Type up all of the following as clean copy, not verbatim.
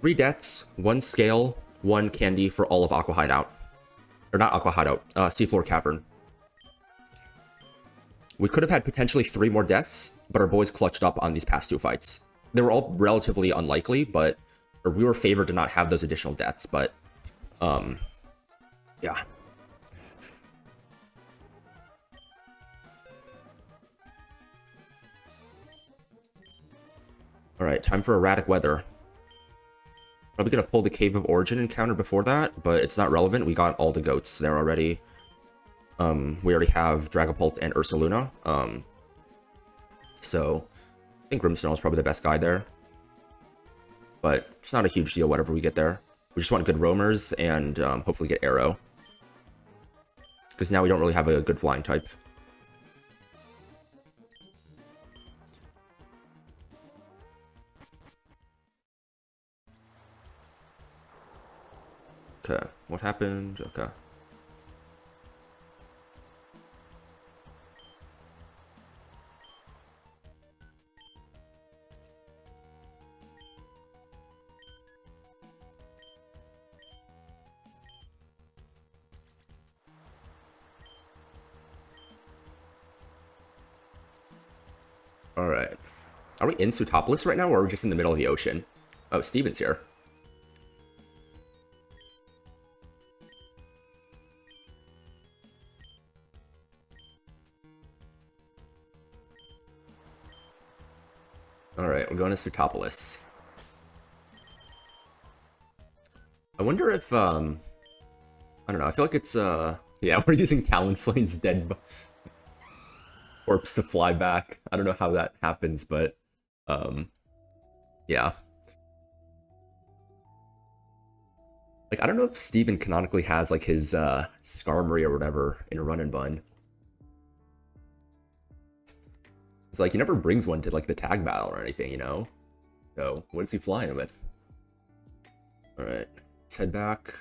3 deaths, 1 scale, 1 candy for all of Aqua Hideout. Or not Aqua Hideout, Seafloor Cavern. We could have had potentially 3 more deaths, but our boys clutched up on these past 2 fights. They were all relatively unlikely, but we were favored to not have those additional deaths, but yeah. Alright, time for erratic weather. Probably gonna pull the Cave of Origin encounter before that, but it's not relevant. We got all the goats there already. We already have Dragapult and Ursaluna. So I think Grimmsnarl is probably the best guy there. But it's not a huge deal whatever we get there. We just want good roamers and hopefully get Arrow. Because now we don't really have a good flying type. Okay, what happened? Okay. Alright. Are we in Sootopolis right now, or are we just in the middle of the ocean? Oh, Steven's here. Alright, we're going to Sootopolis. I wonder if, I don't know, I feel like it's, yeah, we're using Talonflame's dead corpse to fly back. I don't know how that happens, but, yeah. Like, I don't know if Steven canonically has, like, his, Skarmory or whatever in Run&Bun. It's like, he never brings one to, like, the tag battle or anything, you know? So, what is he flying with? Alright, let's head back.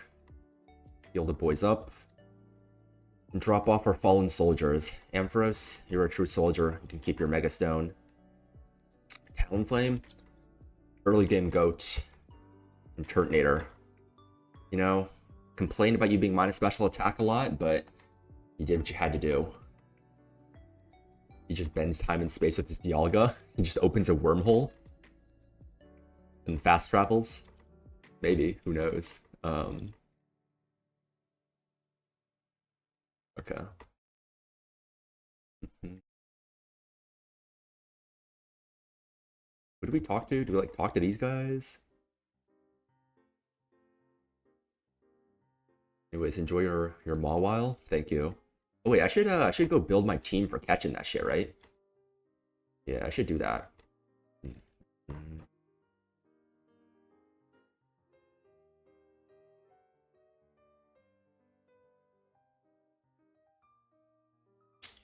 Heal the boys up. And drop off our fallen soldiers. Ampharos, you're a true soldier. You can keep your Mega Stone. Talonflame. Early game Goat. And Turtonator. You know, complained about you being minus special attack a lot, but you did what you had to do. He just bends time and space with his Dialga. He just opens a wormhole. And fast travels. Maybe, who knows. Okay. Who do we talk to? Do we, like, talk to these guys? Anyways, enjoy your Mawile. Thank you. Oh wait, I should go build my team for catching that shit, right? Yeah, I should do that.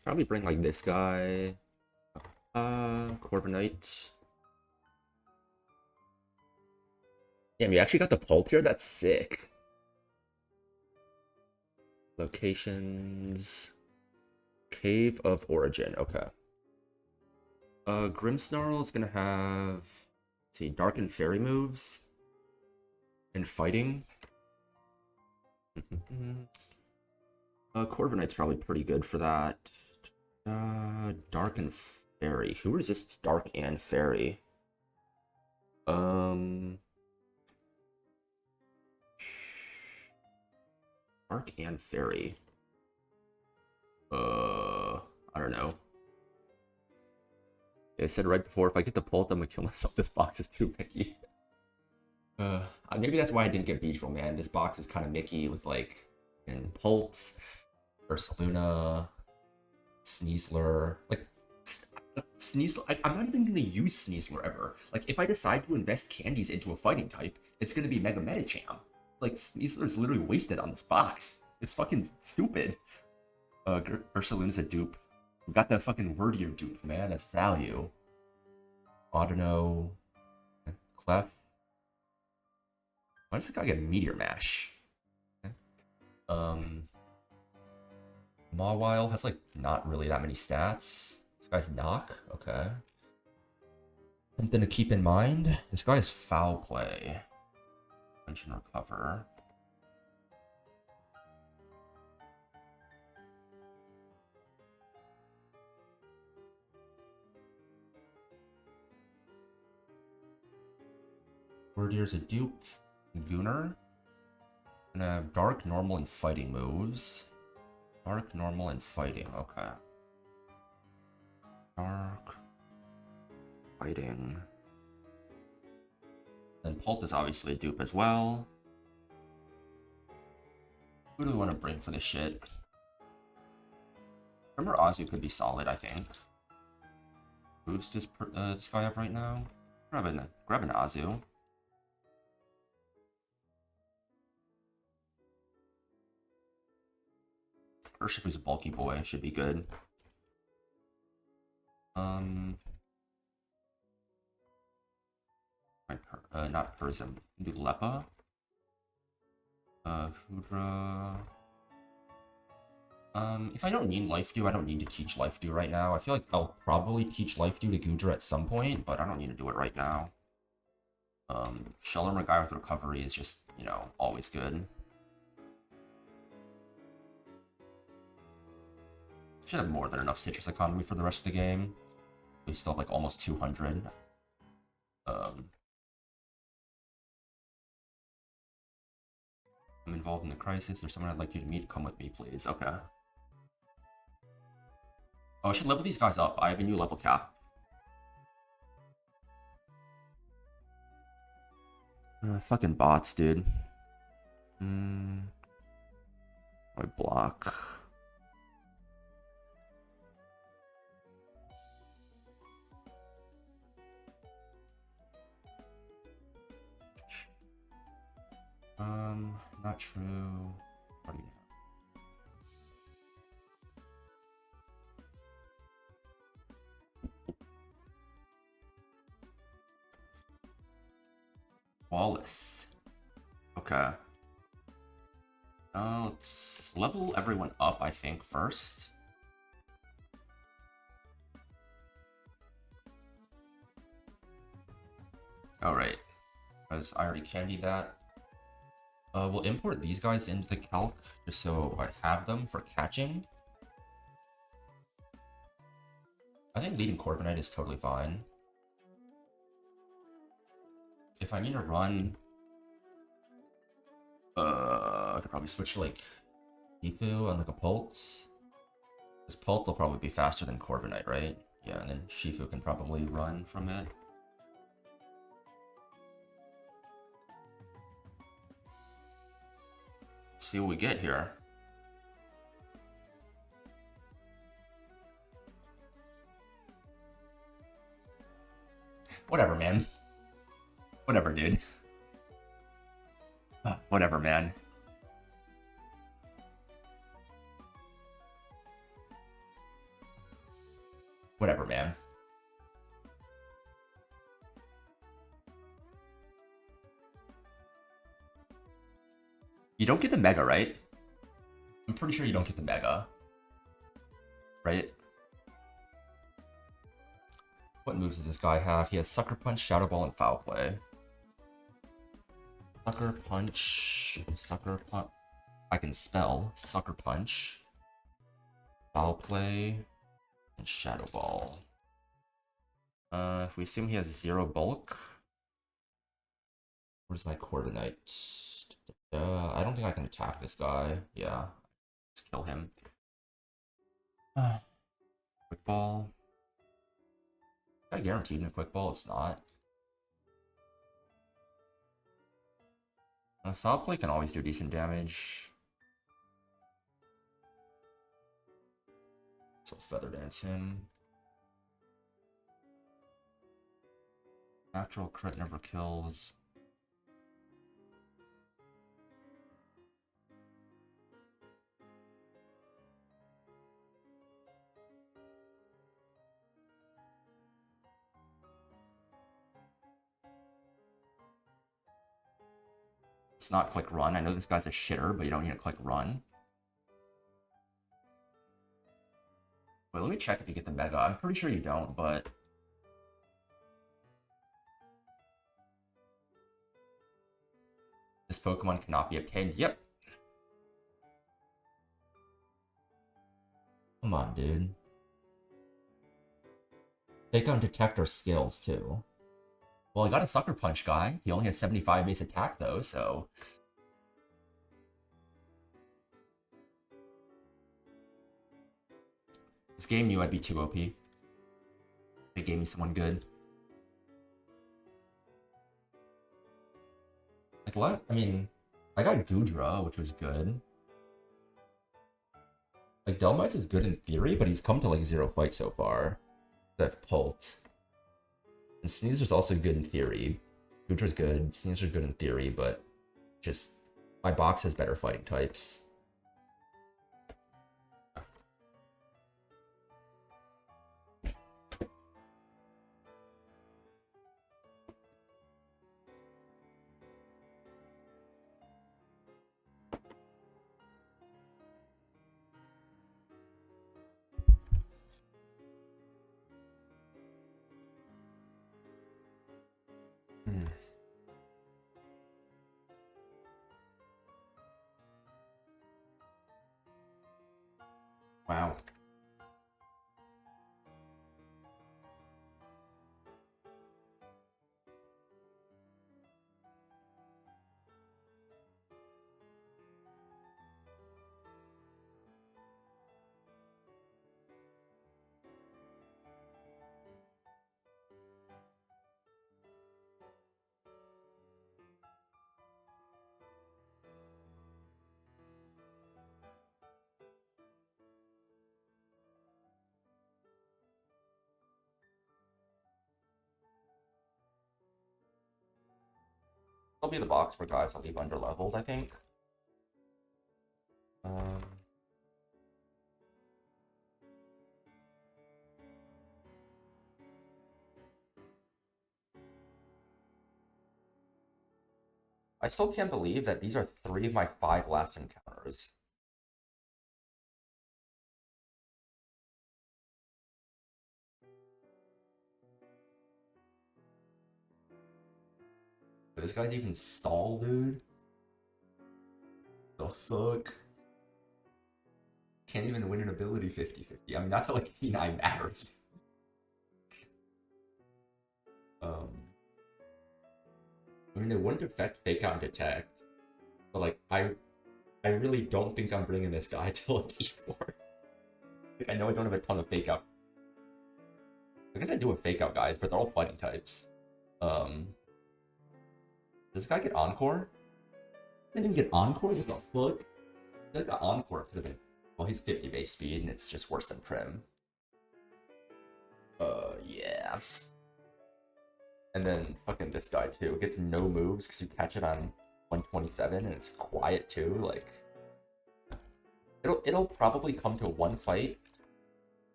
Probably bring like this guy. Corviknight. Damn, you actually got the pulp here? That's sick. Locations. Cave of Origin, okay. Grimmsnarl is gonna have, let's see, Dark and Fairy moves. And fighting. Corviknight's probably pretty good for that. Dark and Fairy. Who resists Dark and Fairy? Dark and Fairy. I don't know. I said right before, if I get the Pult, I'm gonna kill myself. This box is too picky. Maybe that's why I didn't get Beedrill, man. This box is kind of Mickey with, like, and Pult, Ursaluna, Sneasler. Like, Sneasler, I'm not even gonna use Sneasler ever. Like, if I decide to invest candies into a fighting type, it's gonna be Mega Medicham. Like, Sneasler's literally wasted on this box. It's fucking stupid. Ursaluna's a dupe. We got that fucking wordier dupe, man. That's value. Audino. Clef. Why does this guy get Meteor Mash? Mawile has, like, not really that many stats. This guy's Knock. Okay. Something to keep in mind. This guy is Foul Play. Punch and recover. Wordier's a dupe. Gooner. And I have dark, normal, and fighting moves. Dark, normal, and fighting. Okay. Dark. Fighting. Then Pult is obviously a dupe as well. Who do we want to bring for this shit? Remember Azu could be solid, I think. Moves does this guy have right now? Grab an Azu. Urshifu's is a bulky boy, should be good. Not Persim. Do Lepa. Hudra. If I don't need Life Dew, I don't need to teach Life Dew right now. I feel like I'll probably teach Life Dew to Gudra at some point, but I don't need to do it right now. Shellermer guy with recovery is just, you know, always good. Should have more than enough citrus economy for the rest of the game. We still have like almost 200. I'm involved in the crisis. There's someone I'd like you to meet. Come with me, please. Okay. Oh, I should level these guys up. I have a new level cap. Fucking bots, dude. I block. Not true. What do you know? Wallace. Okay. Let's level everyone up, I think, first. Alright. Because I already candied that. We'll import these guys into the calc, just so I have them for catching. I think leading Corviknight is totally fine. If I need to run... I could probably switch to, like, Shifu on, like, a Pult. This Pult will probably be faster than Corviknight, right? Yeah, and then Shifu can probably run from it. See what we get here. Whatever, man. Whatever, dude. Whatever, man. Whatever, man. You don't get the Mega, right? I'm pretty sure you don't get the Mega. Right? What moves does this guy have? He has Sucker Punch, Shadow Ball, and Foul Play. Sucker Punch... Sucker Punch... I can spell Sucker Punch, Foul Play, and Shadow Ball. If we assume he has 0 bulk... Where's my Corviknight? I don't think I can attack this guy. Yeah. Let's kill him. Quick Ball. Is that guaranteed in a Quick Ball? It's not. Foul Play can always do decent damage. So Feather Dance him. Natural crit never kills. It's not click run. I know this guy's a shitter, but you don't need to click run. Wait, let me check if you get the Mega. I'm pretty sure you don't, but... This Pokemon cannot be obtained. Yep. Come on, dude. Fake Out and Detect are skills, too. Well, I got a Sucker Punch guy. He only has 75 base attack, though, so... This game knew I'd be too OP. It gave me someone good. Like, what? I mean, I got Goodra, which was good. Like, Delmice is good in theory, but he's come to, like, 0 fights so far. That's Pult. And Sneezer's also good in theory. Goodra's good, Sneezer's good in theory, but just my box has better fighting types. Wow. That'll be the box for guys I'll leave underleveled, I think. I still can't believe that these are 3 of my 5 last encounters. This guy's even stall, dude. The fuck? Can't even win an ability 50-50. I mean, not that like P9 matters. I mean, it wouldn't affect Fake Out and Detect, but like, I really don't think I'm bringing this guy to like E4. Like, I know I don't have a ton of Fake Out. I guess I do have Fake Out guys, but they're all fighting types. Does this guy get Encore? Didn't even get Encore? What the fuck? If got Encore, could have been. Well, he's 50 base speed, and it's just worse than Prim. Yeah. And then fucking this guy too. It gets no moves because you catch it on 127, and it's quiet too. Like, it'll probably come to one fight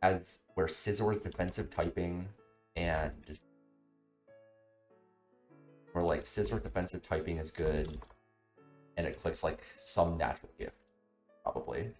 as where Scissor's defensive typing and where like Scissor defensive typing is good, and it clicks like some natural gift, probably.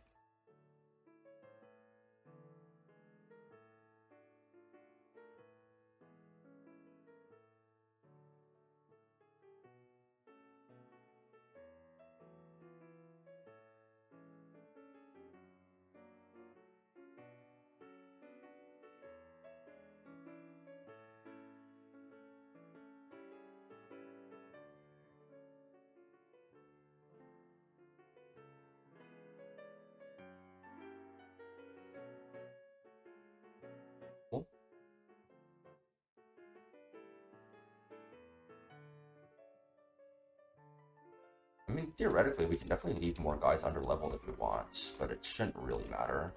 I mean, theoretically, we can definitely leave more guys underleveled if we want, but it shouldn't really matter.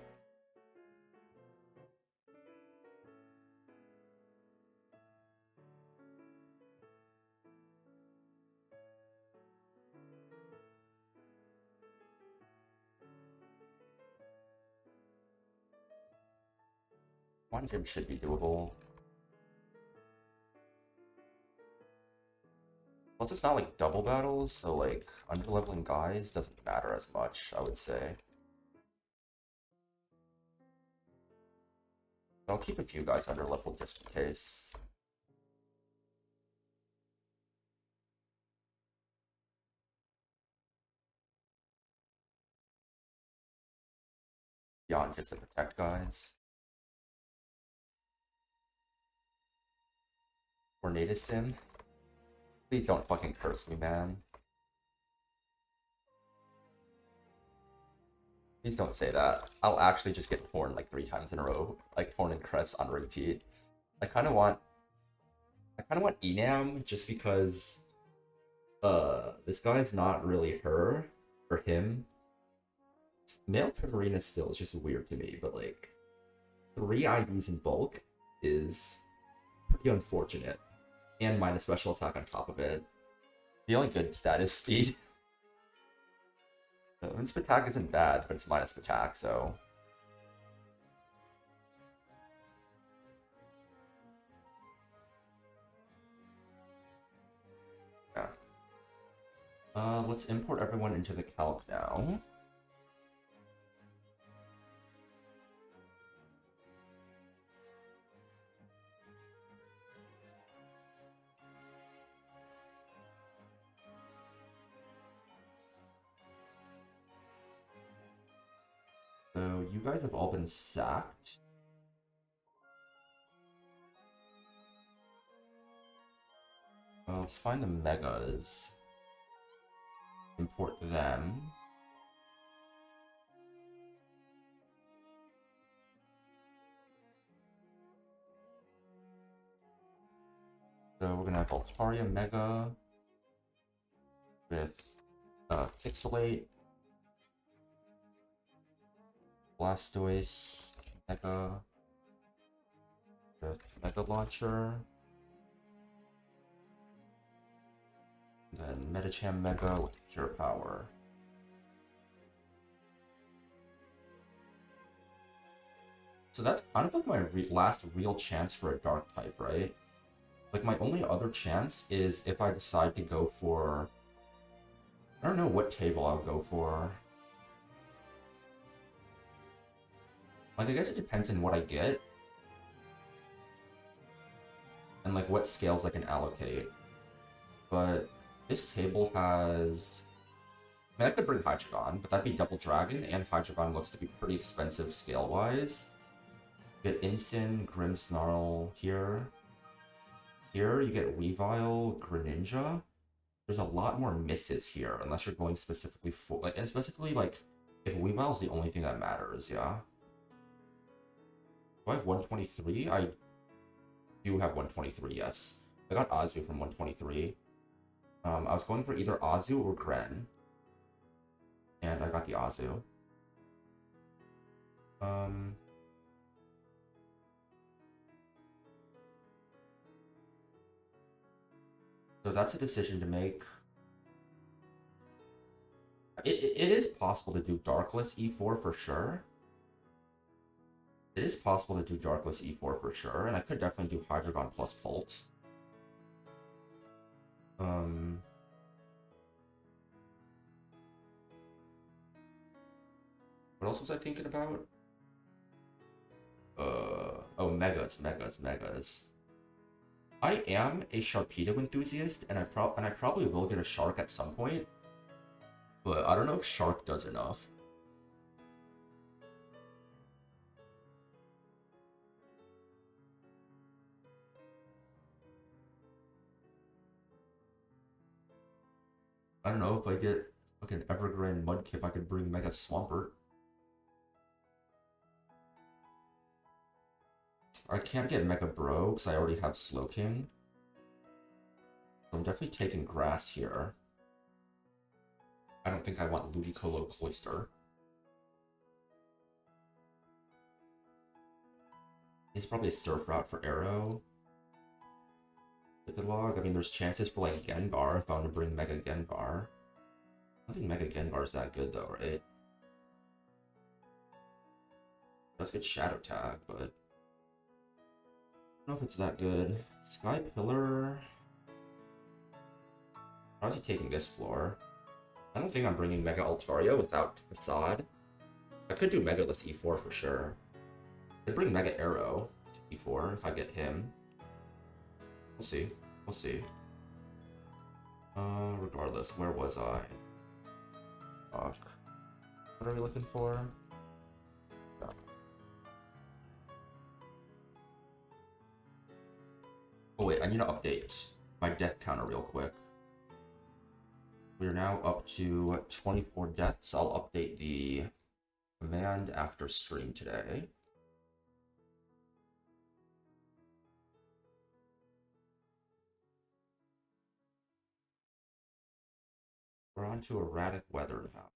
One gym should be doable. Plus, it's not like double battles, so like underleveling guys doesn't matter as much, I would say. I'll keep a few guys underleveled just in case. beyond just the protect guys. Tornado Sim? Please don't fucking curse me, man. Please don't say that. I'll actually just get torn like 3 times in a row. Like torn and crest on repeat. I kinda want Enam just because this guy's not really her or him. Male Primarina still is just weird to me, but like 3 IVs in bulk is pretty unfortunate. And minus special attack on top of it. The only good stat is speed. Insp attack isn't bad, but it's minus attack, so. Yeah. Let's import everyone into the calc now. So you guys have all been sacked. Let's find the megas. Import them. So we're gonna have Altaria Mega with Pixelate, Blastoise Mega with Mega Launcher, then Medicham Mega with Pure Power. So that's kind of like my last real chance for a Dark type, right? Like my only other chance is if I decide to go for... I don't know what table I'll go for. Like I guess it depends on what I get. And like what scales I can allocate. But this table has... I mean I could bring Hydreigon, but that'd be double Dragon, and Hydreigon looks to be pretty expensive scale-wise. Get Incin, Grimmsnarl here. Here you get Weavile, Greninja. There's a lot more misses here, unless you're going specifically for like, and specifically like if Weavile's the only thing that matters, yeah. Do I have 123? I do have 123, yes. I got Azu from 123. I was going for either Azu or Gren. And I got the Azu. So that's a decision to make. It is possible to do Darkless E4 for sure. It is possible to do Darkless E4 for sure, and I could definitely do Hydreigon plus Bolt. What else was I thinking about? Oh, Megas. I am a Sharpedo enthusiast, and I probably will get a Shark at some point, but I don't know if Shark does enough. I don't know if I get fucking Evergrande Mudkip, I could bring Mega Swampert. I can't get Mega Bro because I already have Slowking. So I'm definitely taking Grass here. I don't think I want Ludicolo Cloyster. It's probably a Surf Route for Arrow. Log. I mean, there's chances for like Gengar if I want to bring Mega Gengar. I don't think Mega Gengar is that good though, right? It does get Shadow Tag, but I don't know if it's that good. Sky Pillar. How's he taking this floor? I don't think I'm bringing Mega Altaria without Facade. I could do Megaless E4 for sure. I'd bring Mega Arrow to E4 if I get him. We'll see. We'll see. Regardless, where was I? Fuck. What are we looking for? Yeah. Oh wait, I need to update my death counter real quick. We are now up to 24 deaths. I'll update the command after stream today. We're on to erratic weather now.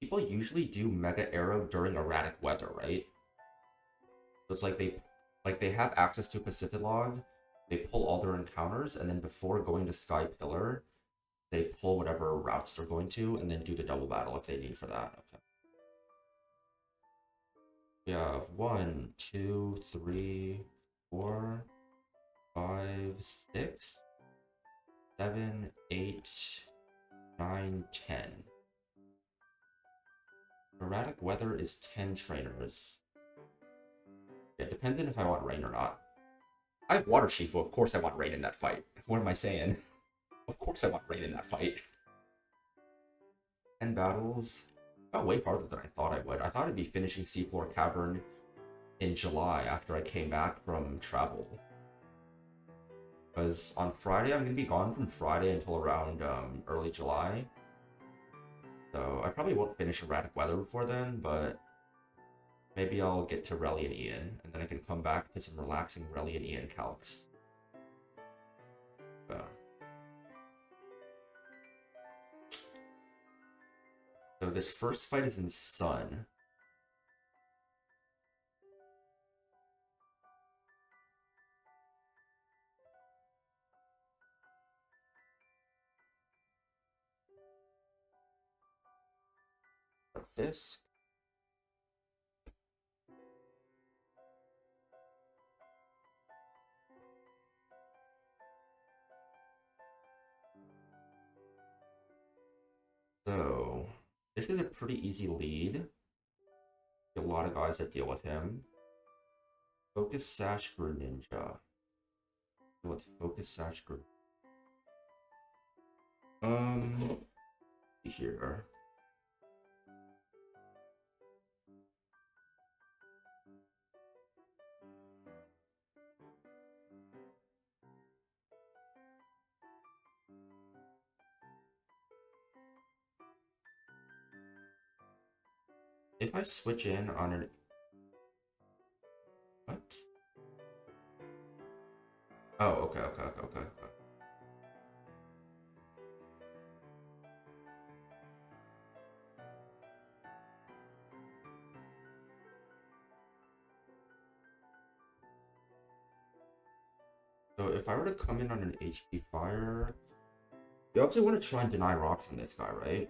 People usually do mega arrow during erratic weather, right? So it's like they have access to Pacific log, they pull all their encounters, and then before going to Sky Pillar, they pull whatever routes they're going to, and then do the double battle if they need for that. Okay. Yeah, 1, 2, 3, 4, 5, 6, 7, 8, 9, 10. Erratic weather is 10 trainers. It depends on if I want rain or not. I have Water Shifu, of course I want rain in that fight. What am I saying? Of course I want rain in that fight. 10 battles. Got way farther than I thought I would. I thought I'd be finishing Seafloor Cavern in July after I came back from travel. Because on Friday, I'm going to be gone from Friday until around early July. So I probably won't finish Erratic Weather before then, but maybe I'll get to Reliant Ian, and then I can come back to some relaxing Reliant Ian calcs. So this first fight is in Sun. This. So this is a pretty easy lead. A lot of guys that deal with him. Focus Sash Greninja. With Focus Sash Greninja. Here. If I switch in on an... What? Oh, okay. So if I were to come in on an HP Fire... You obviously want to try and deny rocks on this guy, right?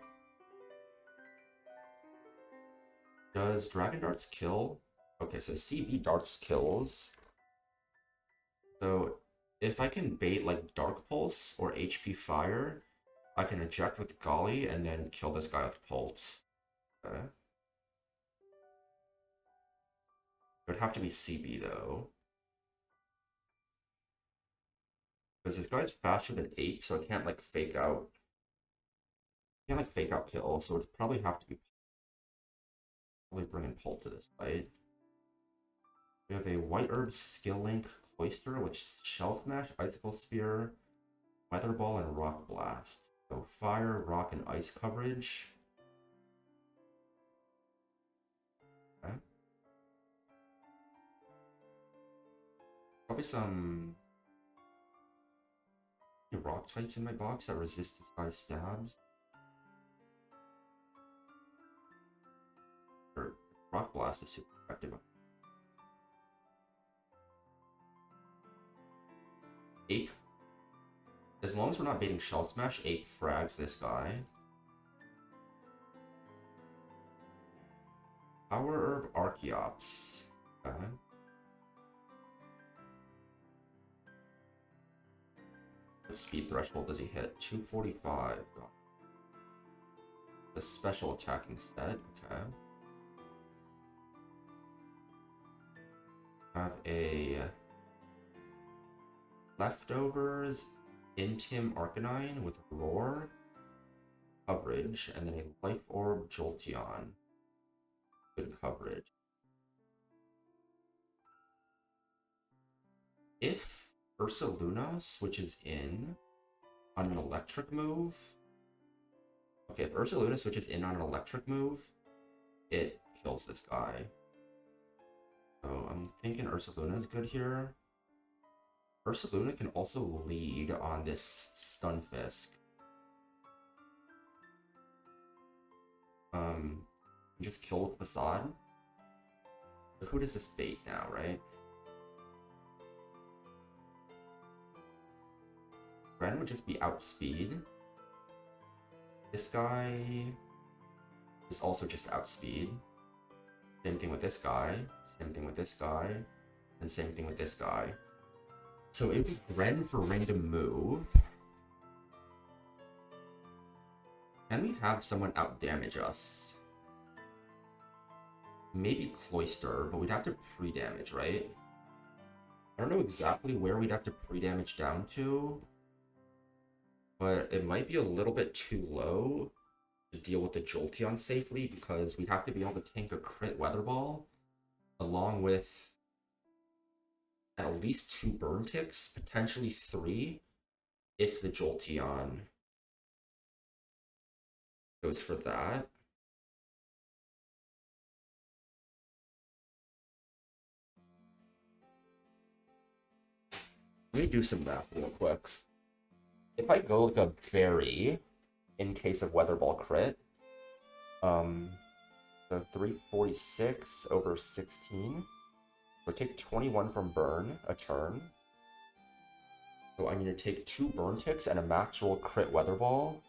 Does Dragon Darts kill? Okay, so CB Darts kills. So if I can bait like Dark Pulse or HP Fire, I can eject with Golly and then kill this guy with Pulse. Okay. It would have to be CB though. Because this guy's faster than 8, so I can't like fake out. I can't like fake out kill, so it'd probably have to be bringing Pult to this fight. We have a White Herb Skill Link Cloister with Shell Smash, Icicle Spear, Weather Ball, and Rock Blast. So Fire, Rock, and Ice coverage. Okay. Probably some rock types in my box that resist this guy's stabs. Or Rock Blast is super effective. Ape. As long as we're not baiting Shell Smash, Ape frags this guy. Power Herb Archeops. Okay. What speed threshold does he hit? 245. God. The special attacking set. Okay. Have a Leftovers Intim Arcanine with Roar coverage, and then a Life Orb Jolteon. Good coverage. If Ursaluna switches in on an electric move... Okay, if Ursaluna switches in on an electric move, it kills this guy. So I'm thinking Ursaluna is good here. Ursaluna can also lead on this Stunfisk. Just kill with Facade. So who does this bait now, right? Ren would just be outspeed. This guy is also just outspeed. Same thing with this guy, same thing with this guy, and same thing with this guy. So it would be Ren for random move. Can we have someone outdamage us? Maybe Cloyster, but we'd have to pre-damage, right? I don't know exactly where we'd have to pre-damage down to, but it might be a little bit too low to deal with the Jolteon safely, because we'd have to be able to tank a crit Weather Ball, along with at least 2 burn ticks, potentially 3, if the Jolteon goes for that. Let me do some math real quick. If I go like a berry in case of Weather Ball crit, so 346 over 16, we'll take 21 from burn a turn. So I need to take 2 burn ticks and a max roll crit Weather Ball,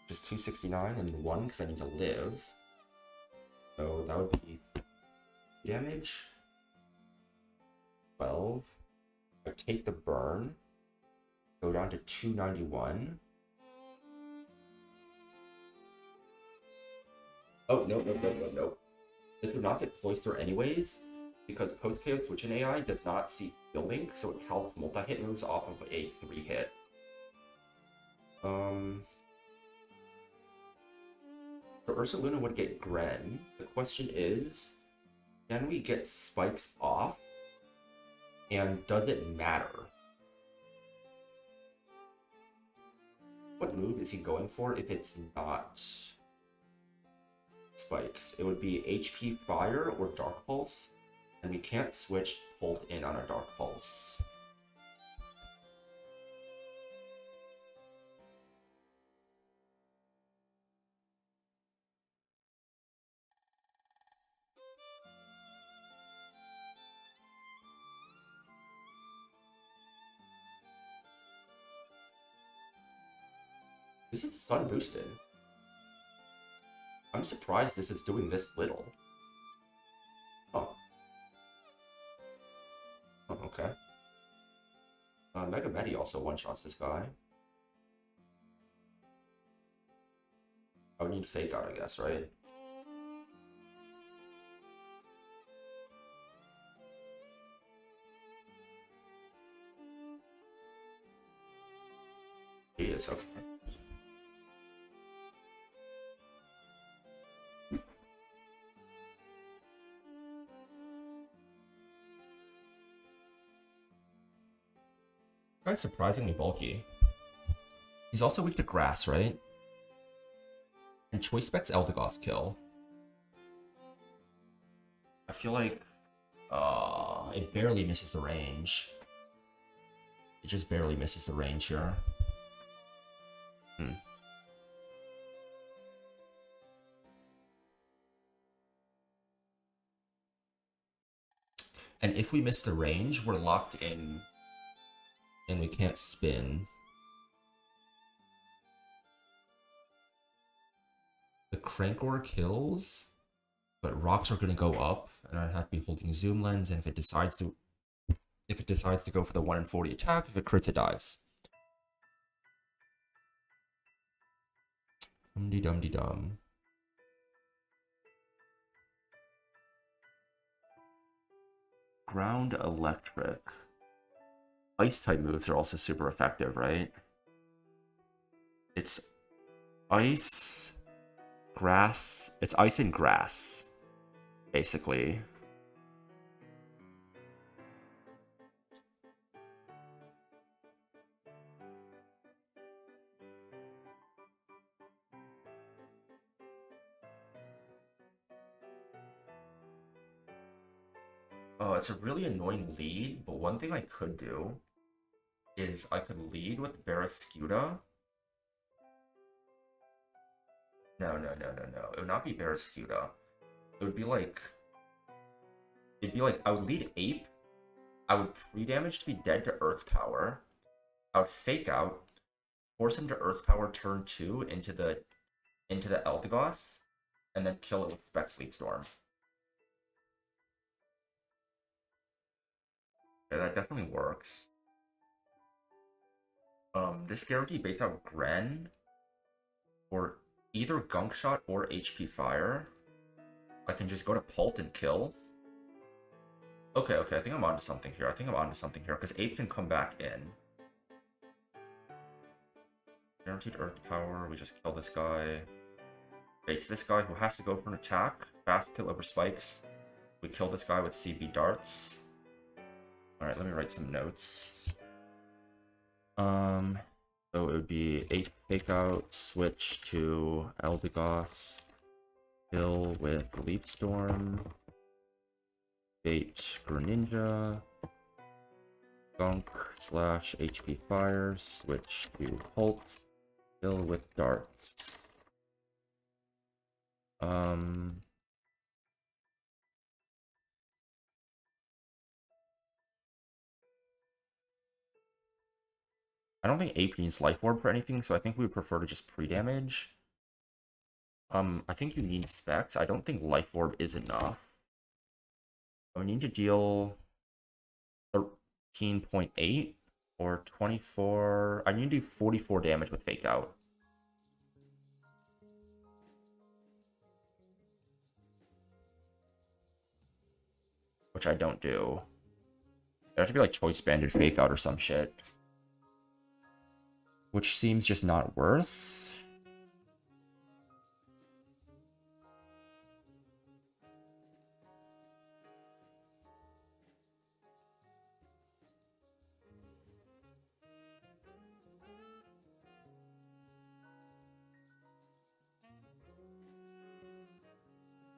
which is 269 and 1 because I need to live. So that would be damage. 12. I take the burn, go down to 291. Oh, no. This would not get Cloyster anyways, because post-KO Switch in AI does not see Skill Link, so it calcs multi-hit moves off of a 3-hit. So Ursaluna would get Gren. The question is, can we get Spikes off? And does it matter? What move is he going for if it's not Spikes? It would be HP Fire or Dark Pulse, and we can't switch Bolt in on a Dark Pulse. This is Sun Boosted. I'm surprised this is doing this little. Oh. Oh, okay. Mega Medi also one-shots this guy. I would need Fake Out, I guess, right? He is, okay. Guy's surprisingly bulky. He's also weak to grass, right? And Choice Spec's Eldegoss kill. I feel like it barely misses the range. It just barely misses the range here. And if we miss the range, we're locked in and we can't spin. The Crankor kills, but rocks are gonna go up, and I have to be holding Zoom Lens, and if it decides to go for the 1 in 40 attack, if it crits, it dies. Dum-de-dum-de-dum. Ground Electric. Ice type moves are also super effective, right? It's Ice, grass. It's ice and grass, basically. Oh, it's a really annoying lead, but one thing I could do is I could lead with Barrascuda. No. It would not be Barrascuda. It would be like... It'd be like, I would lead Ape. I would pre-damage to be dead to Earth Power. I would Fake Out. Force him to Earth Power turn 2 into the Eldegoss. And then kill it with Spec Sleep Storm. Yeah, that definitely works. This guarantee baits out Gren for either Gunk Shot or HP Fire. I can just go to Pult and kill. Okay, I think I'm onto something here. Because Ape can come back in. Guaranteed Earth Power, we just kill this guy. Baits this guy who has to go for an attack. Fast kill over spikes. We kill this guy with CB darts. Alright, let me write some notes. So it would be 8 Fake Out, switch to Eldegoss, kill with Leaf Storm, bait Greninja, Gunk / HP Fire, switch to Pult, kill with darts. I don't think Ape needs Life Orb for anything, so I think we would prefer to just pre-damage. I think you need Specs. I don't think Life Orb is enough. We need to deal 13.8 or 24. I need to do 44 damage with Fake Out. Which I don't do. There has to be like Choice Banded Fake Out or some shit. Which seems just not worth.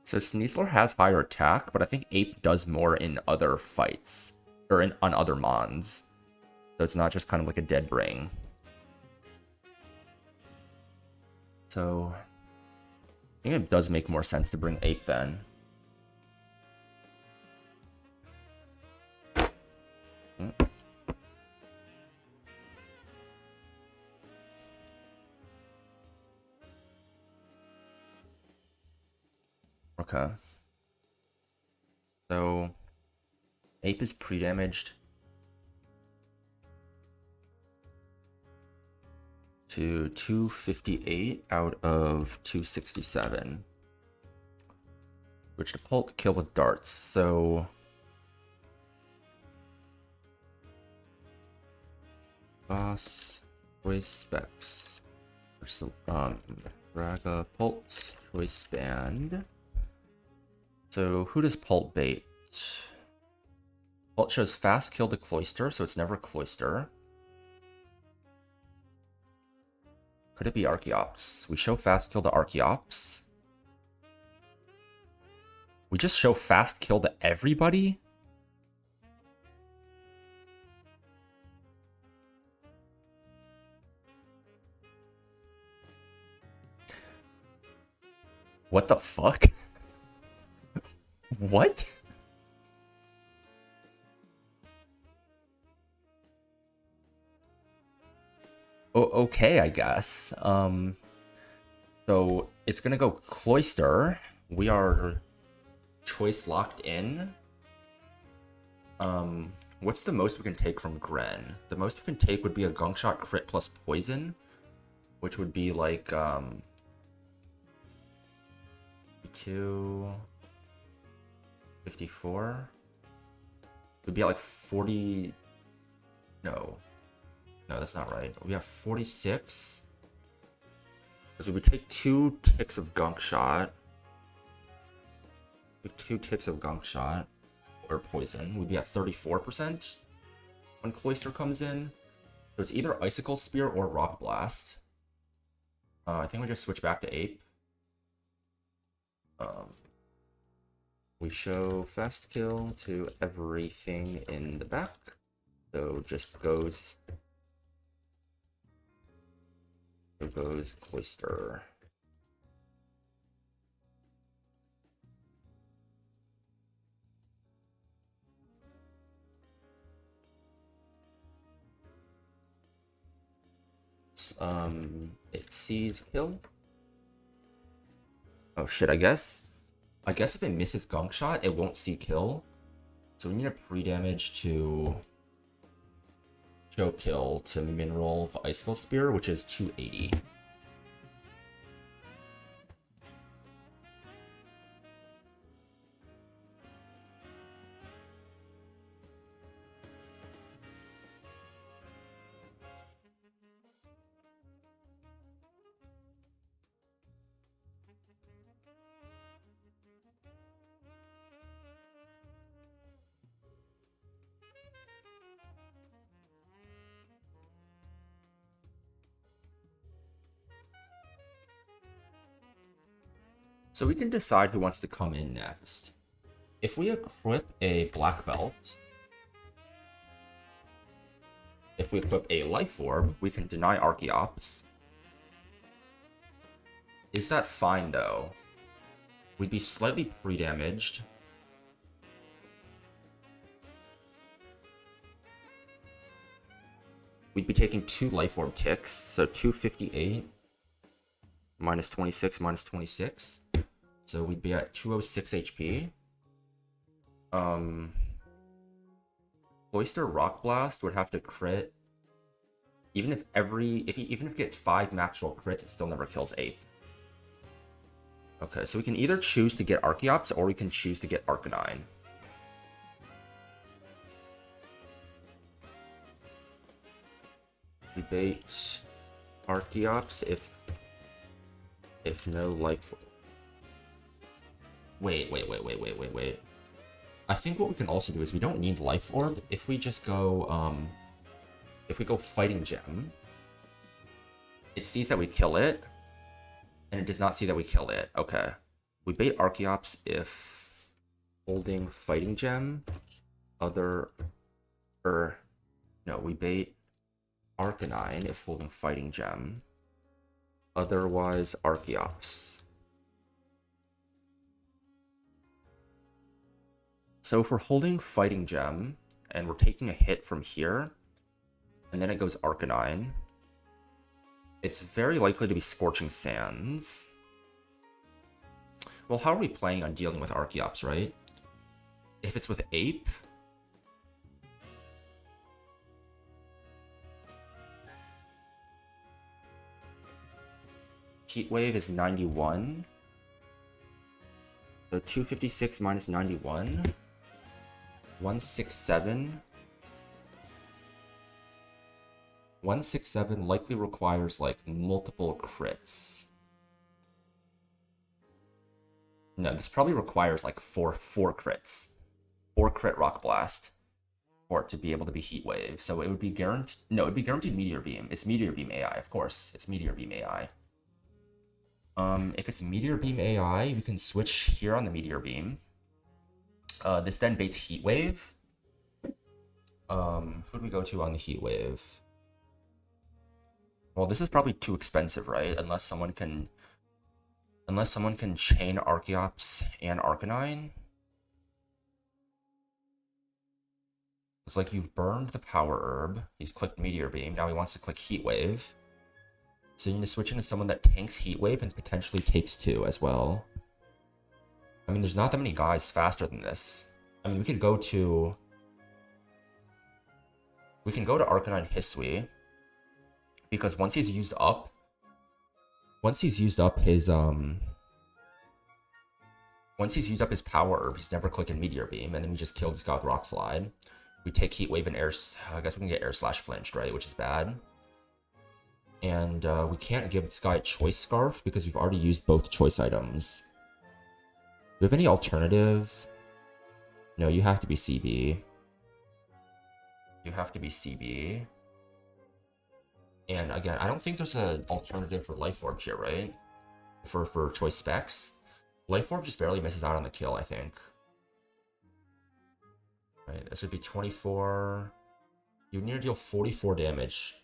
So Sneasler has higher attack, but I think Ape does more in other fights. Or on other mons. So it's not just kind of like a dead brain. So I think it does make more sense to bring Ape then. Okay. So Ape is pre-damaged to 258 out of 267. Which to Pult kill with darts, so boss choice specs. Draga Pult choice band. So who does Pult bait? Pult shows fast kill to Cloyster, so it's never Cloyster. Could it be Archeops? We show fast kill to Archeops. We just show fast kill to everybody? What the fuck? What? Okay, I guess. So it's gonna go Cloyster. We are choice locked in. What's the most we can take from Gren? The most we can take would be a Gunk Shot crit plus poison, which would be like 52, 54. It would be at like 40. No, that's not right. We have 46. So we take 2 ticks of gunk shot. With 2 ticks of gunk shot or poison, we'd be at 34% when Cloister comes in. So it's either Icicle Spear or Rock Blast. I think we just switch back to Ape. We show fast kill to everything in the back. So just goes Cloister. It sees kill. Oh shit, I guess if it misses gunk shot, it won't see kill. So we need a pre-damage to show kill to Mineral of Icicle Spear, which is 280. So we can decide who wants to come in next. If we equip a Black Belt, if we equip a Life Orb, we can deny Archeops. Is that fine, though? We'd be slightly pre-damaged. We'd be taking 2 Life Orb ticks, so 258 minus 26 minus 26. So we'd be at 206 HP. Cloister Rock Blast would have to crit. Even if it gets 5 max roll crits, it still never kills Ape. Okay, so we can either choose to get Archeops or we can choose to get Arcanine. We bait Archeops if no life. Wait. I think what we can also do is we don't need Life Orb. If we just go, if we go Fighting Gem, it sees that we kill it, and it does not see that we kill it. Okay. We bait Archeops if holding Fighting Gem, we bait Arcanine if holding Fighting Gem, otherwise Archeops. So if we're holding Fighting Gem, and we're taking a hit from here, and then it goes Arcanine, it's very likely to be Scorching Sands. Well, how are we planning on dealing with Archeops, right? If it's with Ape... Heat Wave is 91. So 256 minus 91. 167. 167 likely requires like multiple crits. No, this probably requires like four crits. 4 crit Rock Blast for it to be able to be Heat Wave. So it would be guaranteed. No, it'd be guaranteed Meteor Beam. It's Meteor Beam AI, of course. It's Meteor Beam AI. If it's Meteor Beam AI, we can switch here on the Meteor Beam. This then baits Heat Wave. Who do we go to on the Heat Wave? Well, this is probably too expensive, right? Unless someone can chain Archeops and Arcanine. It's like you've burned the Power Herb. He's clicked Meteor Beam. Now he wants to click Heat Wave. So you need to switch into someone that tanks Heat Wave and potentially takes 2 as well. I mean, there's not that many guys faster than this. I mean, we can go to Arcanine Hisui, because once he's used up his Power Herb, he's never clicking Meteor Beam, and then we just kill this guy with Rock Slide. We take Heat Wave and Air. I guess we can get Air Slash flinched, right? Which is bad. And we can't give this guy a choice scarf because we've already used both choice items. Do we have any alternative? No, you have to be CB. You have to be CB. And again, I don't think there's an alternative for Life Orb here, right? For choice specs. Life Orb just barely misses out on the kill, I think. Right, this would be 24. You need to deal 44 damage.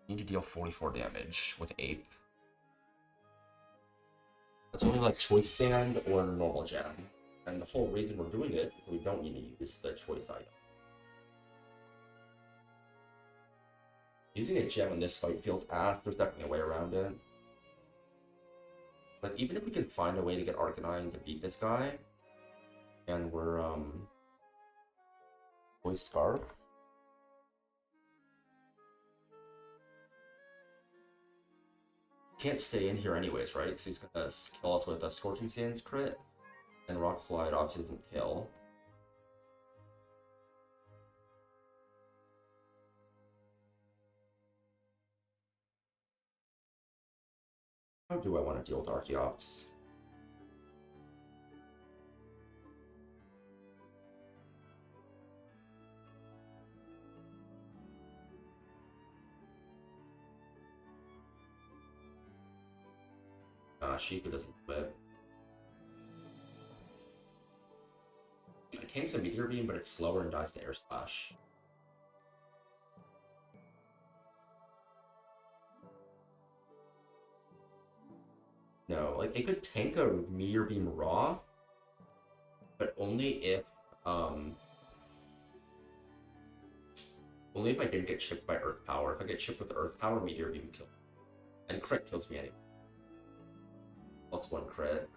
You need to deal 44 damage with Ape. It's only like choice stand or normal gem. And the whole reason we're doing this is we don't need to use the choice item. Using a gem in this fight feels ass. There's definitely a way around it. Like, even if we can find a way to get Arcanine to beat this guy, and we're, choice scarf. Can't stay in here anyways, right? Because he's gonna kill us with a Scorching Sands crit, and Rock Slide obviously doesn't kill. How do I want to deal with Archeops? Shifu doesn't whip. It tanks a Meteor Beam, but it's slower and dies to Air Slash. No, like, it could tank a Meteor Beam raw, but only if I didn't get chipped by Earth Power. If I get chipped with Earth Power, Meteor Beam kills me. And crit kills me anyway. +1 crit.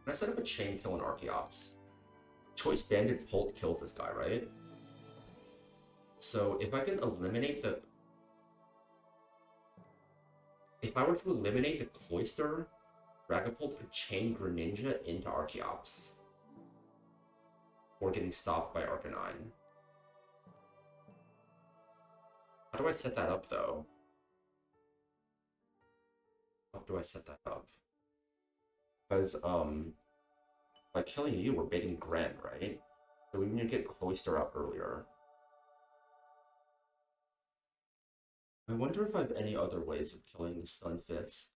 Can I set up a chain kill on Archeops? Choice Banded Bolt kills this guy, right? So if I can eliminate the... If I were to eliminate the Cloyster, Dragapult could chain Greninja into Archeops. Or getting stopped by Arcanine. How do I set that up, though? How do I set that up? Because, by killing you, we're baiting Gren, right? So we need to get Cloyster out earlier. I wonder if I have any other ways of killing the Stunfisk.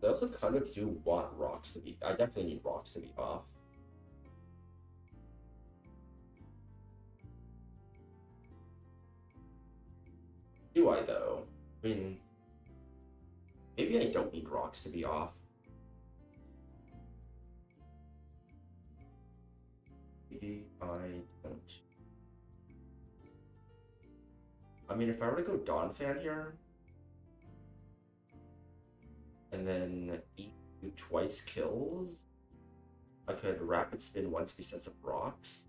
I also kind of do want rocks to be... I definitely need rocks to be off. Do I, though? I mean... Maybe I don't need rocks to be off. Maybe I don't. I mean, if I were to go Donphan here... and then eat twice kills, I could Rapid Spin once if he sets up rocks.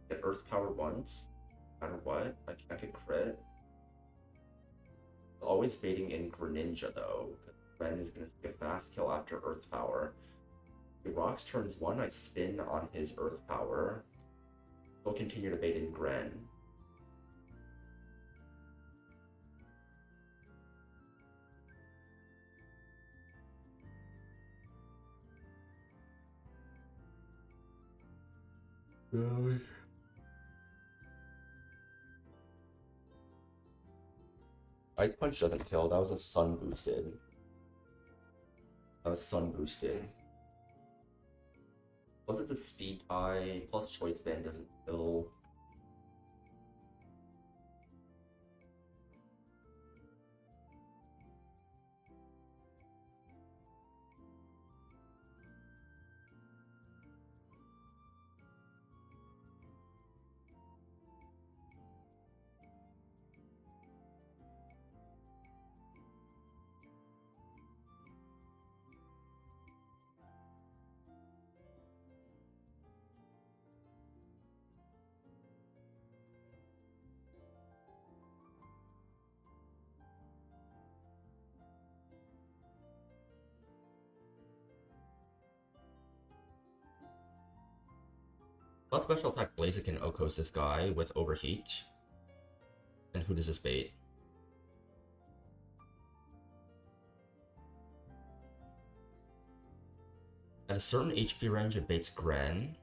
Get Earth Power once. No matter what, I could crit. Always baiting in Greninja though. Gren is gonna get fast kill after Earth Power. If rocks turns 1, I spin on his Earth Power. He'll continue to bait in Gren. Really? Ice Punch doesn't kill, that was a Sun boosted. That was Sun boosted. Plus it's a speed tie, plus Choice Band doesn't kill. Plus special attack Blaziken Okos this guy with Overheat. And who does this bait? At a certain HP range, it baits Gren.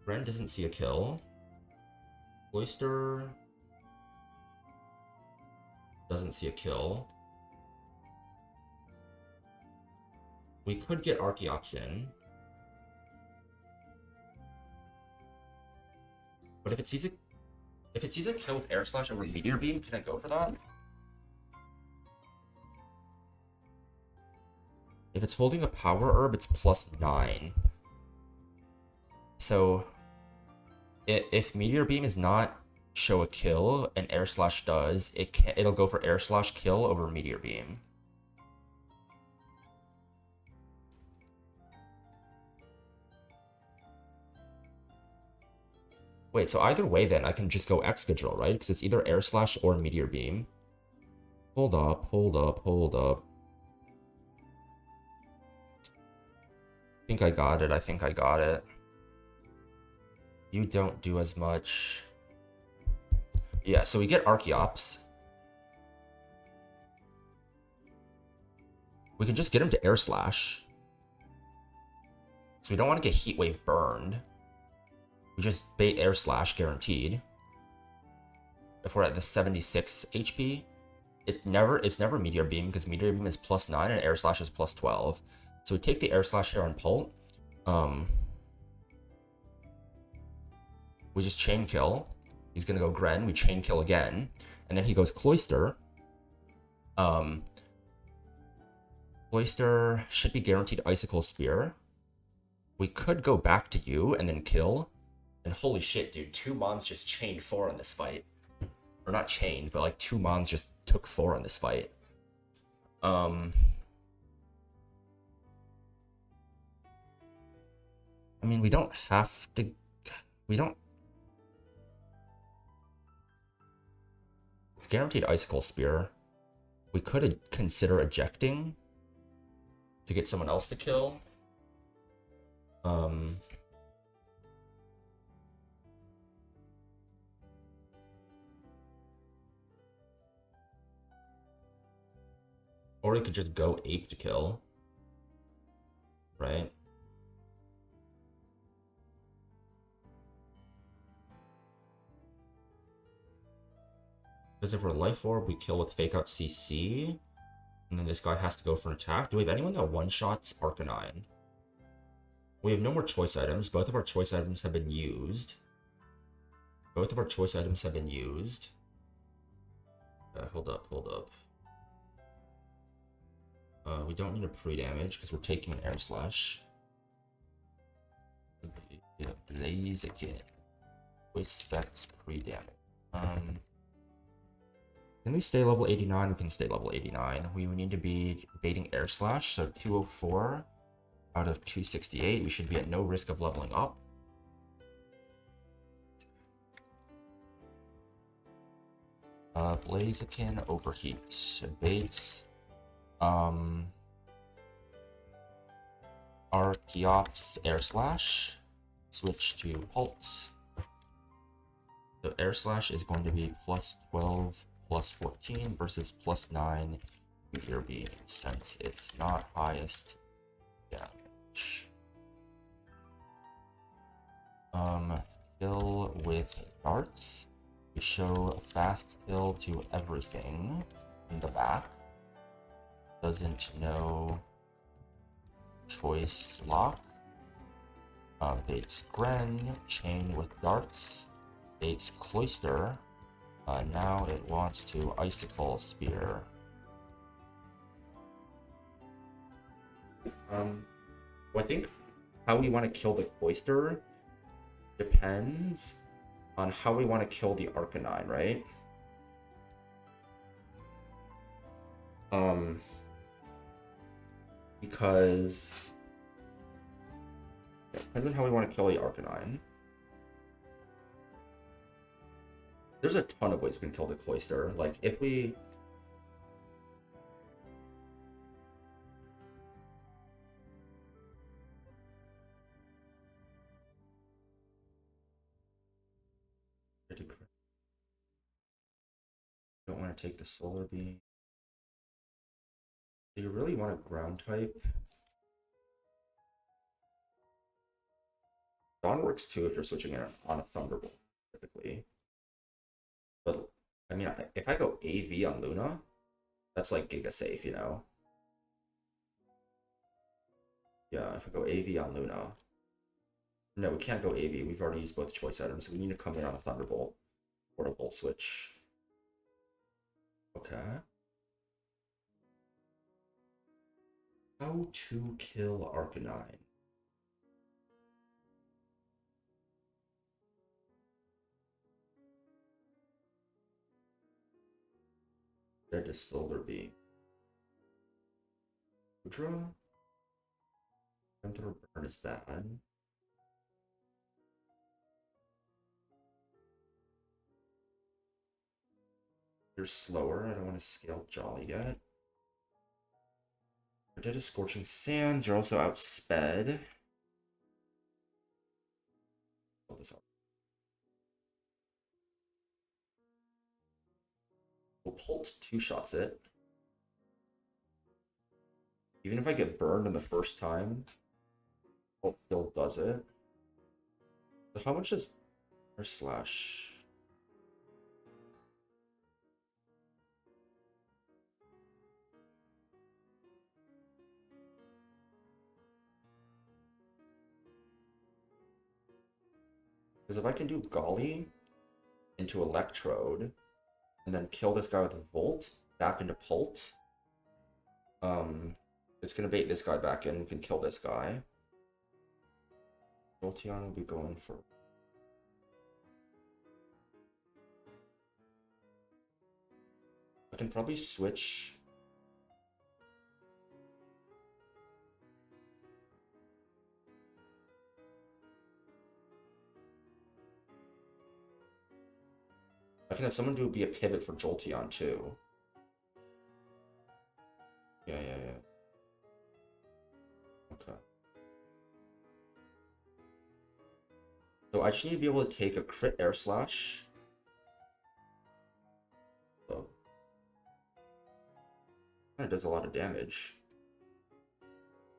Gren doesn't see a kill. Cloister doesn't see a kill. We could get Archeops in. But if it sees a kill with Air Slash over Meteor Beam, can I go for that? If it's holding a Power Herb, it's +9. So if Meteor Beam is not show a kill and Air Slash does, it'll go for Air Slash kill over Meteor Beam. Wait, so either way then, I can just go Excadrill, right? Because it's either Air Slash or Meteor Beam. Hold up, hold up, hold up. I think I got it, I think I got it. You don't do as much. Yeah, so we get Archeops. We can just get him to Air Slash. So we don't want to get Heat Wave burned. We just bait Air Slash guaranteed. If we're at the 76 HP, it's never Meteor Beam because Meteor Beam is +9 and Air Slash is +12. So we take the Air Slash here on Pult. We just chain kill. He's gonna go Gren. We chain kill again, and then he goes Cloister. Cloister should be guaranteed Icicle Spear. We could go back to you and then kill. And holy shit, dude, 2 Mons just chained 4 on this fight. Or not chained, but like 2 Mons just took 4 on this fight. I mean, we don't have to... It's guaranteed Icicle Spear. We could consider ejecting to get someone else to kill. Or we could just go Ape to kill. Right? Because if we're Life Orb, we kill with Fake Out CC. And then this guy has to go for an attack. Do we have anyone that one-shots Arcanine? We have no more choice items. Both of our choice items have been used. Hold up, hold up. We don't need a pre-damage because we're taking an Air Slash. Yeah, Blaze again. Respects pre-damage. Can we stay level 89? We can stay level 89. We need to be baiting Air Slash, so 204 out of 268. We should be at no risk of leveling up. Blaziken Overheat. Baits. Archeops Air Slash. Switch to Pulse. So Air Slash is going to be +12, +14 versus +9 Meteor Beam, since it's not highest damage. Kill with darts. We show fast kill to everything in the back. Doesn't know choice lock. Baits Gren, chain with darts. Baits Cloister. Now it wants to Icicle Spear. I think how we want to kill the Cloister depends on how we want to kill the Arcanine, right? Because Depends on how we want to kill the Arcanine. There's a ton of ways we can kill the Cloyster. Like, if we... Don't want to take the Solar Beam. Do you really want a ground type? Dawn works too if you're switching it on a Thunderbolt, typically. But, I mean, if I go AV on Luna, that's like Giga safe, you know? Yeah, if I go AV on Luna. No, we can't go AV. We've already used both choice items, so we need to come in on a Thunderbolt or a Volt Switch. Okay. How to kill Arcanine. Dead to Solar Beam. Udra? Flamethrower Burn is bad. You're slower. I don't want to scale Jolly yet. You're dead to Scorching Sands. You're also outsped. Pull this out. We'll Pult two-shots it. Even if I get burned on the first time, Pult still does it. So how much does our slash? Because if I can do Golly into Electrode, and then kill this guy with a Volt, back into Pult, it's gonna bait this guy back in, we can kill this guy. Jolteon will be going for... I can probably switch... I can have someone be a pivot for Jolteon too. Yeah. Okay. So I just need to be able to take a crit Air Slash. So kind of does a lot of damage.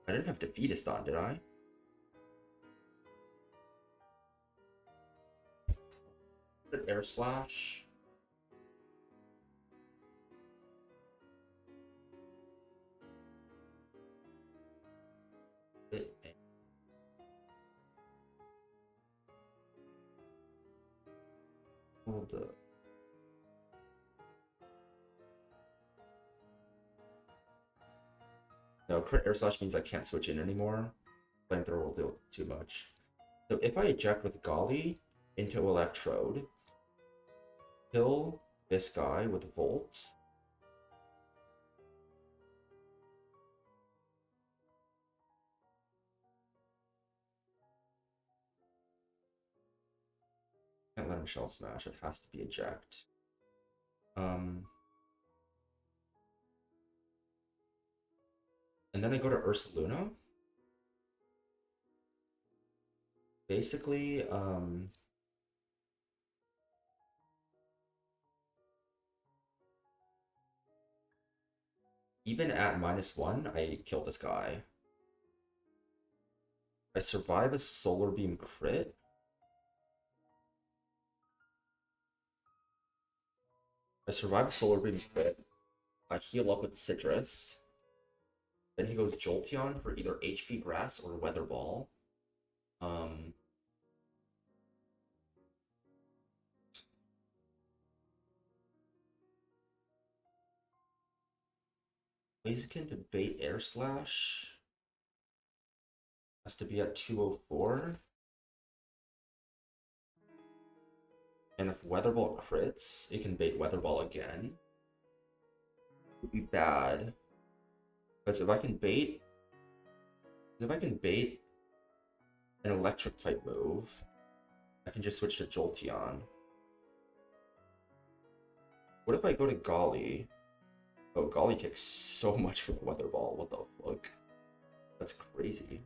I didn't have Defeatist on, did I? Crit Air Slash. Hold up. No, crit Air Slash means I can't switch in anymore. Flamethrower will do too much. So if I eject with Golly into Electrode, kill this guy with Volt. Can't let him Shell Smash, it has to be eject. And then I go to Ursaluna. Basically, even at -1, I kill this guy. I survive a Solar Beam crit. I survive a Solar Beam crit. I heal up with Citrus. Then he goes Jolteon for either HP Grass or Weather Ball. Blaziken to bait Air Slash. Has to be at 204. And if Weather Ball crits, it can bait Weather Ball again. It would be bad. Because if I can bait an electric type move, I can just switch to Jolteon. What if I go to Golly? Oh, Golly takes so much from the Weather Ball. What the fuck? That's crazy.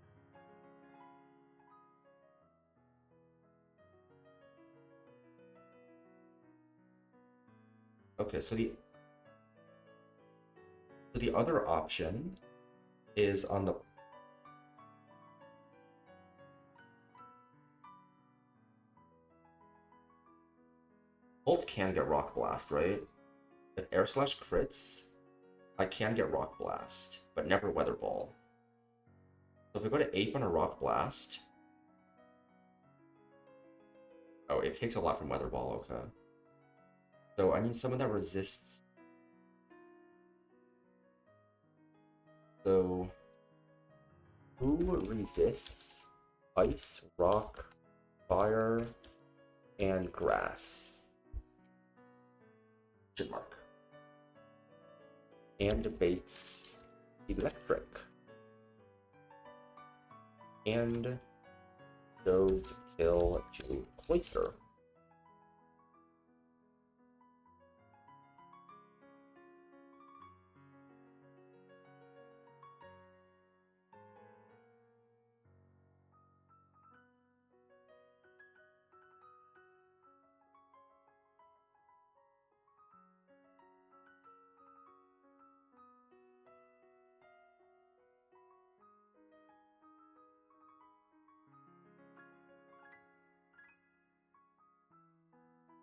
Okay, so the other option is on the Bolt can get Rock Blast, right? If Air Slash crits, I can get Rock Blast, but never Weather Ball. So if I go to Ape on a Rock Blast... Oh, it takes a lot from Weather Ball, okay. So I need someone that resists... So... Who resists Ice, Rock, Fire, and Grass? Question mark. And debates Electric. And goes kill to Cloyster.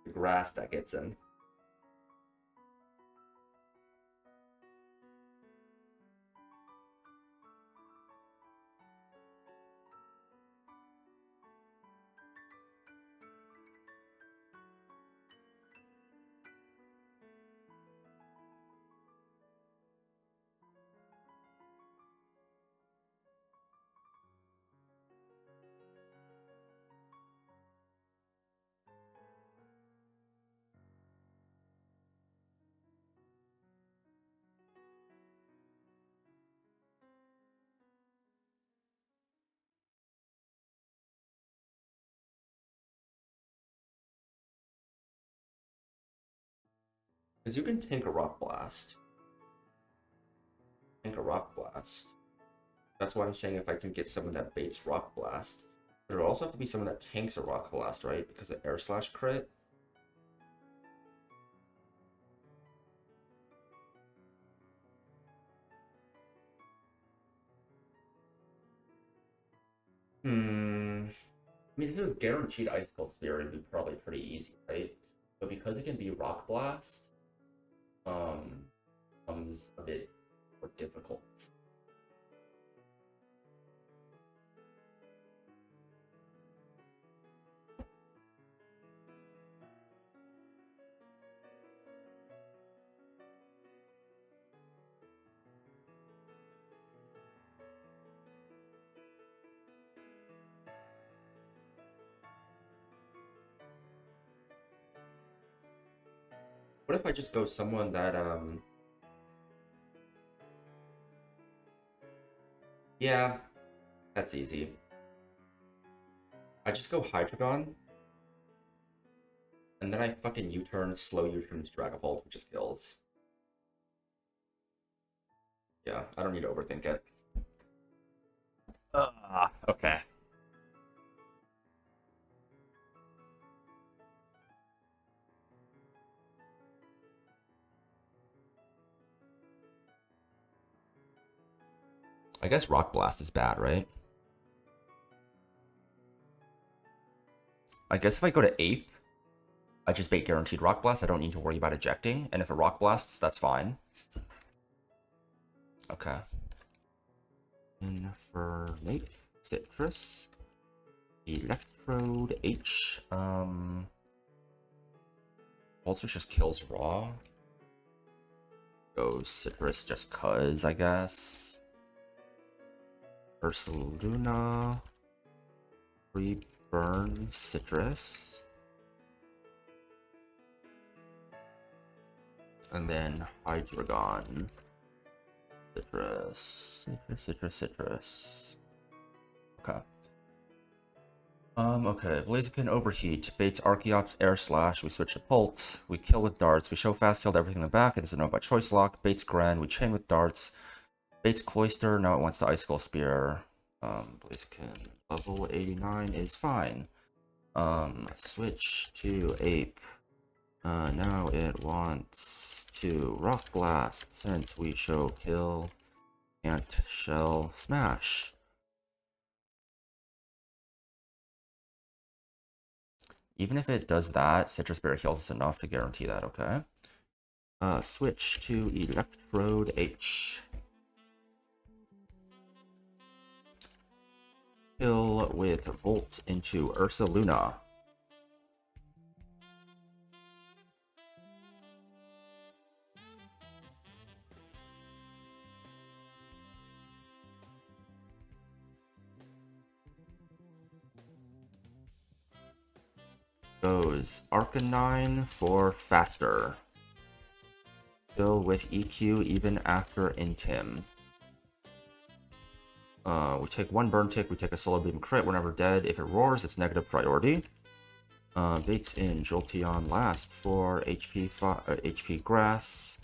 The grass that gets in. Because you can tank a Rock Blast. Tank a Rock Blast. That's why I'm saying if I can get someone that baits Rock Blast. But it'll also have to be someone that tanks a Rock Blast, right? Because of Air Slash crit. I mean, if it was guaranteed Ice Cold Spear, it'd be probably pretty easy, right? But because it can be Rock Blast, becomes a bit more difficult. What if I just go someone that, yeah, that's easy. I just go Hydreigon, and then I fucking U-turn, slow U-turn to Dragapult, which just kills. Yeah, I don't need to overthink it. Okay. I guess Rock Blast is bad, right? I guess if I go to Ape, I just bait guaranteed Rock Blast. I don't need to worry about ejecting. And if it Rock Blasts, that's fine. Okay. Infernape, Citrus, Electrode, H. Also just kills raw. Goes Citrus just cuz, I guess. Ursaluna. Reburn Citrus. And then Hydreigon. Citrus. Okay. Okay. Blaziken overheat. Baits Archeops air slash. We switch to Pult. We kill with darts. We show fast killed everything in the back. It's a no by choice lock. Baits Grand. We chain with darts. Baits Cloister. Now it wants the Icicle Spear. Blaziken level 89 is fine. Switch to Ape. Now it wants to Rock Blast since we show kill. Can't shell smash. Even if it does that, Citrus Berry heals us enough to guarantee that, okay? Switch to Electrode H. Kill with Volt into Ursa Luna. Goes Arcanine for faster. Kill with EQ even after Intim. We take one burn tick, we take a Solar Beam crit, we're never dead. If it roars, it's negative priority. Baits in Jolteon last for HP Grass,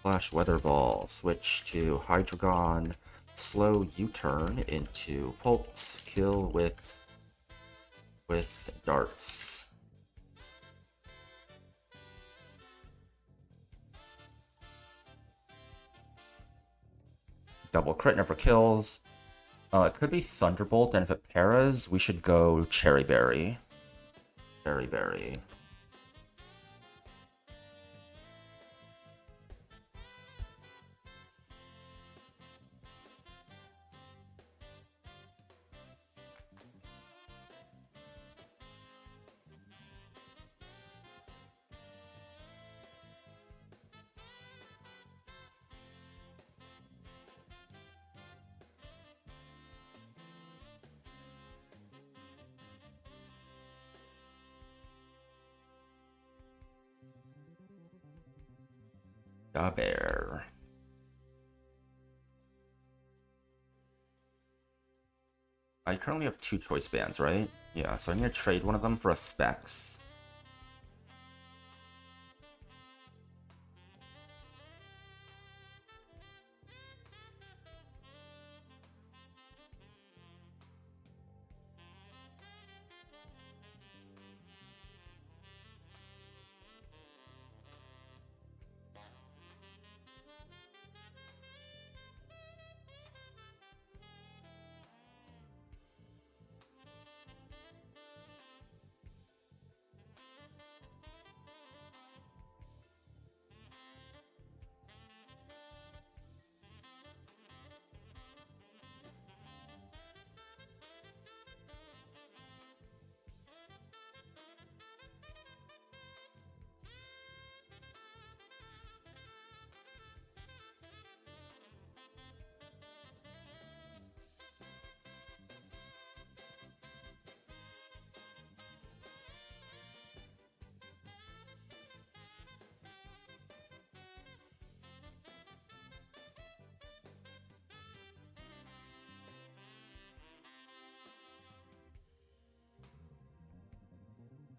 Flash Weather Ball, switch to Hydreigon, slow U-turn into Pult, kill with darts. Double crit never kills. It could be Thunderbolt, and if it paras, we should go Cherry Berry. Cherry Berry. Bear. I currently have 2 choice bands, right? Yeah, so I'm gonna trade one of them for a Specs.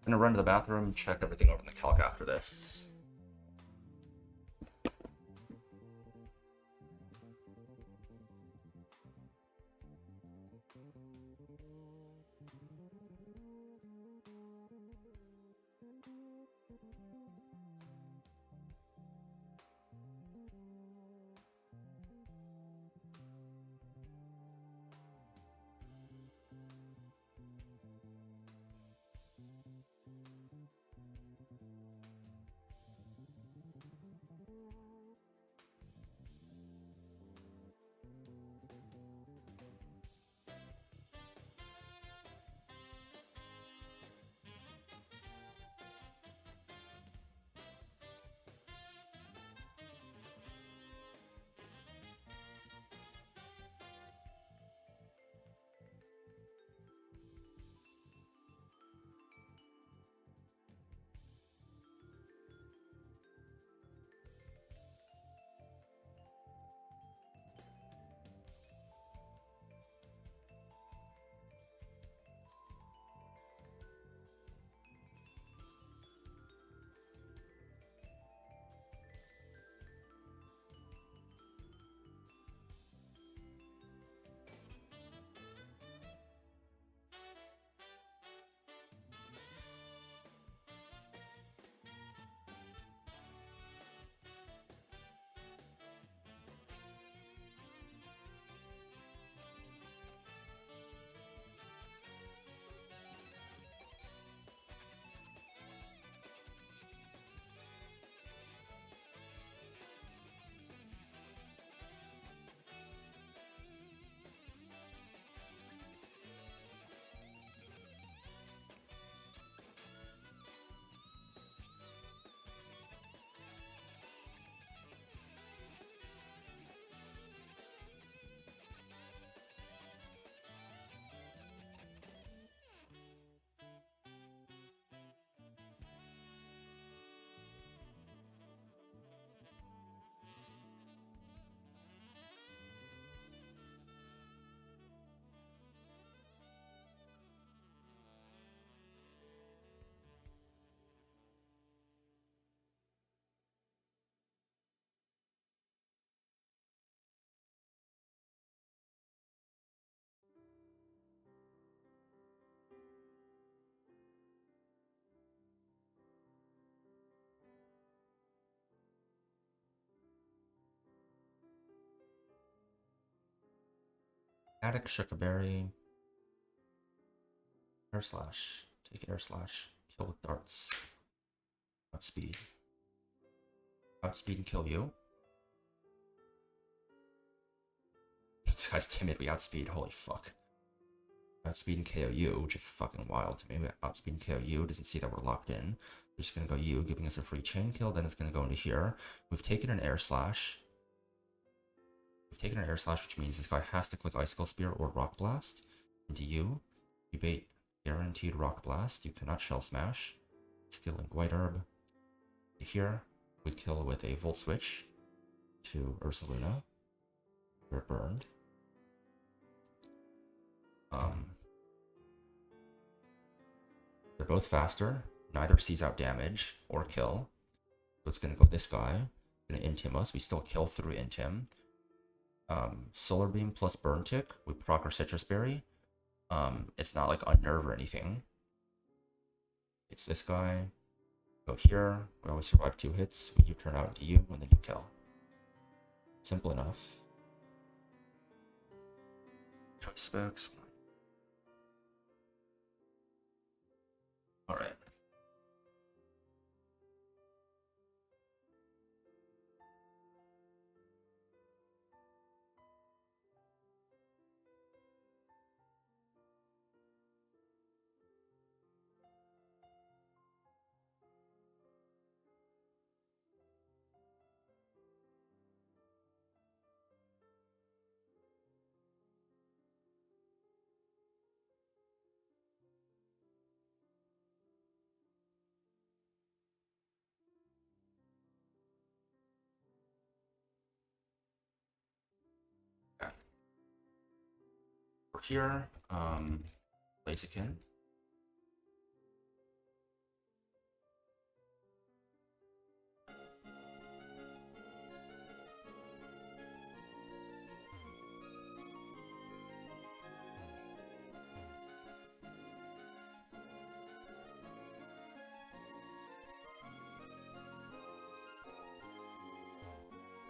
I'm gonna run to the bathroom, check everything over in the calc after this. Erratic, Berry. Air slash. Take air slash. Kill with darts. Outspeed. Outspeed and kill you. This guy's timid. We outspeed. Holy fuck. Outspeed and KO you, which is fucking wild to me. We outspeed and KO you. Doesn't see that we're locked in. We're just gonna go you, giving us a free chain kill. Then it's gonna go into here. We've taken an air slash. We've taken an air slash, which means this guy has to click Icicle Spear or Rock Blast into you. You bait guaranteed Rock Blast. You cannot Shell Smash. Skill Link White Herb. Here, we kill with a Volt Switch to Ursaluna. You're burned. They're both faster. Neither sees out damage or kill. So it's gonna go this guy. Gonna Intim us. We still kill through Intim. Solar Beam plus Burn Tick. We proc our Citrus Berry. It's not like Unnerve or anything. It's this guy. Go here. We always survive 2 hits. You turn out into you, and then you kill. Simple enough. Choice specs. Alright. We're here, Blaziken.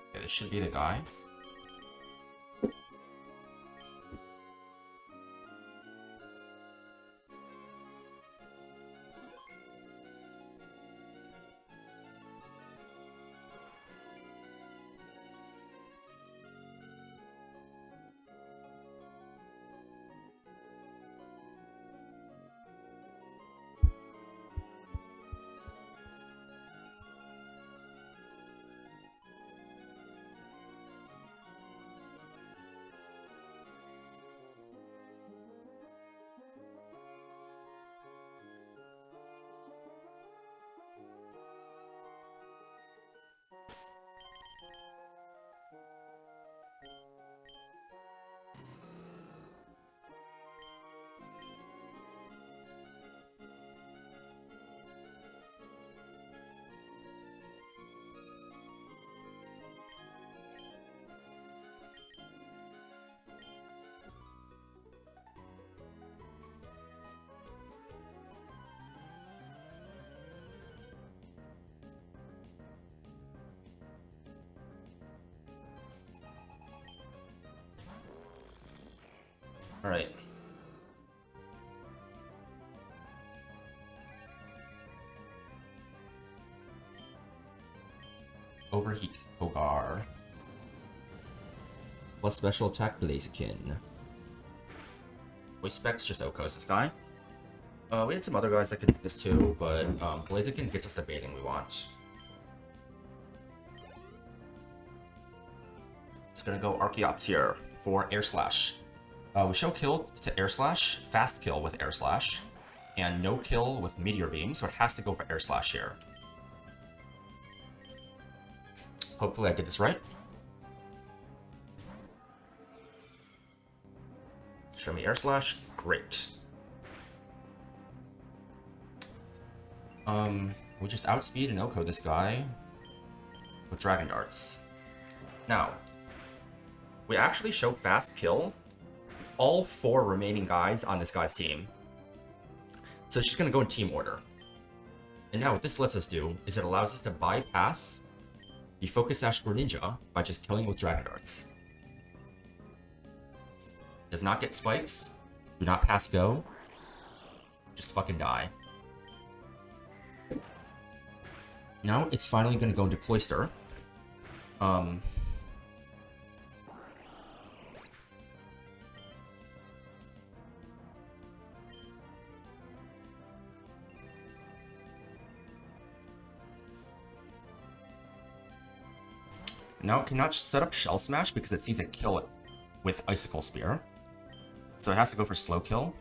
Okay, this should be the guy. All right. Overheat Hogar. Plus special attack Blaziken. Voice specs just Okos this guy. We had some other guys that could do this too, but Blaziken gets us the baiting we want. It's gonna go Archeops here for Air Slash. We show kill to Air Slash, fast kill with Air Slash, and no kill with Meteor Beam, so it has to go for Air Slash here. Hopefully I did this right. Show me Air Slash, great. We just outspeed and Oko this guy with Dragon Darts. Now, we actually show fast kill all 4 remaining guys on this guy's team. So it's just gonna go in team order. And now what this lets us do is it allows us to bypass the Focus Sash Greninja by just killing with Dragon Darts. Does not get spikes. Do not pass go. Just fucking die. Now it's finally going to go into Cloister. Now it cannot set up Shell Smash because it sees it kill it with Icicle Spear. So it has to go for slow kill.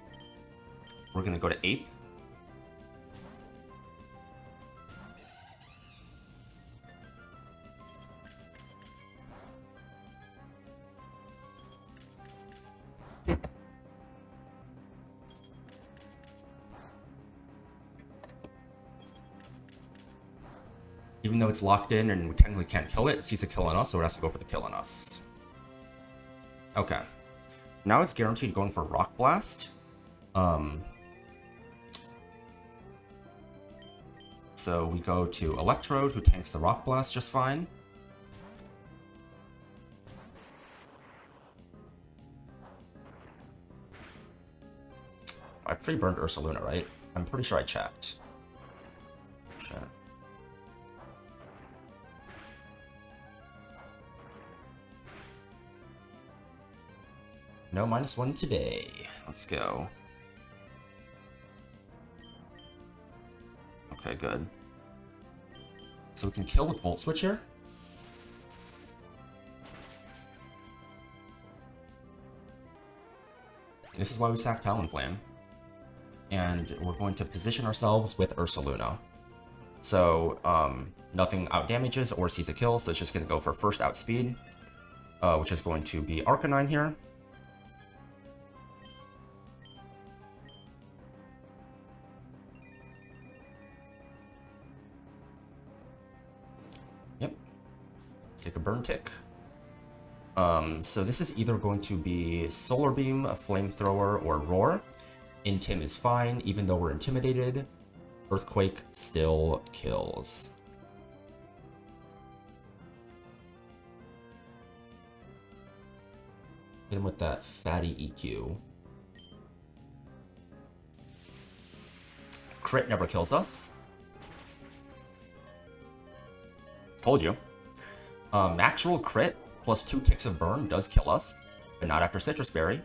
We're going to go to Ape. Even though it's locked in and we technically can't kill it, it sees a kill on us, so it has to go for the kill on us. Okay. Now it's guaranteed going for Rock Blast. So we go to Electrode, who tanks the Rock Blast just fine. I pre-burned Ursaluna, right? I'm pretty sure I checked. Shit. No -1 today. Let's go. Okay, good. So we can kill with Volt Switch here. This is why we sack Talonflame. And we're going to position ourselves with Ursaluna. So, nothing out-damages or sees a kill, so it's just going to go for first outspeed, which is going to be Arcanine here. Yep. Take a burn tick. So this is either going to be Solar Beam, a Flamethrower, or Roar. Intim is fine, even though we're intimidated. Earthquake still kills. Hit him with that fatty EQ. Crit never kills us. Told you. Actual crit plus 2 ticks of burn does kill us, but not after Citrus Berry.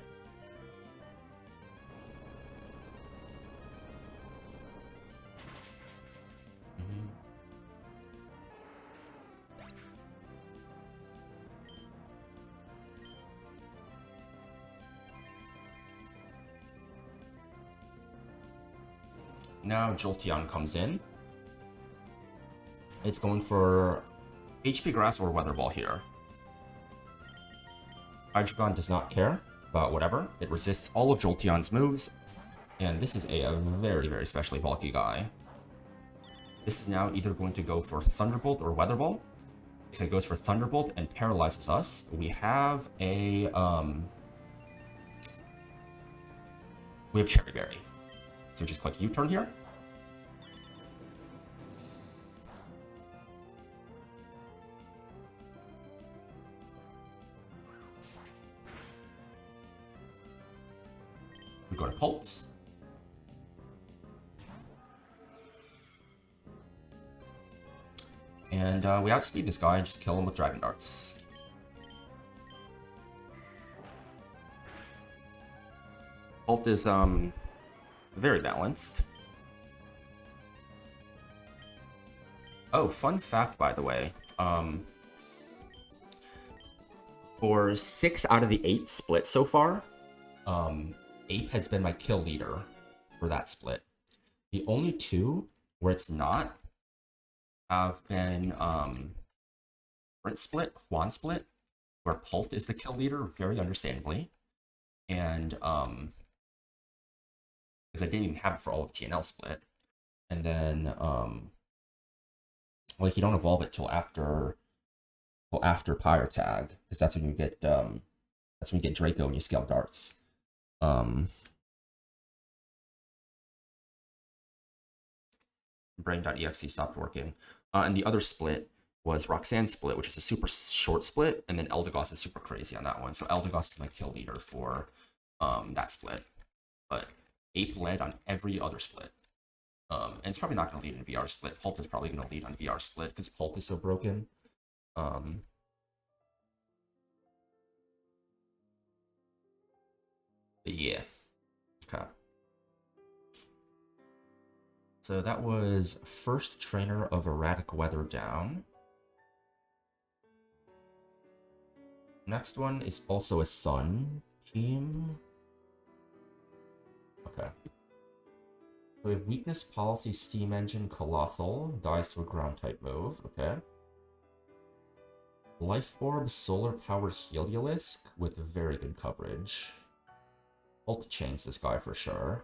Now Jolteon comes in. It's going for HP Grass or Weather Ball here. Hydreigon does not care, but whatever. It resists all of Jolteon's moves, and this is a very, very specially bulky guy. This is now either going to go for Thunderbolt or Weather Ball. If it goes for Thunderbolt and paralyzes us, we have a we have Cherry Berry. So just click U-turn here. We go to Pulse. And we outspeed this guy and just kill him with Dragon Darts. Ult is very balanced. Oh, fun fact, by the way. For 6 out of the 8 splits so far, Ape has been my kill leader for that split. The only 2 where it's not have been Sprint Split, Juan Split, where Pult is the kill leader, very understandably. And because I didn't even have it for all of TNL Split. And then like you don't evolve it till after Pyre Tag, because that's when you get Draco and you scale darts. Brain.exe stopped working. And the other split was Roxanne Split, which is a super short split, and then Eldegoss is super crazy on that one. So Eldegoss is my kill leader for that split. But Ape led on every other split. And it's probably not going to lead in VR split. Pult is probably going to lead on VR split because Pult is so broken. Yeah. Okay. So that was first trainer of Erratic Weather down. Next one is also a Sun team. Okay. We have Weakness Policy, Steam Engine, Colossal. Dies to a ground type move. Okay. Life Orb, Solar Power, Heliolisk with very good coverage. Ult chains this guy for sure.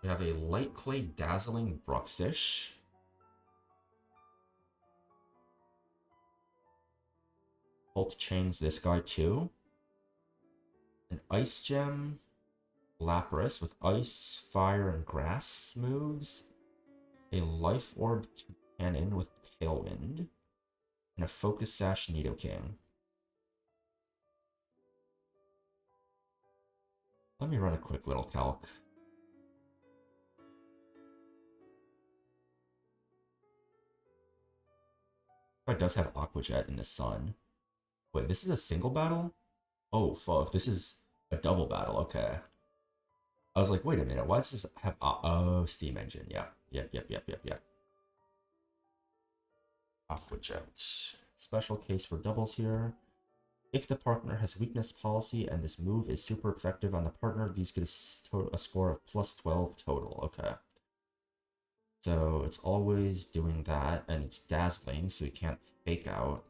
We have a Light Clay, Dazzling, Bruxish. Ult chains this guy too. An Ice Gem, Lapras with Ice, Fire, and Grass moves. A Life Orb Cannon with Tailwind. And a Focus Sash Nidoking. Let me run a quick little calc. It does have Aqua Jet in the Sun. Wait, this is a single battle? Oh, fuck. This is a double battle. Okay. I was like, wait a minute. Why does this have... Oh, Steam Engine. Yeah. Yep. Aqua Jet. Special case for doubles here. If the partner has weakness policy and this move is super effective on the partner, these get a score of plus 12 total. Okay. So it's always doing that, and it's dazzling, so we can't fake out.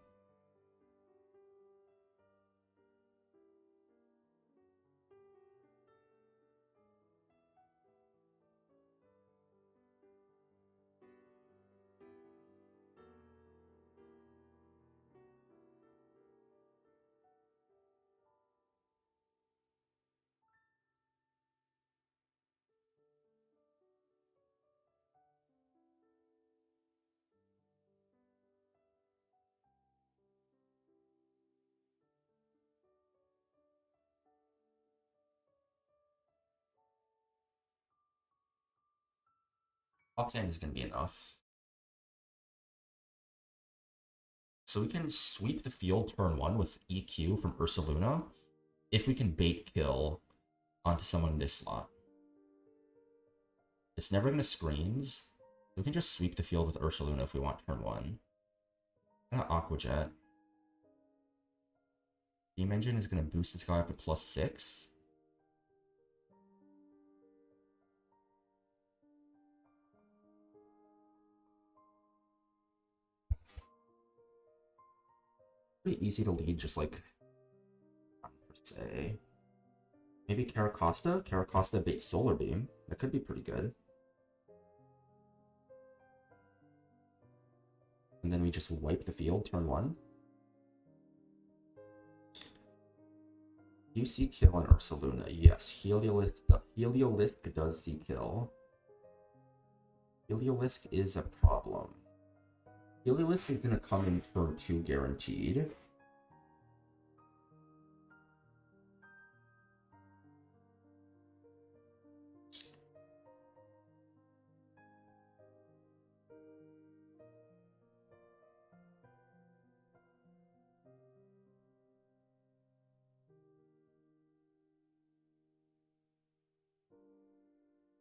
Foxand is going to be enough. So we can sweep the field turn 1 with EQ from Ursaluna if we can bait kill onto someone in this slot. It's never going to screens. We can just sweep the field with Ursaluna if we want turn 1. Aqua Jet. Steam Engine is going to boost this guy up to plus 6. Pretty easy to lead, just like, per se. Maybe Caracosta? Caracosta bait Solar Beam. That could be pretty good. And then we just wipe the field turn 1. You see kill on Ursaluna. Yes, Heliolisk does see kill. Heliolisk is a problem. Heliolisk is going to come in turn 2 guaranteed.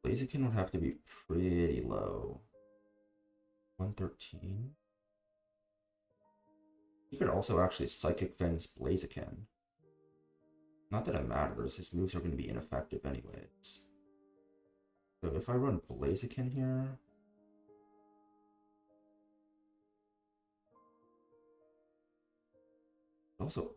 Blaziken would have to be pretty low. 113. You could also actually Psychic Fence Blaziken. Not that it matters, his moves are going to be ineffective anyways. So if I run Blaziken here... Also...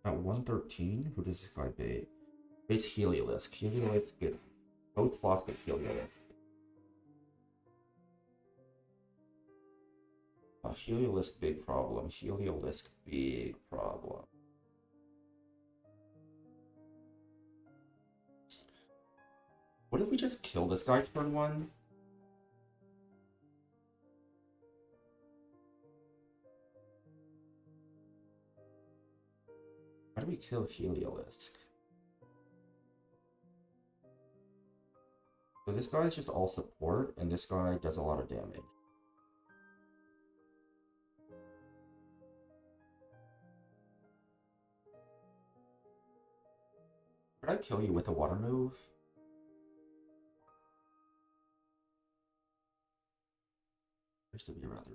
At 113, who does this guy bait? Baits Heliolisk. Heliolisk get both slots with Heliolisk. Heliolisk big problem. Heliolisk big problem. What if we just kill this guy turn 1? How do we kill Heliolisk? So this guy is just all support, and this guy does a lot of damage. Could I kill you with a water move? Just to be rather.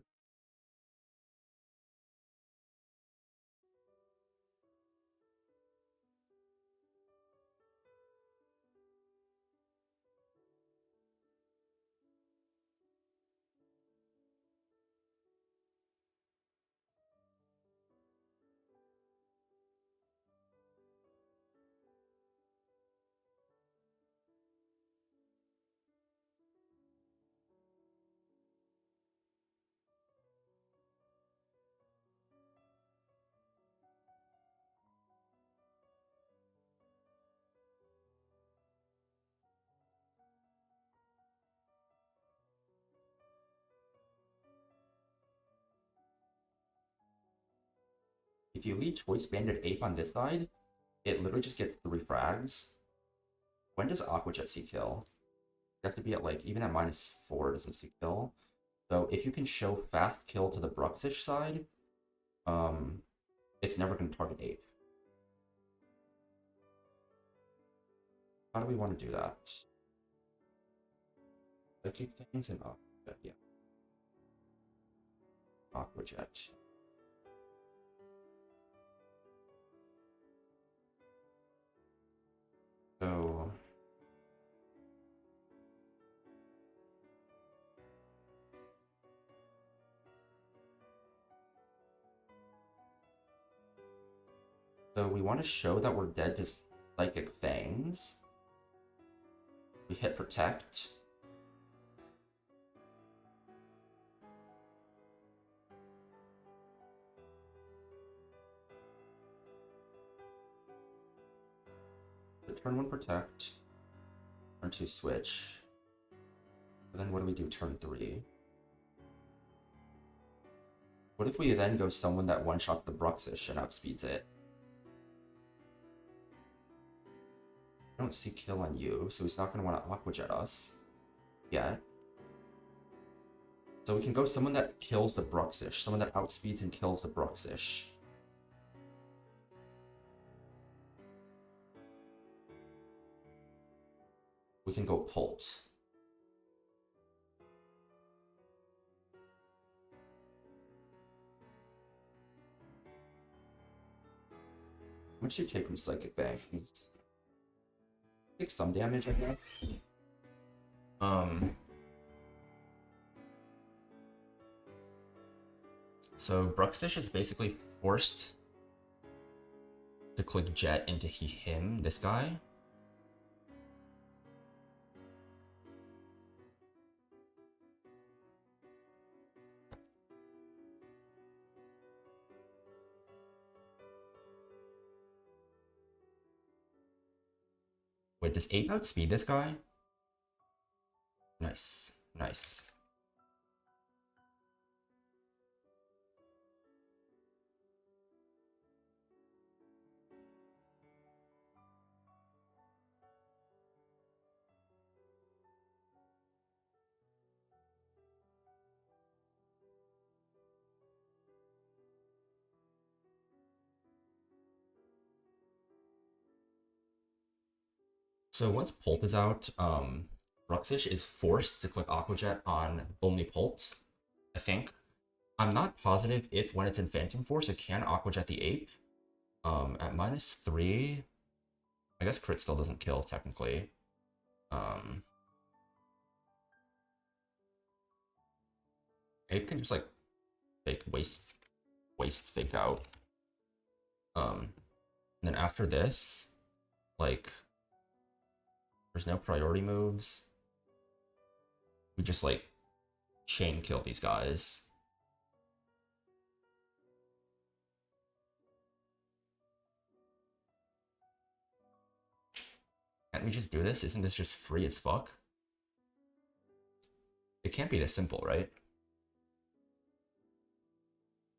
If you lead Choice Banded Ape on this side, it literally just gets 3 frags. When does Aqua Jet see kill? You have to be at like, even at -4 doesn't see kill. So if you can show fast kill to the Bruxish side, it's never going to target Ape. How do we want to do that? Psychic things and Aqua Jet, yeah. Aqua Jet. So we want to show that we're dead to Psychic Fangs. We hit Protect. So turn 1 Protect. Turn 2 Switch. And then what do we do turn 3? What if we then go someone that one-shots the Bruxish and outspeeds it? I don't see kill on you, so he's not going to want to Aqua Jet us yet. So we can go someone that kills the Bruxish, someone that outspeeds and kills the Bruxish. We can go Pult. How much do you take from Psychic Bang? Take some damage, I guess. So Bruxish is basically forced to click Jet into him, this guy. Wait, does Ape outspeed this guy? Nice, nice. So once Pult is out, Bruxish is forced to click Aqua Jet on only Pult, I think. I'm not positive if when it's in Phantom Force it can Aqua Jet the Ape. At -3, I guess crit still doesn't kill technically. Ape can just like fake waste fake out. And then after this, like there's no priority moves. We just like chain kill these guys. Can't we just do this? Isn't this just free as fuck? It can't be this simple, right?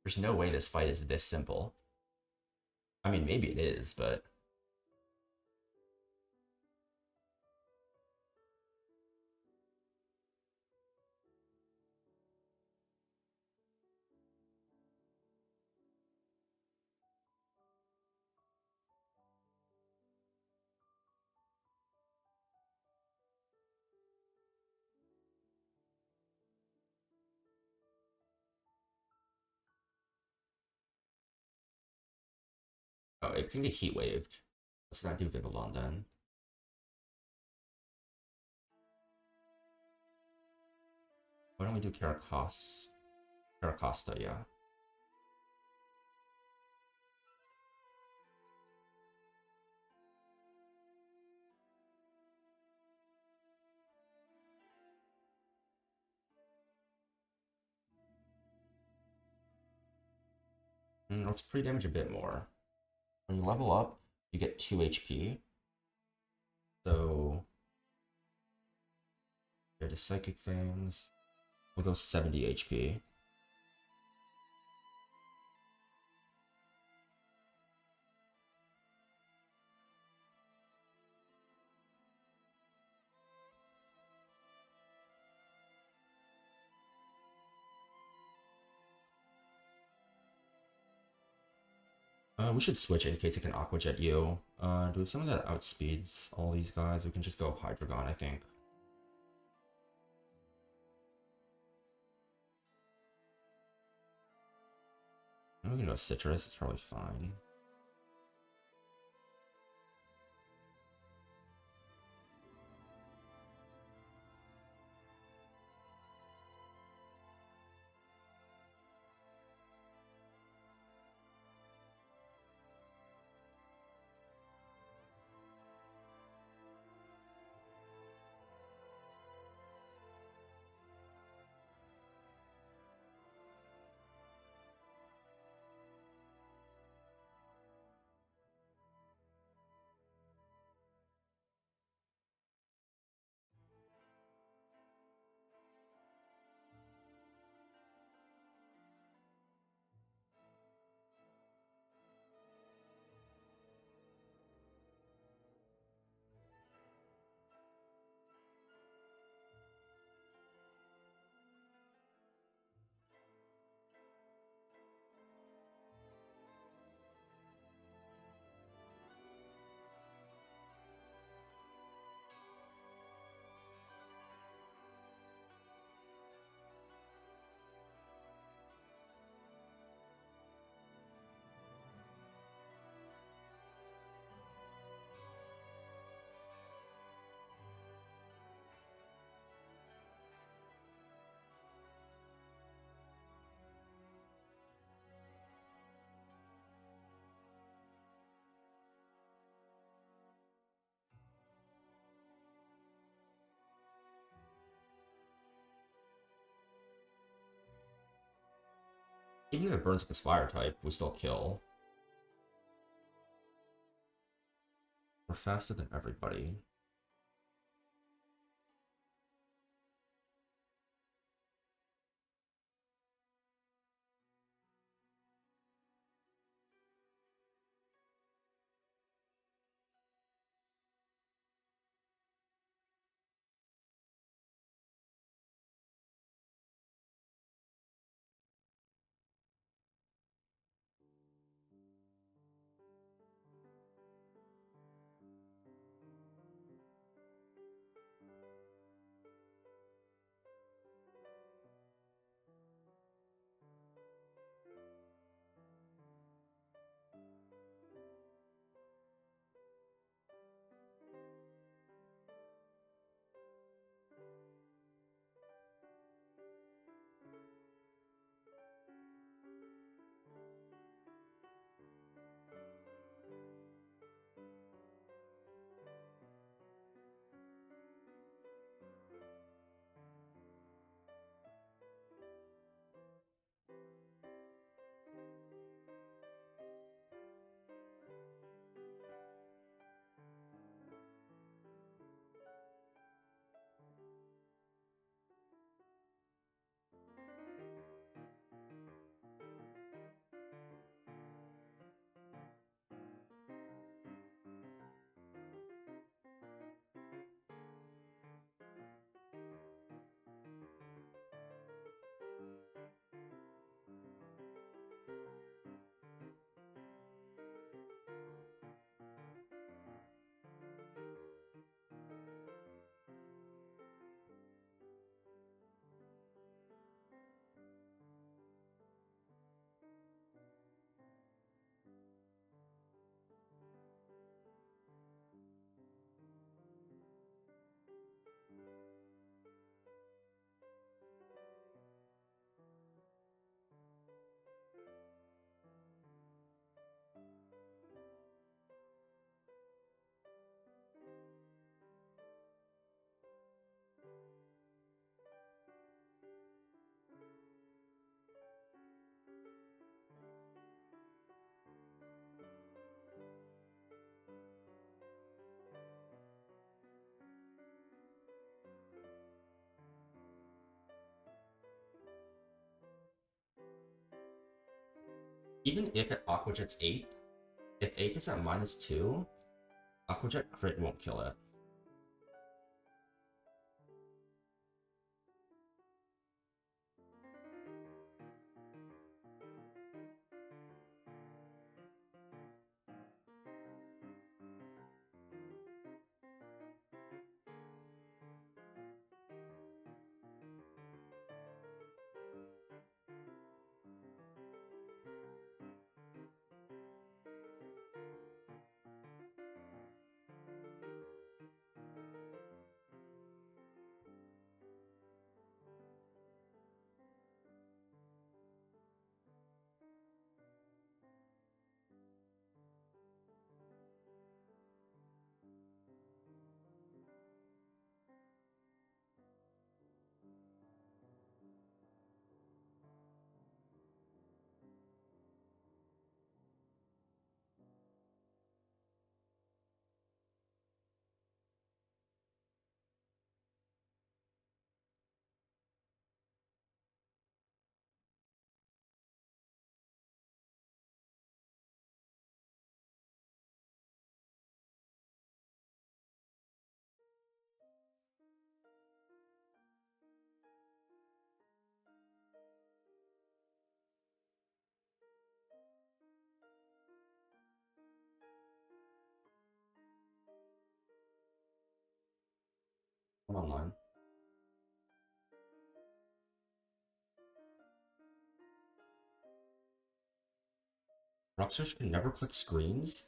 There's no way this fight is this simple. I mean, maybe it is, but oh, it can get heat waved. Let's not do Vivillon then. Why don't we do Caracos? Caracosta, yeah. Let's pre-damage a bit more. When you level up, you get 2 HP. So, yeah, the Psychic Fangs. We'll go 70 HP. We should switch in case it can Aqua Jet you. Do something that outspeeds all these guys. We can just go Hydreigon, I think. And we can go Citrus, it's probably fine. Even if it burns up his fire type, we still kill. We're faster than everybody. Even if Aquajet's ape, if ape is at -2, Aquajet crit won't kill it. I'm online. Rockstars can never click screens?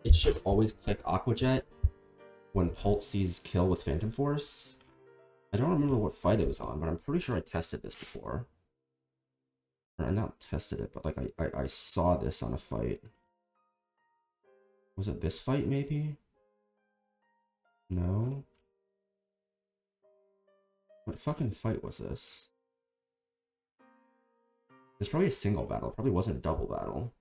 It should always click Aquajet when Pult sees kill with Phantom Force. I don't remember what fight it was on, but I'm pretty sure I tested this before. Or I not tested it, but like I saw this on a fight. Was it this fight maybe? No. What fucking fight was this? It's probably a single battle. It probably wasn't a double battle.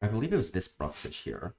I believe it was this Bruxich here.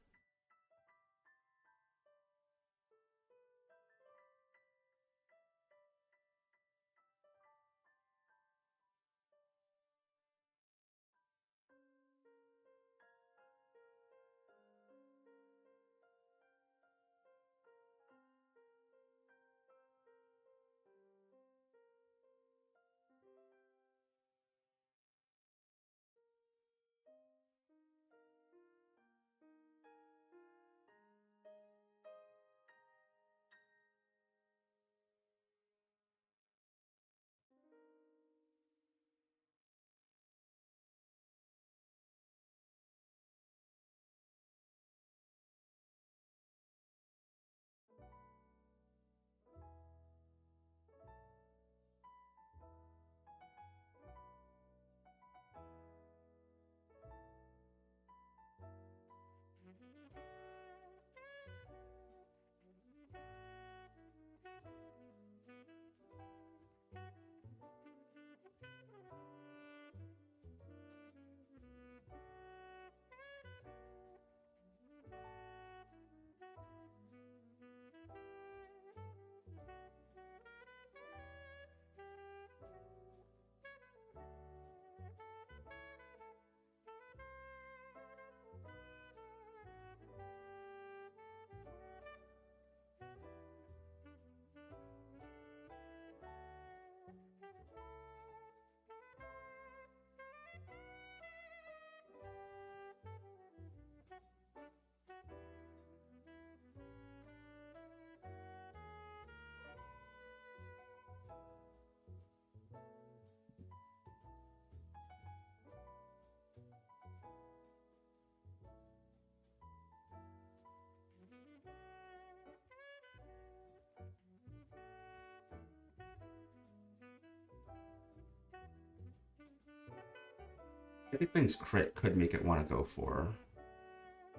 Psychic Fang's crit could make it want to go for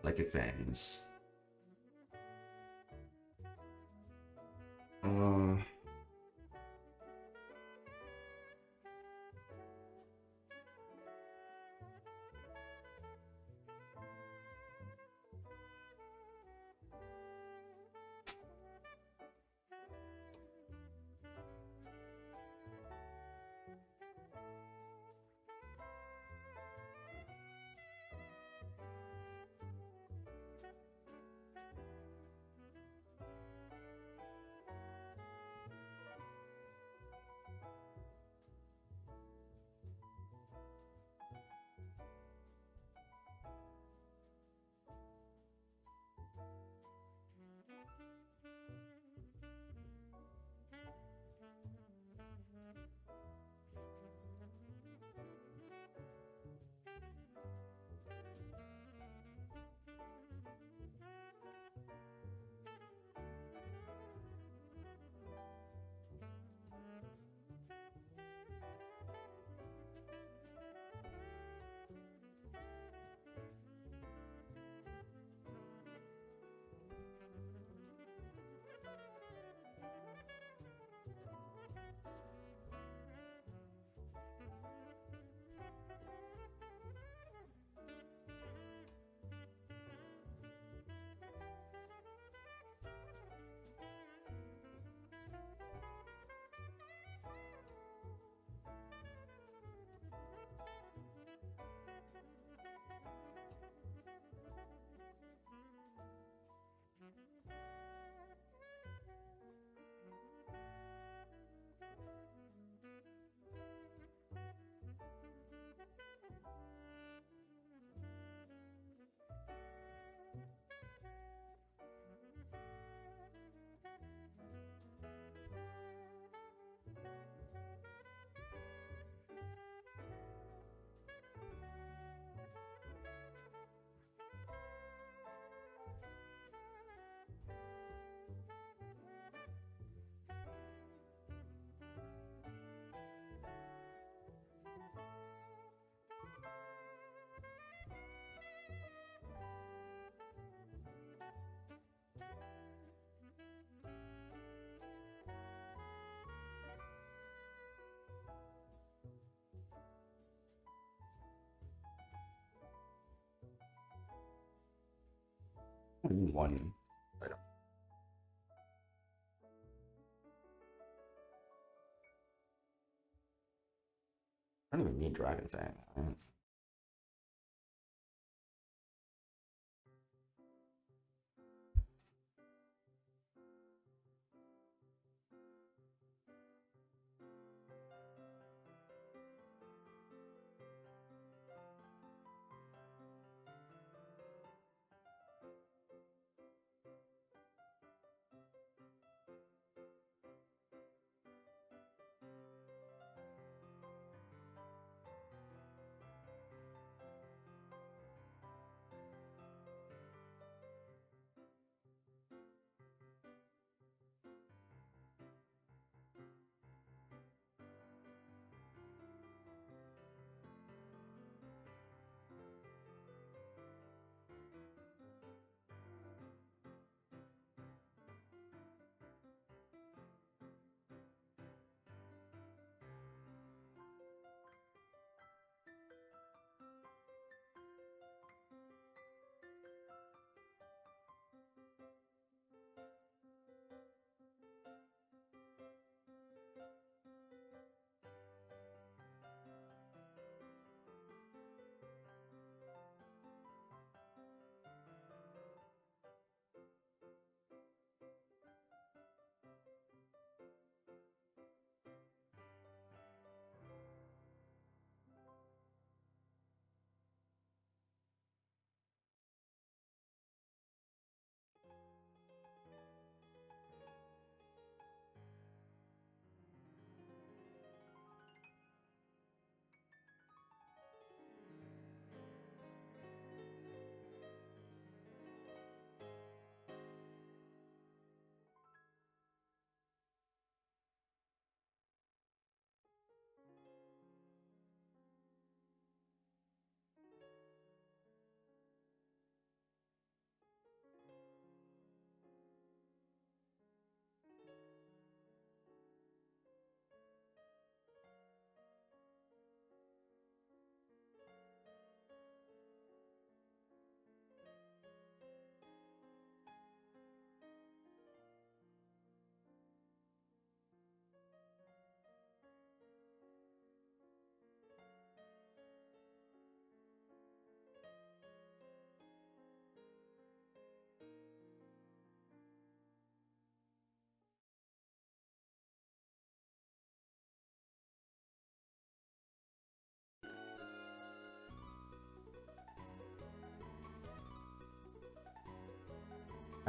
Psychic Fangs. I need one. I don't even need Dragon Fang.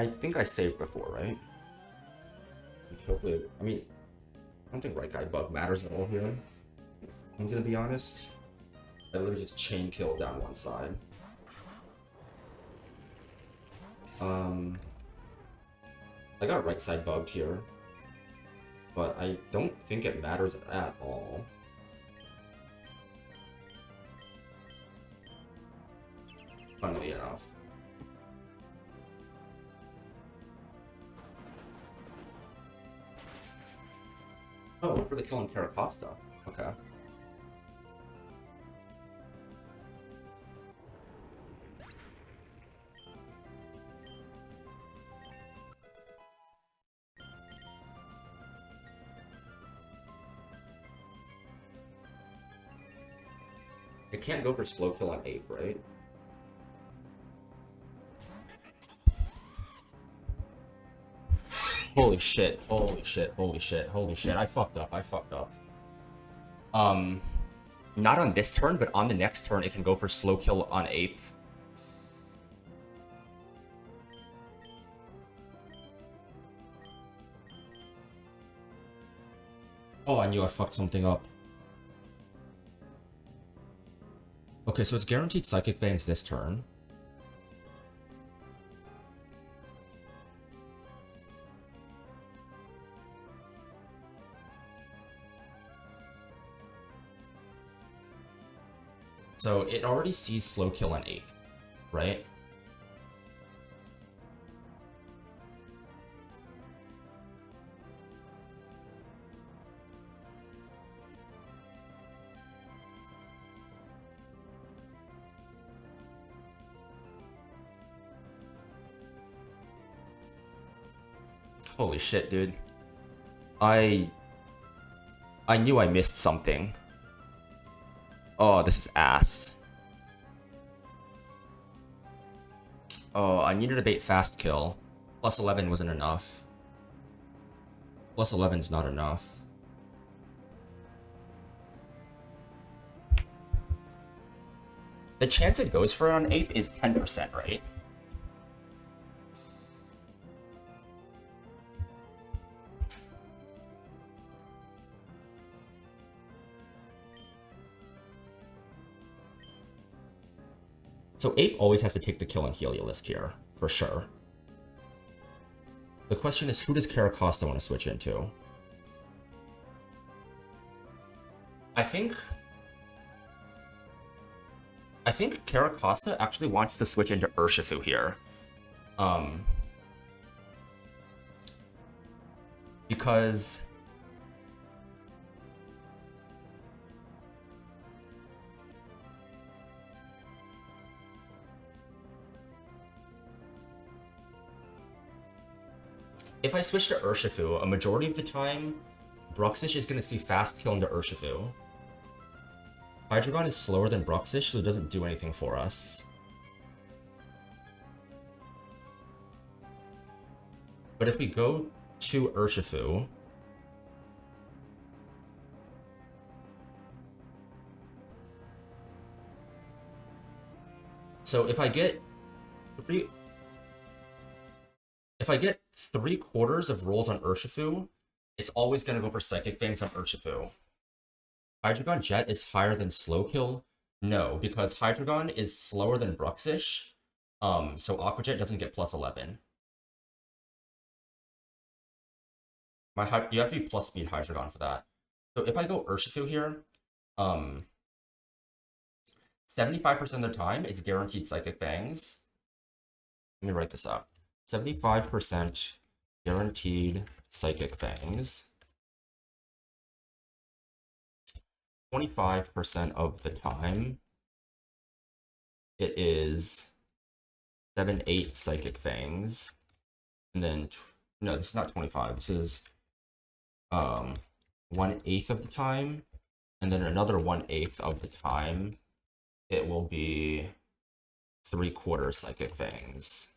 I think I saved before, right? Hopefully, I mean, I don't think right guy bug matters at all here. I'm gonna be honest. I literally just chain kill down one side. I got right side bugged here, but I don't think it matters at all. Funnily enough. Oh, for the kill on Carracosta. Okay. I can't go for slow kill on Ape, right? Holy shit, holy shit, holy shit, holy shit. I fucked up, I fucked up. Not on this turn, but on the next turn, it can go for slow kill on Ape. Oh, I knew I fucked something up. Okay, so it's guaranteed Psychic Fangs this turn. So it already sees slow kill on Ape, right? Holy shit, dude. I knew I missed something. Oh, this is ass. Oh, I needed to bait fast kill. Plus 11 wasn't enough. Plus 11's not enough. The chance it goes for on Ape is 10%, right? So Ape always has to take the kill on Heliolisk here, for sure. The question is, who does Carracosta want to switch into? I think Carracosta actually wants to switch into Urshifu here. Because if I switch to Urshifu, a majority of the time, Bruxish is going to see fast kill into Urshifu. Hydreigon is slower than Bruxish, so it doesn't do anything for us. But if we go to Urshifu, so if I get 3/4 of rolls on Urshifu, it's always going to go for Psychic Fangs on Urshifu. Hydreigon Jet is higher than Slow Kill? No, because Hydreigon is slower than Bruxish, so Aqua Jet doesn't get plus 11. You have to be plus speed Hydreigon for that. So if I go Urshifu here, 75% of the time, it's guaranteed Psychic Fangs. Let me write this up. 75% guaranteed Psychic Fangs. 25% of the time, it is 7/8 Psychic Fangs. And then, no, this is not 25. This is 1/8 of the time. And then another 1/8 of the time, it will be 3/4 Psychic Fangs.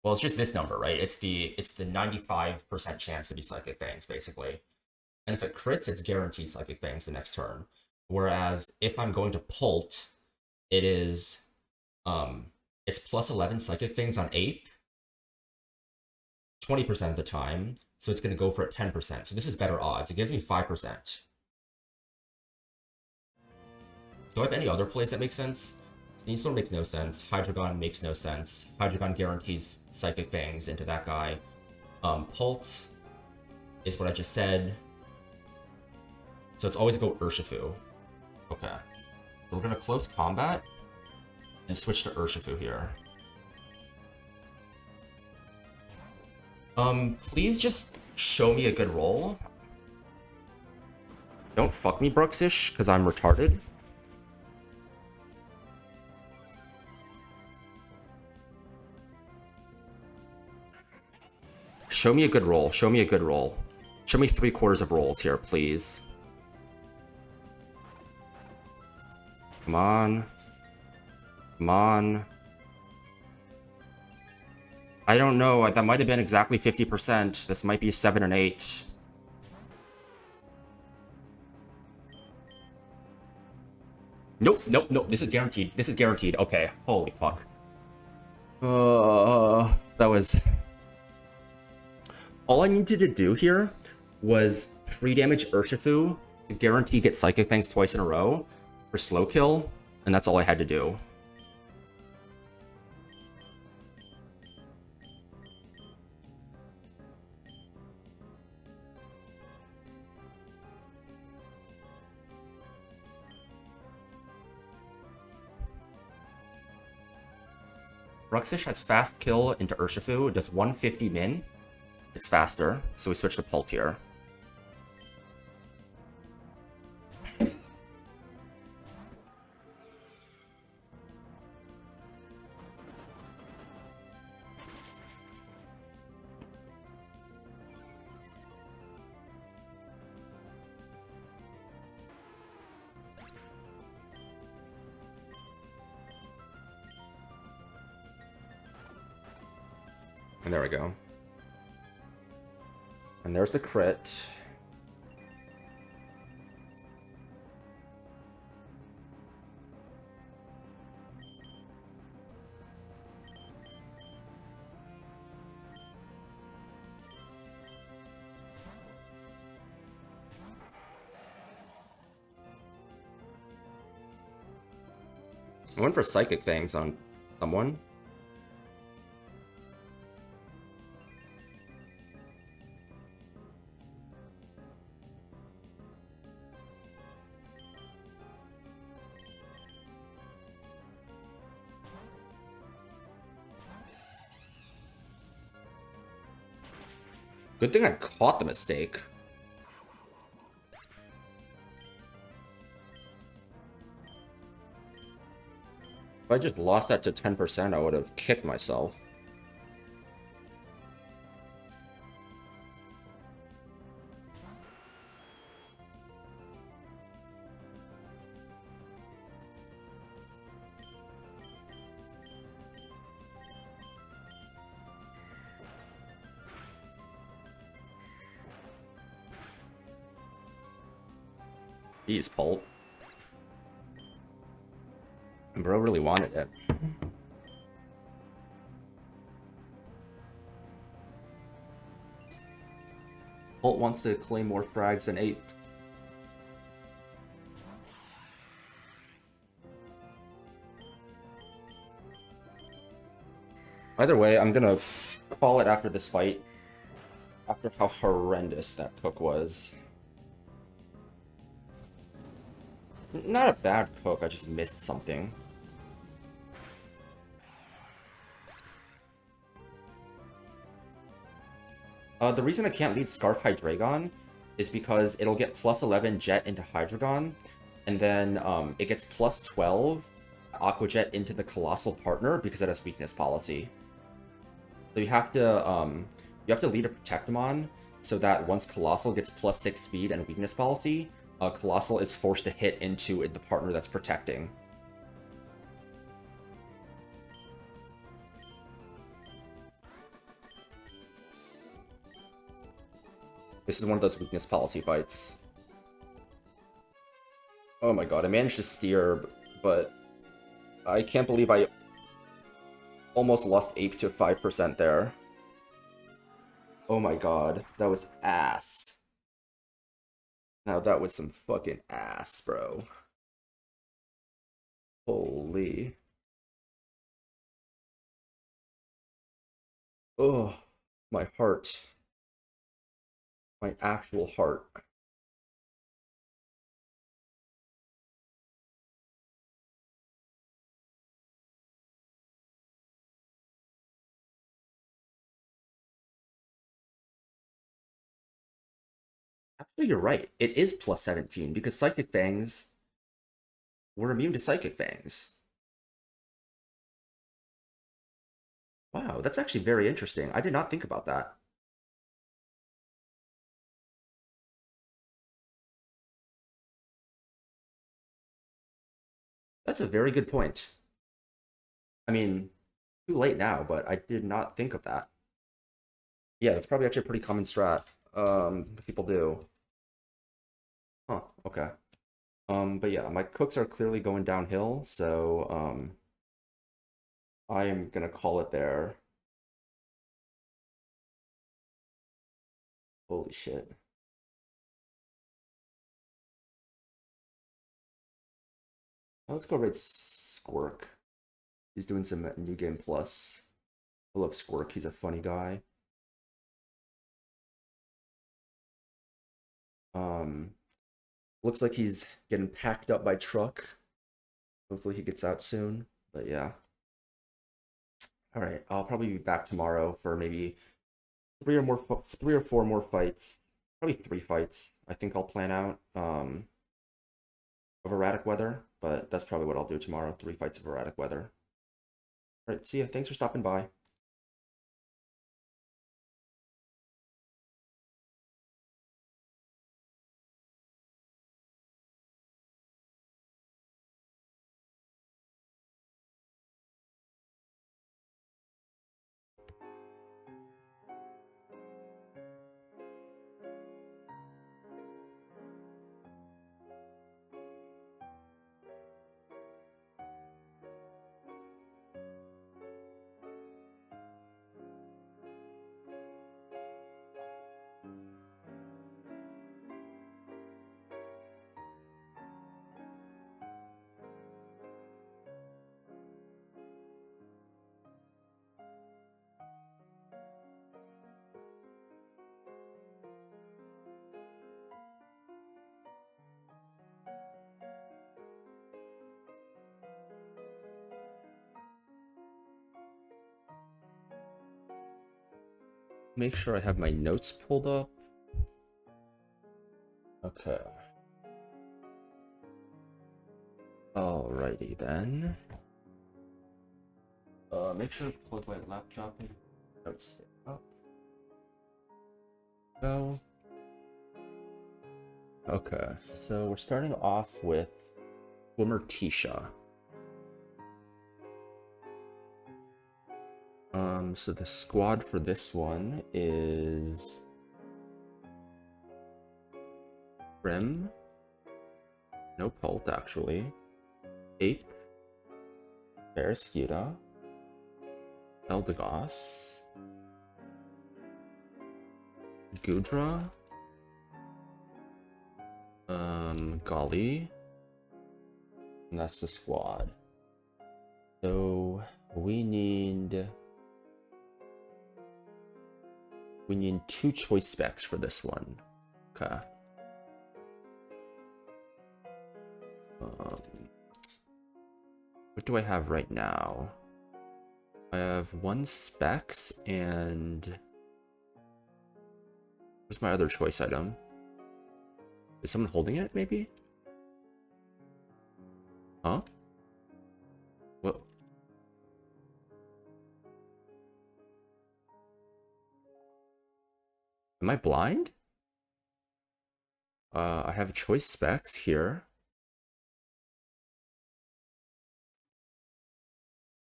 Well, it's just this number, right? It's the 95% chance to be Psychic Fangs, basically. And if it crits, it's guaranteed Psychic Fangs the next turn. Whereas if I'm going to Pult, it is, it's plus 11 psychic things on Ape 20% of the time, so it's going to go for it 10%. So this is better odds. It gives me 5%. Do I have any other plays that make sense? Sneastorm makes no sense. Hydreigon makes no sense. Hydreigon guarantees Psychic Fangs into that guy. Pult is what I just said. So it's always go Urshifu. Okay. So we're going to close combat and switch to Urshifu here. Please just show me a good roll. Don't fuck me, Bruxish, because I'm retarded. Show me a good roll. Show me a good roll. Show me 3/4 of rolls here, please. Come on. Come on. I don't know. That might have been exactly 50%. This might be 7 and 8. Nope, nope, nope. This is guaranteed. This is guaranteed. Okay. Holy fuck. That was... All I needed to do here was pre-damage Urshifu to guarantee get Psychic Fangs twice in a row for slow kill, and that's all I had to do. Bruxish has fast kill into Urshifu. It does 150 min. It's faster, so we switch to Pult here. And there we go. And there's the crit. I went for Psychic Fangs on someone. Good thing I caught the mistake. If I just lost that to 10%, I would have kicked myself. Jeez, Pult. Bro really wanted it. Pult wants to claim more frags than Ape. Either way, I'm gonna call it after this fight. After how horrendous that cook was. Not a bad cook, I just missed something. The reason I can't lead Scarf Hydreigon is because it'll get plus 11 Jet into Hydreigon, and then it gets plus 12 Aqua Jet into the Colossal Partner because it has weakness policy. So you have to lead a Protectamon so that once Colossal gets plus 6 speed and weakness policy, Colossal is forced to hit into the partner that's protecting. This is one of those weakness policy fights. Oh my god, I managed to steer, but I can't believe I almost lost Ape to 5% there. Oh my god, that was ass. Now that was some fucking ass, bro. Holy. Oh, my heart. My actual heart. Actually, you're right. It is plus 17 because Psychic Fangs were immune to Psychic Fangs. Wow, that's actually very interesting. I did not think about that. That's a very good point. I mean, too late now, but I did not think of that. Yeah, that's probably actually a pretty common strat. People do. Huh, okay. But yeah, my cooks are clearly going downhill, so I am gonna call it there. Holy shit. Let's go raid Squirk. He's doing some New Game Plus. I love Squirk, he's a funny guy. Um, Looks like he's getting packed up by truck. Hopefully he gets out soon. But yeah. All right, I'll probably be back tomorrow for maybe 3 or 4 more fights. Probably 3 fights. I think I'll plan out of erratic weather, but that's probably what I'll do tomorrow. 3 fights of erratic weather. All right, see ya. Thanks for stopping by. Make sure I have my notes pulled up. Okay. Alrighty then. Make sure to plug my laptop in. Notes up. Go. Okay, so we're starting off with Swimmer Tisha. So the squad for this one is Grim, no Pult actually, Ape, Barraskewda, Eldegoss, Gudra, Golly, and that's the squad. So we need 2 choice specs for this one. Okay. What do I have right now? I have 1 specs and where's my other choice item? Is someone holding it, maybe? Huh? What? Am I blind? I have choice specs here.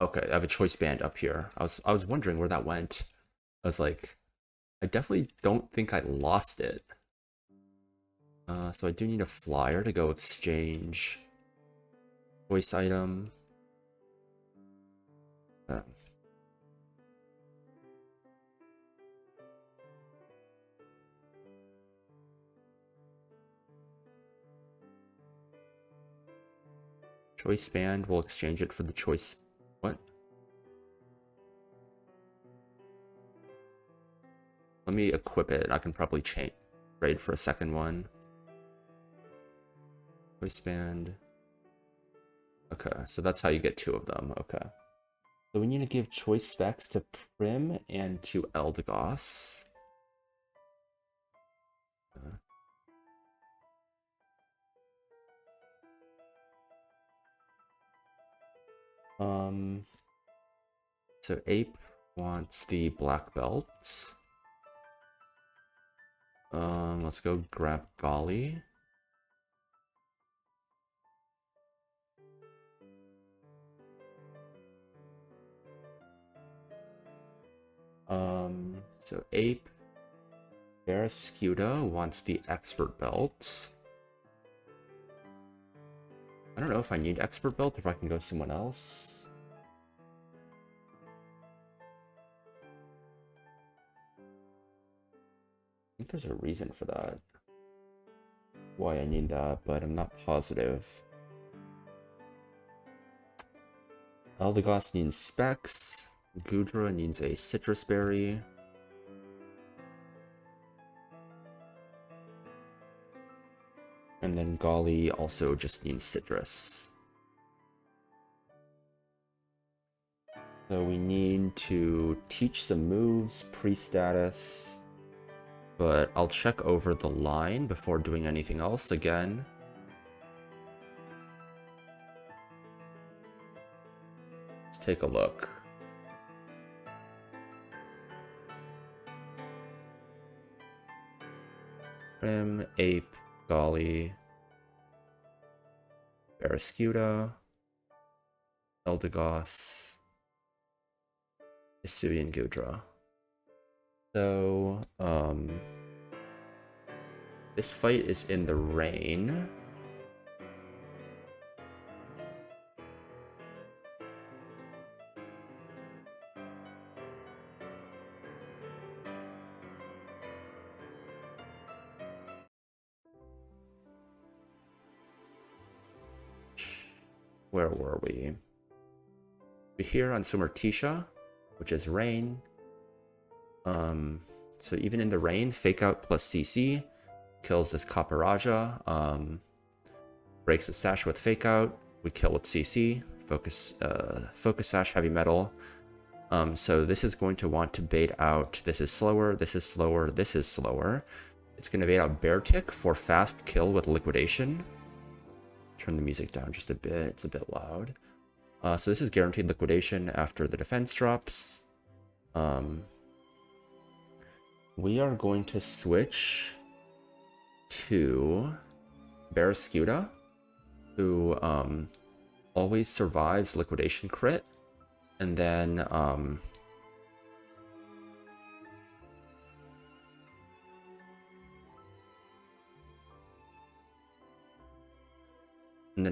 Okay, I have a choice band up here. I was wondering where that went. I was like, I definitely don't think I lost it. So I do need a flyer to go exchange choice item. Choice band, we'll exchange it for the choice. What? Let me equip it. I can probably trade for a second one. Choice band. Okay, so that's how you get 2 of them. Okay. So we need to give choice specs to Prim and to Eldegoss. So Ape wants the black belt. Let's go grab Golly. So Ape Barrascuda wants the expert belt. I don't know if I need expert belt, if I can go someone else. I think there's a reason for that. Why I need that, but I'm not positive. Eldegoss needs specs. Gudra needs a citrus berry. And then Golly also just needs citrus. So we need to teach some moves, pre-status. But I'll check over the line before doing anything else again. Let's take a look. Prim, Ape, Golly, Barrascuda, Eldegoss, Isui, and Gudra. So, this fight is in the rain. Where were we? We're here on Sumertisha, which is rain. So even in the rain, Fake Out plus CC kills this Kaparaja. Breaks the Sash with Fake Out. We kill with CC. Focus Sash, Heavy Metal. So this is going to want to bait out. This is slower. This is slower. This is slower. It's going to bait out Bear Tick for fast kill with Liquidation. Turn the music down just a bit. It's a bit loud. So this is guaranteed liquidation after the defense drops. We are going to switch to Barrascuda, who always survives liquidation crit, and then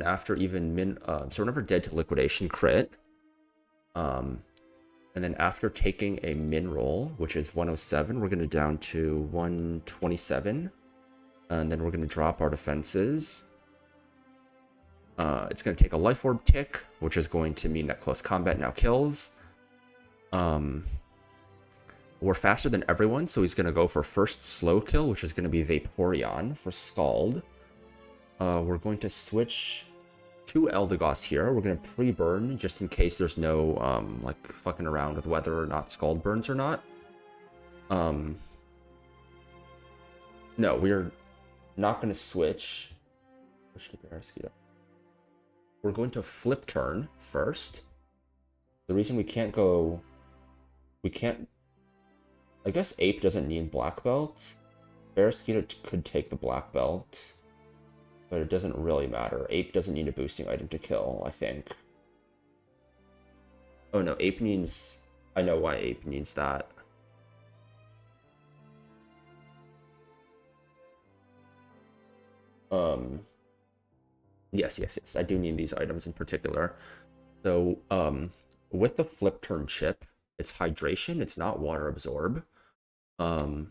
after even min, so whenever dead to liquidation crit, and then after taking a min roll, which is 107, we're going to down to 127. And then we're going to drop our defenses. It's going to take a life orb tick, which is going to mean that close combat now kills. We're faster than everyone, so he's going to go for first slow kill, which is going to be Vaporeon for Scald. We're going to switch to Eldegoss here. We're going to pre-burn just in case there's no like fucking around with whether or not Scald burns or not. No, we're not going to switch. We're going to flip turn first. The reason we can't go... I guess Ape doesn't need black belt. Barrascuda could take the black belt. But it doesn't really matter. Ape doesn't need a boosting item to kill, I think. Oh no, Ape needs... I know why Ape needs that. Yes. I do need these items in particular. So, with the flip turn chip, it's hydration, it's not water absorb. It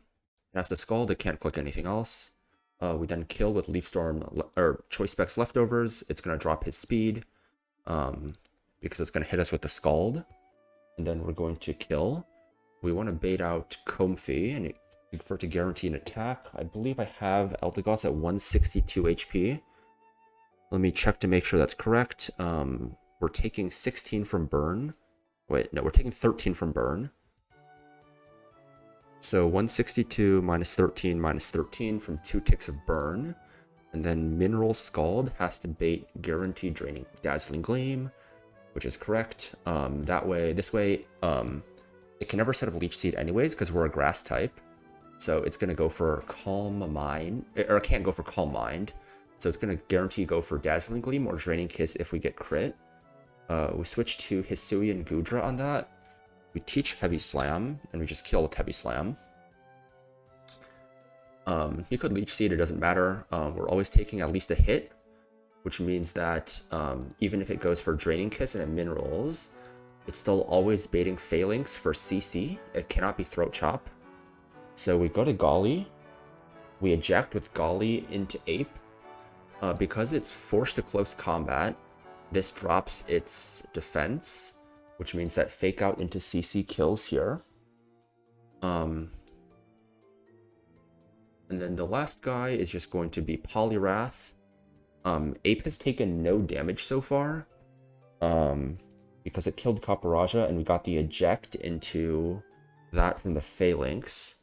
has the Scald, it can't click anything else. We then kill with Leaf Storm or Choice Specs leftovers. It's gonna drop his speed because it's gonna hit us with the Scald, and then we're going to kill. We want to bait out Comfy and for it to guarantee an attack. I believe I have Eldegoss at 162 HP. Let me check to make sure that's correct. We're taking 16 from burn. Wait, no, we're taking 13 from burn. So 162 minus 13 from 2 ticks of burn. And then Mineral Scald has to bait Guaranteed Draining Dazzling Gleam, which is correct. This way, it can never set up Leech Seed anyways, because we're a grass type. So it's going to go for Calm Mind, or it can't go for Calm Mind. So it's going to guarantee go for Dazzling Gleam or Draining Kiss if we get crit. We switch to Hisuian Gudra on that. We teach Heavy Slam, and we just kill with Heavy Slam. He could Leech Seed, it doesn't matter. We're always taking at least a hit, which means that even if it goes for Draining Kiss and it Minerals, it's still always baiting Phalanx for CC. It cannot be Throat Chop. So we go to Golly. We eject with Golly into Ape. Because it's forced to close combat, this drops its defense, which means that Fake Out into CC kills here. And then the last guy is just going to be Poliwrath. Ape has taken no damage so far, because it killed Copperajah, and we got the eject into that from the Phalanx.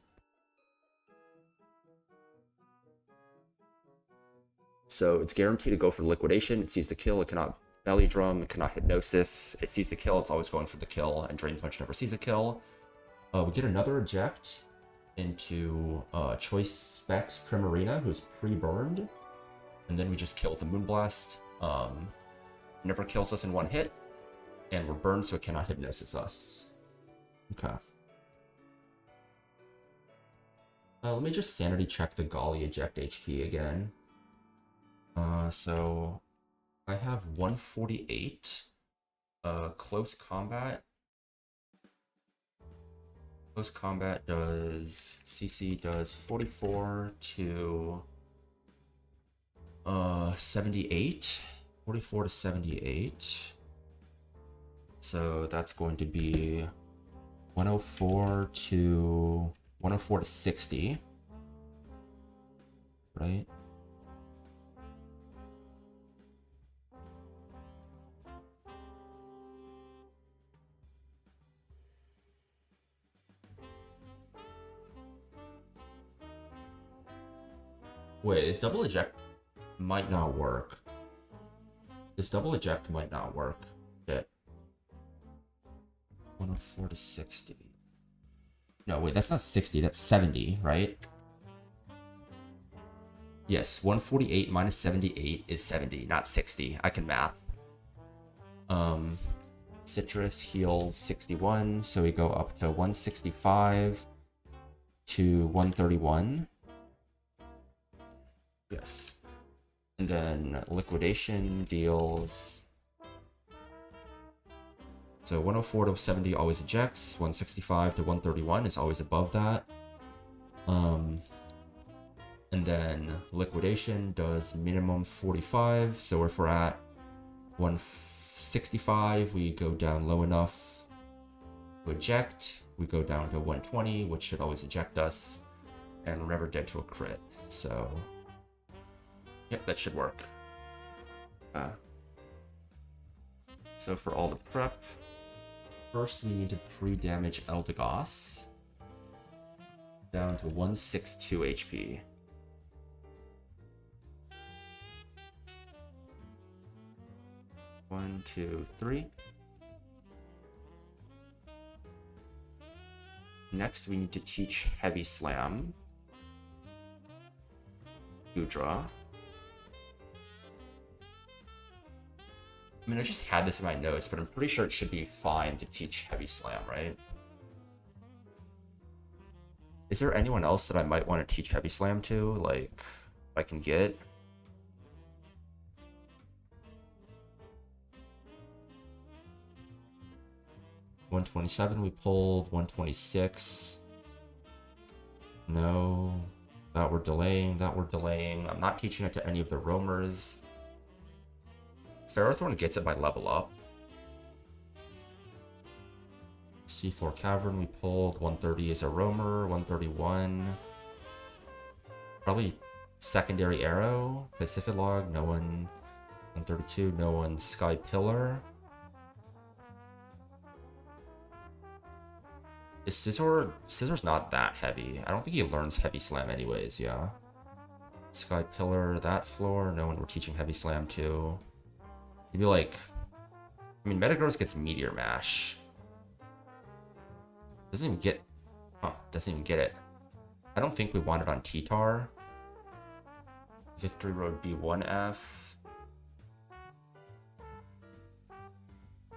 So it's guaranteed to go for liquidation. It sees the kill, it cannot belly drum, it cannot hypnosis. It sees the kill, it's always going for the kill, and Drain Punch never sees a kill. We get another eject into Choice Specs Primarina, who's pre-burned. And then we just kill with the Moonblast. Never kills us in one hit. And we're burned, so it cannot hypnosis us. Okay. Let me just sanity check the Golly eject HP again. So I have 148. Close combat. Close combat does CC does 44 to 78. 44 to 78. So that's going to be 104 to 60. Right? Wait, this double eject might not work. This double eject might not work. Shit. 104 to 60. No, wait, that's not 60, that's 70, right? Yes, 148 minus 78 is 70, not 60. I can math. Citrus heals 61, so we go up to 165 to 131. Yes. And then liquidation deals. So 104 to 70 always ejects. 165 to 131 is always above that. And then liquidation does minimum 45. So if we're at 165, we go down low enough to eject. We go down to 120, which should always eject us. And we're never dead to a crit. So yep, that should work. So for all the prep, first we need to pre-damage Eldegoss down to 162 HP. One, two, three. Next we need to teach Heavy Slam. Gudra. I mean, I just had this in my notes, but I'm pretty sure it should be fine to teach Heavy Slam, right? Is there anyone else that I might want to teach Heavy Slam to? Like, I can get? 127 we pulled, 126. No. That we're delaying, that we're delaying. I'm not teaching it to any of the roamers. Ferrothorn gets it by level up. Seafloor Cavern we pulled, 130 is a roamer, 131. Probably secondary arrow, Pacific Log, no one. 132, no one. Sky Pillar. Is Scissor's not that heavy. I don't think he learns Heavy Slam anyways, yeah. Sky Pillar, that floor, no one we're teaching Heavy Slam to. He'd be like... I mean, Metagross gets Meteor Mash. Doesn't even get... Huh, doesn't even get it. I don't think we want it on T-Tar. Victory Road B1F.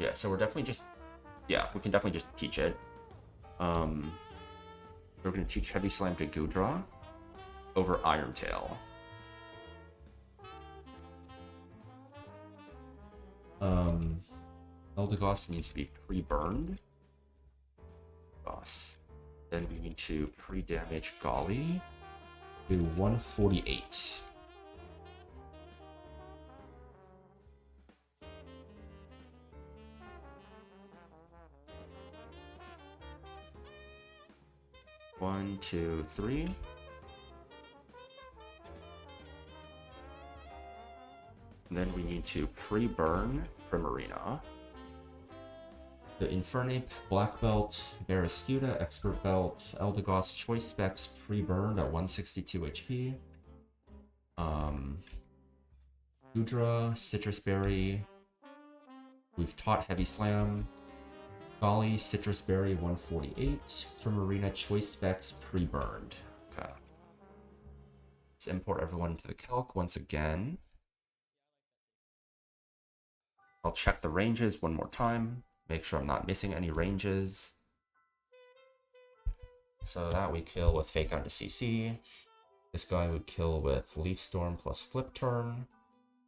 Yeah, so we're definitely just... Yeah, we can definitely just teach it. We're going to teach Heavy Slam to Goodra over Iron Tail. Eldegoss needs to be pre-burned. Then we need to pre-damage Golly to 148. One, two, three. And then we need to pre-burn Primarina. The Infernape, Black Belt, Barraskewda, Expert Belt, Eldegoss, Choice Specs pre-burned at 162 HP. Goodra, Citrus Berry. We've taught Heavy Slam. Golly, Citrus Berry 148. Primarina, Choice Specs pre-burned. Okay. Let's import everyone into the calc once again. I'll check the ranges one more time. Make sure I'm not missing any ranges. So that we kill with Fake Out to CC. This guy would kill with Leaf Storm plus Flip Turn.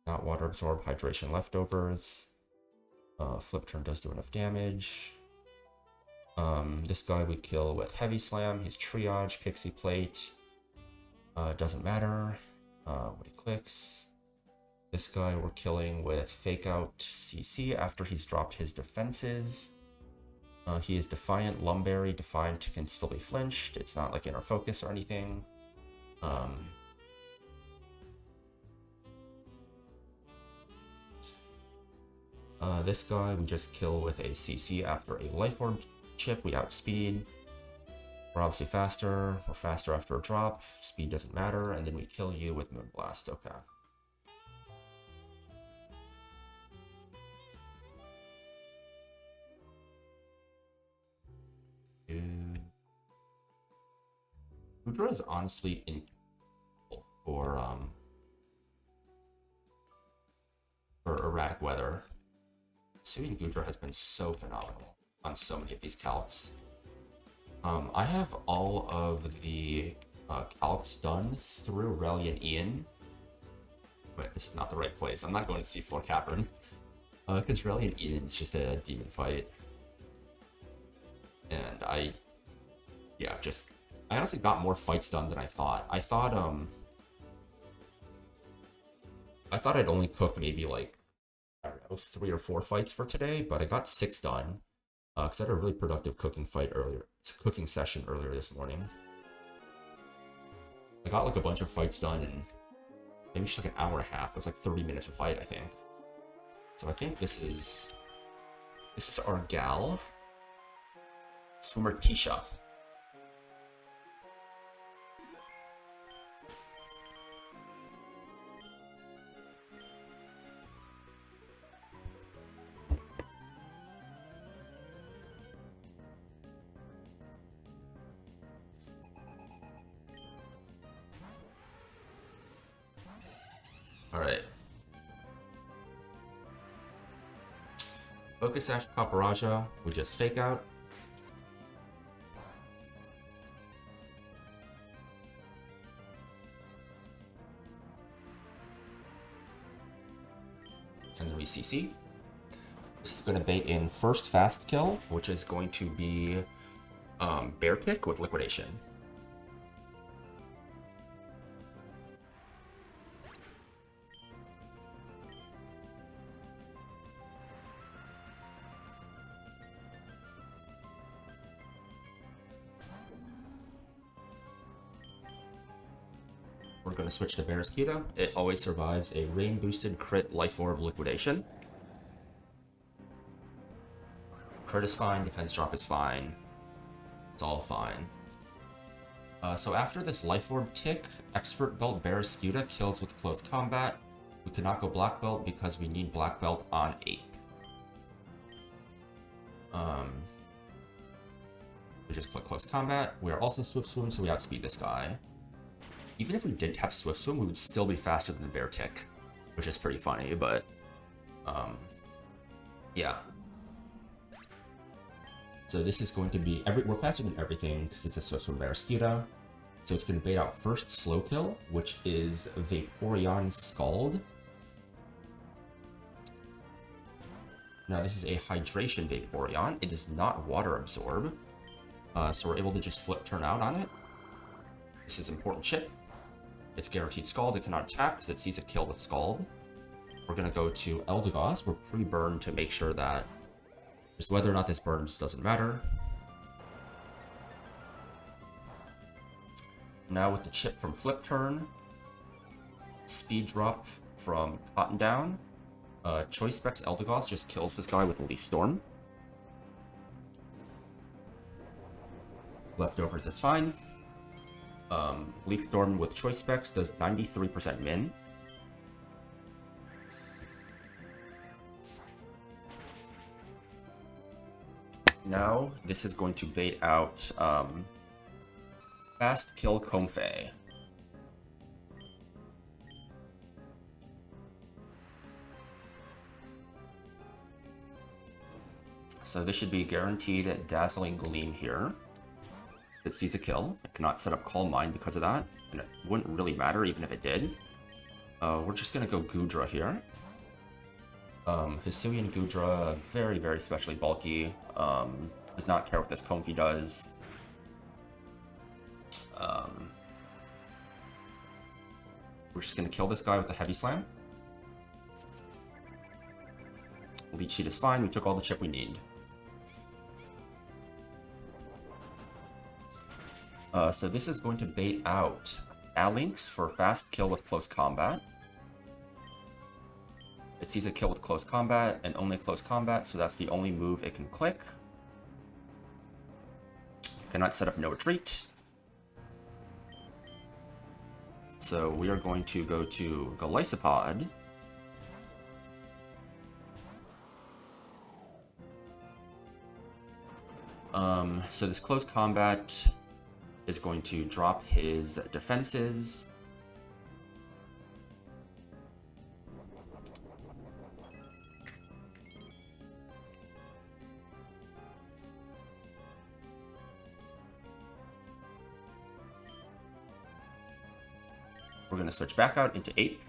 Not Water Absorb, Hydration Leftovers. Flip Turn does do enough damage. This guy we kill with Heavy Slam. He's Triage, Pixie Plate. Doesn't matter what he clicks. This guy we're killing with Fake Out CC after he's dropped his defenses. He is Defiant, Lumberry. Defiant can still be flinched. It's not like Inner Focus or anything. This guy we just kill with a CC after a Life Orb chip. We outspeed. We're obviously faster. We're faster after a drop. Speed doesn't matter. And then we kill you with Moonblast. Okay. Goodra is honestly in for erratic weather. Suing Goodra has been so phenomenal on so many of these calcs. I have all of the calcs done through Relly and Ian. But this is not the right place. I'm not going to Seafloor Cavern. Because Relly and Ian's just a demon fight. And I honestly got more fights done than I thought. I thought I'd only cook maybe like, I don't know, 3 or 4 fights for today, but I got 6 done. Because I had a really productive cooking session earlier this morning. I got like a bunch of fights done in maybe just like an hour and a half. It was like 30 minutes of fight, I think. So I think this is our gal, Swimmer Tisha. Alright. Focus Sash Paparaja, we just Fake Out. And then we CC. going to bait in first fast kill, which is going to be Bear Tick with Liquidation. We're going to switch to Barraskewda. It always survives a rain-boosted crit Life Orb Liquidation. Crit is fine, defense drop is fine. It's all fine. So after this Life Orb tick, Expert Belt Barraskewda kills with close combat. We cannot go Black Belt because we need Black Belt on Ape. We just click close combat. We are also Swift Swim, so we outspeed this guy. Even if we didn't have Swift Swim, we would still be faster than the Bear Tick, which is pretty funny, but yeah. So this is going to be we're faster than everything because it's a Swift Swim Barraskewda. So it's going to bait out first slow kill, which is Vaporeon Scald. Now this is a Hydration Vaporeon. It does not Water Absorb, so we're able to just flip turn out on it. This is important chip. It's guaranteed Scald. It cannot attack because it sees a kill with Scald. We're going to go to Eldegoss. We're pre-burned to make sure that just whether or not this burns doesn't matter. Now with the chip from Flip Turn, Speed Drop from Cotton Down, Choice Specs Eldegoss just kills this guy with a Leaf Storm. Leftovers is fine. Leaf Storm with Choice Specs does 93% min. Now, this is going to bait out Fast Kill Comfey. So this should be guaranteed Dazzling Gleam here. It sees a kill. It cannot set up Calm Mind because of that, and it wouldn't really matter even if it did. We're just going to go Goodra here. Hisuian Goodra, very, very specially bulky. Does not care what this Comfey does. We're just going to kill this guy with a Heavy Slam. Leech Seed is fine. We took all the chip we need. So this is going to bait out Phalanx for fast kill with close combat. It sees a kill with close combat and only close combat, so that's the only move it can click. Cannot set up no retreat. So we are going to go to Golisopod. So this close combat is going to drop his defenses. We're going to switch back out into Ape.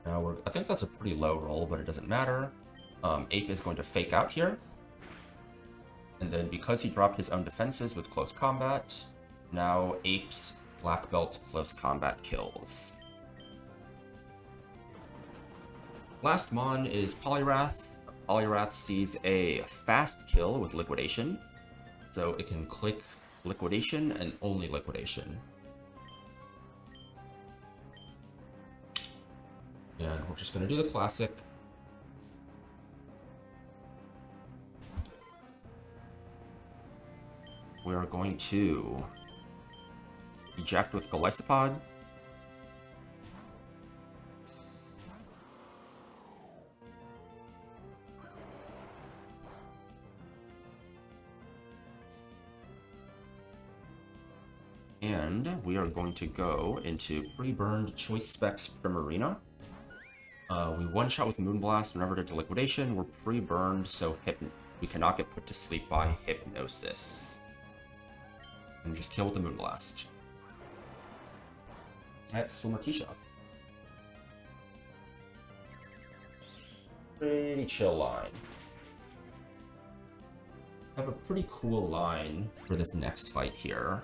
Now I think that's a pretty low roll, but it doesn't matter. Ape is going to fake out here. And then because he dropped his own defenses with close combat, now Ape's Black Belt close combat kills. Last mon is Poliwrath. Poliwrath sees a fast kill with Liquidation, so it can click Liquidation and only Liquidation. And we're just going to do the classic. We are going to eject with Golisopod. And we are going to go into pre-burned Choice Specs Primarina. We one-shot with Moonblast whenever it did Liquidation. We're pre-burned, so we cannot get put to sleep by Hypnosis. And just kill with the Moonblast. At Swimmer Tea Shop. Pretty chill line. I have a pretty cool line for this next fight here.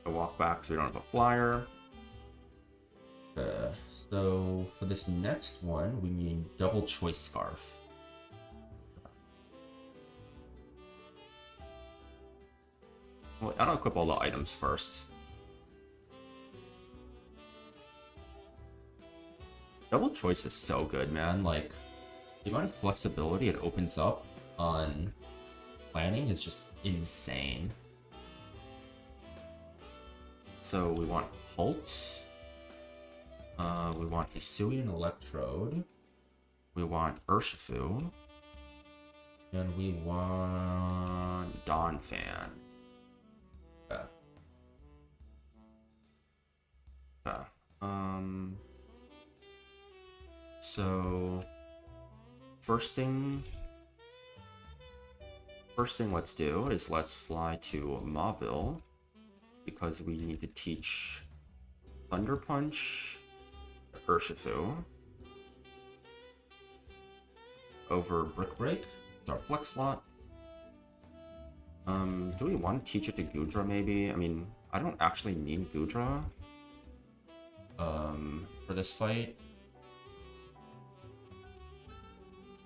I walk back so we don't have a flyer. So for this next one, we need double choice scarf. Well, I don't equip all the items first. Double choice is so good, man. Like, the amount of flexibility it opens up on planning is just insane. So we want Pulse. We want Hisuian Electrode. We want Urshifu. And we want Dawn Fan. So first thing let's do is let's fly to Mauville, because we need to teach Thunder Punch to Urshifu over Brick Break. It's our flex slot. Do we want to teach it to Goodra maybe? I mean, I don't actually need Goodra for this fight.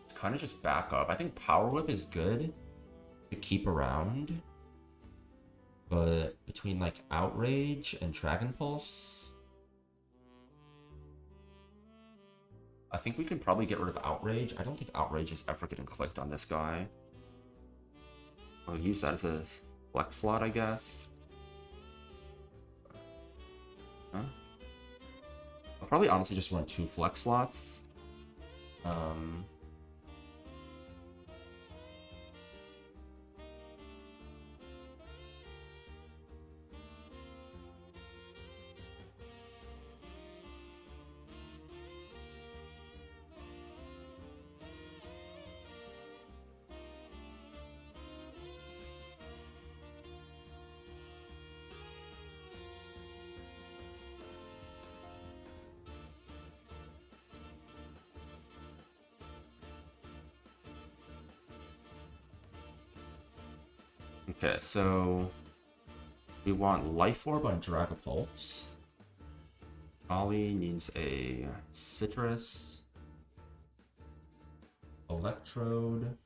It's kind of just backup. I think Power Whip is good to keep around, but between like Outrage and Dragon Pulse, I think we could probably get rid of Outrage. I don't think Outrage is ever getting clicked on this guy. I'll use that as a flex slot, I guess. Huh? I'll probably honestly just run 2 flex slots. Okay, so we want Life Orb on Dragapult. Ollie needs a Citrus, Electrode,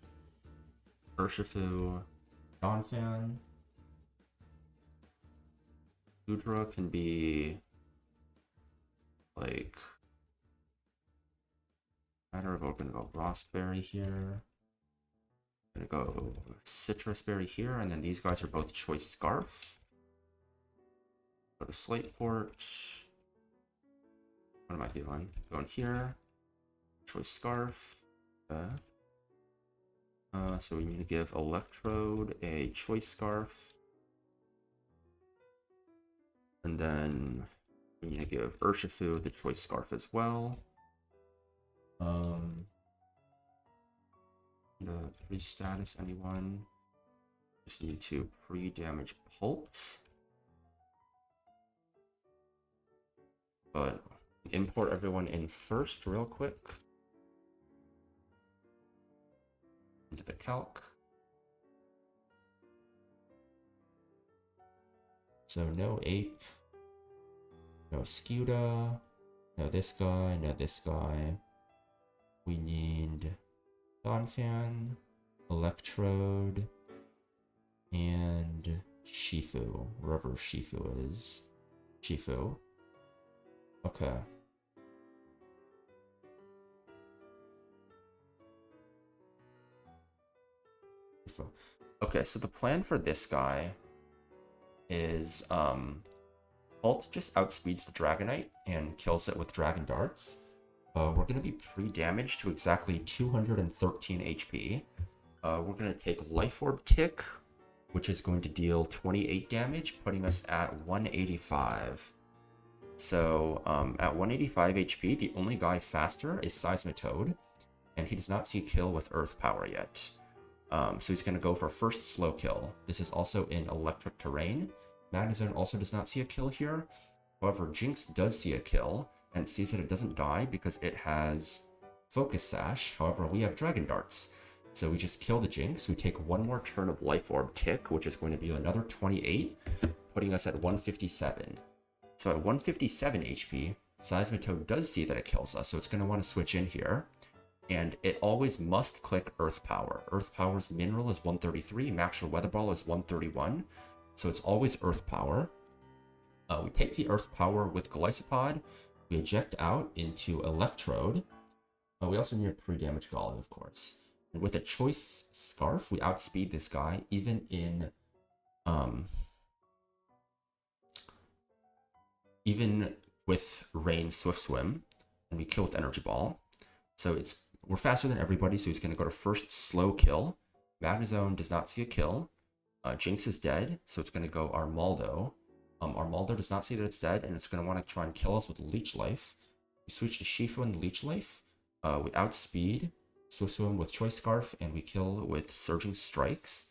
Urshifu, Donphan. Goodra can be like, matter of we're gonna go Frostberry here. Gonna go Citrus Berry here, and then these guys are both Choice Scarf. Go to Slateport. What am I doing? Going here. Choice Scarf. So we need to give Electrode a Choice Scarf. And then we need to give Urshifu the Choice Scarf as well. Pre-status anyone? Just need to pre-damage Pult. But import everyone in first real quick. Into the calc. So no Ape. No Scuda. No this guy, no this guy. We need Donphan, Electrode, and Shifu, wherever Shifu is. Shifu. Okay. Okay, so the plan for this guy is Ult just outspeeds the Dragonite and kills it with Dragon Darts. We're going to be pre-damaged to exactly 213 HP. We're going to take Life Orb Tick, which is going to deal 28 damage, putting us at 185. So at 185 HP, the only guy faster is Seismitoad, and he does not see a kill with Earth Power yet. So he's going to go for first slow kill. This is also in electric terrain. Magnezone also does not see a kill here. However, Jinx does see a kill, and sees that it doesn't die because it has Focus Sash. However, we have Dragon Darts. So we just kill the Jinx. We take one more turn of Life Orb Tick, which is going to be another 28, putting us at 157. So at 157 HP, Seismitoad does see that it kills us, so it's going to want to switch in here. And it always must click Earth Power. Earth Power's mineral is 133, Maxwell Weather Ball is 131, so it's always Earth Power. We take the Earth Power with Golisopod, we eject out into Electrode. We also need a pre-damage Golem, of course. And with a Choice Scarf, we outspeed this guy, even with Rain Swift Swim, and we kill with Energy Ball. So we're faster than everybody, so he's going to go to first slow kill. Magnezone does not see a kill. Jinx is dead, so it's going to go Armaldo. Armaldo does not see that it's dead, and it's going to want to try and kill us with Leech Life. We switch to Shifu and Leech Life. We outspeed Swift Swim with Choice Scarf, and we kill with Surging Strikes.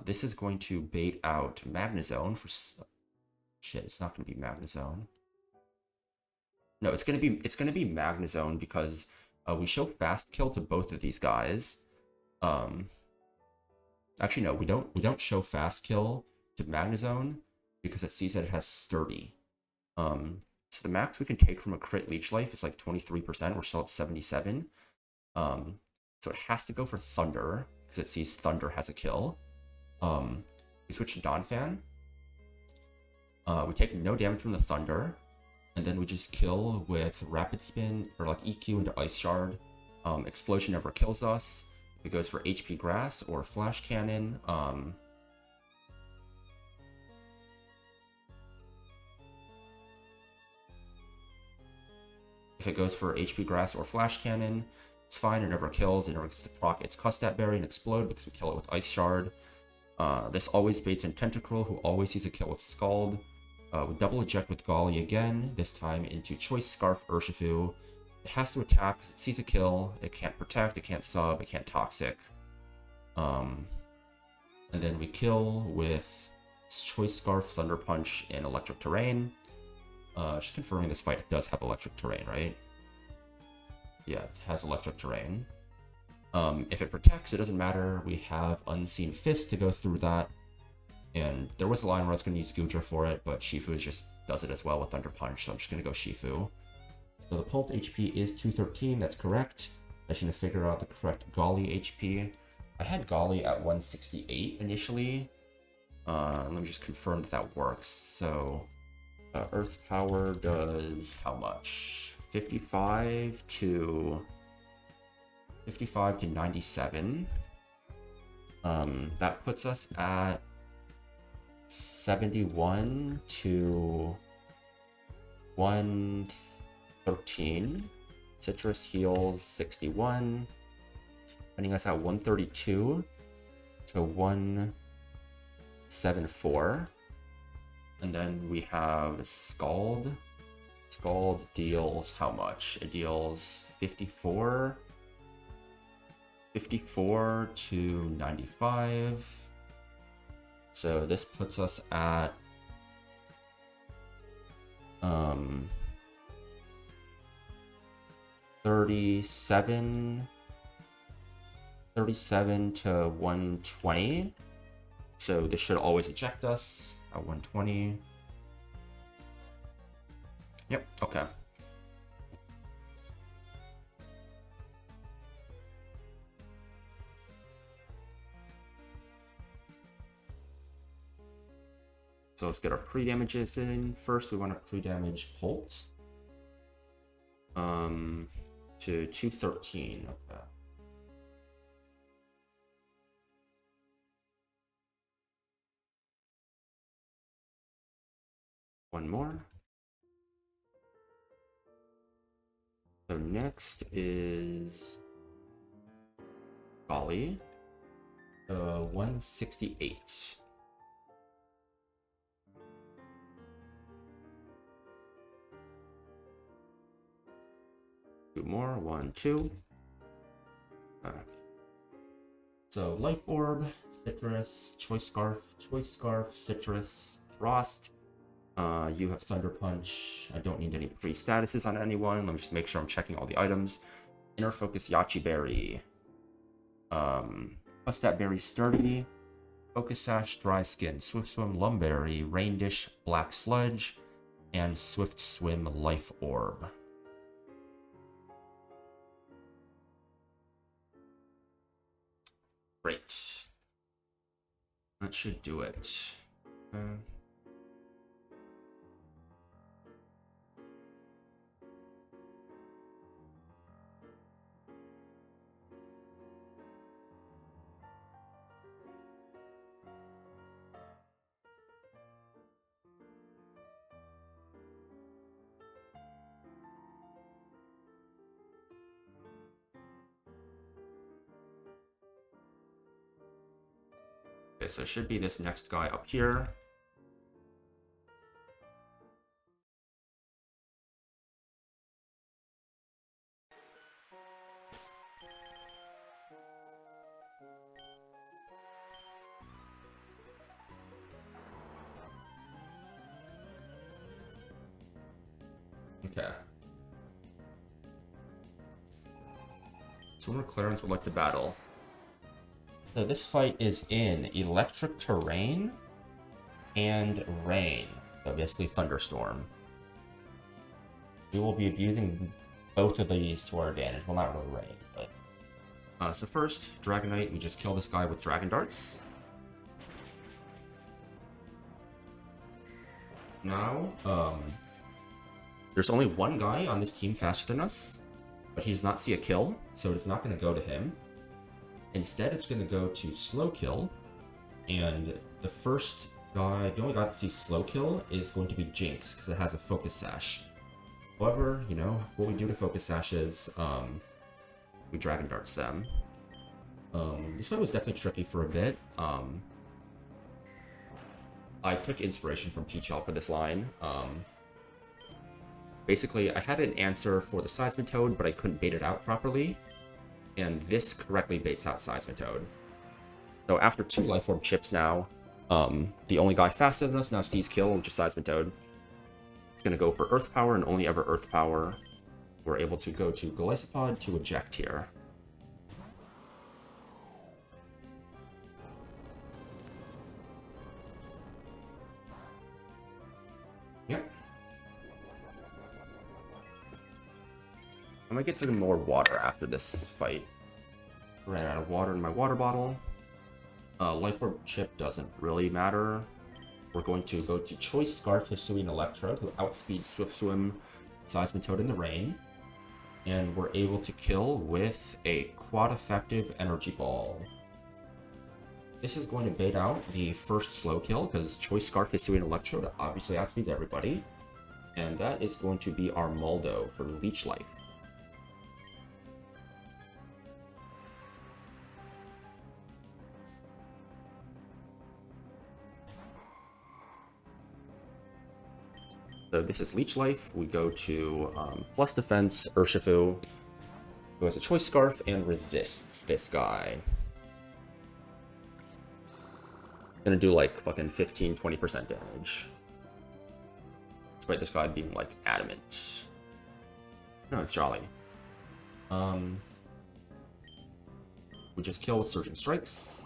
This is going to bait out Magnezone for... Shit, it's not going to be Magnezone. No, it's going to be Magnezone because we show fast kill to both of these guys. Actually, no, we don't show fast kill to Magnezone because it sees that it has Sturdy. So the max we can take from a crit Leech Life is like 23%. We're still at 77. So it has to go for Thunder because it sees Thunder has a kill. We switch to Donphan. We take no damage from the Thunder, and then we just kill with Rapid Spin or like EQ into Ice Shard. Explosion never kills us. It goes for HP Grass or Flash Cannon. If it goes for HP Grass or Flash Cannon, it's fine, it never kills, it never gets to proc its Custat Berry and explode because we kill it with Ice Shard. This always baits in Tentacruel, who always sees a kill with Scald. We double eject with Golly again, this time into Choice Scarf Urshifu. It has to attack because it sees a kill, it can't protect, it can't sub, it can't toxic. And then we kill with Choice Scarf, Thunder Punch, and Electric Terrain. Just confirming this fight does have electric terrain, right? Yeah, it has electric terrain. If it protects, it doesn't matter. We have Unseen Fist to go through that. And there was a line where I was going to use Goodra for it, but Shifu just does it as well with Thunder Punch, so I'm just going to go Shifu. So the Pult HP is 213, that's correct. I should have figured out the correct Golly HP. I had Golly at 168 initially. Let me just confirm that that works. So... Earth Power does how much? 55 to 97. That puts us at 71 to 113. Citrus heals 61, putting us at 132 to 174. And then we have Scald. Scald deals how much? It deals 54 to 95. So this puts us at 37 to 120. So this should always eject us at 120. Yep, okay. So let's get our pre-damages in. First, we want to pre-damage Holt. To 213. Okay. One more. So next is Golly. 168. Two more. 1, 2. So Life Orb, Citrus, Choice Scarf, Citrus, Frost. You have Thunder Punch. I don't need any pre-statuses on anyone. Let me just make sure I'm checking all the items. Inner Focus, Yachi Berry. Mustat Berry, Sturdy. Focus Sash, Dry Skin. Swift Swim, Lumberry. Rain Dish, Black Sludge. And Swift Swim, Life Orb. Great. That should do it. Okay, so it should be this next guy up here. Okay. Swimmer Clarence would like to battle. So this fight is in Electric Terrain and Rain. So basically Thunderstorm. We will be abusing both of these to our advantage. Well, not really Rain, but... so first, Dragonite, we just kill this guy with Dragon Darts. Now, there's only one guy on this team faster than us, but he does not see a kill, so it's not going to go to him. Instead, it's going to go to Slow Kill, and the first guy, the only guy that sees Slow Kill is going to be Jinx, because it has a Focus Sash. However, you know, what we do to Focus Sash is, we Dragon Darts them. This one was definitely tricky for a bit. I took inspiration from Peachel for this line. Basically, I had an answer for the Seismitoad, but I couldn't bait it out properly. And this correctly baits out Seismitoad. So after 2 Life Orb chips now, the only guy faster than us now sees kill, which is Seismitoad. It's going to go for Earth Power and only ever Earth Power. We're able to go to Golisopod to eject here. Yep. I'm gonna get some more water after this fight. Ran out of water in my water bottle. Life Orb chip doesn't really matter. We're going to go to Choice Scarf, Hisuian Electrode, who outspeeds Swift Swim, Seismitoad in the rain. And we're able to kill with a quad effective energy ball. This is going to bait out the first slow kill, because Choice Scarf, Hisuian Electrode obviously outspeeds everybody. And that is going to be our Moldo for Leech Life. So this is Leech Life. We go to plus defense, Urshifu, who has a Choice Scarf and resists this guy. Gonna do like fucking 15-20% damage. Despite this guy being like adamant. No, it's Jolly. We just kill with Surging Strikes.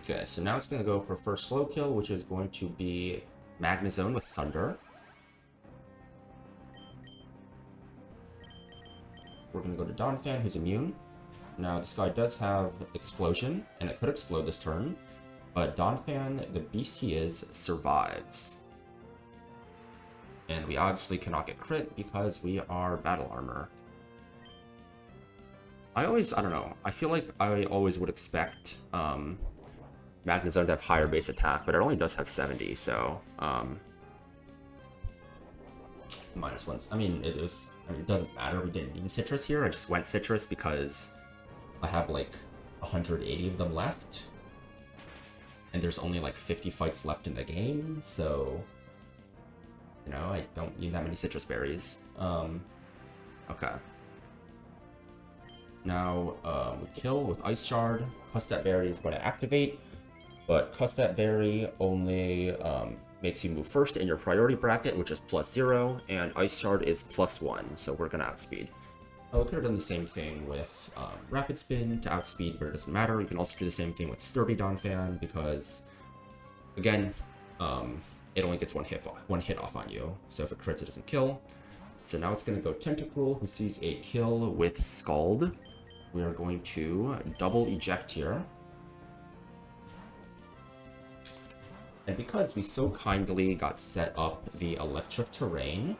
Okay, so now it's going to go for first slow kill, which is going to be Magnezone with Thunder. We're going to go to Donphan, who's immune. Now, this guy does have Explosion, and it could explode this turn, but Donphan, the beast he is, survives. And we obviously cannot get crit because we are Battle Armor. I don't know, I feel like I always would expect Magnezone to have higher base attack, but it only does have 70, so -1. I mean, it doesn't matter. We didn't need Citrus here. I just went Citrus because I have like 180 of them left, and there's only like 50 fights left in the game, so you know, I don't need that many Citrus Berries. Okay. Now, we kill with Ice Shard. Custap Berry is going to activate, but Custap Berry only makes you move first in your priority bracket, which is +0, and Ice Shard is +1, so we're going to outspeed. We could have done the same thing with Rapid Spin to outspeed, but it doesn't matter. You can also do the same thing with Sturdy Donphan, because, again, it only gets one hit off on you, so if it crits, it doesn't kill. So now it's going to go Tentacruel, who sees a kill with Scald. We are going to double eject here. And because we so kindly got set up the electric terrain,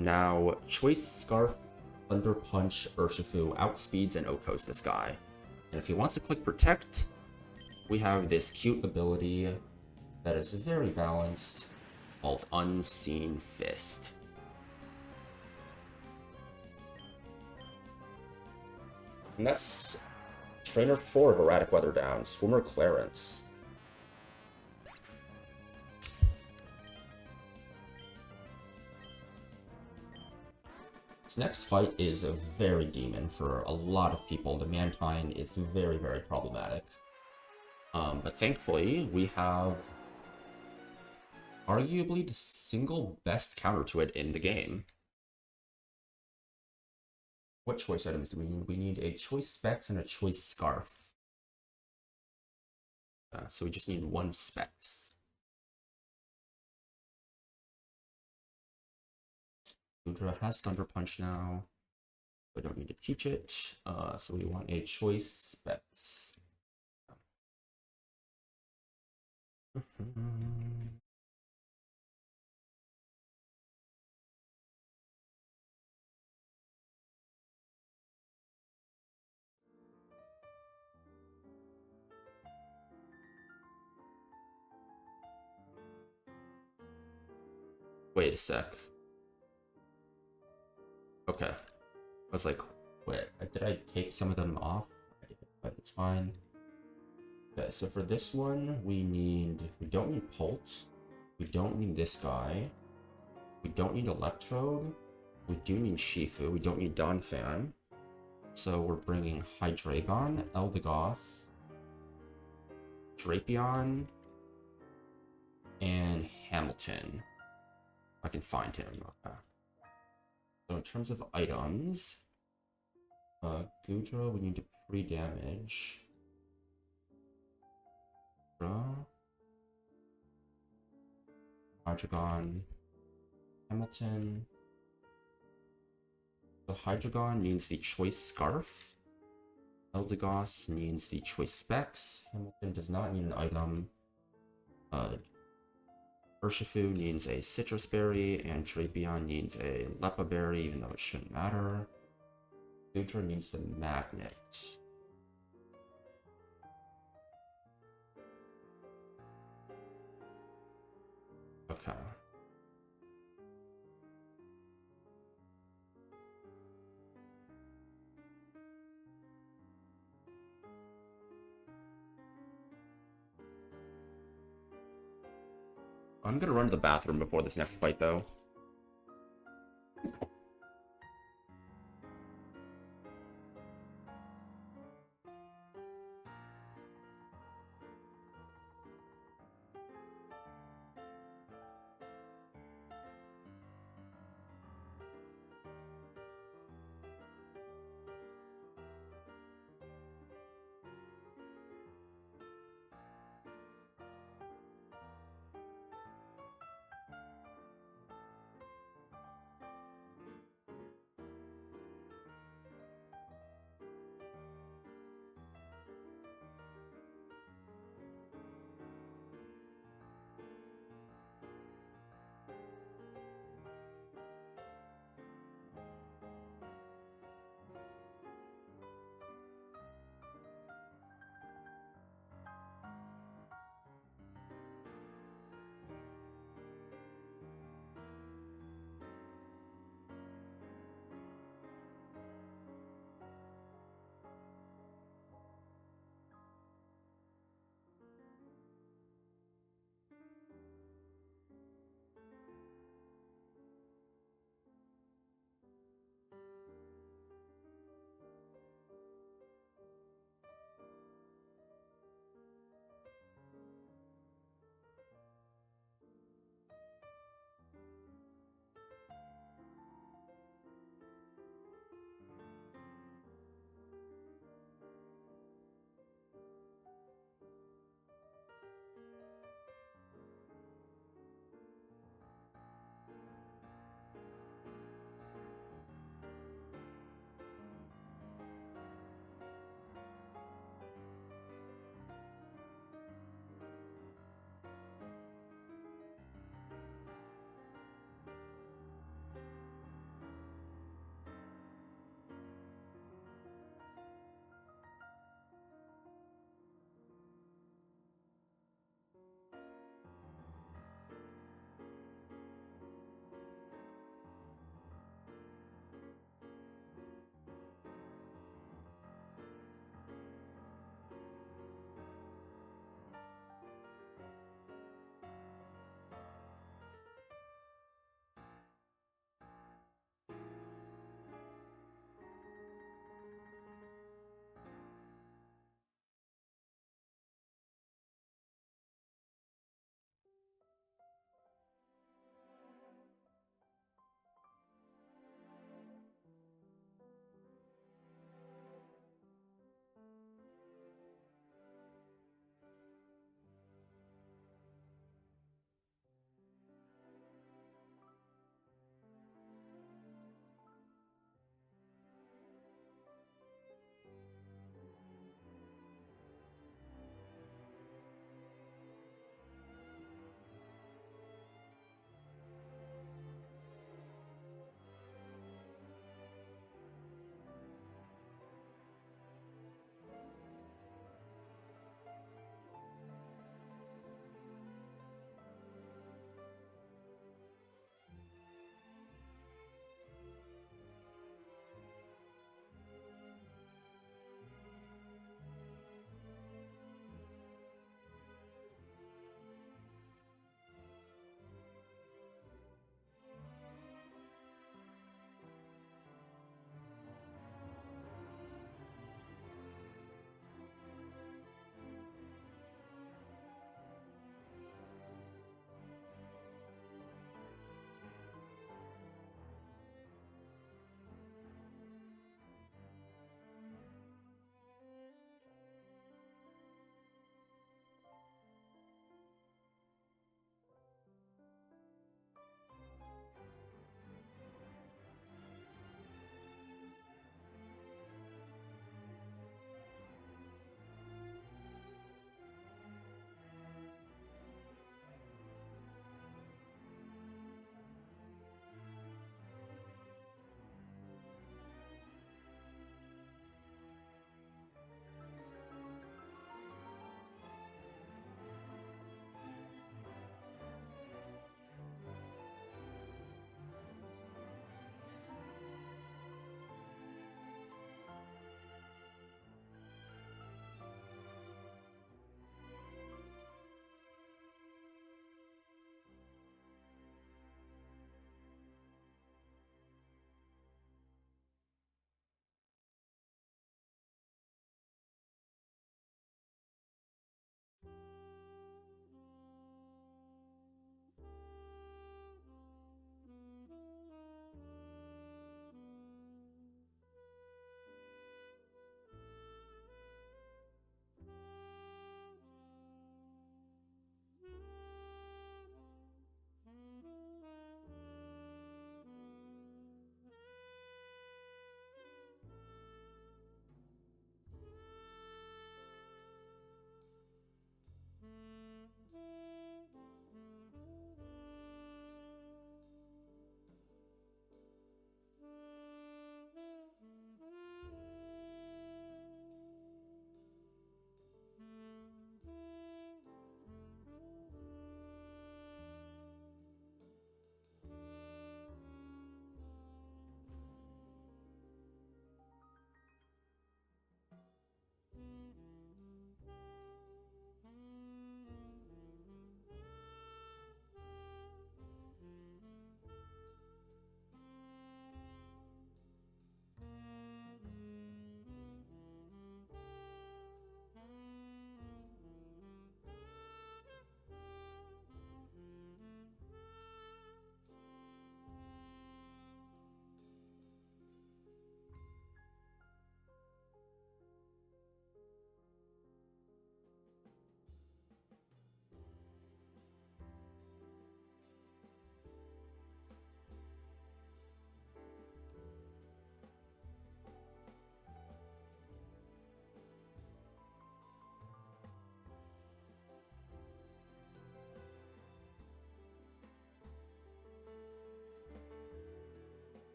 now Choice Scarf, Thunder Punch, Urshifu outspeeds and OHKOs this guy. And if he wants to click Protect, we have this cute ability that is very balanced called Unseen Fist. And that's Trainer 4 of Erratic Weather down, Swimmer Clarence. This next fight is a very demon for a lot of people. The Mantine is very, very problematic. But thankfully, we have arguably the single best counter to it in the game. What choice items do we need? We need a Choice Specs and a Choice Scarf. So we just need one Specs. Udra has Thunder Punch now. We don't need to teach it. So we want a Choice Specs. Wait a sec. Okay. I was like, wait, did I take some of them off? I did, but it's fine. Okay, so for this one, we don't need Pult. We don't need this guy. We don't need Electrode. We do need Shifu. We don't need Donphan. So we're bringing Hydreigon, Eldegoss, Drapion, and Hamilton. I can find him. Okay. So in terms of items, Goodra, we need to pre-damage. Hydreigon, Hamilton. The Hydreigon needs the Choice Scarf. Eldegoss needs the Choice Specs. Hamilton does not need an item. Urshifu needs a Citrus Berry, and Drapion needs a Lepa Berry, even though it shouldn't matter. Goodra needs the Magnet. Okay. I'm gonna run to the bathroom before this next fight, though.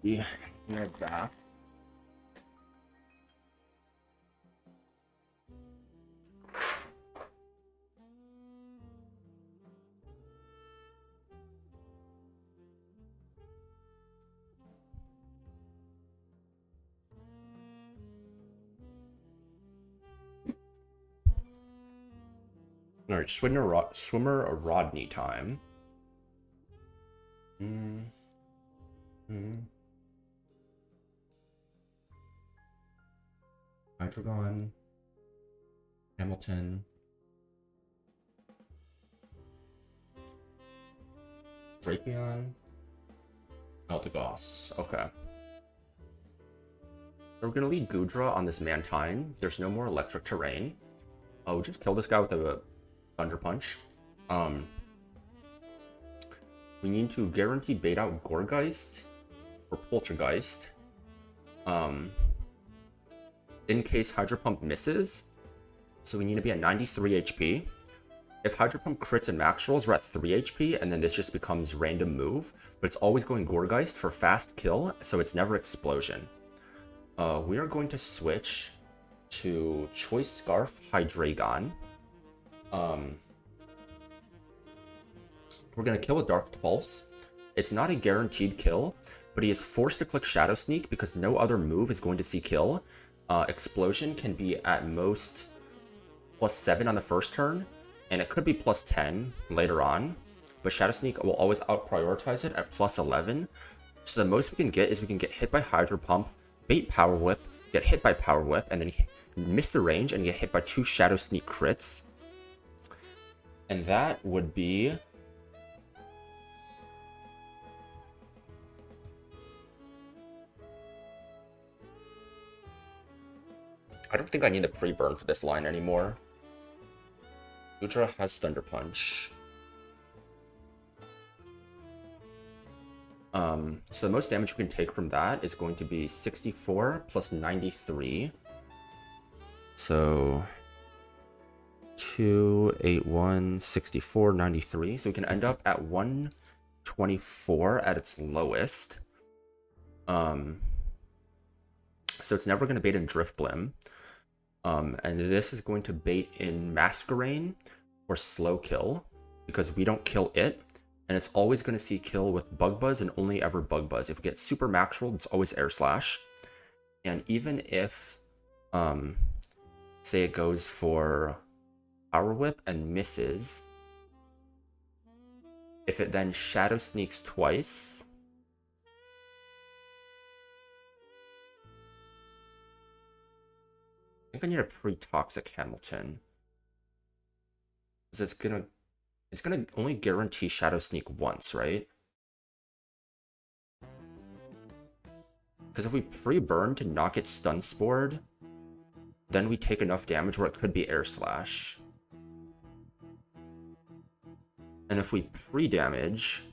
Yeah, like that. All right, swimmer or Rodney time. Mm. Mm. Hydreigon, Hamilton, Drapion, Eldegoss. Okay. So we're gonna lead Goodra on this Mantine. There's no more electric terrain. Oh, we'll just kill this guy with a Thunder Punch. We need to guarantee bait out Gourgeist or Poltergeist. In case Hydro Pump misses, so we need to be at 93 HP. If Hydro Pump crits and max rolls, we're at 3 HP, and then this just becomes random move, but it's always going Gourgeist for fast kill, so it's never Explosion. We are going to switch to Choice Scarf Hydreigon. We're going to kill with Dark Pulse. It's not a guaranteed kill, but he is forced to click Shadow Sneak because no other move is going to see kill. Explosion can be at most +7 on the first turn, and it could be +10 later on, but Shadow Sneak will always out-prioritize it at +11. So the most we can get is we can get hit by Hydro Pump, bait Power Whip, get hit by Power Whip, and then miss the range and get hit by 2 Shadow Sneak crits. And that would be... I don't think I need a pre-burn for this line anymore. Goodra has Thunder Punch. So the most damage we can take from that is going to be 64 plus 93. So 281, 64, 93. So we can end up at 124 at its lowest. So it's never going to bait in Driftblim. And this is going to bait in Masquerain or Slow Kill because we don't kill it. And it's always going to see kill with Bug Buzz and only ever Bug Buzz. If we get super max rolled, it's always Air Slash. And even if, say it goes for Power Whip and misses, if it then Shadow Sneaks twice, I think I need a pre-toxic Hamilton. Because it's gonna only guarantee Shadow Sneak once, right? Because if we pre-burn to knock it stun spored, then we take enough damage where it could be Air Slash. And if we pre-damage,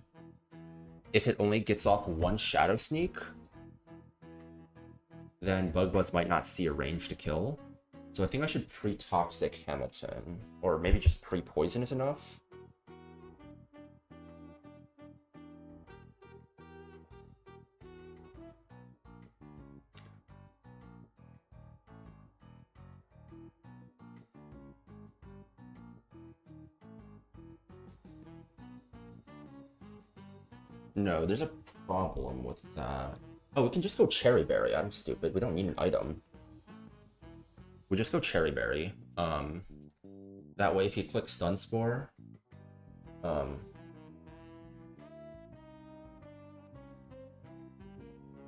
if it only gets off 1 Shadow Sneak, then Bug Buzz might not see a range to kill. So I think I should pre-toxic Hamilton, or maybe just pre-poison is enough. No, there's a problem with that. Oh, we can just go Cherry Berry. I'm stupid. We don't need an item. We just go Cherry Berry. That way, if you click Stun Spore, I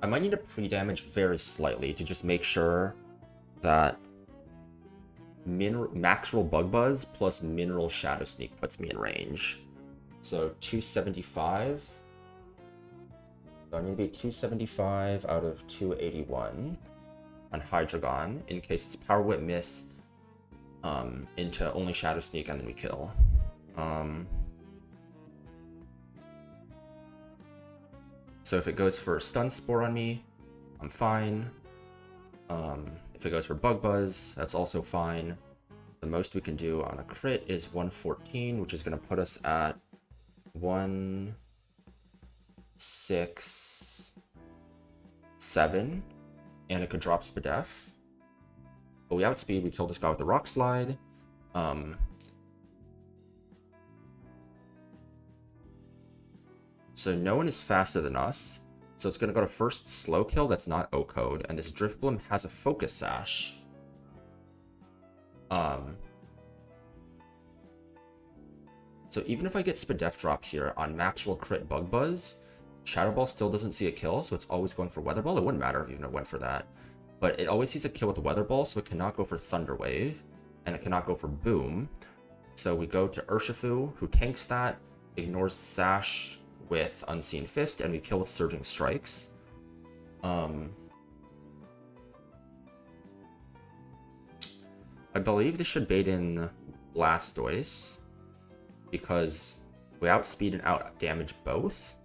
might need to pre-damage very slightly to just make sure that max roll Bug Buzz plus Mineral Shadow Sneak puts me in range. So 275. So I need to be 275 out of 281 on Hydreigon in case it's Power Whip miss into only Shadow Sneak and then we kill. So if it goes for Stun Spore on me, I'm fine. If it goes for Bug Buzz, that's also fine. The most we can do on a crit is 114, which is going to put us at 1, 6, 7, and it could drop Spadef. But we outspeed, we kill this guy with the Rock Slide. So no one is faster than us. So it's going to go to first slow kill that's not O-code. And this Driftbloom has a Focus Sash. So even if I get Spadef dropped here on Maxwell crit Bug Buzz, Shadow Ball still doesn't see a kill, so it's always going for Weather Ball. It wouldn't matter if even it went for that. But it always sees a kill with Weather Ball, so it cannot go for Thunder Wave, and it cannot go for Boom. So we go to Urshifu, who tanks that, ignores Sash with Unseen Fist, and we kill with Surging Strikes. I believe this should bait in Blastoise, because we outspeed and out damage both.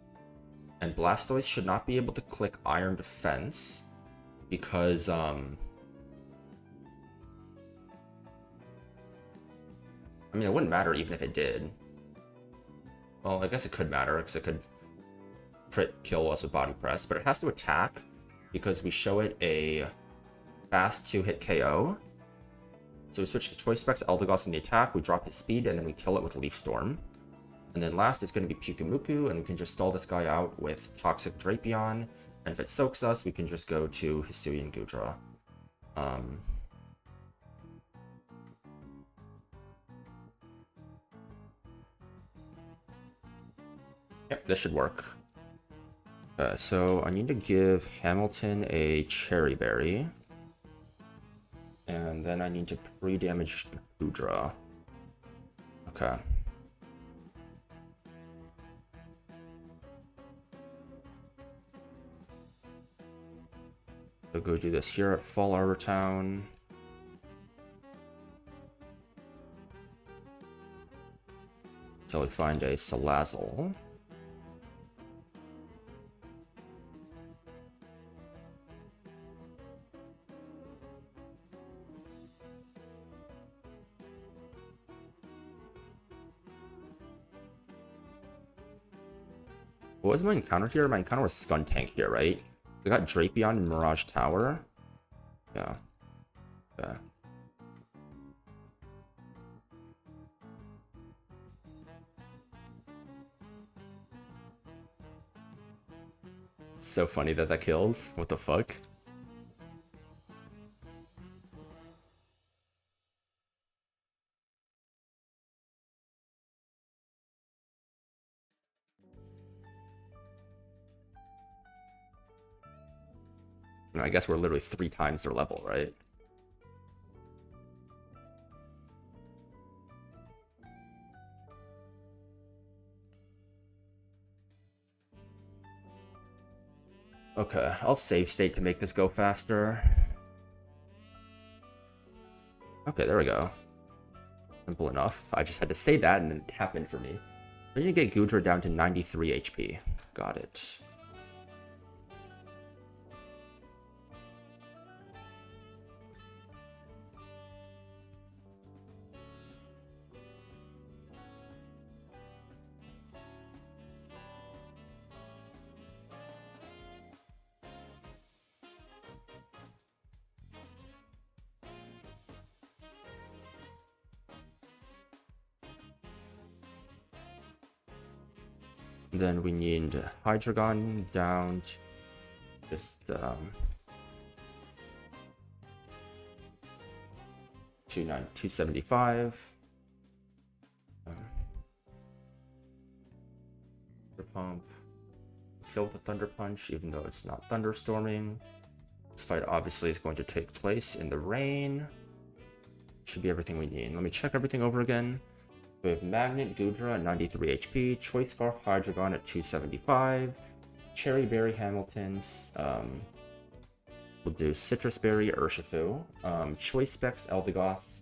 And Blastoise should not be able to click Iron Defense, because I mean, it wouldn't matter even if it did. Well, I guess it could matter, because it could crit kill us with Body Press, but it has to attack, because we show it a fast 2-hit KO. So we switch to Choice Specs, Eldegoss in the attack, we drop his speed, and then we kill it with Leaf Storm. And then last is going to be Pyukumuku, and we can just stall this guy out with Toxic Drapion, and if it soaks us, we can just go to Hisuian Gudra. Yep, this should work. So I need to give Hamilton a Cherry Berry. And then I need to pre-damage Gudra. Okay. So go do this here at Fall Arbor Town. Until we find a Salazzle. What was my encounter here? My encounter was Skuntank here, right? I got Drapion and Mirage Tower. Yeah. Yeah. It's so funny that that kills. What the fuck? I guess we're literally 3 times their level, right? Okay, I'll save state to make this go faster. Okay, there we go. Simple enough. I just had to say that and then it happened for me. I need to get Gudra down to 93 HP. Got it. Then we need Hydreigon down to just 275. Thunder Pump. Kill with a Thunder Punch, even though it's not thunderstorming. This fight obviously is going to take place in the rain. Should be everything we need. Let me check everything over again. We have Magnet Gudra at 93 HP, Choice Scarf Hydreigon at 275, Cherry Berry Hamilton's, we'll do Citrus Berry Urshifu, Choice Specs Eldegoss,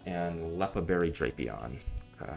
and Lepa Berry Drapion. Okay.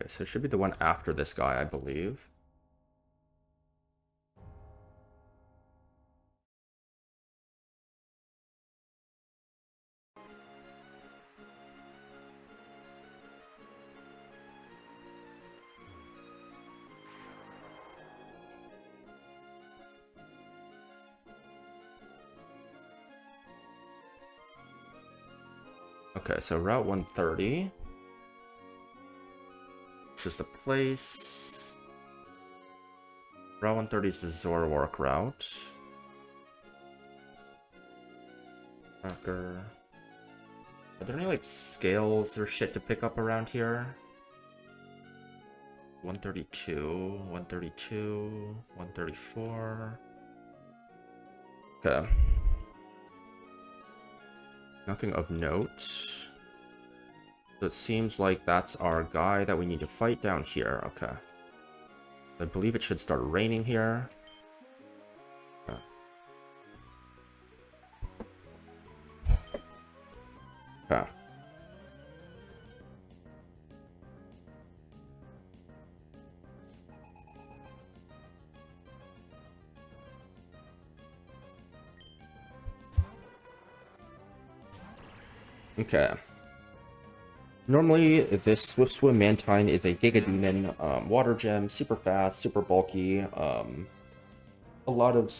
Okay, so it should be the one after this guy, I believe. Okay, so Route 130. Which is the place. Route 130 is the Zoroark route. Tracker. Are there any, like, scales or shit to pick up around here? 132, 132, 134. Okay. Nothing of note. So it seems like that's our guy that we need to fight down here. Okay. I believe it should start raining here. Okay. Okay. Okay. Normally, this Swift Swim Mantine is a Giga Demon, water gem, super fast, super bulky, a lot of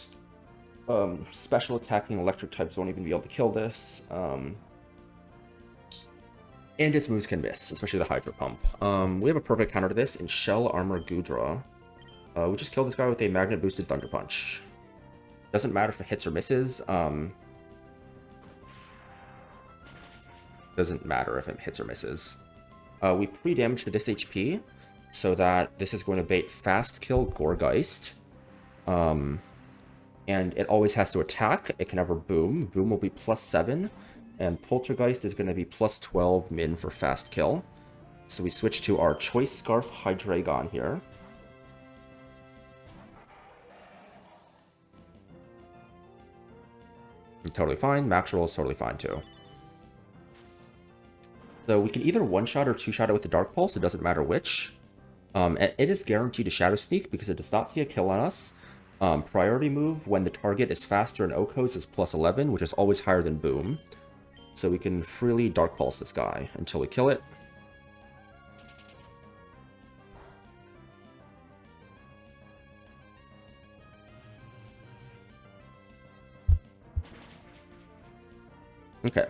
special attacking electric types won't even be able to kill this, and its moves can miss, especially the Hydro Pump. We have a perfect counter to this in Shell Armor Gudra. We just killed this guy with a Magnet Boosted Thunder Punch. Doesn't matter if it hits or misses, doesn't matter if it hits or misses. We pre-damage to this HP, so that this is going to bait Fast Kill Gourgeist. And it always has to attack. It can never boom. Boom will be +7, and Poltergeist is going to be +12 min for Fast Kill. So we switch to our Choice Scarf Hydreigon here. Totally fine. Max roll is totally fine too. So we can either one-shot or two-shot it with the Dark Pulse, it doesn't matter which. It is guaranteed to Shadow Sneak because it does not see a kill on us. Priority move, when the target is faster in Okos, is +11, which is always higher than Boom. So we can freely Dark Pulse this guy until we kill it. Okay.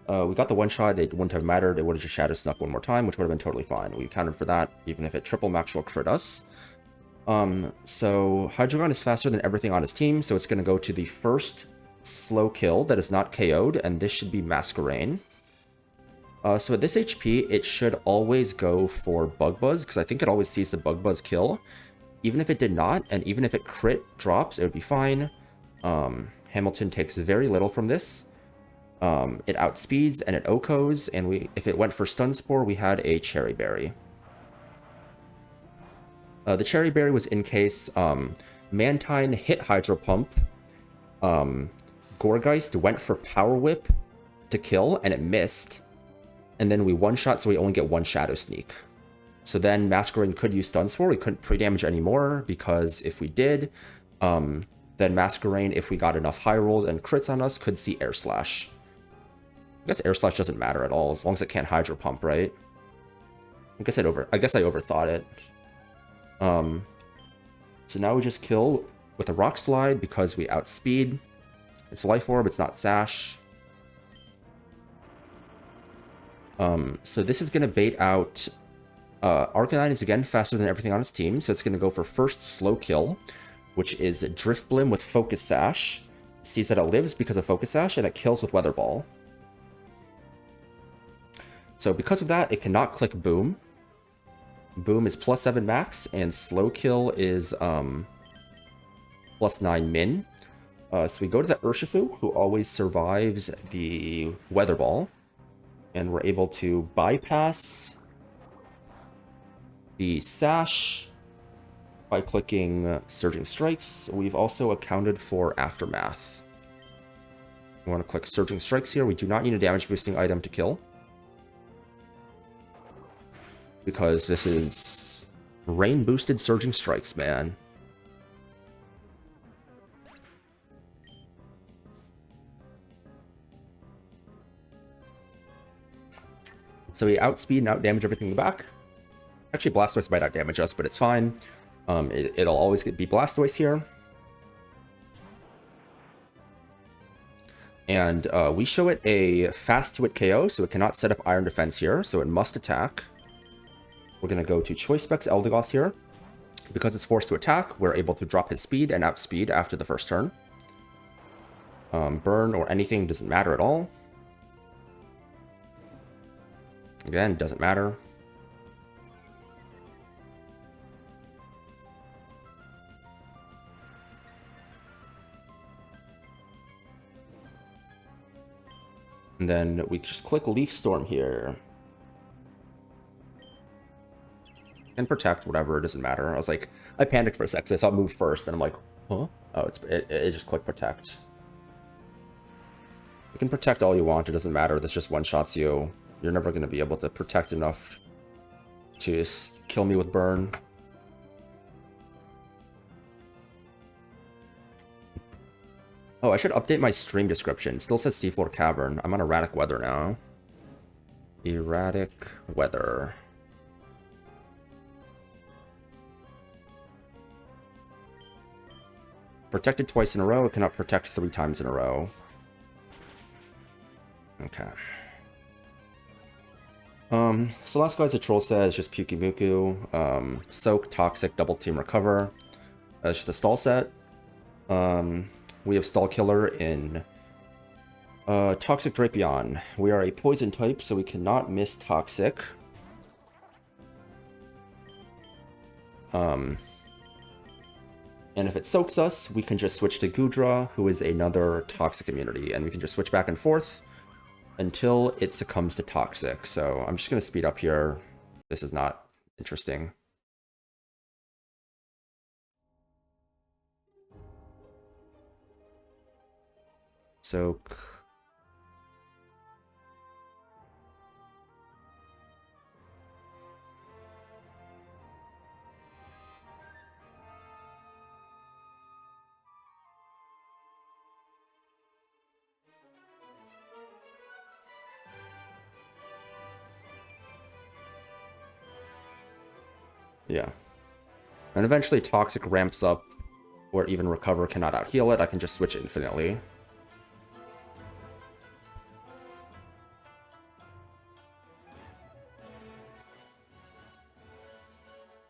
We got the one-shot, it wouldn't have mattered, it would have just Shadow Snuck one more time, which would have been totally fine. We counted for that, even if it triple max will crit us. So Hydreigon is faster than everything on his team, so it's going to go to the first slow kill that is not KO'd, and this should be Masquerain. So at this HP, it should always go for Bug Buzz, because I think it always sees the Bug Buzz kill. Even if it did not, and even if it crit drops, it would be fine. Hamilton takes very little from this. It outspeeds and it Okos, and if it went for Stun Spore, we had a Cherry Berry. The Cherry Berry was in case Mantine hit Hydro Pump, Gourgeist went for Power Whip to kill, and it missed, and then we one-shot, so we only get one Shadow Sneak. So then Masquerain could use Stun Spore, we couldn't pre-damage anymore, because if we did, then Masquerain, if we got enough high rolls and crits on us, could see Air Slash. I guess Air Slash doesn't matter at all, as long as it can't Hydro Pump, right? I guess I overthought it. So now we just kill with a Rock Slide because we outspeed. It's Life Orb, it's not Sash. So this is going to bait out... Arcanine is again faster than everything on its team, so it's going to go for first slow kill, which is Drifblim with Focus Sash. It sees that it lives because of Focus Sash, and it kills with Weather Ball. So because of that, it cannot click Boom. Boom is +7 max, and Slow Kill is +9 min. So we go to the Urshifu, who always survives the Weather Ball, and we're able to bypass the Sash by clicking Surging Strikes. We've also accounted for Aftermath. We want to click Surging Strikes here. We do not need a damage boosting item to kill. because this is rain-boosted Surging Strikes, man. So we outspeed and outdamage everything in the back. Actually, Blastoise might outdamage us, but it's fine. It'll always be Blastoise here. And we show it a fast to it KO, so it cannot set up Iron Defense here, so it must attack. We're going to go to Choice Specs Eldegoss here. Because it's forced to attack, we're able to drop his speed and outspeed after the first turn. Burn or anything doesn't matter at all. Again, doesn't matter. And then we just click Leaf Storm here. And protect, whatever, it doesn't matter. I was like, I panicked for a sec, because I saw it move first, and I'm like, huh? Oh, it just clicked protect. You can protect all you want, it doesn't matter, this just one-shots you. You're never going to be able to protect enough to kill me with burn. Oh, I should update my stream description. It still says Seafloor Cavern. I'm on Erratic Weather now. Erratic Weather. Protected twice in a row, it cannot protect 3 times in a row. Okay. So last guy's a troll set is just Pyukumuku. Soak, Toxic, Double Team, Recover. It's just a stall set. We have Stall Killer in Toxic Drapion. We are a poison type, so we cannot miss Toxic. And if it soaks us, we can just switch to Gudra, who is another Toxic immunity, and we can just switch back and forth until it succumbs to Toxic. So I'm just going to speed up here. This is not interesting. Soak. Yeah. And eventually Toxic ramps up, or even Recover cannot out-heal it. I can just switch infinitely.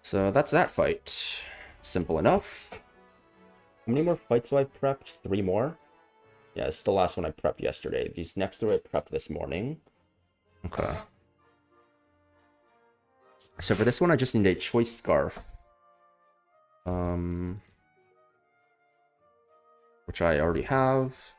So that's that fight. Simple enough. How many more fights do I prepped? 3 more? Yeah, it's the last one I prepped yesterday. These next 3 I prepped this morning. Okay. So for this one, I just need a Choice Scarf. Which I already have.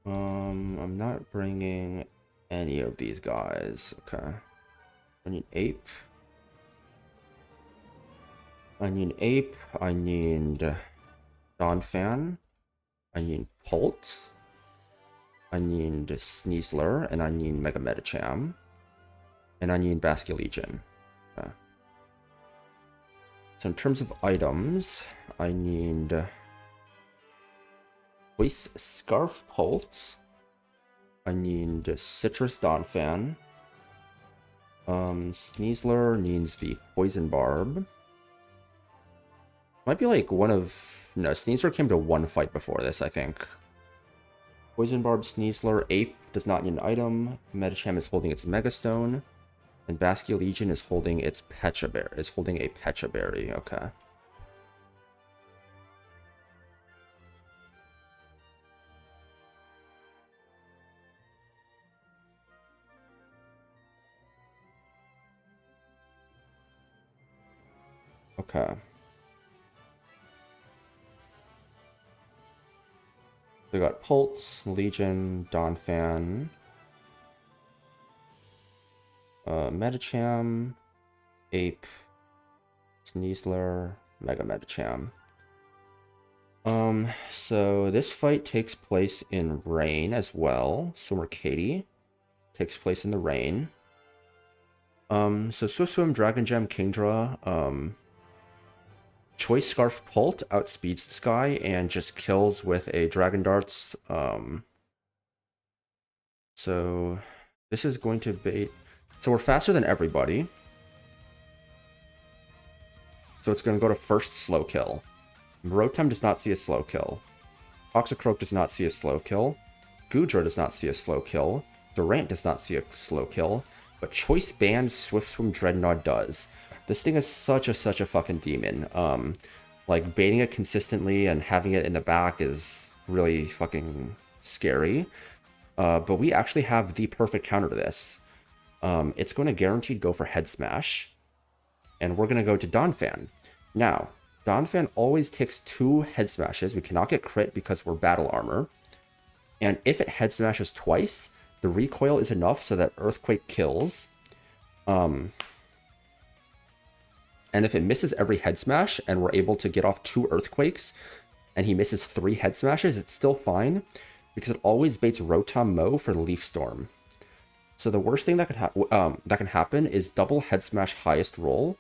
I'm not bringing any of these guys. Okay. I need Ape. I need Ape. I need Donphan. I need Pulse. I need Sneasler. And I need Mega Medicham. And I need Basculegion. Okay. So in terms of items, I need Choice Scarf Pulse. I need Citrus Donphan. Sneasler needs the Poison Barb. Might be like one of... No, Sneasler came to 1 fight before this, I think. Poison Barb, Sneasler, Ape does not need an item. Medicham is holding its Megastone. And Basculegion is holding its Pecha Berry. Is holding a Pecha Berry, okay. Okay. We got Pulse, Legion, Donphan, Medicham, Ape, Sneasler, Mega Medicham. So this fight takes place in rain as well. Swimmer Katie takes place in the rain. So Swift Swim, Dragon Gem, Kingdra, Choice Scarf Pult outspeeds this guy and just kills with a Dragon Darts. So this is going to bait. So we're faster than everybody. So it's going to go to first slow kill. Rotom does not see a slow kill. Toxicroak does not see a slow kill. Goodra does not see a slow kill. Durant does not see a slow kill. But Choice Band Swift Swim Dreadnought does. This thing is such a fucking demon. Like baiting it consistently and having it in the back is really fucking scary. But we actually have the perfect counter to this. It's going to guaranteed go for Head Smash. And we're going to go to Donphan. Now, Donphan always takes 2 Head Smashes. We cannot get crit because we're Battle Armor. And if it Head Smashes twice, the recoil is enough so that Earthquake kills. And if it misses every Head Smash and we're able to get off 2 Earthquakes and he misses 3 Head Smashes, it's still fine because it always baits Rotom Mo for the Leaf Storm. So the worst thing that can happen is double Head Smash highest roll.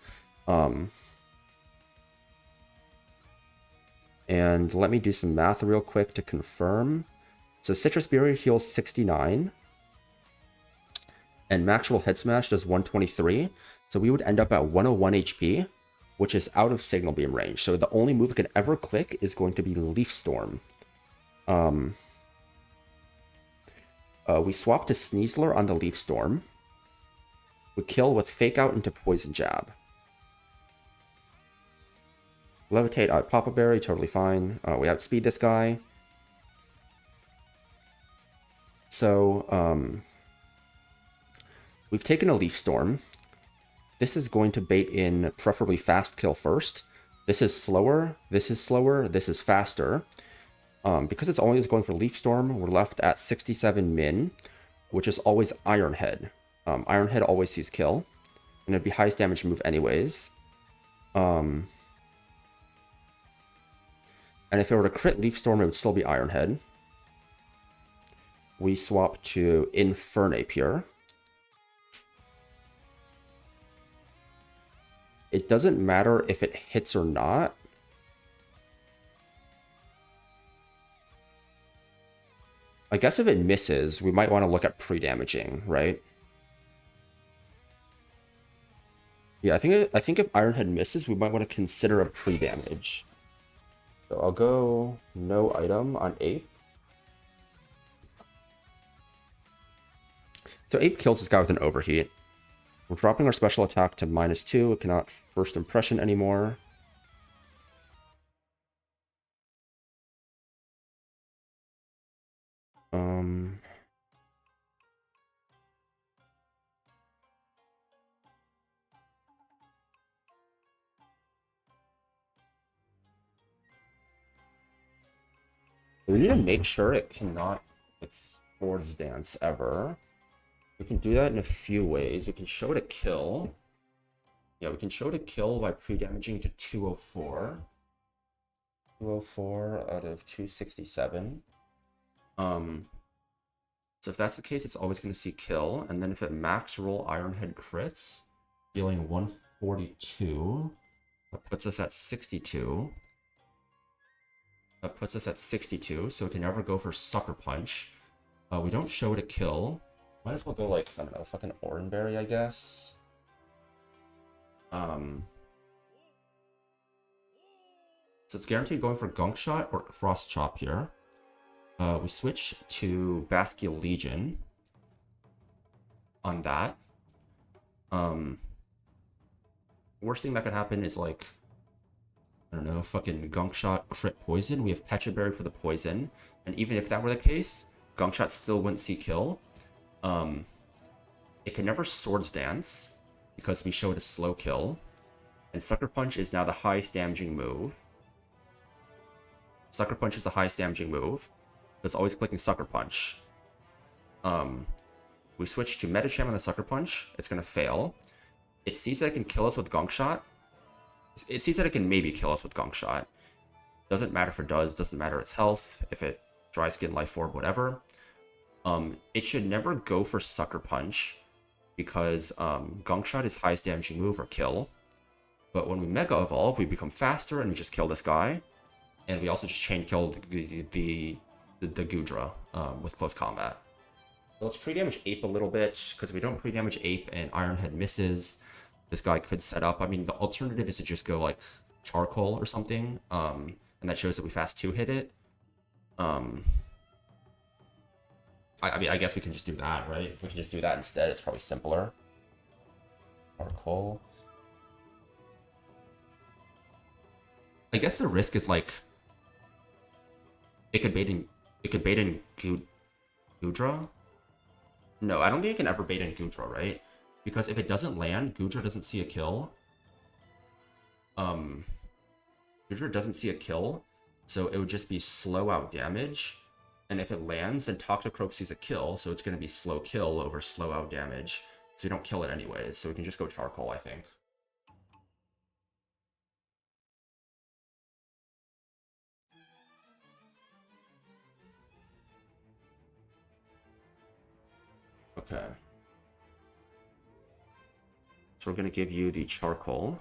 And let me do some math real quick to confirm. So Citrus Berry heals 69. And max roll Head Smash does 123. So we would end up at 101 HP, which is out of Signal Beam range. So the only move it can ever click is going to be Leaf Storm. We swap to Sneasler on the Leaf Storm. We kill with Fake Out into Poison Jab. Levitate out Papa Berry, totally fine. We outspeed this guy. So, we've taken a Leaf Storm. This is going to bait in preferably fast kill first. This is slower, this is slower, this is faster. Because it's always going for Leaf Storm, we're left at 67 min, which is always Iron Head. Iron Head always sees kill, and it'd be highest damage move anyways. And if it were to crit Leaf Storm, it would still be Iron Head. We swap to Infernape. It doesn't matter if it hits or not. I guess if it misses, we might want to look at pre-damaging, right? Yeah, I think if Ironhead misses, we might want to consider a pre-damage. So I'll go no item on Ape. So Ape kills this guy with an Overheat. We're dropping our special attack to -2. It cannot First Impression anymore. We need to make sure it cannot Swords Dance ever. We can do that in a few ways. We can show it a kill. Yeah, we can show it a kill by pre-damaging to 204. 204 out of 267. So if that's the case, it's always going to see kill. And then if it max roll Ironhead crits, dealing 142, that puts us at 62. That puts us at 62, so it can never go for Sucker Punch. We don't show it a kill. Might as well go like, I don't know, fucking Oranberry, I guess. So it's guaranteed going for Gunk Shot or Cross Chop here. We switch to Basquiat Legion on that. Worst thing that could happen is like, I don't know, fucking Gunk Shot, crit poison. We have Pecha Berry for the poison. And even if that were the case, Gunk Shot still wouldn't see kill. It can never Swords Dance because we showed a slow kill. And Sucker Punch is now the highest damaging move. Sucker Punch is the highest damaging move. It's always clicking Sucker Punch. We switch to Metacham on the Sucker Punch. It's going to fail. It sees that it can kill us with Gunk Shot. It sees that it can maybe kill us with Gunk Shot. Doesn't matter if it does, doesn't matter its health, if it dry skin, life orb, whatever. It should never go for Sucker Punch because Gunk Shot is highest damaging move or kill. But when we Mega Evolve, we become faster and we just kill this guy. And we also just chain killed the Gudra with close combat. So let's pre-damage Ape a little bit, because if we don't pre-damage Ape and Ironhead misses, this guy could set up. I mean, the alternative is to just go like Charcoal or something, and that shows that we fast 2-hit it. I mean, I guess we can just do that, right? We can just do that instead. It's probably simpler. Charcoal. I guess the risk is like it could bait in Gudra. No, I don't think it can ever bait in Gudra, right? Because if it doesn't land, Gudra doesn't see a kill. Gudra doesn't see a kill, so it would just be slow out damage. And if it lands, then Toxicroak sees a kill, so it's going to be slow kill over slow out damage. So you don't kill it anyways, so we can just go Charcoal, I think. Okay. So we're going to give you the Charcoal.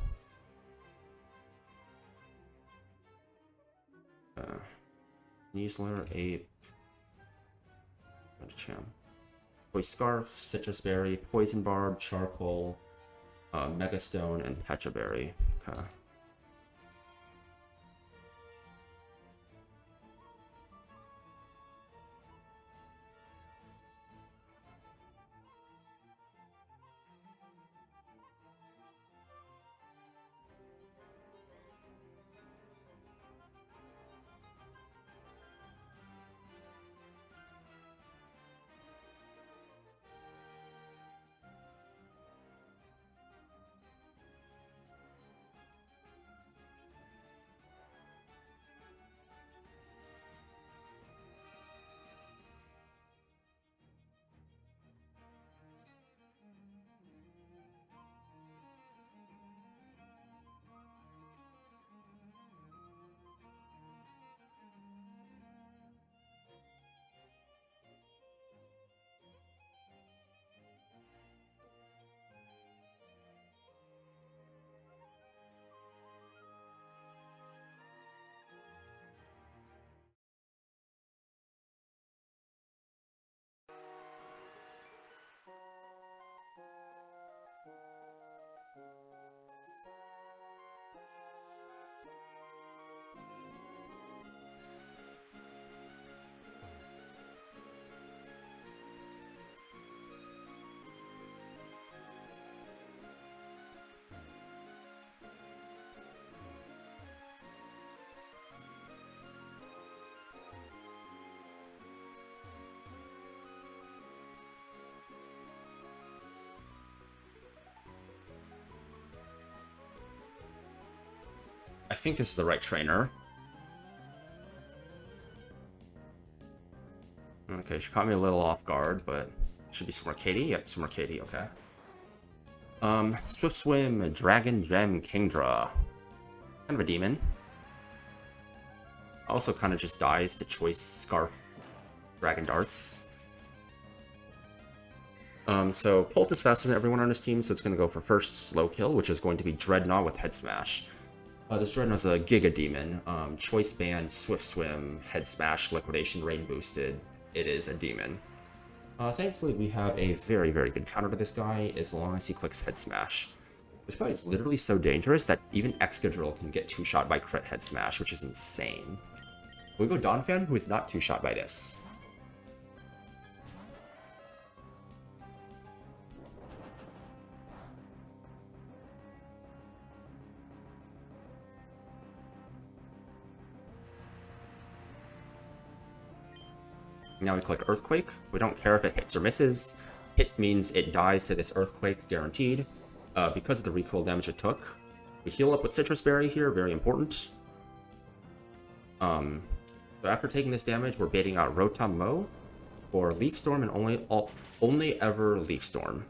Nuzlocke, Ape, Champ. Poise Scarf, Citrus Berry, Poison Barb, Charcoal, Mega Stone, and Pecha Berry. Okay. I think this is the right trainer. Okay, she caught me a little off guard, but should be Swimmer Katie. Yep, Swimmer Katie, okay. Swift Swim, Dragon Gem, Kingdra. Kind of a demon. Also kind of just dies to Choice Scarf, Dragon Darts. So Pult is faster than everyone on his team, so it's going to go for first slow kill, which is going to be Dreadnought with Head Smash. This Dreadnought's a Giga Demon. Choice Band, Swift Swim, Head Smash, Liquidation, Rain Boosted. It is a demon. Thankfully, we have a very, very good counter to this guy as long as he clicks Head Smash. This guy is literally so dangerous that even Excadrill can get 2-shot by crit Head Smash, which is insane. We go Donphan, who is not 2-shot by this. Now we click Earthquake. We don't care if it hits or misses. Hit means it dies to this Earthquake, guaranteed. Because of the recoil damage it took. We heal up with Citrus Berry here, very important. So after taking this damage, we're baiting out Rotom Mow or Leaf Storm, and only ever Leaf Storm.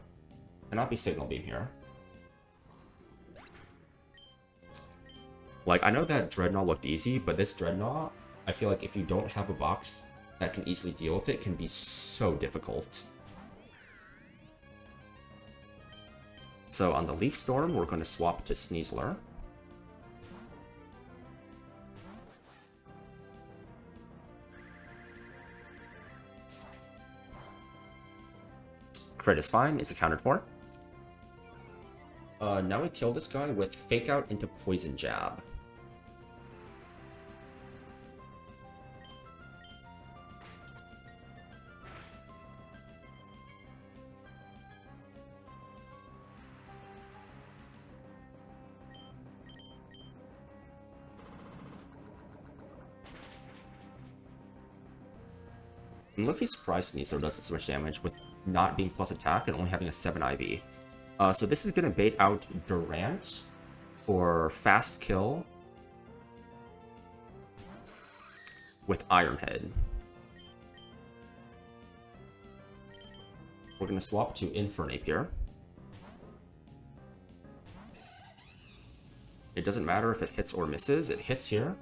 Cannot be Signal Beam here. Like, I know that Dreadnought looked easy, but this Dreadnought, I feel like if you don't have a box that can easily deal with it, can be so difficult. So on the Leaf Storm, we're going to swap to Sneasler. Crit is fine, it's accounted for. Now we kill this guy with Fake Out into Poison Jab. I'm literally surprised Sneasler does this much damage with not being plus attack and only having a 7 IV. So this is going to bait out Durant for fast kill with Ironhead. We're going to swap to Infernapier. It doesn't matter if it hits or misses, it hits here.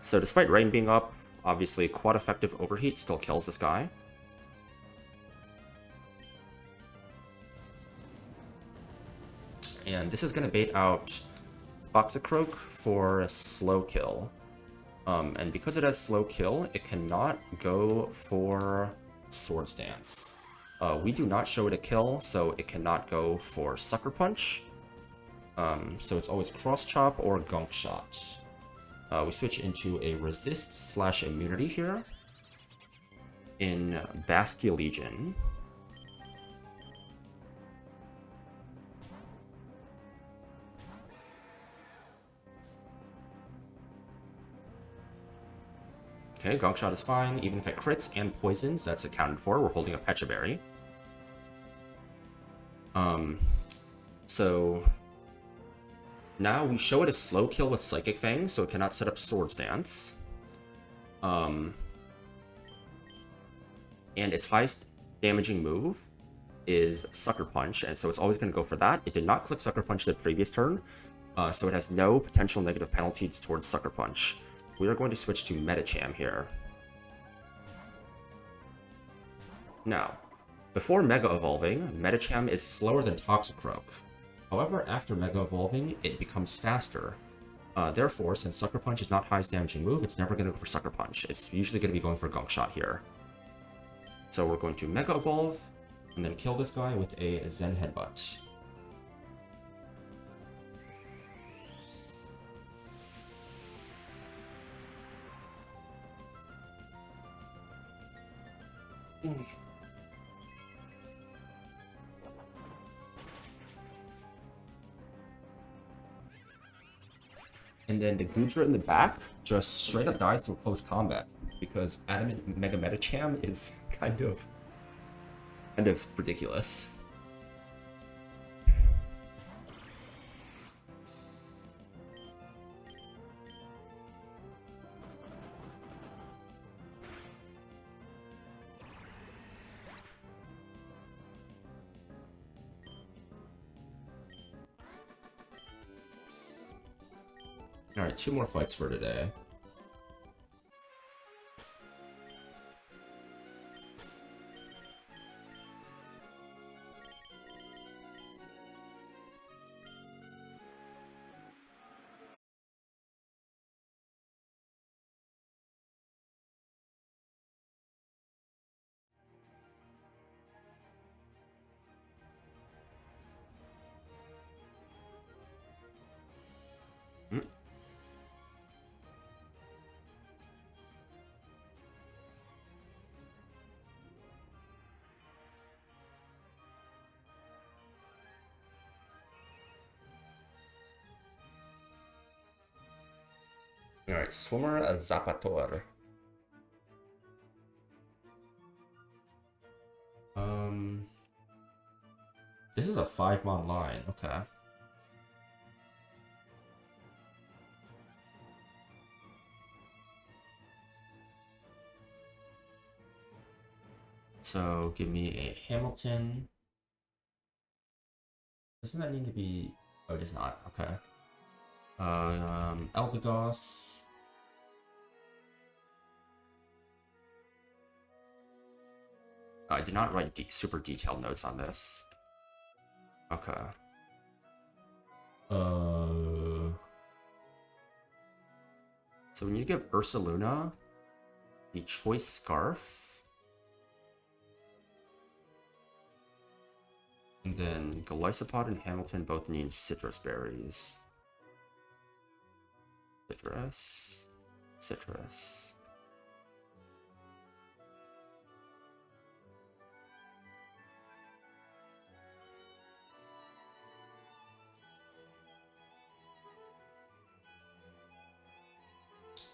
So despite Rain being up, obviously quad effective Overheat still kills this guy. And this is going to bait out Toxicroak for a slow kill. And because it has slow kill, it cannot go for Swords Dance. We do not show it a kill, so it cannot go for Sucker Punch. So it's always Cross Chop or Gunk Shot. We switch into a resist/immunity here in Baskia Legion. Okay, Gunk Shot is fine. Even if it crits and poisons, that's accounted for. We're holding a Pecha Berry. So now we show it a slow kill with Psychic Fang, so it cannot set up Swords Dance. And its highest damaging move is Sucker Punch, and so it's always going to go for that. It did not click Sucker Punch the previous turn, so it has no potential negative penalties towards Sucker Punch. We are going to switch to Medicham here. Now, before Mega Evolving, Medicham is slower than Toxicroak. However, after Mega Evolving, it becomes faster. Therefore, since Sucker Punch is not highest damaging move, it's never going to go for Sucker Punch. It's usually going to be going for Gunk Shot here. So we're going to Mega Evolve, and then kill this guy with a Zen Headbutt. And then the Gudra in the back just straight up dies through close combat because Adamant Mega Medicham is kind of ridiculous. Alright, 2 more fights for today. Alright, Swimmer Zapator. This is a 5-mon line, okay. So give me a Hamilton, Doesn't that need to be... Oh, it does not. Okay. Eldegoss. I did not write super detailed notes on this. Okay. So when you give Ursaluna the choice scarf, and then Golisopod and Hamilton both need citrus berries. Citrus. Citrus.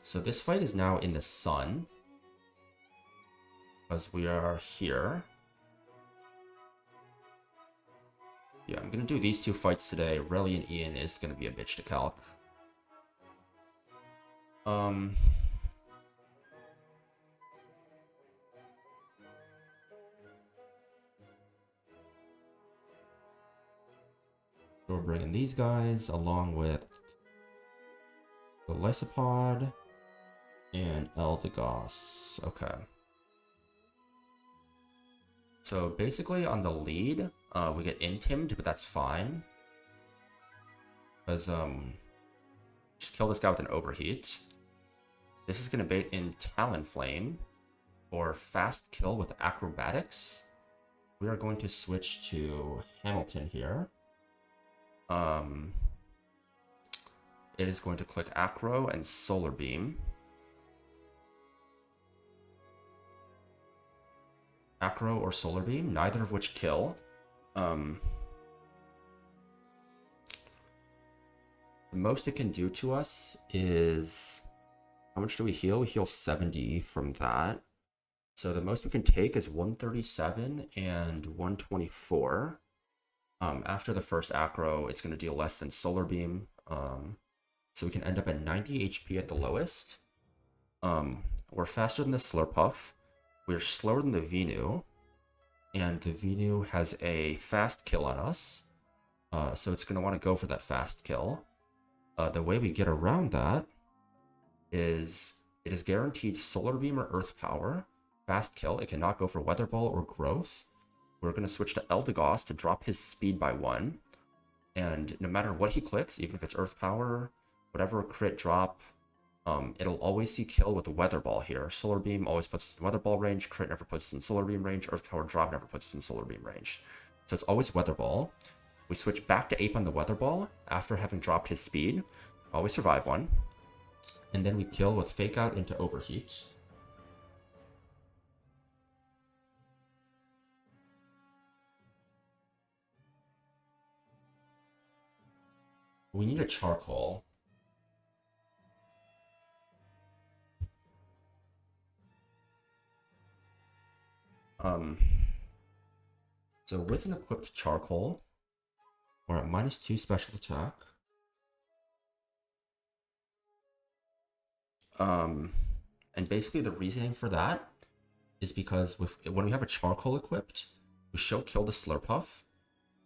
So this fight is now in the sun, because we are here. Yeah, I'm gonna do these two fights today. Relly and Ian is gonna be a bitch to calc. We're bringing these guys along with the Lysopod and Eldegoss. Okay. So basically on the lead, we get intimed, but that's fine. Because, just kill this guy with an overheat. This is gonna bait in Talonflame for fast kill with acrobatics. We are going to switch to Hamilton here. It is going to click Acro and Solar Beam. Acro or Solar Beam, neither of which kill. The most it can do to us is... How much do we heal? We heal 70 from that. So the most we can take is 137 and 124. After the first Acro, it's going to deal less than Solar Beam. So we can end up at 90 HP at the lowest. We're faster than the Slurpuff. We're slower than the Venu. And the Venu has a fast kill on us. So it's going to want to go for that fast kill. The way we get around that is it is guaranteed Solar Beam or Earth Power. Fast kill. It cannot go for Weather Ball or Growth. We're going to switch to Eldegoss to drop his speed by 1. And no matter what he clicks, even if it's Earth Power, whatever crit drop, it'll always see kill with the Weather Ball here. Solar Beam always puts us in Weather Ball range, crit never puts us in Solar Beam range, Earth Power drop never puts us in Solar Beam range. So it's always Weather Ball. We switch back to Ape on the Weather Ball after having dropped his speed. Always survive one. And then we kill with Fake Out into Overheat. We need a Charcoal. So with an equipped Charcoal, we're at -2 special attack. And basically the reasoning for that is because when we have a Charcoal equipped, we show kill to Slurpuff,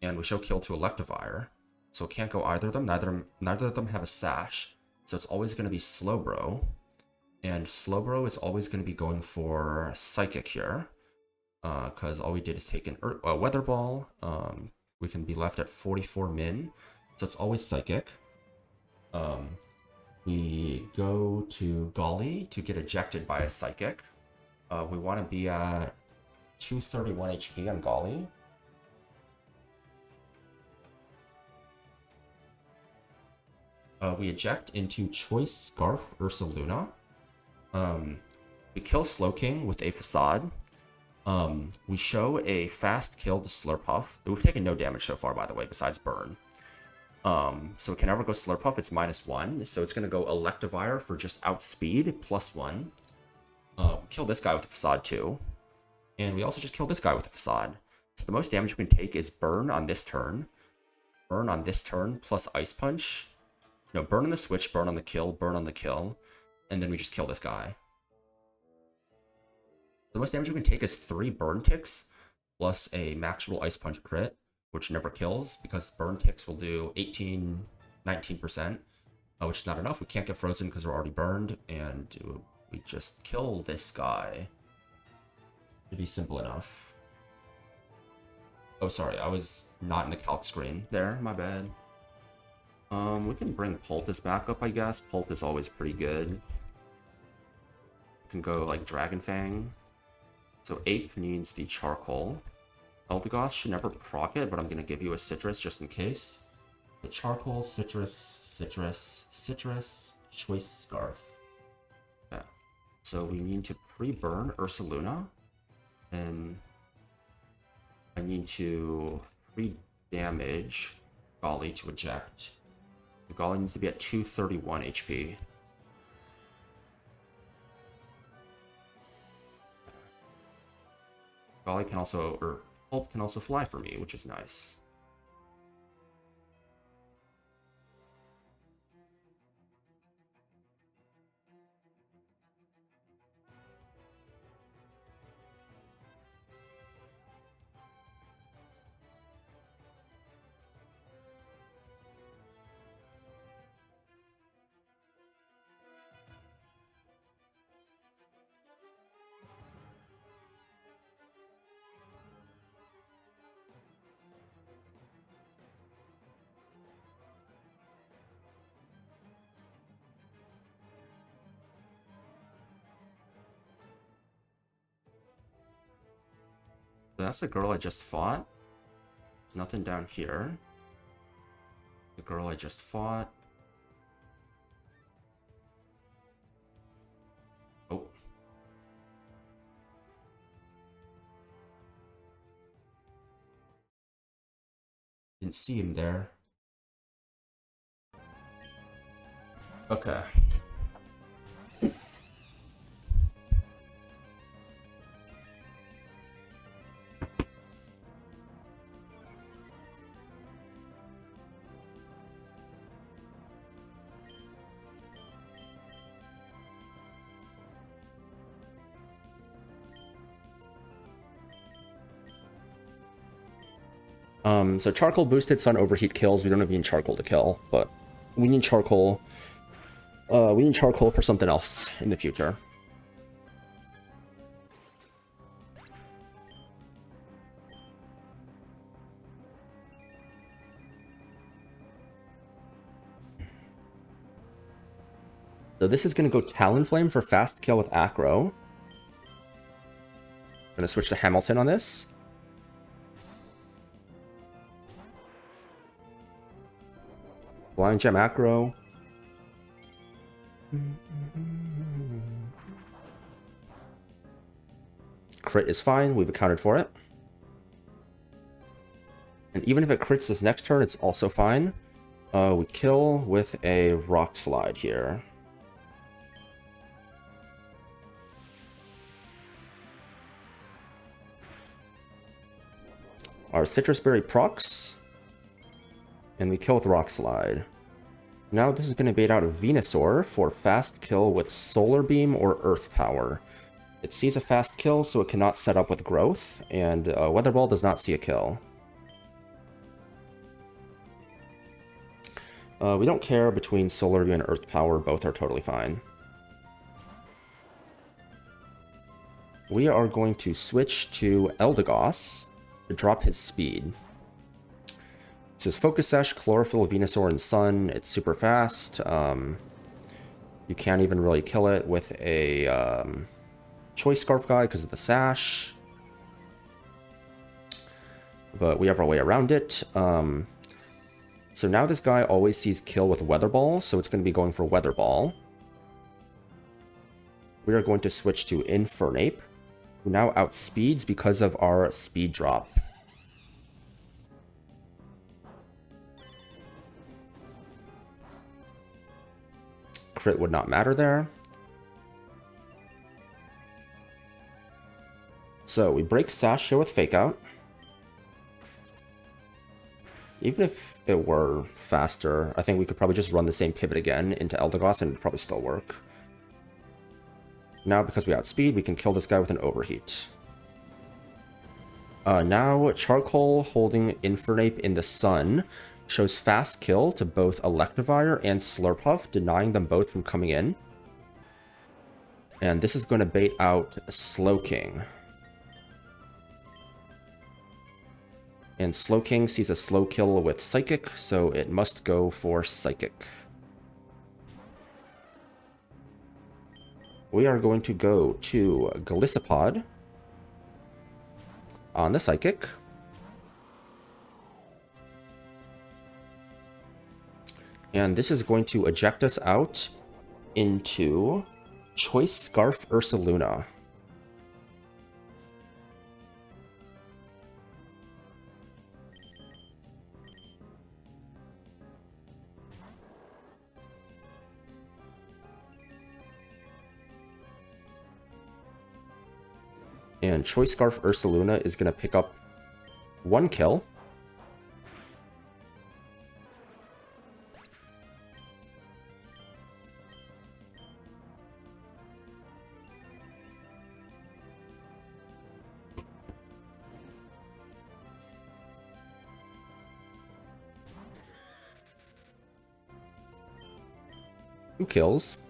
and we show kill to Electivire. So it can't go either of them. Neither of them have a Sash. So it's always going to be Slowbro. And Slowbro is always going to be going for Psychic here. Because all we did is take an Weather Ball. We can be left at 44 min. So it's always Psychic. We go to Golly to get ejected by a Psychic. We want to be at 231 HP on Golly. We eject into Choice Scarf Ursaluna. We kill Slowking with a Facade. We show a fast kill to Slurpuff. We've taken no damage so far, by the way, besides burn. So it can never go Slurpuff, it's -1. So it's going to go Electivire for just outspeed, +1. Kill this guy with a Facade too. And we also just kill this guy with a Facade. So the most damage we can take is burn on this turn. Burn on this turn, plus Ice Punch. No, burn on the switch, burn on the kill, burn on the kill. And then we just kill this guy. The most damage we can take is 3 burn ticks, plus a max roll Ice Punch crit. which never kills, because burn ticks will do 18, 19%, which is not enough. We can't get frozen because we're already burned, and we just kill this guy. Should be simple enough. Oh, sorry, I was not in the calc screen there, my bad. We can bring Poultice back up, I guess. Poultice is always pretty good. We can go, like, Dragon Fang. So Ape needs the Charcoal. Eldegoss should never proc it, but I'm going to give you a Citrus just in case. The Charcoal, Citrus, Citrus, Citrus, Choice Scarf. Yeah. So we need to pre-burn Ursaluna. And I need to pre-damage Golly to eject. Golly needs to be at 231 HP. Golly can also, or Ult can also fly for me, which is nice. That's the girl I just fought. There's nothing down here. The girl I just fought. Oh. Didn't see him there. Okay. So Charcoal boosted Sun Overheat kills. We don't have any Charcoal to kill, but we need Charcoal. We need Charcoal for something else in the future. So this is going to go Talonflame for fast kill with Acro. I'm going to switch to Hamilton on this. Blind Gem Acro. Crit is fine. We've accounted for it. And even if it crits this next turn, it's also fine. We kill with a Rock Slide here. Our Citrus Berry procs. And we kill with Rock Slide. Now this is going to bait out a Venusaur for fast kill with Solar Beam or Earth Power. It sees a fast kill, so it cannot set up with Growth, and Weather Ball does not see a kill. We don't care between Solar Beam and Earth Power, both are totally fine. We are going to switch to Eldegoss to drop his speed. This is Focus Sash, Chlorophyll, Venusaur, and Sun. It's super fast. You can't even really kill it with a Choice Scarf guy because of the Sash. But we have our way around it. So now this guy always sees kill with Weather Ball, so it's going to be going for Weather Ball. We are going to switch to Infernape, who now outspeeds because of our speed drop. Crit would not matter there. So we break Sash here with Fake Out. Even if it were faster, I think we could probably just run the same pivot again into Eldegoss and it would probably still work. Now, because we outspeed, we can kill this guy with an Overheat. Now Charcoal holding Infernape in the Sun shows fast kill to both Electivire and Slurpuff, denying them both from coming in. And this is going to bait out Slowking. And Slowking sees a slow kill with Psychic, so it must go for Psychic. We are going to go to Golisopod on the Psychic. And this is going to eject us out into Choice Scarf Ursaluna. And Choice Scarf Ursaluna is going to pick up 1 kill. Two kills.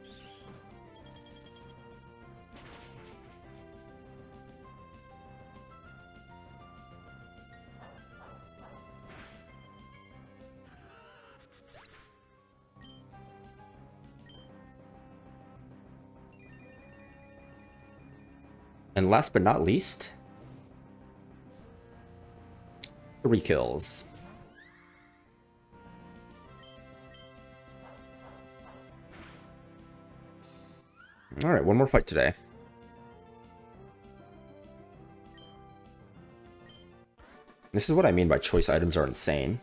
And last but not least, 3 kills. Alright, one more fight today. This is what I mean by choice items are insane.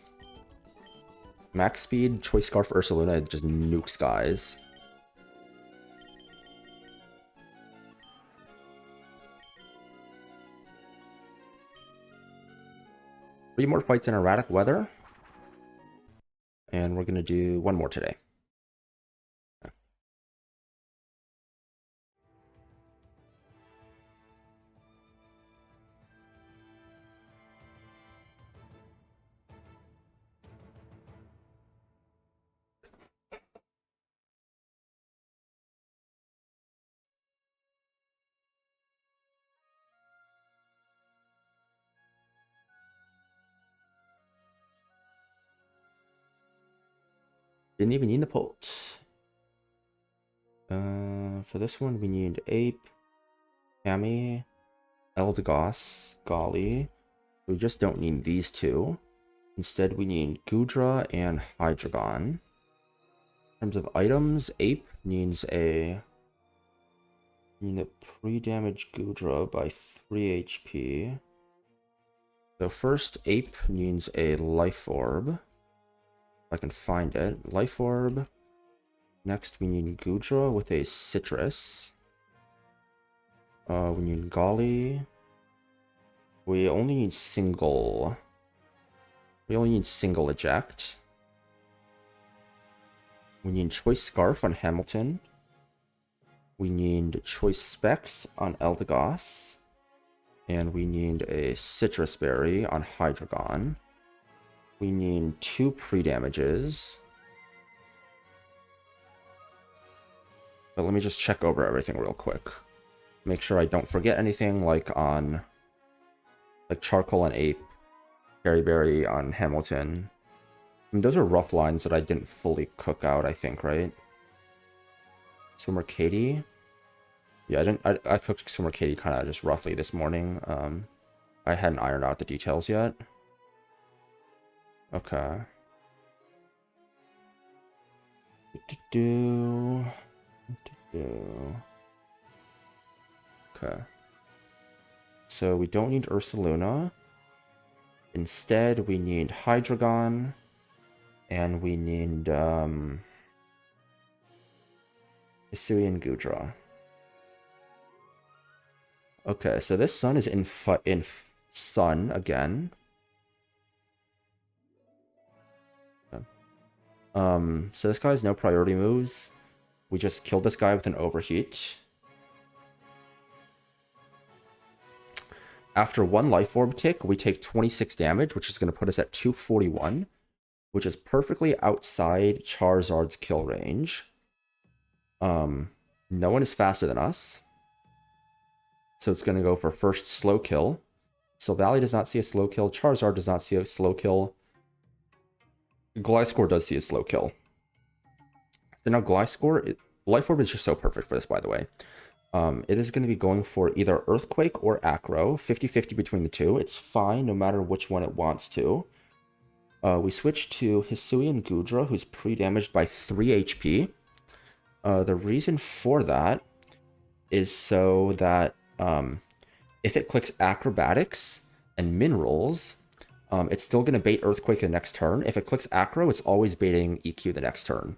Max speed, Choice Scarf Ursaluna just nukes guys. Three more fights in erratic weather. And we're going to do one more today. Didn't even need the pult. For this one, we need Ape, Cammy, Eldegoss, Golly. We just don't need these two. Instead, we need Goodra and Hydreigon. In terms of items, Ape needs a pre-damage Goodra by 3 HP. So first, Ape needs a Life Orb. I can find it. Life Orb. Next, we need Goodra with a Citrus. We need Golly. We only need single. We only need single eject. We need Choice Scarf on Hamilton. We need Choice Specs on Eldegoss. And we need a Citrus Berry on Hydreigon. We need 2 pre-damages. But let me just check over everything real quick. Make sure I don't forget anything, like on Charcoal on Ape, Berry Berry on Hamilton. I mean, those are rough lines that I didn't fully cook out, I think, right? Swimmer Katie. Yeah, I cooked Swimmer Katie kind of just roughly this morning. I hadn't ironed out the details yet. Okay. Okay. So we don't need Ursaluna. Instead, we need Hydreigon. And we need Hisui and Goodra. Okay, so this sun is in Sun again. So this guy has no priority moves. We just killed this guy with an overheat. After one life orb tick, we take 26 damage, which is going to put us at 241, which is perfectly outside Charizard's kill range. No one is faster than us. So it's going to go for first slow kill. Silvally does not see a slow kill. Charizard does not see a slow kill. Gliscor does see a slow kill. So now Gliscor, Life Orb is just so perfect for this, by the way. It is going to be going for either Earthquake or Acro, 50-50 between the two. It's fine no matter which one it wants to. We switch to Hisuian Goodra, who's pre-damaged by 3 HP. The reason for that is so that if it clicks Acrobatics and Minerals, it's still going to bait Earthquake the next turn. If it clicks Acro, it's always baiting EQ the next turn.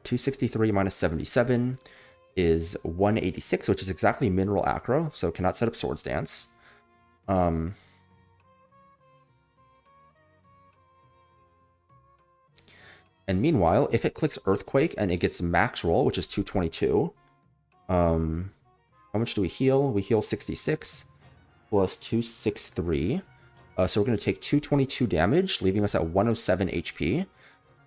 263 minus 77 is 186, which is exactly Mineral Acro, so cannot set up Swords Dance. And meanwhile, if it clicks Earthquake and it gets max roll, which is 222, how much do we heal? We heal 66 plus 263. So we're going to take 222 damage, leaving us at 107 HP.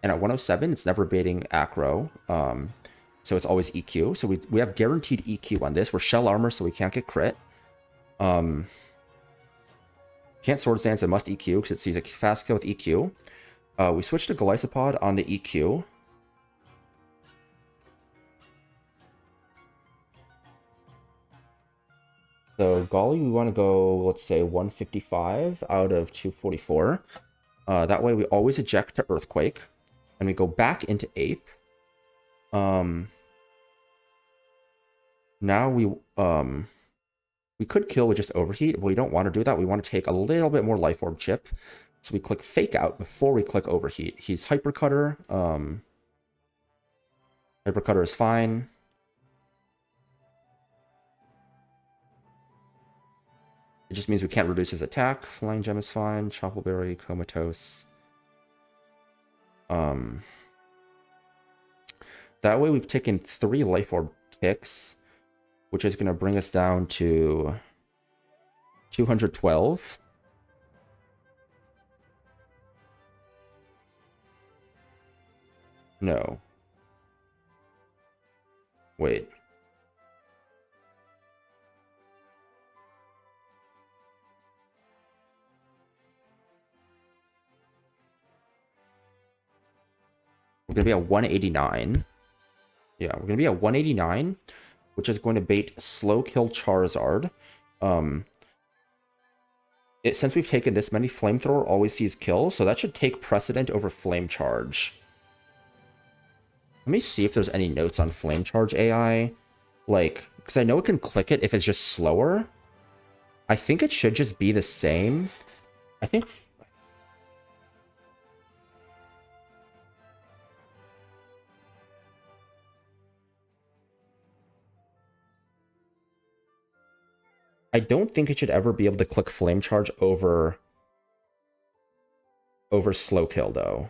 And at 107, it's never baiting Acro, so it's always EQ. So we have guaranteed EQ on this. We're Shell Armor, so we can't get crit. Can't Swords Dance, it must EQ, because it sees a fast kill with EQ. We switch to Golisopod on the EQ. So Golly, we want to go, let's say, 155 out of 244. That way we always eject to Earthquake. And we go back into Ape. Now we could kill with just Overheat, but we don't want to do that. We want to take a little bit more Life Orb chip. So we click Fake Out before we click Overheat. He's Hypercutter. Hypercutter is fine. It just means we can't reduce his attack. Flying Gem is fine. Choppleberry, Comatose. That way we've taken 3 Life Orb ticks, which is going to bring us down to 212. No. Wait. We're going to be at 189. Yeah, we're going to be at 189, which is going to bait Slow Kill Charizard. Since we've taken this many, Flamethrower always sees kill, so that should take precedent over Flame Charge. Let me see if there's any notes on Flame Charge AI. Like, because I know it can click it if it's just slower. I think it should just be the same. I don't think it should ever be able to click Flame Charge over Slow Kill, though.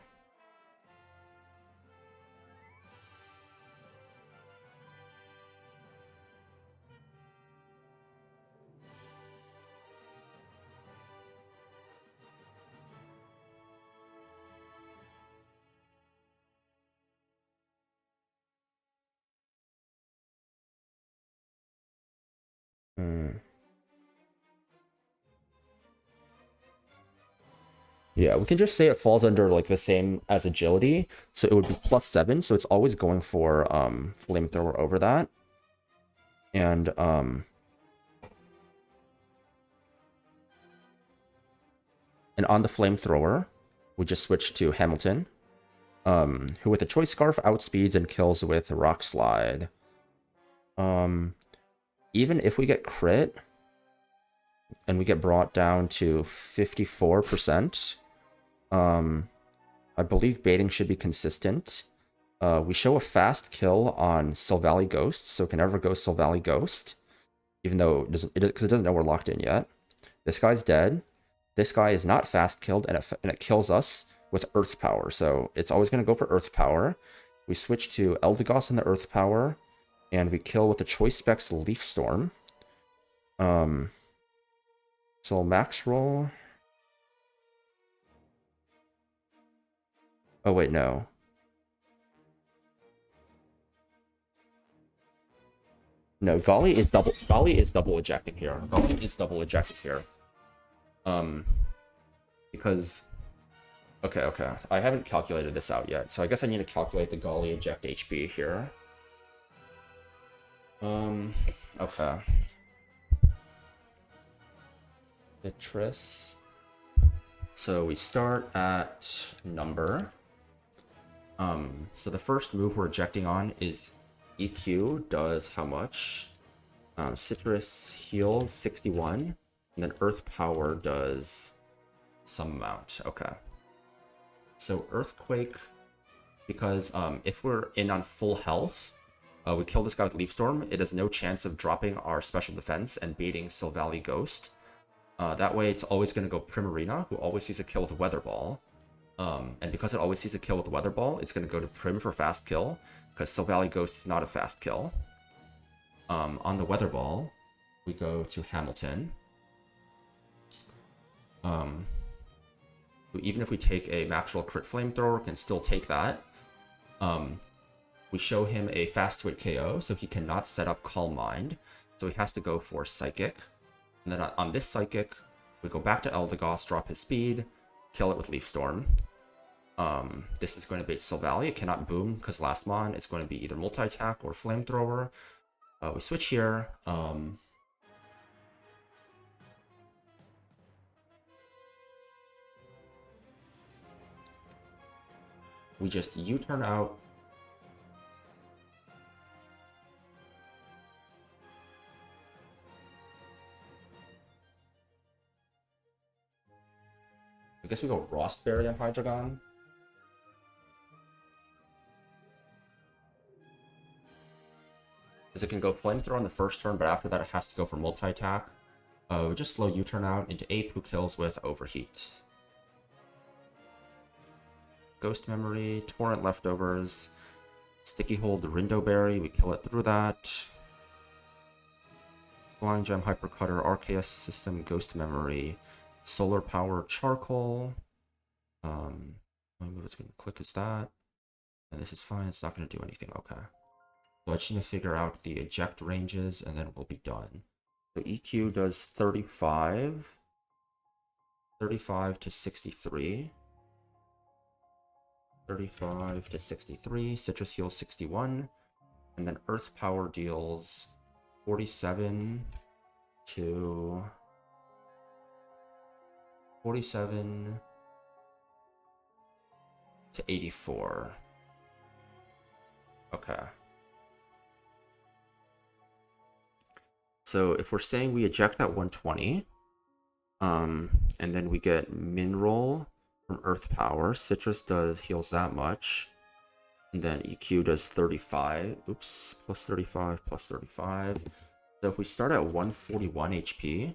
Yeah, we can just say it falls under like the same as agility, so it would be +7, so it's always going for Flamethrower over that. And on the Flamethrower, we just switch to Hamilton, who with a Choice Scarf outspeeds and kills with Rock Slide. Even if we get crit and we get brought down to 54%, I believe baiting should be consistent. We show a fast kill on Silvally Ghost, so it can never go Silvally Ghost, even though because it doesn't know we're locked in yet. This guy's dead. This guy is not fast killed, and it kills us with Earth Power, so it's always going to go for Earth Power. We switch to Eldegoss in the Earth Power, and we kill with the Choice Specs Leaf Storm. So max roll. Oh wait, no. No, Golly is double ejecting here. Golly is double ejecting here. Because okay. I haven't calculated this out yet, so I guess I need to calculate the Golly eject HP here. Okay. Citrus. So we start at number. So the first move we're ejecting on is EQ does how much? Citrus heals 61, and then Earth Power does some amount. Okay. So Earthquake, because if we're in on full health, we kill this guy with Leaf Storm, it has no chance of dropping our special defense and baiting Silvally Ghost. That way it's always going to go Primarina, who always sees a kill with Weather Ball. And because it always sees a kill with Weather Ball, it's going to go to Prim for fast kill, because Silvally Ghost is not a fast kill. On the Weather Ball, we go to Hamilton. Even if we take a Maxwell Crit Flamethrower, can still take that. We show him a fast twit KO, so he cannot set up Calm Mind. So he has to go for Psychic. And then on this Psychic, we go back to Eldegoss, drop his speed, kill it with Leaf Storm. This is going to bait Silvally. It cannot boom because last mon. It's going to be either multi-attack or flamethrower. We switch here. We just U-turn out. I guess we go Rostberry on Hydreigon. Because it can go Flamethrower on the first turn, but after that it has to go for multi-attack. We just slow U-turn out into Ape, who kills with Overheat. Ghost Memory, Torrent Leftovers, Sticky Hold, Rindoberry, we kill it through that. Blind Gem, Hypercutter, Arceus System, Ghost Memory, Solar Power, Charcoal. My move is going to click is that. And this is fine, it's not going to do anything, okay. So I just need to figure out the eject ranges, and then we'll be done. So EQ does 35 to 63. 35 to 63, Citrus heals 61, and then Earth Power deals 47 to 84. Okay. So if we're saying we eject at 120, and then we get Mineral from Earth Power, Citrus heals that much, and then EQ does 35. Oops, plus 35, plus 35. So if we start at 141 HP,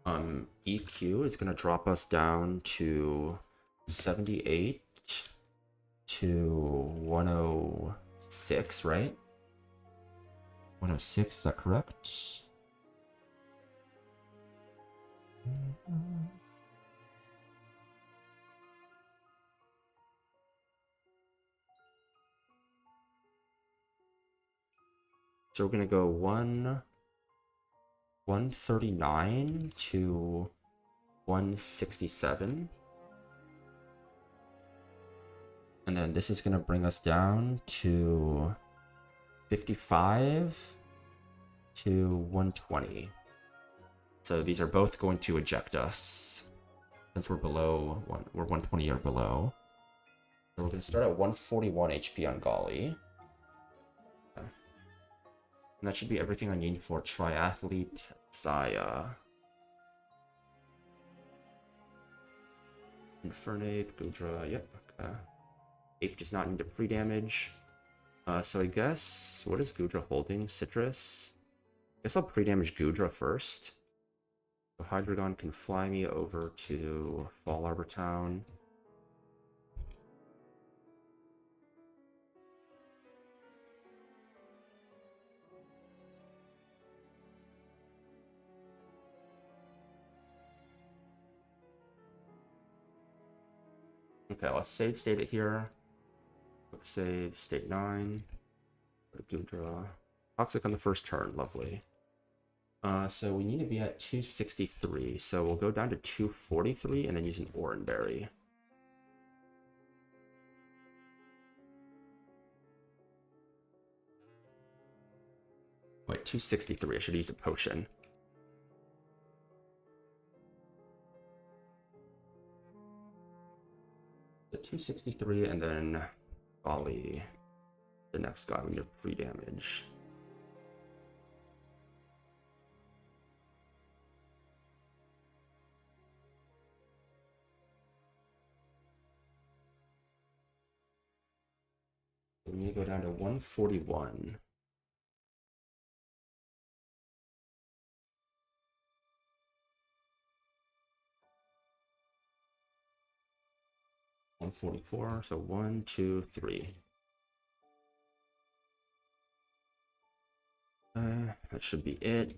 EQ is going to drop us down to 78 to 106, right? 106, is that correct? So we're gonna go 139 to 167. And then this is gonna bring us down to 55 to 120. So these are both going to eject us. Since we're below, we're 120 or below. So we're gonna start at 141 HP on Golly. And that should be everything I need for Triathlete Zaya. Infernape, Goodra, yep, okay. Ape does not need to pre-damage. So I guess, what is Goodra holding? Citrus? I guess I'll pre-damage Goodra first. So Hydreigon can fly me over to Fall Arbor Town. Okay, let's state it here. Quick save, state 9. Go to Gudra. Toxic on the first turn, lovely. So we need to be at 263, so we'll go down to 243 and then use an Oranberry. Wait, 263, I should use a potion. So 263 and then volley the next guy when you're free damage. We need to go down to 141. $144, so 1, 2, 3. That should be it.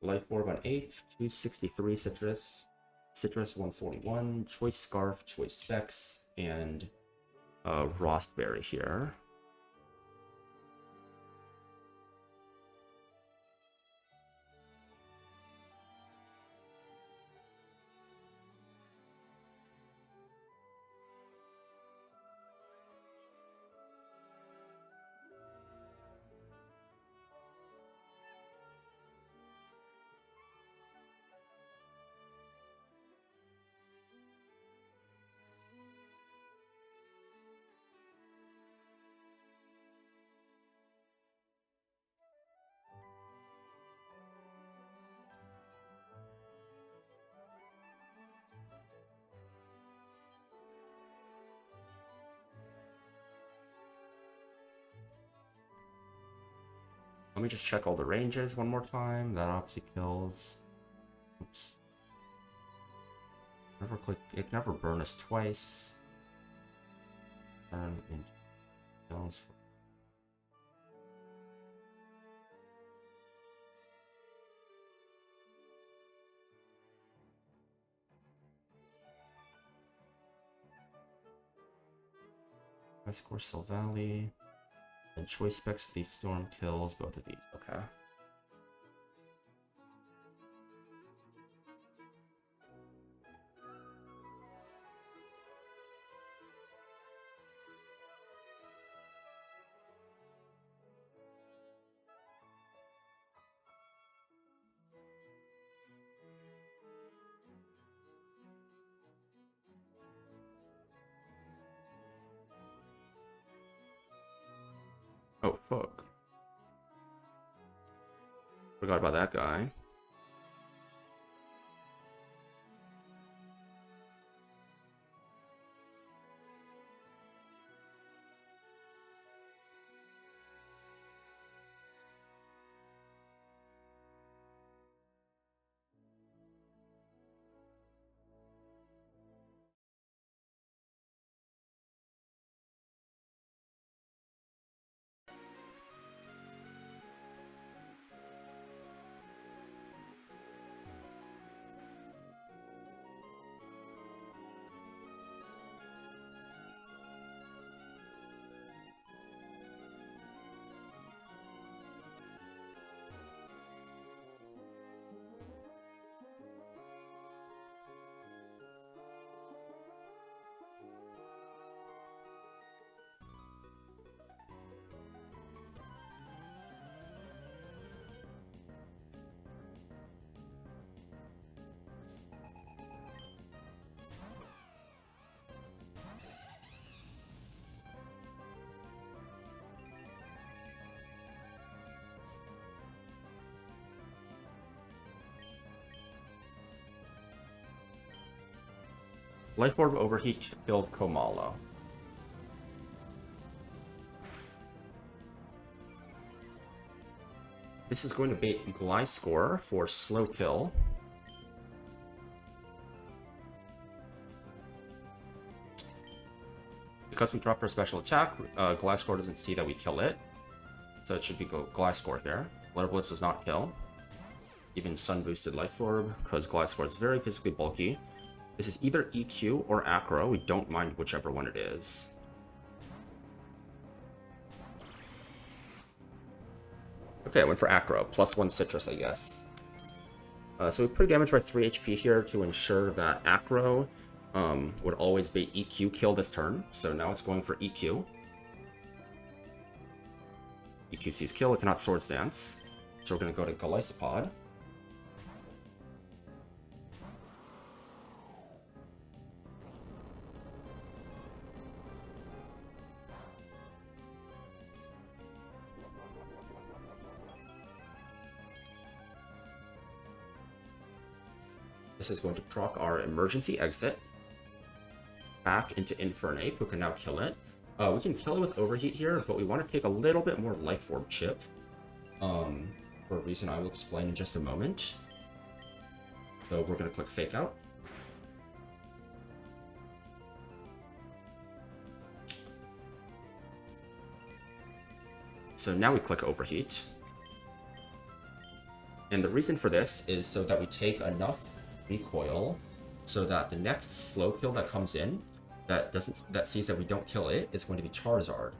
Life Orb on 8, 263 Citrus, Citrus 141, Choice Scarf, Choice Specs, and Rostberry here. Let me just check all the ranges one more time. That obviously kills. Oops. Never click. It can never burn us twice. Turn into kills. Ice Core Sill Valley. And Choice Specs Thief Storm kills both of these. Okay. Oh, fuck. Forgot about that guy. Life Orb Overheat kills Komalo. This is going to bait Gliscor for slow kill. Because we dropped our special attack, Gliscor doesn't see that we kill it. So it should be Gliscor here. Flare Blitz does not kill. Even Sun boosted Life Orb, because Gliscor is very physically bulky. This is either EQ or Acro. We don't mind whichever one it is. Okay, I went for Acro. +1 Citrus, I guess. So we pre-damage by 3 HP here to ensure that Acro would always be EQ kill this turn. So now it's going for EQ. EQ sees kill, it cannot Swords Dance. So we're going to go to Golisopod. This is going to proc our emergency exit back into Infernape, who can now kill it. We can kill it with Overheat here, but we want to take a little bit more Life Orb chip. For a reason I will explain in just a moment. So we're going to click Fake Out. So now we click Overheat. And the reason for this is so that we take enough recoil so that the next slow kill that comes in that sees that we don't kill it is going to be Charizard.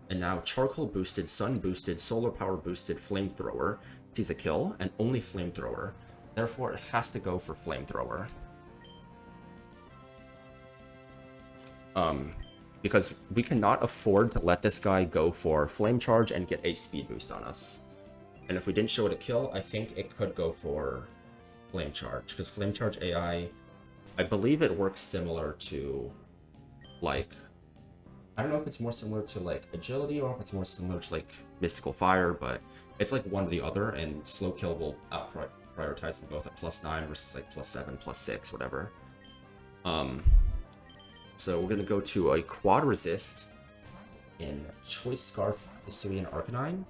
And now Charcoal boosted, Sun boosted, Solar Power boosted Flamethrower sees a kill, and only Flamethrower. Therefore, it has to go for Flamethrower. Because we cannot afford to let this guy go for Flame Charge and get a speed boost on us. And if we didn't show it a kill, I think it could go for Flame Charge, because Flame Charge AI, I believe it works similar to, like, I don't know if it's more similar to, like, Agility, or if it's more similar to, like, Mystical Fire, but it's, like, one or the other, and Slow Kill will prioritize them both at +9 versus, like, +7, +6, whatever. So we're going to go to a Quad Resist in Choice Scarf, Hisuian Arcanine.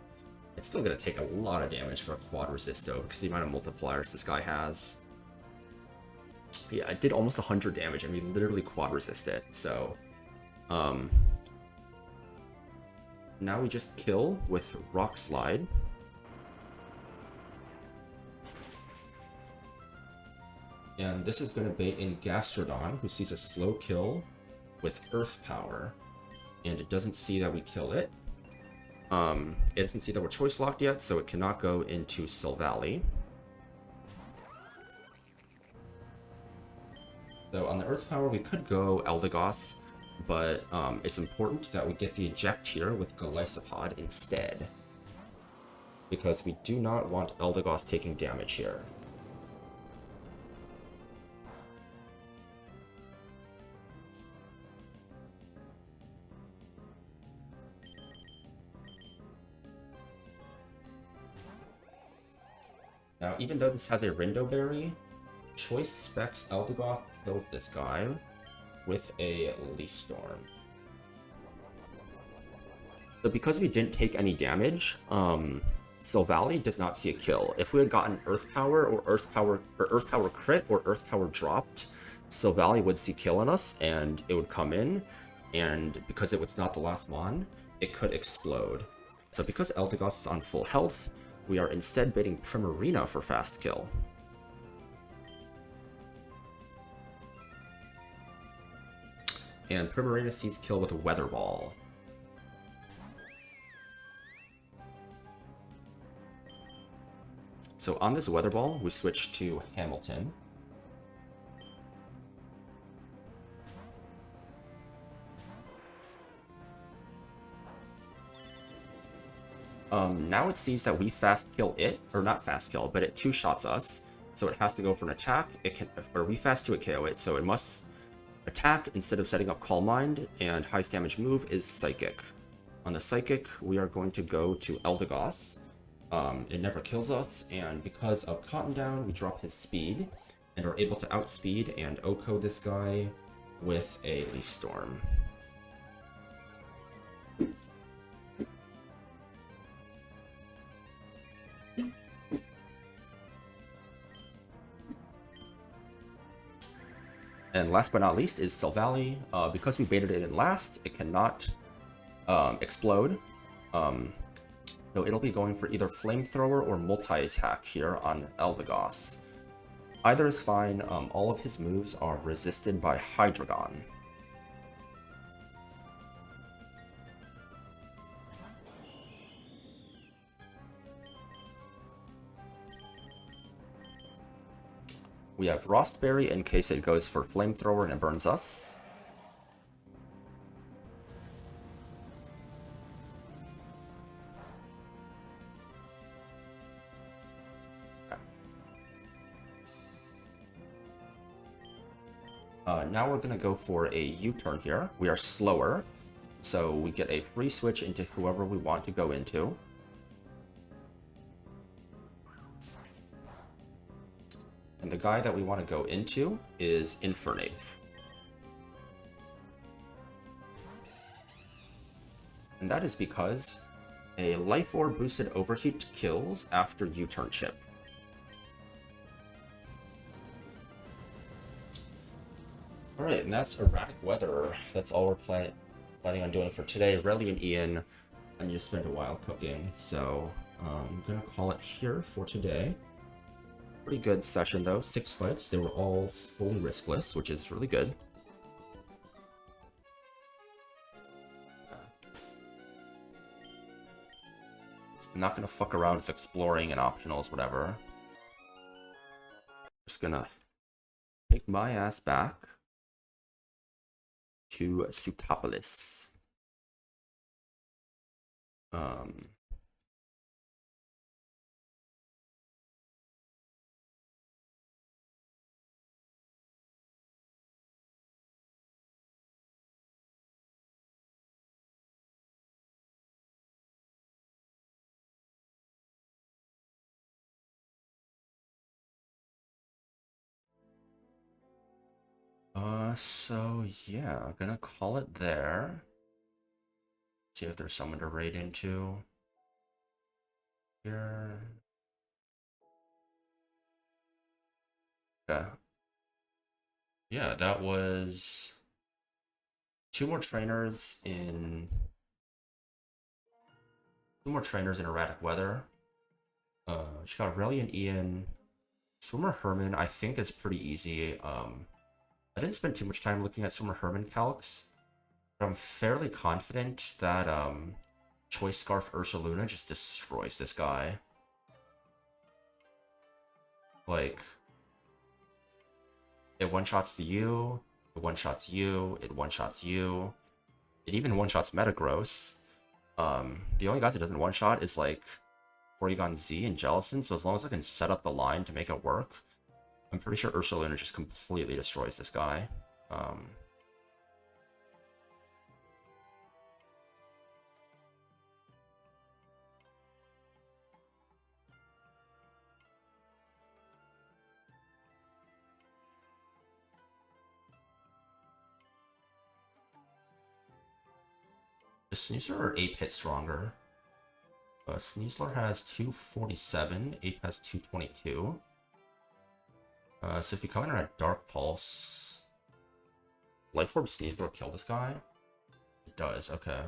It's still going to take a lot of damage for a Quad Resist, though, because the amount of multipliers this guy has. Yeah, it did almost 100 damage, and we literally Quad Resist it, so... now we just kill with Rock Slide. And this is going to bait in Gastrodon, who sees a slow kill with Earth Power. And it doesn't see that we kill it. It doesn't see that we're choice locked yet, so it cannot go into Silvally. So on the Earth Power, we could go Eldegoss, but it's important that we get the eject here with Golisopod instead, because we do not want Eldegoss taking damage here. Now, even though this has a Rindo Berry, Choice specs Eldegoss kills this guy with a Leaf Storm. So because we didn't take any damage, Silvally does not see a kill. If we had gotten Earth Power or Earth Power crit or Earth Power dropped, Silvally would see kill on us and it would come in, and because it was not the last mon, it could explode. So because Eldegoss is on full health, we are instead baiting Primarina for fast kill. And Primarina sees kill with a Weather Ball. So on this Weather Ball, we switch to Hamilton. Now it sees that we fast kill it, or not fast kill, but it two-shots us, so it has to go for an attack. It can, or we fast to KO it, so it must attack instead of setting up Calm Mind, and highest damage move is Psychic. On the Psychic, we are going to go to Eldegoss. It never kills us, and because of Cotton Down, we drop his speed, and are able to outspeed and OHKO this guy with a Leaf Storm. And last but not least is Silvally. Because we baited it in last, it cannot explode. So it'll be going for either Flamethrower or Multi-Attack here on Eldegoss. Either is fine. All of his moves are resisted by Hydreigon. We have Frostberry in case it goes for Flamethrower and it burns us. Now we're going to go for a U-turn here. We are slower, so we get a free switch into whoever we want to go into. And the guy that we want to go into is Infernape. And that is because a Life Orb boosted Overheat kills after U-turn chip. Alright, and that's Erratic Weather. That's all we're planning on doing for today. Relly and Ian, I need to spend a while cooking, so I'm gonna call it here for today. Pretty good session though, 6 fights. They were all fully riskless, which is really good. I'm not gonna fuck around with exploring and optionals, whatever. Just gonna take my ass back to Sutopolis. So yeah, I'm gonna call it there. See if there's someone to raid into. Here. Yeah. Yeah, that was 2 more trainers in Erratic Weather. She got Relly and Ian. Swimmer Herman, I think, is pretty easy. I didn't spend too much time looking at Swimmer Herman calcs, but I'm fairly confident that Choice Scarf Ursaluna just destroys this guy. Like, it one-shots you, it one-shots you, it one-shots you. It even one-shots Metagross. The only guys it doesn't one-shot is, like, Porygon Z and Jellicent, so as long as I can set up the line to make it work, I'm pretty sure Ursaluna just completely destroys this guy. Is Sneasler or Ape hit stronger? Sneasler has 247, Ape has 222. So if you come in at Dark Pulse, Life Orb Sneasler kill this guy? It does, okay.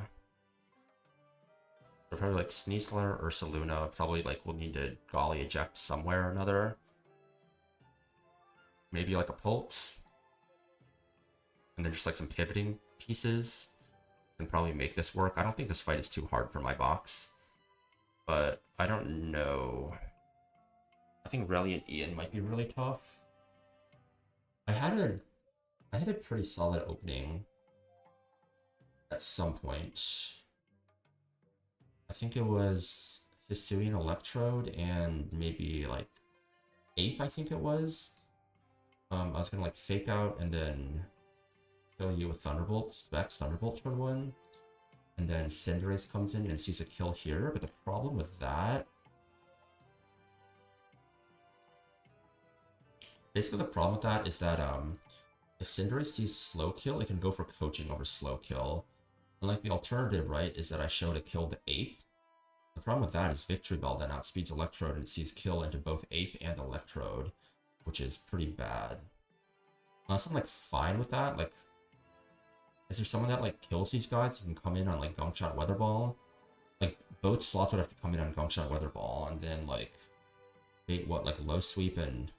So probably like Sneasler or Ursaluna, probably like we'll need to Golly eject somewhere or another. Maybe like a Pult. And then just like some pivoting pieces. Can probably make this work. I don't think this fight is too hard for my box. But I don't know. I think Relly and Ian might be really tough. I had a pretty solid opening at some point. I think it was Hisuian Electrode and maybe like Ape, I think it was. I was gonna like fake out and then kill you with Thunderbolt, Specs, Thunderbolt turn 1. And then Cinderace comes in and sees a kill here, but the problem with that... Basically the problem with that is that if Cinderace sees slow kill, it can go for coaching over slow kill. And like the alternative, right, is that I showed a kill to Ape. The problem with that is Victory Bell then outspeeds Electrode and sees kill into both Ape and Electrode, which is pretty bad. Unless I'm like fine with that, like... Is there someone that like kills these guys? You can come in on like Gunk Shot Weather Ball. Like both slots would have to come in on Gunk Shot Weather Ball, and then like wait, what, like Low Sweep and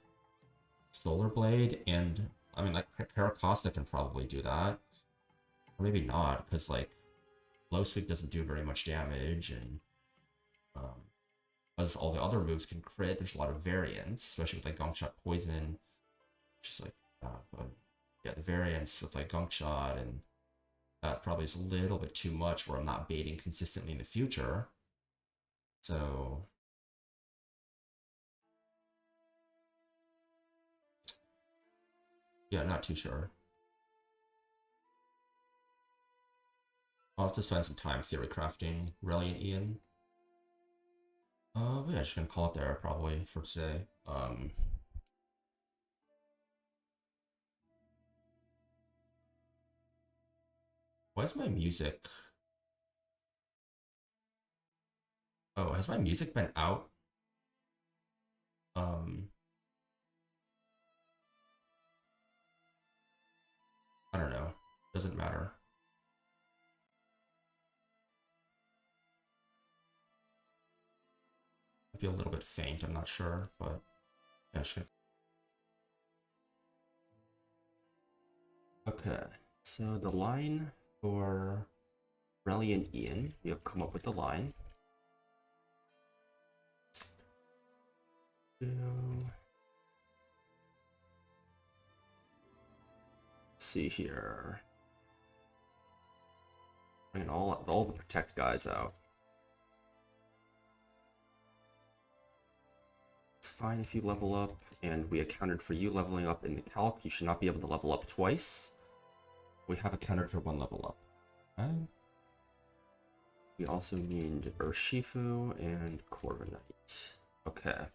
Solar Blade, and I mean, like, Caracosta can probably do that. Or maybe not, because, like, Glow Sweep doesn't do very much damage, and as all the other moves can crit, there's a lot of variance, especially with, like, Gunk Shot Poison, which is, like, but yeah, the variance with, like, Gunk Shot, and that probably is a little bit too much where I'm not baiting consistently in the future. So yeah, not too sure. I'll have to spend some time theory crafting Reliant Ian. But yeah, just gonna call it there probably for today. Why is my music? Oh, has my music been out? Um, I don't know. Doesn't matter. Might be a little bit faint. I'm not sure, but yeah, just gonna... Okay, so the line for Reliant Ian, we have come up with the line. Let's see here. Bringing all the protect guys out. It's fine if you level up, and we accounted for you leveling up in the calc. You should not be able to level up twice. We have accounted for one level up. Okay. We also need Urshifu and Corviknight. Okay. Let's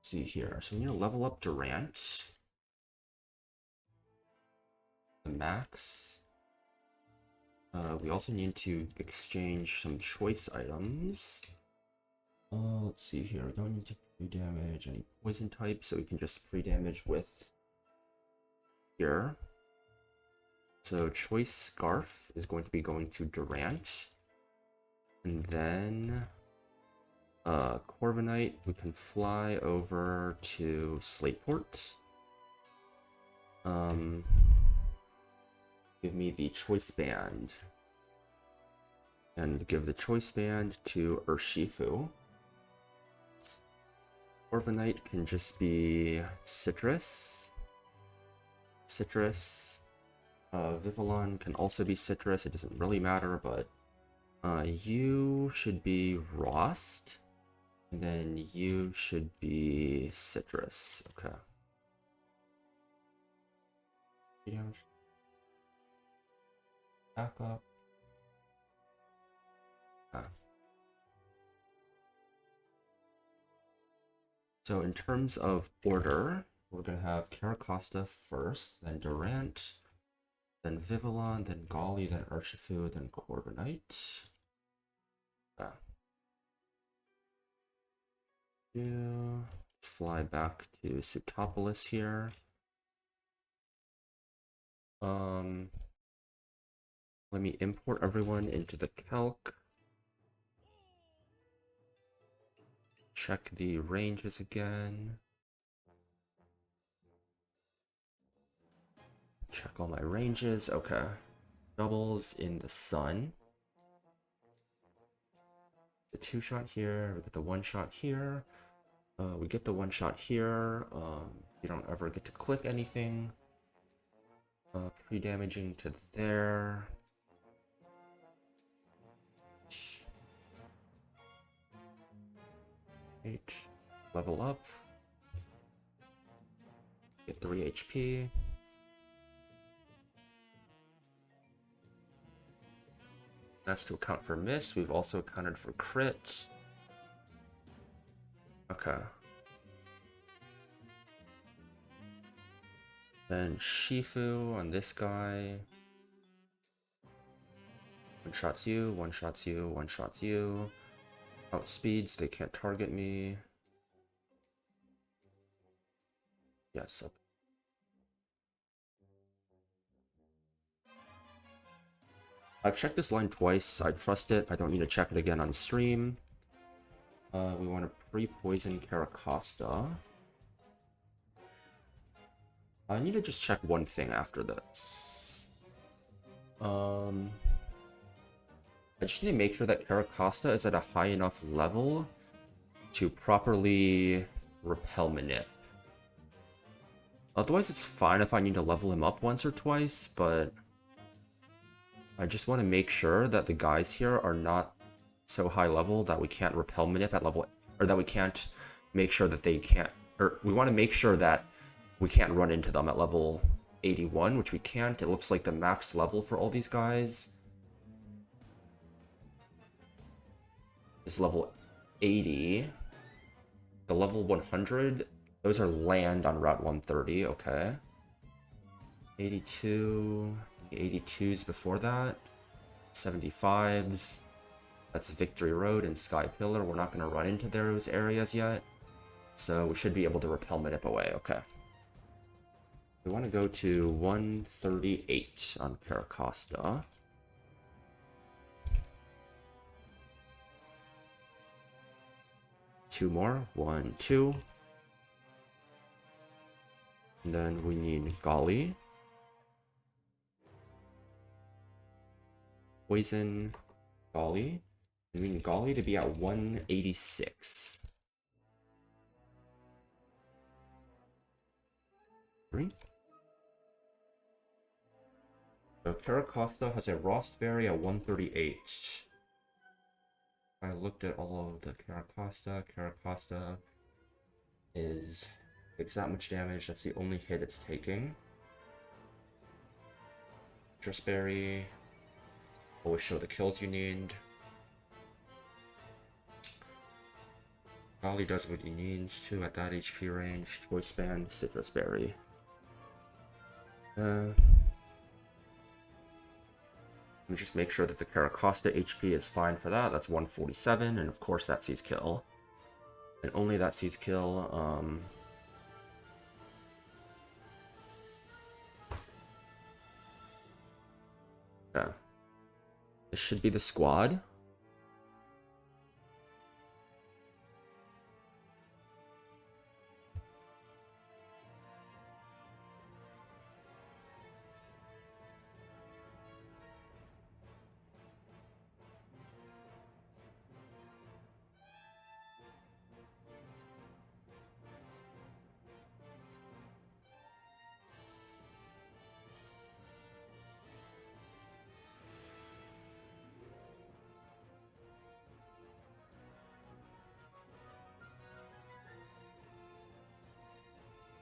see here. So we need to level up Durant. The max. We also need to exchange some choice items. Let's see here. We don't need to free damage any poison types, so we can just free damage with here. So choice Scarf is going to be going to Durant. And then Corviknight, we can fly over to Slateport. Give me the choice band. And give the choice band to Urshifu. Corviknight can just be Citrus. Vivillon can also be Citrus. It doesn't really matter, but you should be Rost. And then you should be Citrus. Okay. Back up. So in terms of order, we're going to have Caracosta first, then Durant, then Vivillon, then Golly, then Urshifu, then Corviknight. Fly back to Pseutopolis here. Let me import everyone into the calc. Check the ranges again. Check all my ranges. Okay. Doubles in the sun. The 2-shot here. We get the 1-shot here. We get the 1-shot here. You don't ever get to click anything. Pre-damaging to there. Level up. Get 3 HP. That's to account for miss. We've also accounted for crit. Okay. Then Shifu on this guy. One shots you, one shots you, one shots you. Outspeeds, they can't target me. Yes, okay. I've checked this line twice. I trust it. I don't need to check it again on stream. We want to pre-poison Caracosta. I need to just check one thing after this. I just need to make sure that Caracosta is at a high enough level to properly repel manip. Otherwise, it's fine if I need to level him up once or twice, but I just want to make sure that the guys here are not so high level that we can't repel manip at level, or that we can't make sure that they can't, or we want to make sure that we can't run into them at level 81, which we can't. It looks like the max level for all these guys is level 80. The level 100, those are land on Route 130, okay. 82, 82s before that, 75s, that's Victory Road and Sky Pillar. We're not going to run into those areas yet, so we should be able to repel manip away, okay. We want to go to 138 on Caracosta. Two more, 1, 2. And then we need Golly. Poison, Golly. And we need Golly to be at 186. 3. So Caracosta has a Rostberry at 138. I looked at all of the Caracosta. Caracosta takes that much damage. That's the only hit it's taking. Rostberry. Always show the kills you need. Golly does what he needs to at that HP range. Choice Band, Citrus Berry. Let me just make sure that the Caracosta HP is fine for that. That's 147, and of course that sees kill. And only that sees kill. Yeah. This should be the squad.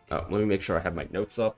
Oh, let me make sure I have my notes up.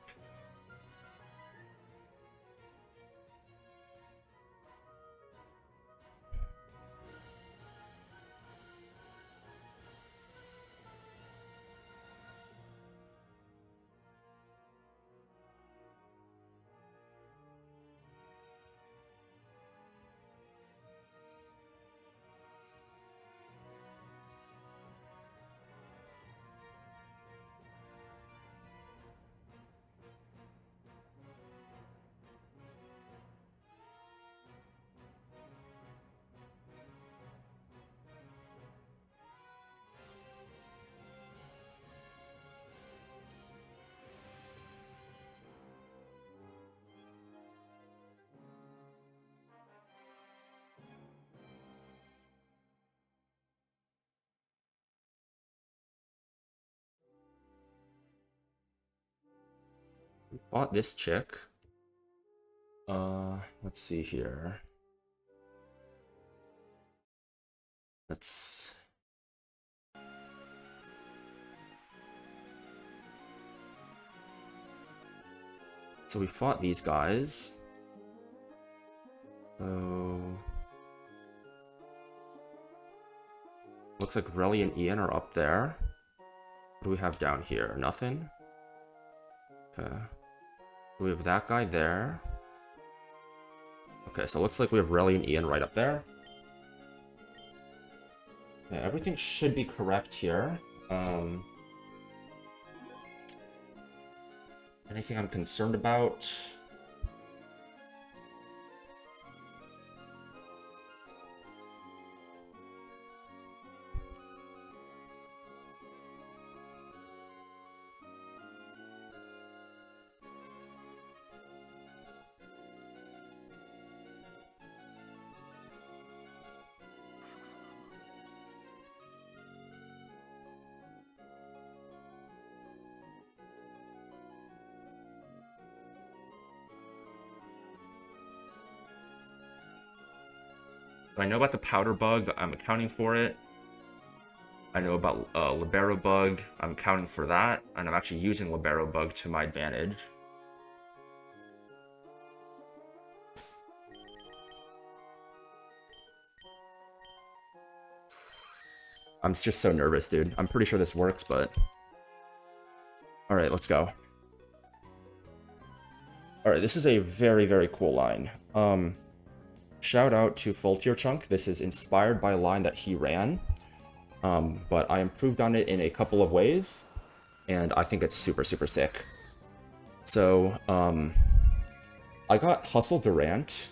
We fought this chick. Let's see here. Let's... So we fought these guys. So... Looks like Relly and Ian are up there. What do we have down here? Nothing? Okay. We have that guy there. Okay, so it looks like we have Relly and Ian right up there. Yeah, everything should be correct here. Anything I'm concerned about? I know about the powder bug, I'm accounting for it. I know about libero bug, I'm accounting for that, and I'm actually using libero bug to my advantage. I'm just so nervous, dude. I'm pretty sure this works, but... Alright, let's go. Alright, this is a very, very cool line. Shout out to Full Tier Chunk. This is inspired by a line that he ran. But I improved on it in a couple of ways, and I think it's super, super sick. So, I got Hustle Durant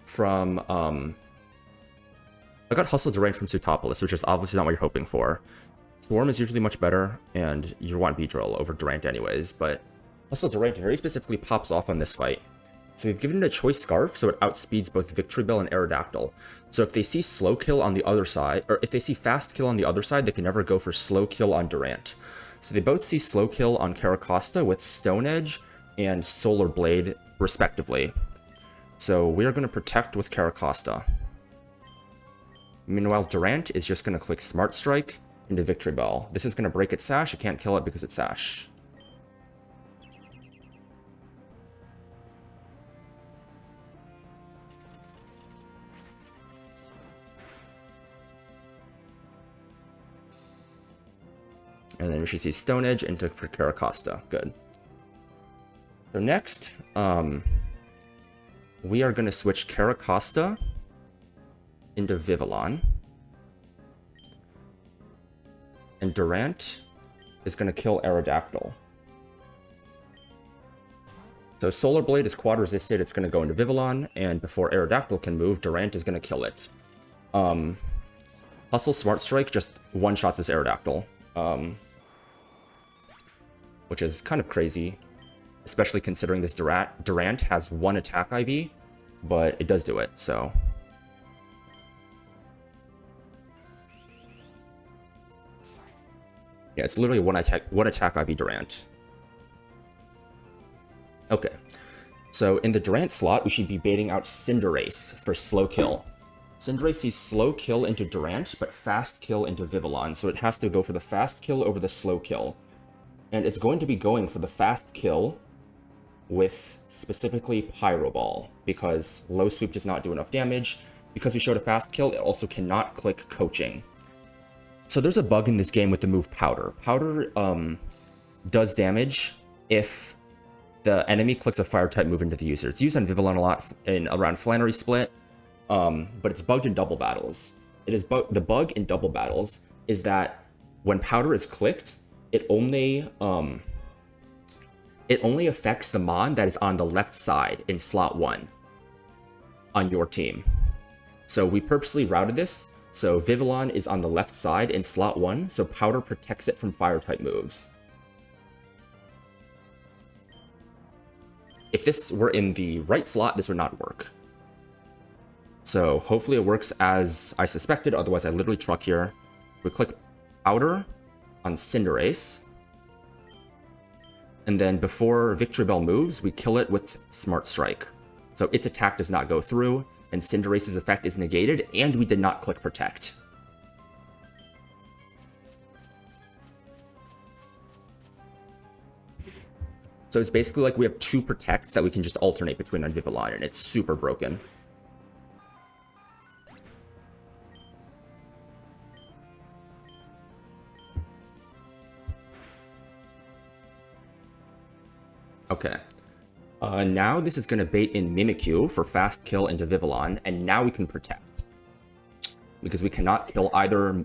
from, Sutopolis, which is obviously not what you're hoping for. Swarm is usually much better, and you want Beedrill over Durant anyways, but Hustle Durant very specifically pops off on this fight. So we've given it a choice scarf, so it outspeeds both Victory Bell and Aerodactyl. So if they see slow kill on the other side, or if they see fast kill on the other side, they can never go for slow kill on Durant. So they both see slow kill on Caracosta with Stone Edge and Solar Blade, respectively. So we are going to protect with Caracosta. Meanwhile, Durant is just going to click Smart Strike into Victory Bell. This is going to break its Sash. It can't kill it because it's Sash. And then we should see Stone Edge into Caracosta. Good. So next, we are going to switch Caracosta into Vivillon. And Durant is going to kill Aerodactyl. So Solar Blade is quad resisted, it's going to go into Vivillon, and before Aerodactyl can move, Durant is going to kill it. Hustle Smart Strike just one-shots this Aerodactyl. Which is kind of crazy, especially considering this Durant has one attack IV, but it does do it, so. Yeah, it's literally one attack IV Durant. Okay, so in the Durant slot, we should be baiting out Cinderace for slow kill. Cinderace sees slow kill into Durant, but fast kill into Vivillon, so it has to go for the fast kill over the slow kill. And it's going to be going for the fast kill with specifically Pyro Ball, because low sweep does not do enough damage. Because we showed a fast kill, it also cannot click Coaching. So there's a bug in this game with the move Powder. Powder does damage if the enemy clicks a Fire-type move into the user. It's used on Vivillon a lot around Flannery Split, but it's bugged in double battles. The bug in double battles is that when Powder is clicked, it only affects the Mon that is on the left side in slot 1 on your team. So we purposely routed this, so Vivillon is on the left side in slot 1, so Powder protects it from Fire-type moves. If this were in the right slot, this would not work. So hopefully it works as I suspected, otherwise I literally truck here. We click Powder on Cinderace, and then before Victory Bell moves, we kill it with Smart Strike. So its attack does not go through, and Cinderace's effect is negated, and we did not click Protect. So it's basically like we have two Protects that we can just alternate between on Vivillon, and it's super broken. Okay. Now this is going to bait in Mimikyu for fast kill into Vivillon, and now we can protect. Because we cannot kill either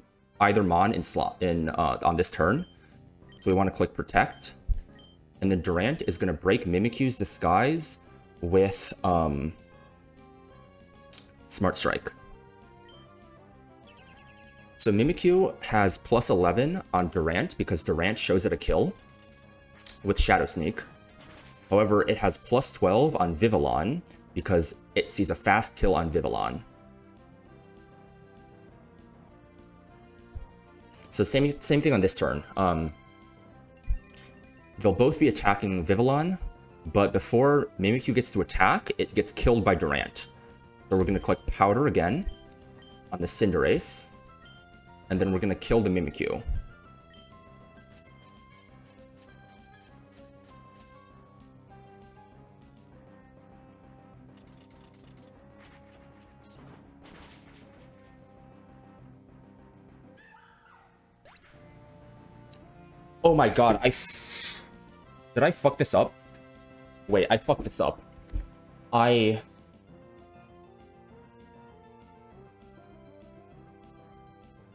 Mon on this turn. So we want to click Protect. And then Durant is going to break Mimikyu's Disguise with Smart Strike. So Mimikyu has plus 11 on Durant because Durant shows it a kill with Shadow Sneak. However, it has plus 12 on Vivillon because it sees a fast kill on Vivillon. So same thing on this turn. They'll both be attacking Vivillon, but before Mimikyu gets to attack, it gets killed by Durant. So we're going to collect Powder again on the Cinderace. And then we're going to kill the Mimikyu. Oh my god, did I fuck this up? Wait, I fucked this up.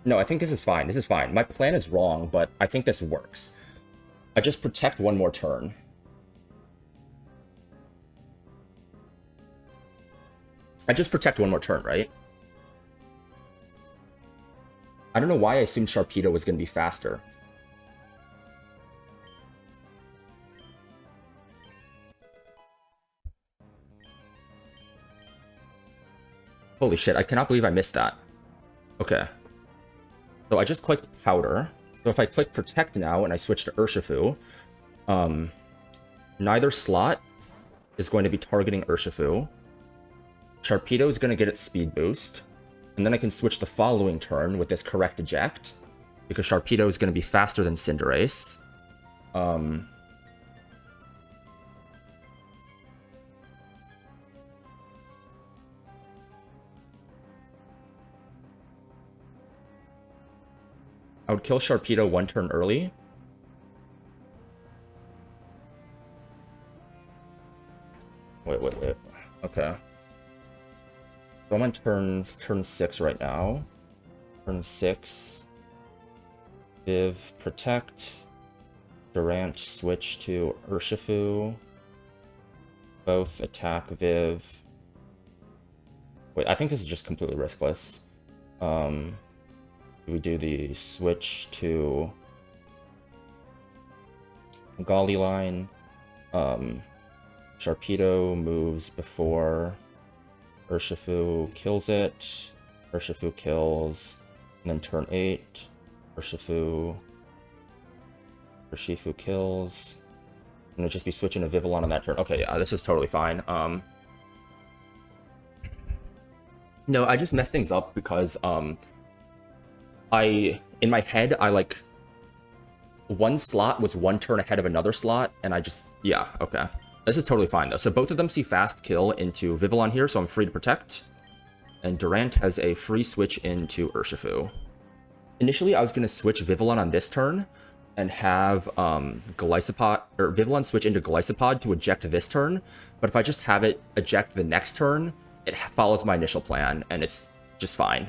No, I think this is fine. This is fine. My plan is wrong, but I think this works. I just protect one more turn. I just protect one more turn, right? I don't know why I assumed Sharpedo was going to be faster. Holy shit, I cannot believe I missed that. Okay. So I just clicked Powder. So if I click Protect now and I switch to Urshifu, neither slot is going to be targeting Urshifu. Sharpedo is going to get its speed boost. And then I can switch the following turn with this correct eject, because Sharpedo is going to be faster than Cinderace. I would kill Sharpedo one turn early. Wait. Okay. So I'm on turn 6 right now. Turn 6. Viv, Protect. Durant, switch to Urshifu. Both attack Viv. Wait, I think this is just completely riskless. We do the switch to Golly line. Sharpedo moves before Urshifu kills it. Urshifu kills. And then turn 8. Urshifu kills. And it'll just be switching to Vivillon on that turn. Okay, yeah, this is totally fine. No, I just messed things up because in my head, I like one slot was one turn ahead of another slot, and I just, yeah, okay. This is totally fine though. So both of them see fast kill into Vivillon here, so I'm free to protect. And Durant has a free switch into Urshifu. Initially, I was going to switch Vivillon on this turn and have Golisopod, or Vivillon switch into Golisopod to eject this turn. But if I just have it eject the next turn, it follows my initial plan, and it's just fine.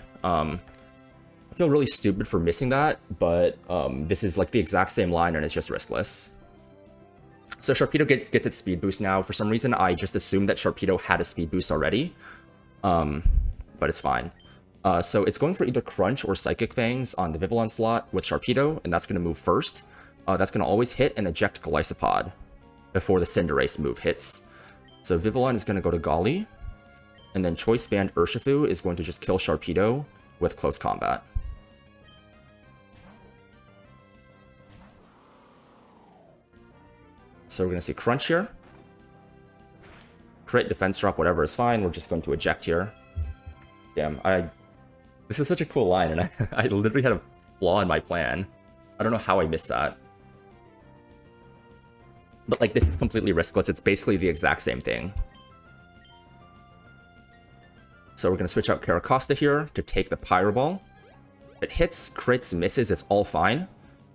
I feel really stupid for missing that, but this is like the exact same line, and it's just riskless. So Sharpedo gets its speed boost now. For some reason, I just assumed that Sharpedo had a speed boost already, but it's fine. So it's going for either Crunch or Psychic Fangs on the Vivillon slot with Sharpedo, and that's going to move first. That's going to always hit and eject Golisopod before the Cinderace move hits. So Vivillon is going to go to Golly, and then Choice Band Urshifu is going to just kill Sharpedo with Close Combat. So we're going to see Crunch here. Crit, Defense Drop, whatever is fine. We're just going to eject here. Damn, this is such a cool line, and I literally had a flaw in my plan. I don't know how I missed that. But, like, this is completely riskless. It's basically the exact same thing. So we're going to switch out Caracosta here to take the Pyro Ball. It hits, crits, misses, it's all fine.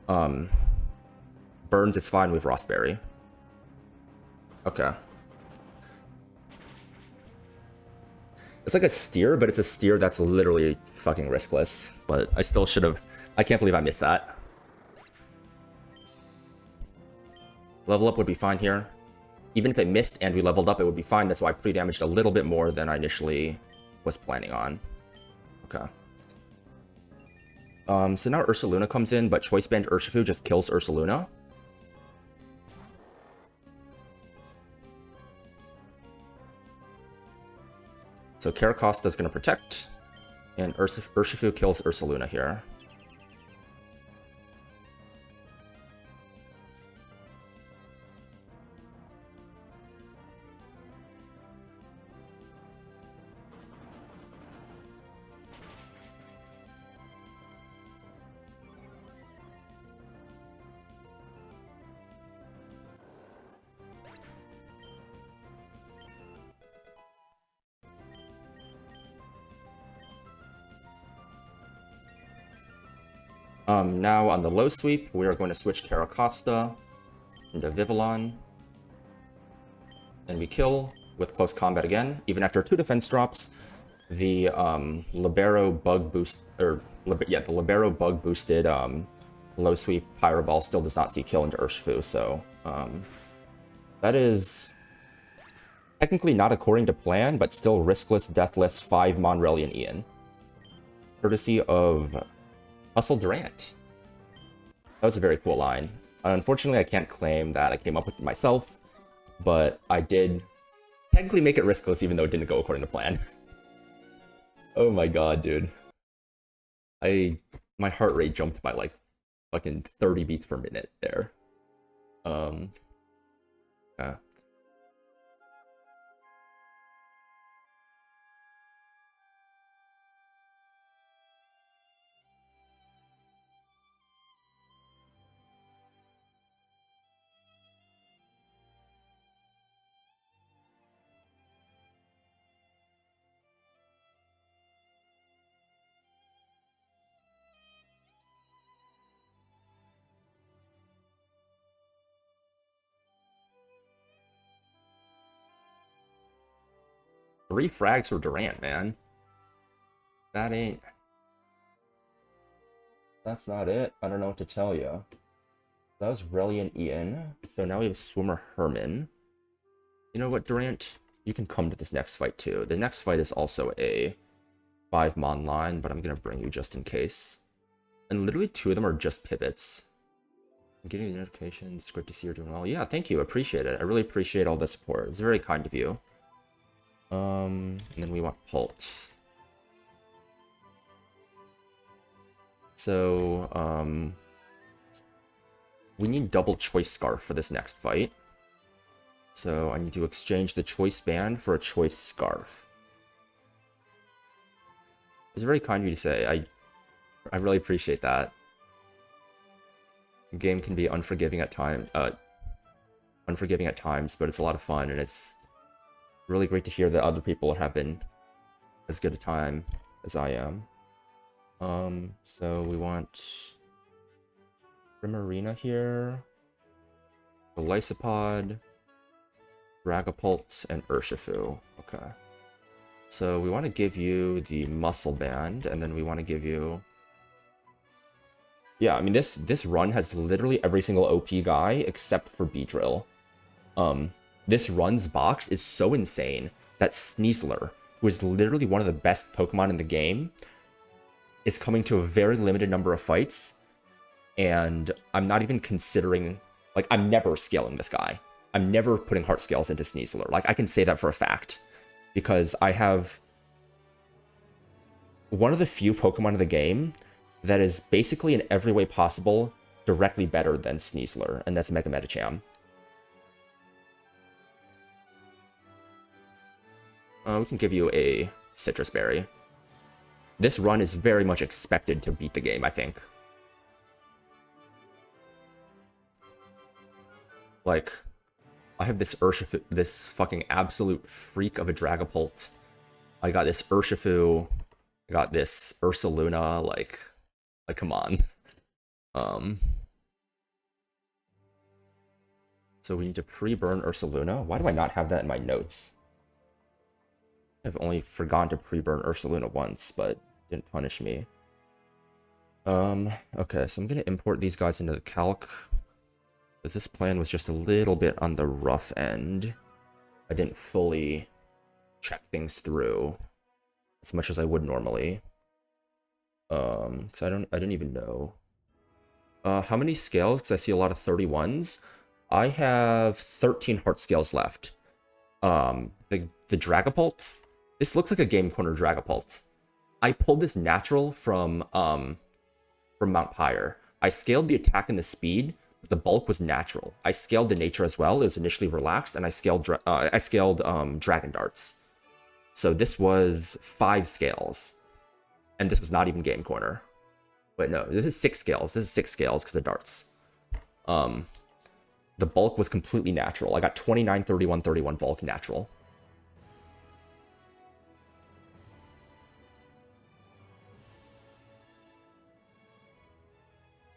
Burns, it's fine with Rossberry. Okay. It's like a steer, but it's a steer that's literally fucking riskless. But I still should have... I can't believe I missed that. Level up would be fine here. Even if it missed and we leveled up, it would be fine. That's why I pre-damaged a little bit more than I initially was planning on. Okay. So now Ursaluna comes in, but Choice Band Urshifu just kills Ursaluna. So Caracosta is going to protect, and Urshifu kills Ursaluna here. Now on the low sweep, we are going to switch Caracosta into Vivillon. And we kill with close combat again. Even after 2 defense drops, the Libero bug boost, the Libero bug boosted low sweep Pyro Ball still does not see kill into Urshifu, so that is technically not according to plan, but still riskless, deathless 5 Monrelian Ian. Courtesy of Hustle Durant. That was a very cool line. Unfortunately, I can't claim that I came up with it myself, but I did technically make it riskless even though it didn't go according to plan. Oh my god, dude. My heart rate jumped by like fucking 30 beats per minute there. Yeah. 3 frags for Durant, man. That's not it. I don't know what to tell you. That was Reliant Ian. So now we have Swimmer Herman. You know what, Durant? You can come to this next fight too. The next fight is also a 5 Mon line, but I'm gonna bring you just in case. And literally 2 of them are just pivots. I'm getting the notifications. It's great to see you're doing well. Yeah, thank you. Appreciate it. I really appreciate all the support. It's very kind of you. And then we want Pulse. So, we need double choice scarf for this next fight. So I need to exchange the choice band for a choice scarf. It's very kind of you to say. I really appreciate that. The game can be unforgiving at times, but it's a lot of fun, and it's really great to hear that other people are having as good a time as I am. So we want Primarina here, the Lysopod, Dragapult, and Urshifu. Okay. So we want to give you the Muscle Band, and then we want to give you... Yeah, I mean, this run has literally every single OP guy except for Beedrill. This run's box is so insane that Sneasler, who is literally one of the best Pokemon in the game, is coming to a very limited number of fights, and I'm not even considering... Like, I'm never scaling this guy. I'm never putting heart scales into Sneasler. Like, I can say that for a fact, because I have one of the few Pokemon in the game that is basically in every way possible directly better than Sneasler, and that's Mega Medicham. We can give you a Citrus Berry. This run is very much expected to beat the game, I think. Like, I have this Urshifu, this fucking absolute freak of a Dragapult. I got this Urshifu. I got this Ursaluna. Like come on. So we need to pre-burn Ursaluna. Why do I not have that in my notes? I've only forgotten to pre-burn Ursaluna once, but didn't punish me. Okay, so I'm gonna import these guys into the calc. Because this plan was just a little bit on the rough end. I didn't fully check things through as much as I would normally. Because I didn't even know. How many scales? Because I see a lot of 31s. I have 13 heart scales left. The Dragapult. This looks like a Game Corner Dragapult. I pulled this natural from Mount Pyre. I scaled the attack and the speed, but the bulk was natural. I scaled the nature as well. It was initially relaxed, and I scaled Dragon Darts. So this was 5 scales, and this was not even Game Corner. But no, this is 6 scales. This is 6 scales because of darts. The bulk was completely natural. I got 29, 31, 31 bulk natural.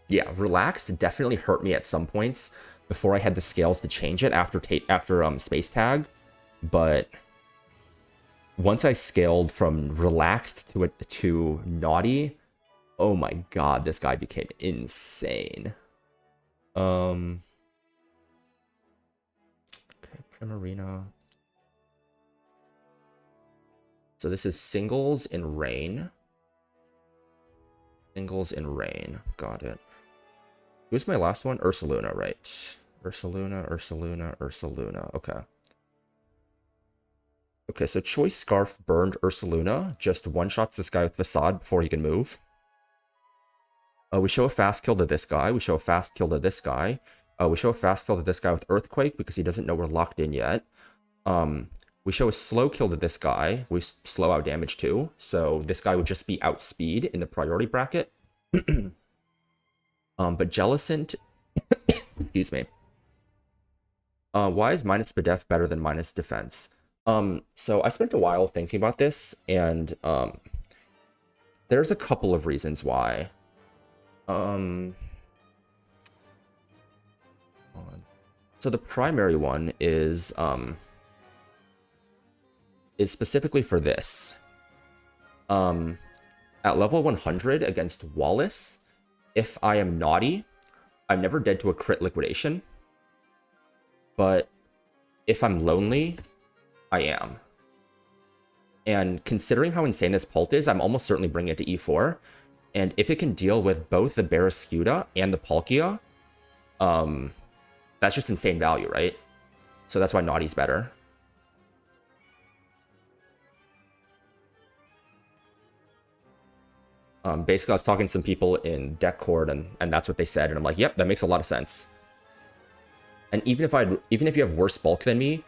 Yeah, relaxed definitely hurt me at some points before I had the scales to change it after space tag, but once I scaled from relaxed to naughty, oh my god, this guy became insane. Okay, Primarina. So this is singles in rain. Singles in rain. Got it. Who's my last one? Ursaluna, right? Ursaluna. Okay. Okay, so Choice Scarf burned Ursaluna. Just one-shots this guy with Facade before he can move. We show a fast kill to this guy. We show a fast kill to this guy. We show a fast kill to this guy with Earthquake because he doesn't know we're locked in yet. We show a slow kill to this guy. We slow out damage too. So this guy would just be outspeed in the priority bracket. But Jellicent, excuse me. Why is minus Spadef better than minus defense? So I spent a while thinking about this, and there's a couple of reasons why. So the primary one is specifically for this. At level 100 against Wallace, if I am naughty, I'm never dead to a crit liquidation. But if I'm lonely, I am. And considering how insane this Pult is, I'm almost certainly bringing it to E4. And if it can deal with both the Barraskewda and the Palkia, that's just insane value, right? So that's why Naughty's better. Basically, I was talking to some people in deck cord, and that's what they said, and I'm like, yep, that makes a lot of sense. And even if you have worse bulk than me,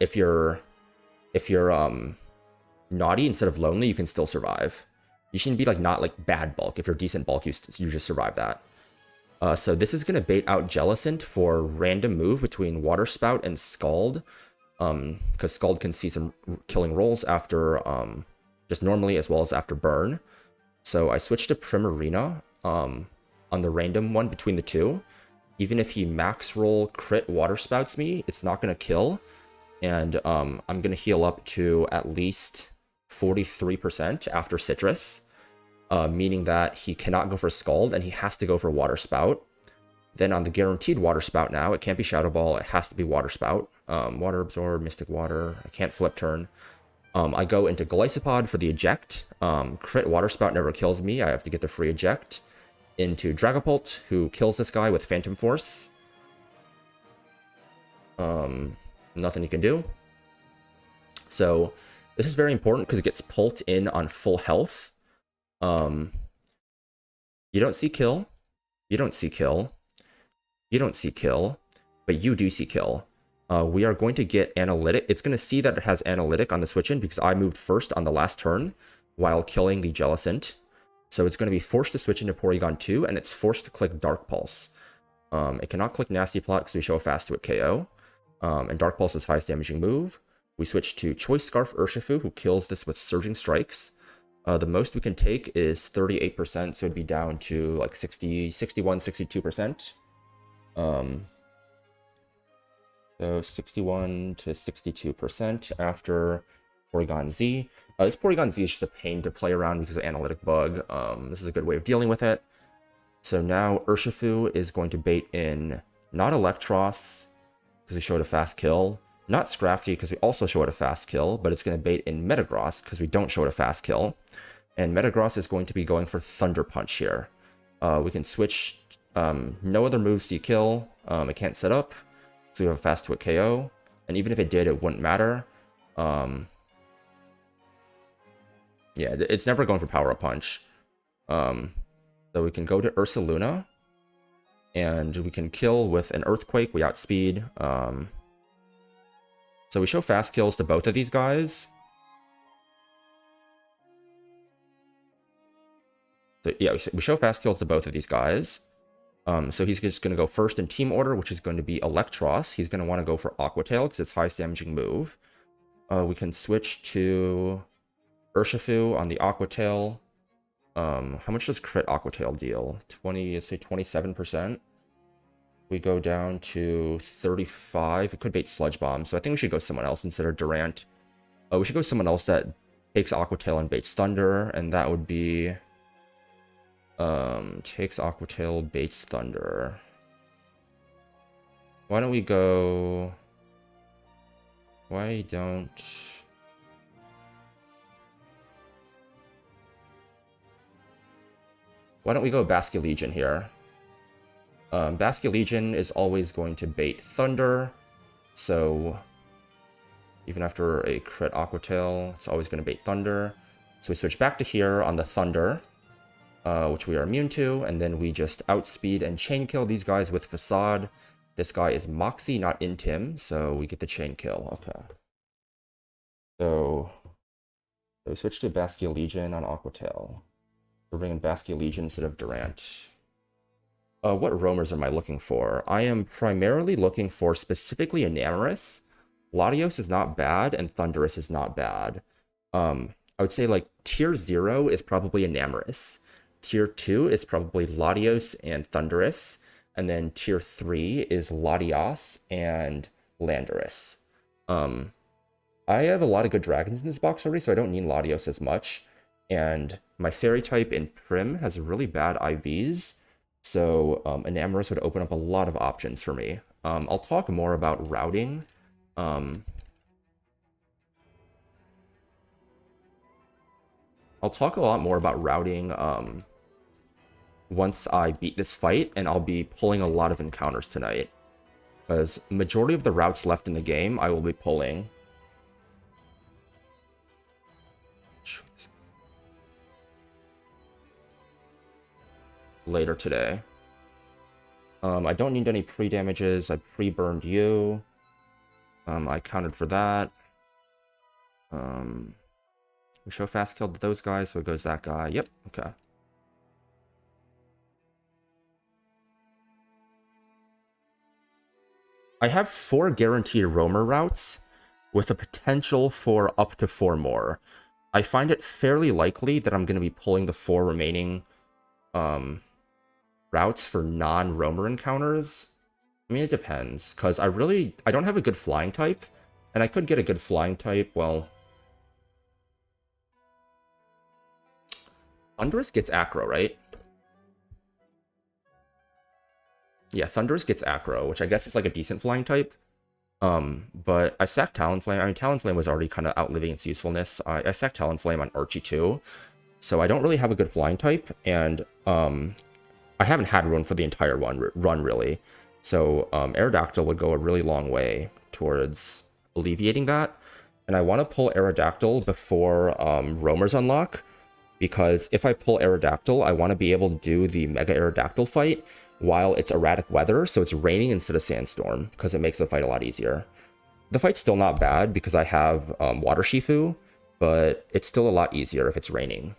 if you're naughty instead of lonely, you can still survive. You shouldn't be like not like bad bulk. If you're decent bulk, you just survive that. So this is gonna bait out Jellicent for random move between Water Spout and Scald, because Scald can see some killing rolls after just normally as well as after burn. So I switched to Primarina on the random one between the two. Even if he max roll crit Water Spouts me, it's not gonna kill, and I'm gonna heal up to at least 43% after Citrus, meaning that he cannot go for Scald and he has to go for Water Spout. Then on the guaranteed Water Spout now, it can't be Shadow Ball, it has to be Water Spout. Water Absorb, Mystic Water, I can't flip turn. I go into Glycopod for the eject. Crit Water Spout never kills me, I have to get the free eject. Into Dragapult, who kills this guy with Phantom Force. Nothing you can do. So this is very important because it gets Pult in on full health. You don't see kill. You don't see kill. You don't see kill. But you do see kill. We are going to get Analytic. It's going to see that it has Analytic on the switch in because I moved first on the last turn while killing the Jellicent. So it's going to be forced to switch into Porygon 2, and it's forced to click Dark Pulse. It cannot click Nasty Plot because we show a fast to it KO. And Dark Pulse is highest damaging move. We switch to Choice Scarf Urshifu, who kills this with Surging Strikes. The most we can take is 38%, so it'd be down to like 60, 61, 62%. So 61 to 62% after Porygon Z. This Porygon Z is just a pain to play around because of Analytic Bug. This is a good way of dealing with it. So now Urshifu is going to bait in not Electros, because we showed a fast kill, not Scrafty, because we also showed a fast kill, but it's going to bait in Metagross, because we don't show a fast kill. And Metagross is going to be going for Thunder Punch here. We can switch, no other moves do you kill, it can't set up, so we have a fast to a KO, and even if it did, it wouldn't matter. Yeah, it's never going for Power Up Punch. So we can go to Ursaluna, and we can kill with an Earthquake, we outspeed. So we show fast kills to both of these guys. So yeah, we show fast kills to both of these guys. So he's just going to go first in team order, which is going to be Electros. He's going to want to go for Aqua Tail because it's highest damaging move. We can switch to Urshifu on the Aqua Tail. How much does crit Aquatail deal? 20, let's say 27%. We go down to 35. It could bait Sludge Bomb, so I think we should go someone else instead of Durant. We should go someone else that takes Aquatail and baits Thunder, and that would be... takes Aquatail, baits Thunder. Why don't we go... Why don't... Why don't we go Basque Legion here? Basque Legion is always going to bait Thunder, so even after a crit Aquatail, it's always going to bait Thunder. So we switch back to here on the Thunder, which we are immune to, and then we just outspeed and chain kill these guys with Facade. This guy is Moxie, not Intim, so we get the chain kill. Okay. So we switch to Basque Legion on Aquatail. We're bringing Basque Legion instead of Durant. What roamers am I looking for? I am primarily looking for specifically Enamorous. Latios is not bad, and Thunderous is not bad. I would say like tier 0 is probably Enamorous. Tier 2 is probably Latios and Thunderous. And then tier 3 is Latios and Landorus. I have a lot of good dragons in this box already, so I don't need Latios as much. And my fairy type in Prim has really bad IVs, so Enamorous would open up a lot of options for me. I'll talk more about routing. I'll talk a lot more about routing once I beat this fight, and I'll be pulling a lot of encounters tonight. Because majority of the routes left in the game, I will be pulling. Later today. I don't need any pre-damages. I pre-burned you. I counted for that. We show fast killed those guys, so it goes that guy. Yep, okay. I have 4 guaranteed roamer routes with a potential for up to 4 more. I find it fairly likely that I'm going to be pulling the 4 remaining routes for non-roamer encounters. I mean, it depends, because I don't have a good flying type, and I could get a good flying type, well... Thunderous gets aggro, right? Yeah, Thunderous gets aggro, which I guess is like a decent flying type. But I sacked Talonflame. I mean, Talonflame was already kind of outliving its usefulness. I sacked Talonflame on Archie too, so I don't really have a good flying type, and I haven't had Rune for the entire run really. So Aerodactyl would go a really long way towards alleviating that. And I want to pull Aerodactyl before Roamers unlock, because if I pull Aerodactyl, I want to be able to do the Mega Aerodactyl fight while it's erratic weather, so it's raining instead of sandstorm, because it makes the fight a lot easier. The fight's still not bad because I have Water Shifu, but it's still a lot easier if it's raining.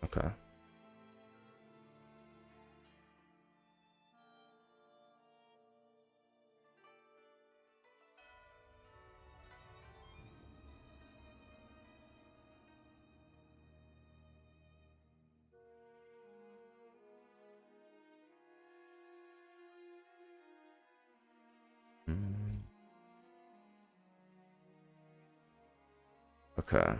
Okay. Okay.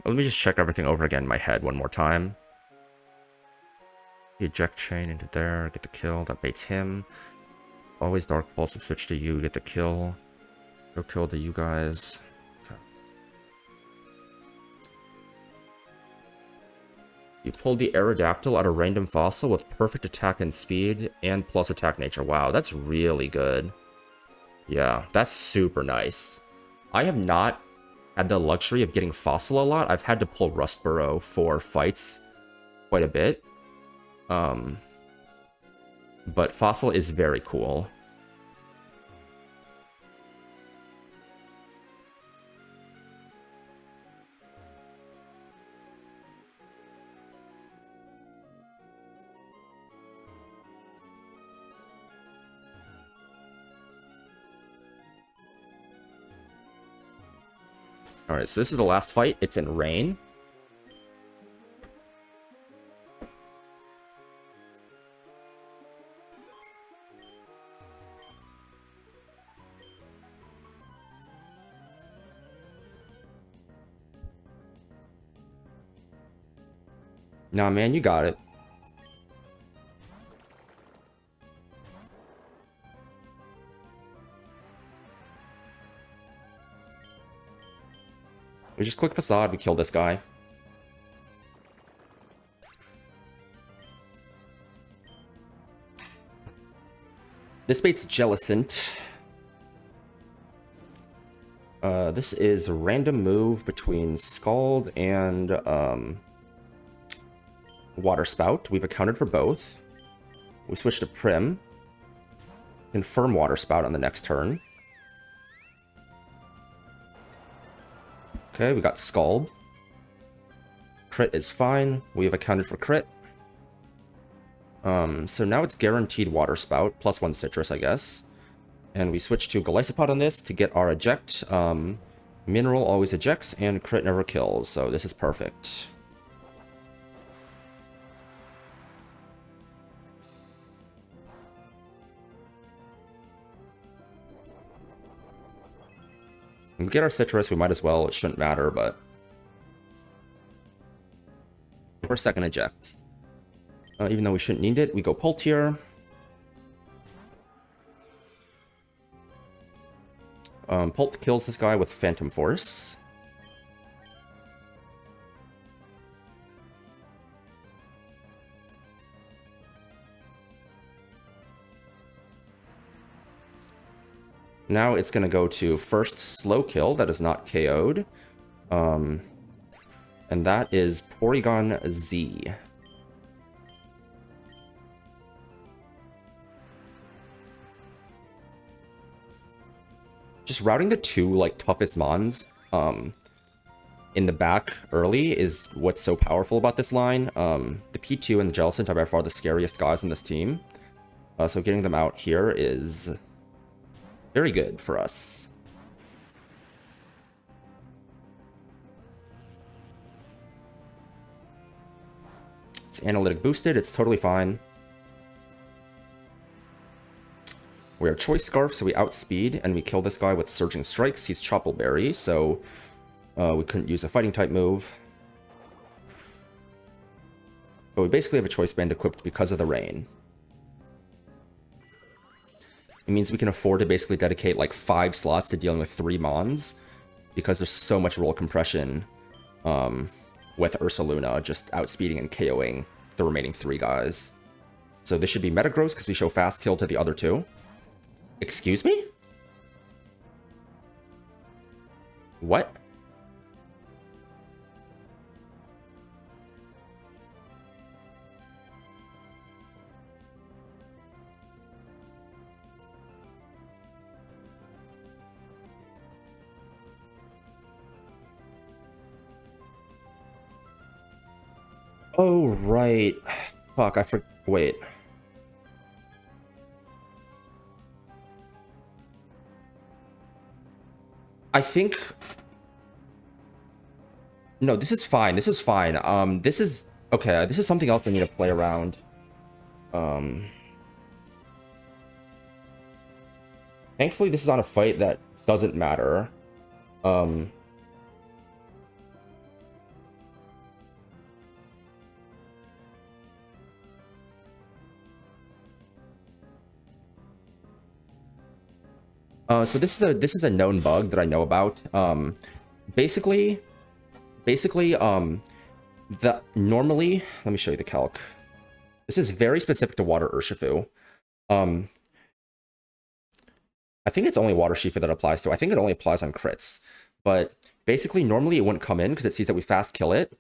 Let me just check everything over again in my head one more time. The eject chain into there, get the kill, that baits him. Always Dark Pulse will switch to you, get the kill. Go kill the you guys. Okay. You pulled the Aerodactyl out of random fossil with perfect attack and speed and plus attack nature. Wow, that's really good. Yeah, that's super nice. I have not had the luxury of getting fossil a lot. I've had to pull Rustboro for fights quite a bit. But fossil is very cool. Alright, so this is the last fight. It's in rain. Nah, man, you got it. We just click Facade, we kill this guy. This bait's Jellicent. This is a random move between Scald and Water Spout. We've accounted for both. We switch to Prim. Confirm Water Spout on the next turn. Okay, we got Scald. Crit is fine. We have accounted for crit. So now it's guaranteed Water Spout, plus 1 Citrus, I guess. And we switch to Golisopod on this to get our eject. Mineral always ejects, and crit never kills, so this is perfect. When we get our Citrus, we might as well. It shouldn't matter, but... for a second eject. Even though we shouldn't need it, we go Pult here. Pult kills this guy with Phantom Force. Now it's going to go to first slow kill that is not KO'd. And that is Porygon Z. Just routing the 2 like toughest mons in the back early is what's so powerful about this line. The P2 and the Jellicent are by far the scariest guys in this team. So getting them out here is very good for us. It's analytic boosted, it's totally fine. We are Choice Scarf, so we outspeed, and we kill this guy with Surging Strikes. He's Choppleberry, so we couldn't use a fighting type move. But we basically have a Choice Band equipped because of the rain. It means we can afford to basically dedicate like 5 slots to dealing with 3 mons, because there's so much roll compression with Ursaluna just outspeeding and KOing the remaining 3 guys. So this should be Metagross because we show fast kill to the other 2. Excuse me? What? Oh, right. Fuck, wait. I think... no, this is fine. This is fine. This is... okay, this is something else I need to play around. Thankfully, this is on a fight that doesn't matter. So this is a known bug that I know about. Basically, normally, let me show you the calc. This is very specific to Water Urshifu. I think it's only Water Shifu that applies to. I think it only applies on crits. But basically, normally it wouldn't come in because it sees that we fast kill it.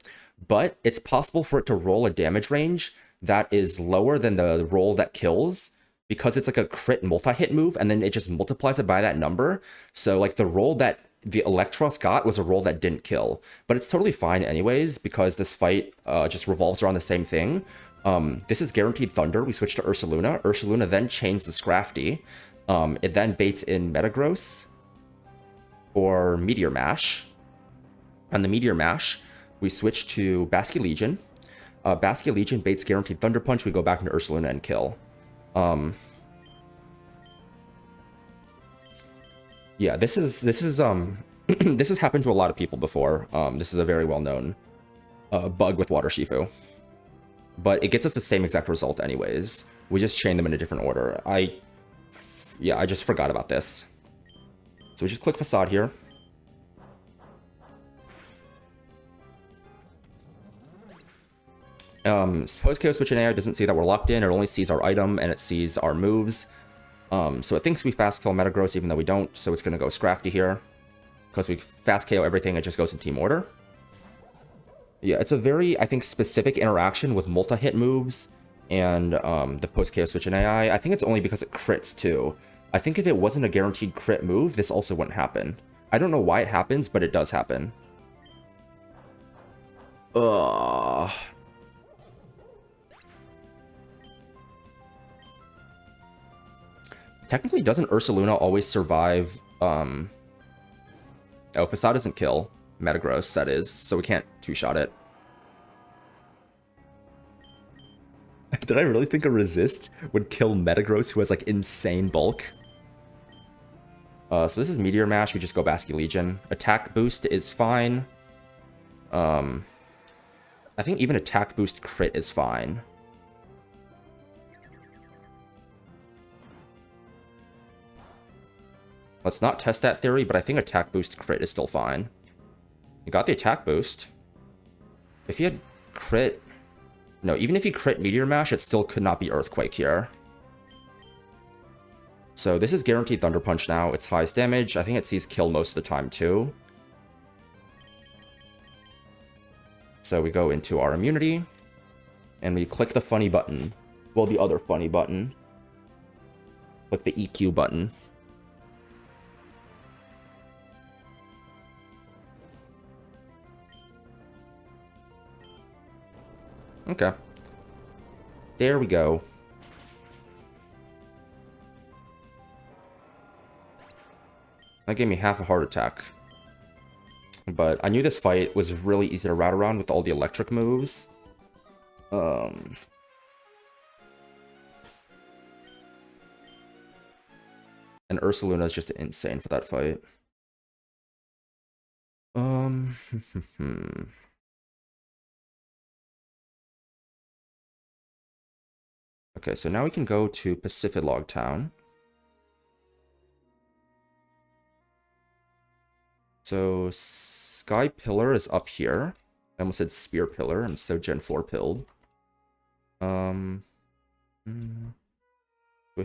But it's possible for it to roll a damage range that is lower than the roll that kills, because it's like a crit multi-hit move, and then it just multiplies it by that number. So like the roll that the Electros got was a roll that didn't kill. But it's totally fine anyways, because this fight just revolves around the same thing. This is guaranteed Thunder. We switch to Ursaluna. Ursaluna then chains the Scrafty. It then baits in Metagross or Meteor Mash. On the Meteor Mash, we switch to Basky Legion. Basky Legion baits guaranteed Thunder Punch. We go back into Ursaluna and kill. Yeah, this is this has happened to a lot of people before. This is a very well-known bug with Water Shifu. But it gets us the same exact result anyways. We just chain them in a different order. I just forgot about this. So we just click Facade here. Suppose Chaos Switch in AI doesn't see that we're locked in. It only sees our item and it sees our moves. So it thinks we fast kill Metagross even though we don't. So it's going to go Scrafty here. Because we fast KO everything, it just goes in team order. Yeah, it's a very, I think, specific interaction with multi-hit moves and the post-KO switch in AI. I think it's only because it crits, too. I think if it wasn't a guaranteed crit move, this also wouldn't happen. I don't know why it happens, but it does happen. Technically, doesn't Ursaluna always survive? Oh, Facade doesn't kill Metagross, that is, so we can't two-shot it. Did I really think a resist would kill Metagross, who has, like, insane bulk? So this is Meteor Mash, we just go Basky Legion. Attack boost is fine. I think even attack boost crit is fine. Let's not test that theory, but I think attack boost crit is still fine. You got the attack boost. If he had crit... No, even if he crit Meteor Mash, it still could not be Earthquake here. So this is guaranteed Thunder Punch now. It's highest damage. I think it sees kill most of the time, too. So we go into our immunity. And we click the funny button. Well, the other funny button. Click the EQ button. Okay. There we go. That gave me half a heart attack. But I knew this fight was really easy to route around with all the electric moves. And Ursaluna is just insane for that fight. Okay, so now we can go to Pacific Town. So Sky Pillar is up here. I almost said Spear Pillar. I'm so Gen 4 pilled. We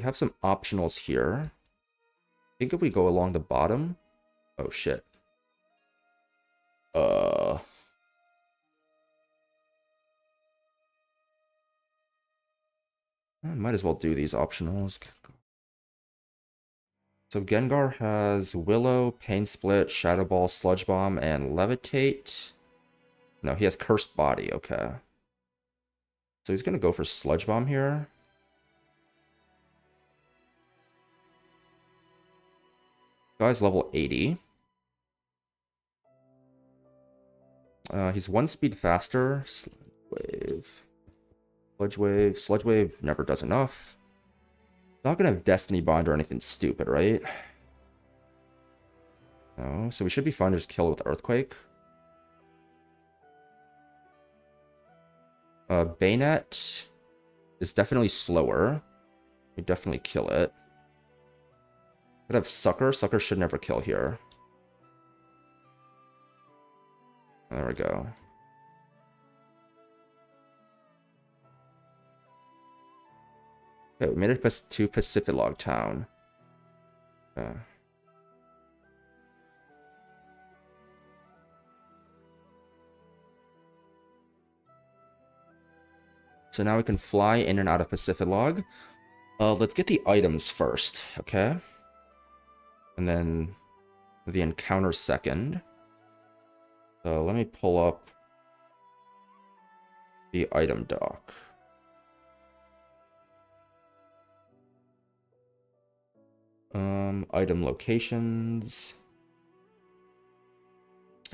have some optionals here. I think if we go along the bottom... Oh, shit. I might as well do these optionals. So Gengar has Willow, Pain Split, Shadow Ball, Sludge Bomb, and Levitate. No, he has Cursed Body, okay. So he's gonna go for Sludge Bomb here. Guy's level 80. He's 1 speed faster. Sludge Wave. Sludge Wave never does enough. Not gonna have Destiny Bond or anything stupid, right? No, so we should be fine to just kill it with Earthquake. Bayonet is definitely slower. We definitely kill it. Could have Sucker. Sucker should never kill here. There we go. Okay, we made it to Pacific Town. So now we can fly in and out of Pacific Log. Let's get the items first, okay? And then the encounter second. So let me pull up the item dock. Item locations.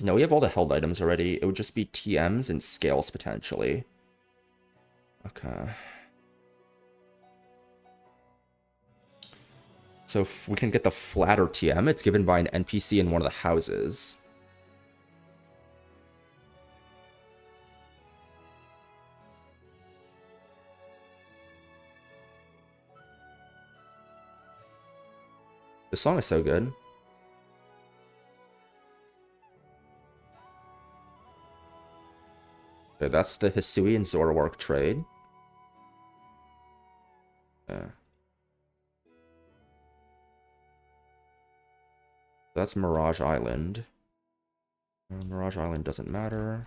No, we have all the held items already. It would just be TMs and scales potentially. Okay. So if we can get the flatter TM, it's given by an NPC in one of the houses. This song is so good. Okay, that's the Hisui and Zoroark trade. Yeah. That's Mirage Island. Mirage Island doesn't matter.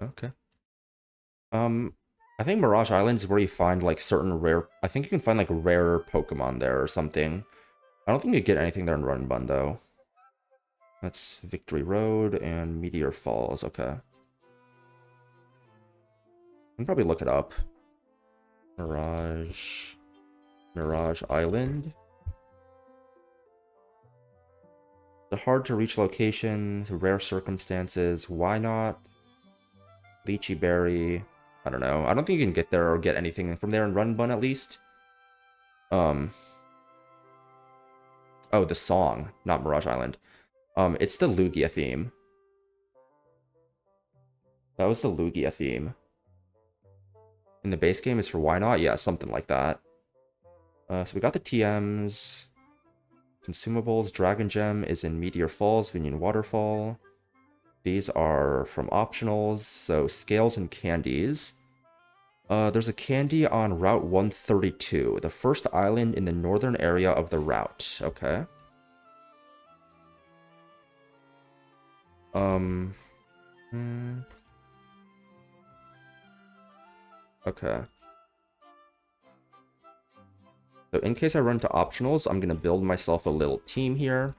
Okay. I think Mirage Island is where you find like certain rare. I think you can find like rare Pokemon there or something. I don't think you get anything there in Run&Bun though. That's Victory Road and Meteor Falls. Okay. I can probably look it up. Mirage Island. The hard to reach locations, rare circumstances. Why not? Lychee Berry. I don't know. I don't think you can get there or get anything from there in Run&Bun at least. Oh, the song, not Mirage Island. It's the Lugia theme. That was the Lugia theme. In the base game, it's for Why Not? Yeah, something like that. So we got the TMs. Consumables. Dragon Gem is in Meteor Falls, Vinion Waterfall. These are from optionals, so scales and candies. There's a candy on Route 132, the first island in the northern area of the route. Okay. Okay. So in case I run to optionals, I'm gonna build myself a little team here.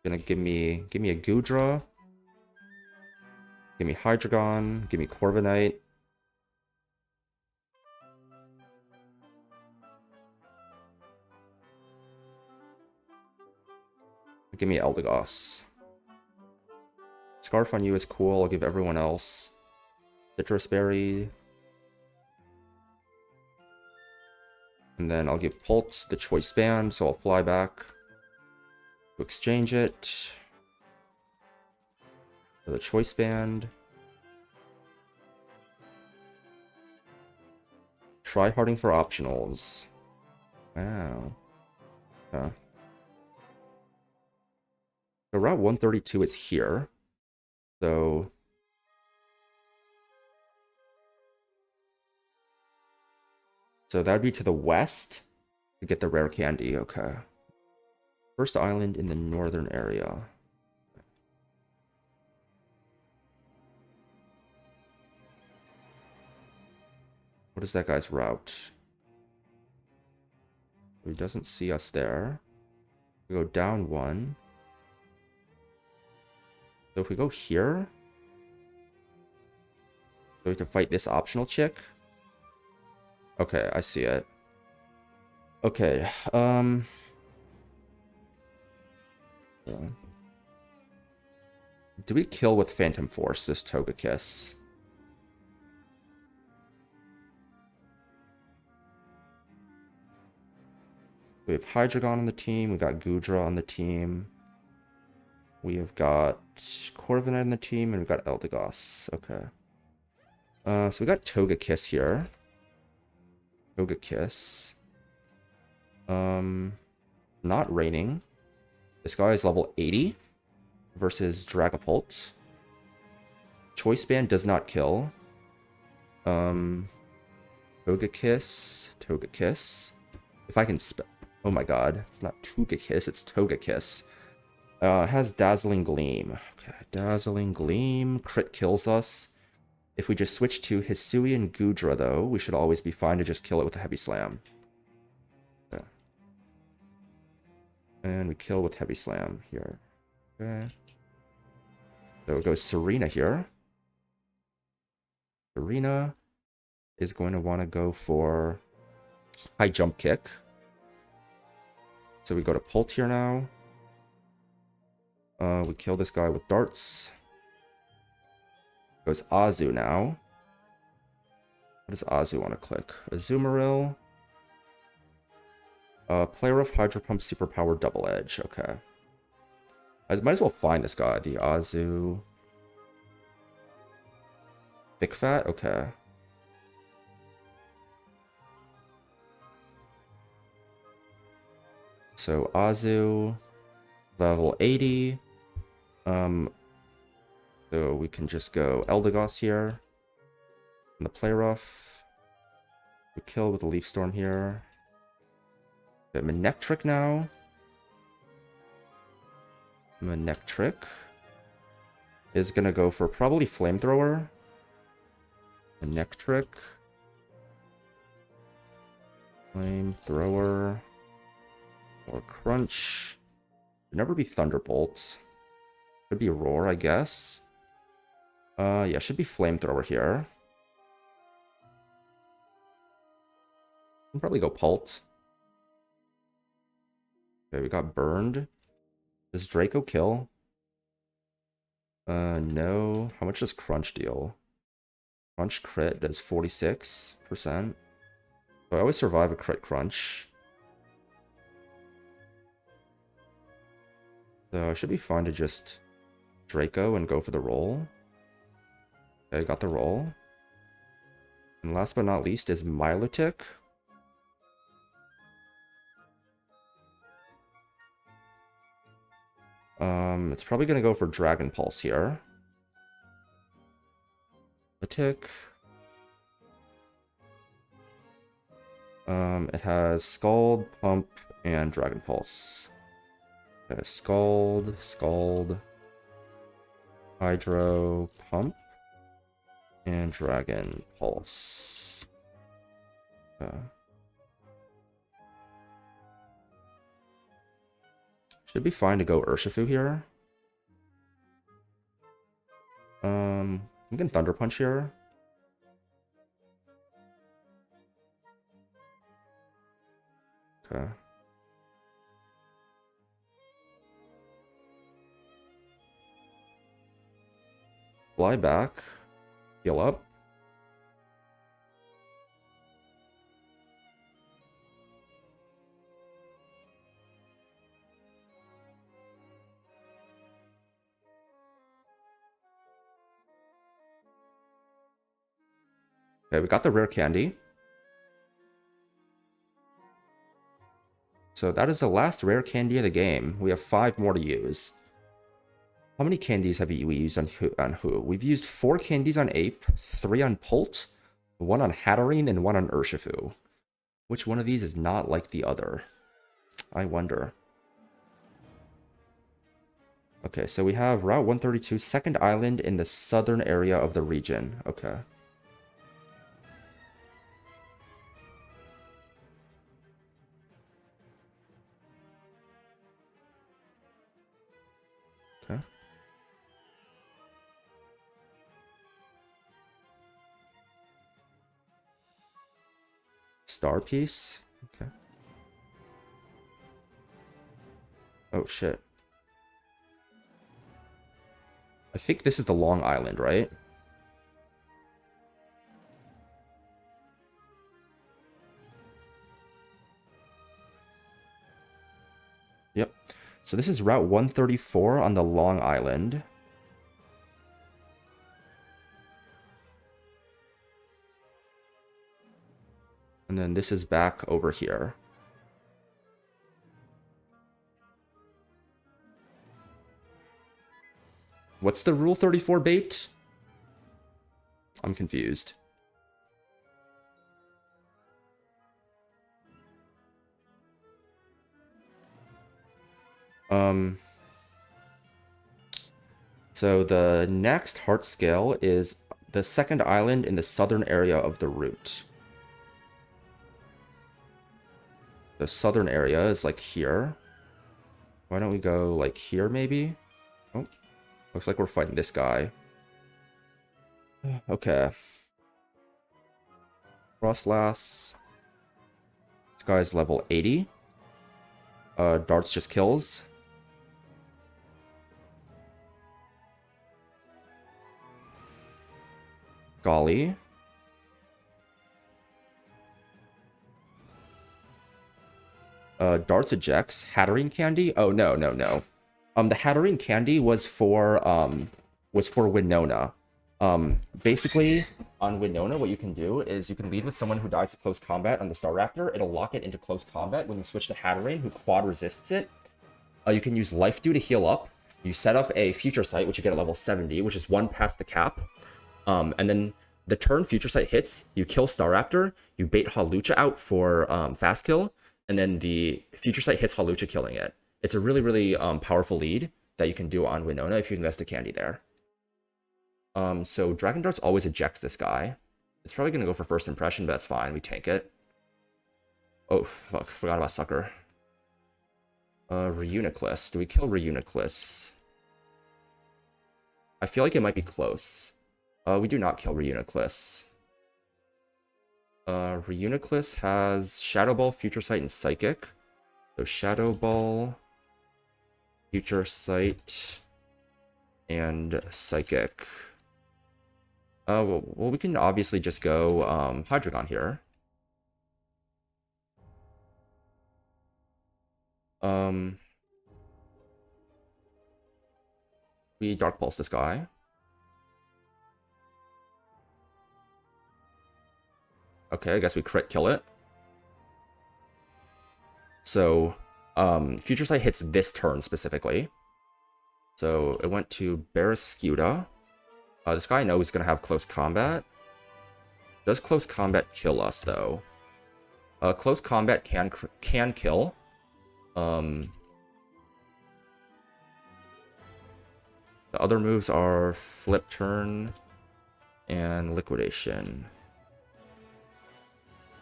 Gonna give me a Gudra. Give me Hydreigon. Give me Corviknight. Give me Eldegoss. Scarf on you is cool. I'll give everyone else Citrus Berry. And then I'll give Pult the Choice Band, so I'll fly back to exchange it for the Choice Band. Try harding for optionals. Wow. Yeah. So Route 132 is here. So that'd be to the west to get the rare candy. Okay. First island in the northern area. What is that guy's route? He doesn't see us there. We go down one. So if we go here, so we have to fight this optional chick. Okay, I see it. Okay, yeah. Do we kill with Phantom Force this Togekiss? We have Hydreigon on the team. We got Gudra on the team. We have got Corviknight on the team, and we've got Eldegoss. Okay. So we got Togekiss here. Togekiss. Not raining. This guy is level 80 versus Dragapult. Choice Band does not kill. Togekiss. If I can spell. Oh my god, it's not Togekiss, it's Togekiss. Has Dazzling Gleam. Okay, Dazzling Gleam. Crit kills us. If we just switch to Hisui and Gudra, though, we should always be fine to just kill it with a Heavy Slam. Okay. And we kill with Heavy Slam here. Okay. So it goes Serena here. Serena is going to want to go for high jump kick. So we go to Pult here now. We kill this guy with darts. Goes Azu now. What does Azu want to click? Azumarill. Player of Hydro Pump Superpower Double Edge. Okay. I might as well find this guy. The Azu. Thick Fat? Okay. So Azu. Level 80. So we can just go Eldegoss here. And the Play Rough. We kill with the Leaf Storm here. The Manectric now. Manectric is gonna go for probably Flamethrower. Manectric. Flamethrower. Or Crunch. Could never be Thunderbolt. Could be Roar, I guess. Yeah, should be Flamethrower here. Can probably go Pult. Okay, we got burned. Does Draco kill? No. How much does Crunch deal? Crunch crit does 46%. So I always survive a crit Crunch. So it should be fine to just Draco and go for the roll. Okay, got the roll. And last but not least is Milotic. It's probably gonna go for Dragon Pulse here. Milotic. It has Scald, Pump, and Dragon Pulse. Okay, Scald, Hydro, Pump, and Dragon Pulse. Should be fine to go Urshifu here. I'm getting Thunder Punch here. Okay. Fly back. Heal up. Okay, we got the rare candy. So that is the last rare candy of the game. We have 5 more to use. How many candies have we used on who? We've used 4 candies on Ape, 3 on Pult, 1 on Hatterene, and 1 on Urshifu. Which one of these is not like the other? I wonder. Okay, so we have Route 132, second island in the southern area of the region. Okay. Okay. Star piece. Okay. Oh shit. I think this is the Long Island, right? Yep. So this is Route 134 on the Long Island. And then this is back over here. What's the Rule 34 bait? I'm confused. So the next heart scale is the second island in the southern area of the route. The southern area is like here. Why don't we go like here maybe? Oh, looks like we're fighting this guy. Okay. Frostlass. This guy's level 80. Darts just kills. Golly. Darts ejects. Hatterene candy? Oh, no, no, no. The Hatterene candy was for Winona. Basically, on Winona, what you can do is you can lead with someone who dies to close combat on the Staraptor. It'll lock it into close combat. When you switch to Hatterene, who quad resists it, you can use Life Dew to heal up. You set up a Future Sight, which you get at level 70, which is one past the cap. And then the turn Future Sight hits, you kill Staraptor, you bait Hawlucha out for fast kill, and then the Future Sight hits Hawlucha, killing it. It's a really, really powerful lead that you can do on Winona if you invest a candy there. So Dragon Darts always ejects this guy. It's probably going to go for first impression, but that's fine. We tank it. Oh, fuck. Forgot about Sucker. Reuniclus. Do we kill Reuniclus? I feel like it might be close. We do not kill Reuniclus. Reuniclus has Shadow Ball, Future Sight, and Psychic. So Shadow Ball, Future Sight, and Psychic. Well, we can obviously just go Hydreigon here. We Dark Pulse this guy. Okay, I guess we crit kill it. So, Future Sight hits this turn specifically. So it went to Barrascuda. This guy I know is going to have close combat. Does close combat kill us, though? Close combat can kill. The other moves are Flip Turn and Liquidation.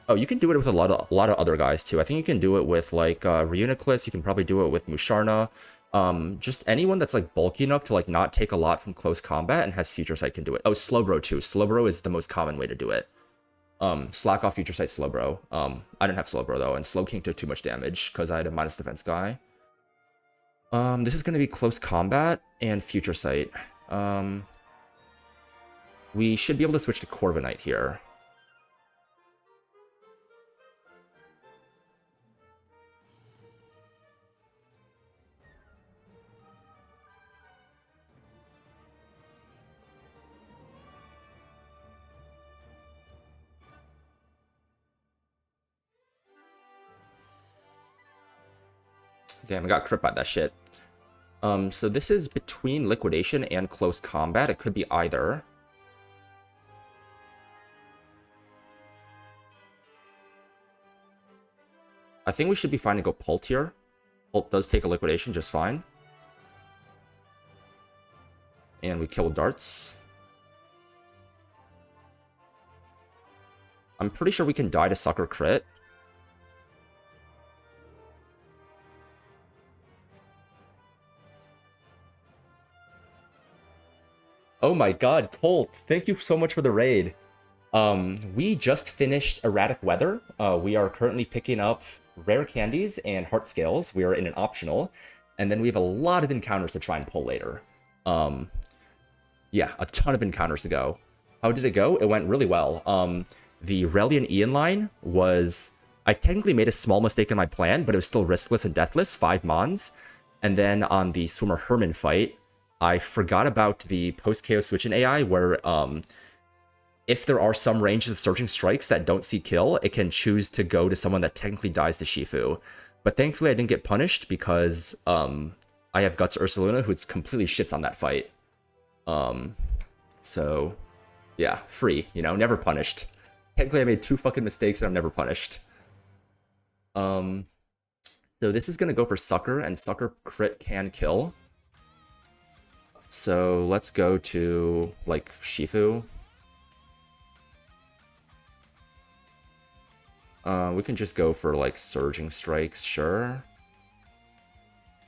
Oh, you can do it with a lot of other guys too. I think you can do it with like Reuniclus. You can probably do it with Musharna. Just anyone that's like bulky enough to like not take a lot from close combat and has Future Sight can do it. Oh, Slowbro too. Slowbro is the most common way to do it. Slack off Future Sight Slowbro. I didn't have Slowbro though, and Slowking took too much damage because I had a minus defense guy. This is gonna be close combat and Future Sight. We should be able to switch to Corviknight here. Damn, I got crit by that shit. So this is between Liquidation and Close Combat. It could be either. I think we should be fine to go Pult here. Pult does take a Liquidation just fine. And we kill Darts. I'm pretty sure we can die to Sucker crit. Oh my god, Colt, thank you so much for the raid. We just finished Erratic Weather. We are currently picking up rare candies and heart scales. We are in an optional. And then we have a lot of encounters to try and pull later. Yeah, a ton of encounters to go. How did it go? It went really well. The Relian Ian line was... I technically made a small mistake in my plan, but it was still riskless and deathless, 5 Mons. And then on the Swimmer Herman fight, I forgot about the post-KO switch-in AI, where if there are some ranges of Surging Strikes that don't see kill, it can choose to go to someone that technically dies to Shifu. But thankfully, I didn't get punished because I have Guts Ursaluna, who completely shits on that fight. So, yeah, free, you know, never punished. Technically, I made 2 fucking mistakes and I'm never punished. So this is going to go for Sucker, and Sucker crit can kill. So let's go to, like, Shifu. We can just go for, like, Surging Strikes, sure.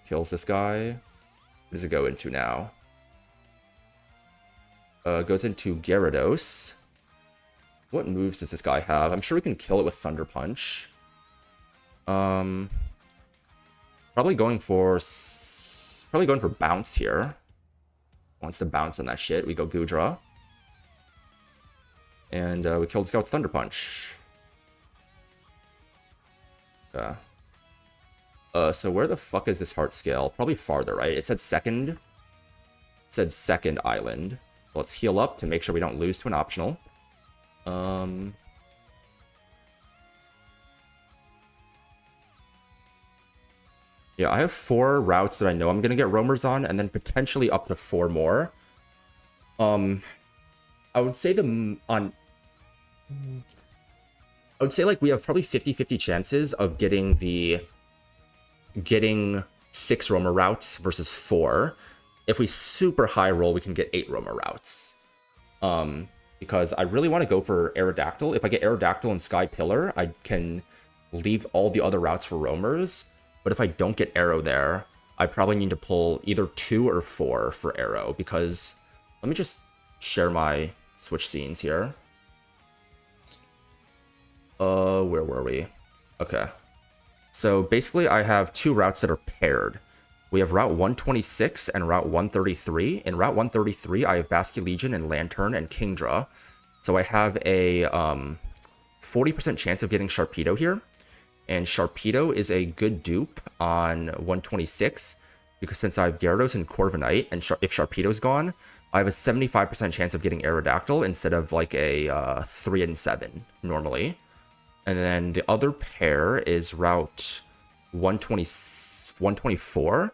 Kills this guy. What does it go into now? It goes into Gyarados. What moves does this guy have? I'm sure we can kill it with Thunder Punch. Probably going for Bounce here. Wants to bounce on that shit. We go Goodra. And we kill this guy with Thunder Punch. Yeah. So where the fuck is this heart scale? Probably farther, right? It said second. It said second island. So let's heal up to make sure we don't lose to an optional. Yeah, I have 4 routes that I know I'm gonna get roamers on, and then potentially up to 4 more. I would say like we have probably 50-50 chances of getting 6 roamer routes versus 4. If we super high roll, we can get 8 roamer routes. Because I really want to go for Aerodactyl. If I get Aerodactyl and Sky Pillar, I can leave all the other routes for roamers. But if I don't get Arrow there, I probably need to pull either 2 or 4 for Arrow. Because let me just share my switch scenes here. Where were we? Okay. So basically I have 2 routes that are paired. We have Route 126 and Route 133. In Route 133, I have Basculegion and Lantern and Kingdra. So I have a 40% chance of getting Sharpedo here. And Sharpedo is a good dupe on 126. Because since I have Gyarados and Corviknight, and if Sharpedo's gone, I have a 75% chance of getting Aerodactyl instead of like a 3 and 7 normally. And then the other pair is Route 124,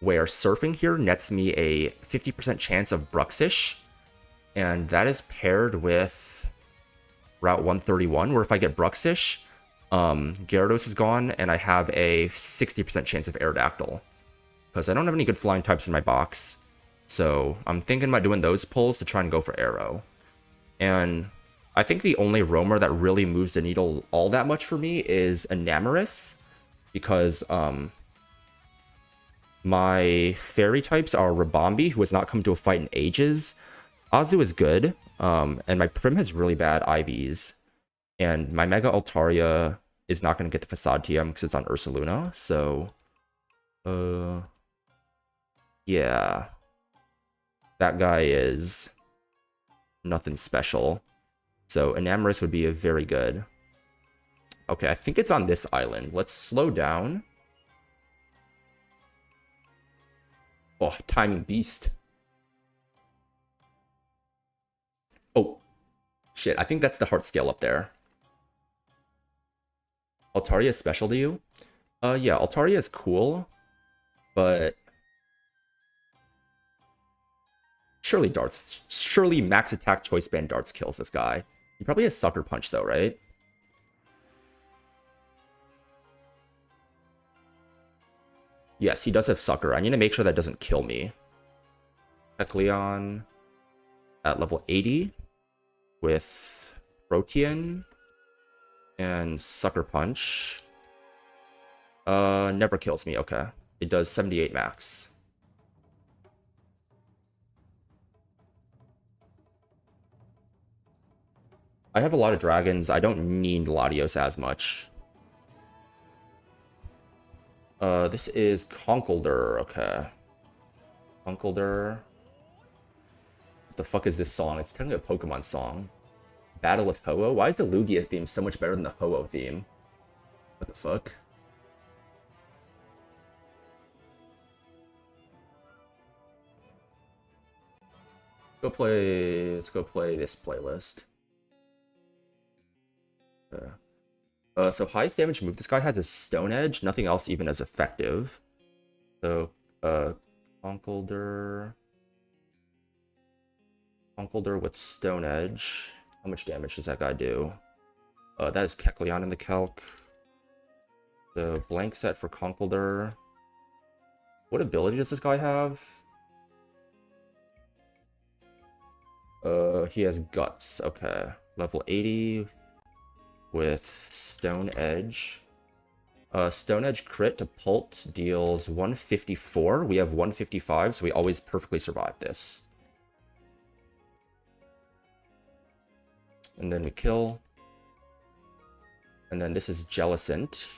where Surfing here nets me a 50% chance of Bruxish. And that is paired with Route 131, where if I get Bruxish, Gyarados is gone, and I have a 60% chance of Aerodactyl. Because I don't have any good flying types in my box. So I'm thinking about doing those pulls to try and go for Arrow. And I think the only roamer that really moves the needle all that much for me is Enamorus, because my fairy types are Ribombee, who has not come to a fight in ages. Azu is good, and my Prim has really bad IVs, and my Mega Altaria is not going to get the Facade TM because it's on Ursaluna, so yeah, that guy is nothing special. So Enamorus would be a very good. Okay, I think it's on this island. Let's slow down. Oh, Timing Beast. Oh, shit. I think that's the heart scale up there. Altaria is special to you? Yeah, Altaria is cool, but surely max attack choice band darts kills this guy. He probably has Sucker Punch though, right? Yes, he does have Sucker. I need to make sure that doesn't kill me. Kecleon at level 80 with Protean and Sucker Punch. Never kills me. Okay. It does 78 max. I have a lot of dragons. I don't need Latios as much. This is Conkeldurr. Okay. Conkeldurr. What the fuck is this song? It's technically a Pokemon song. Battle with Ho-Oh? Why is the Lugia theme so much better than the Ho-Oh theme? What the fuck? Let's go play this playlist. So highest damage move this guy has is Stone Edge. Nothing else even as effective. So, Conkeldurr with Stone Edge. How much damage does that guy do? That is Kecleon in the calc. The blank set for Conkeldurr. What ability does this guy have? He has Guts. Okay. Level 80 with Stone Edge. Stone Edge crit to Pult deals 154. We have 155, so we always perfectly survive this. And then we kill. And then this is Jellicent.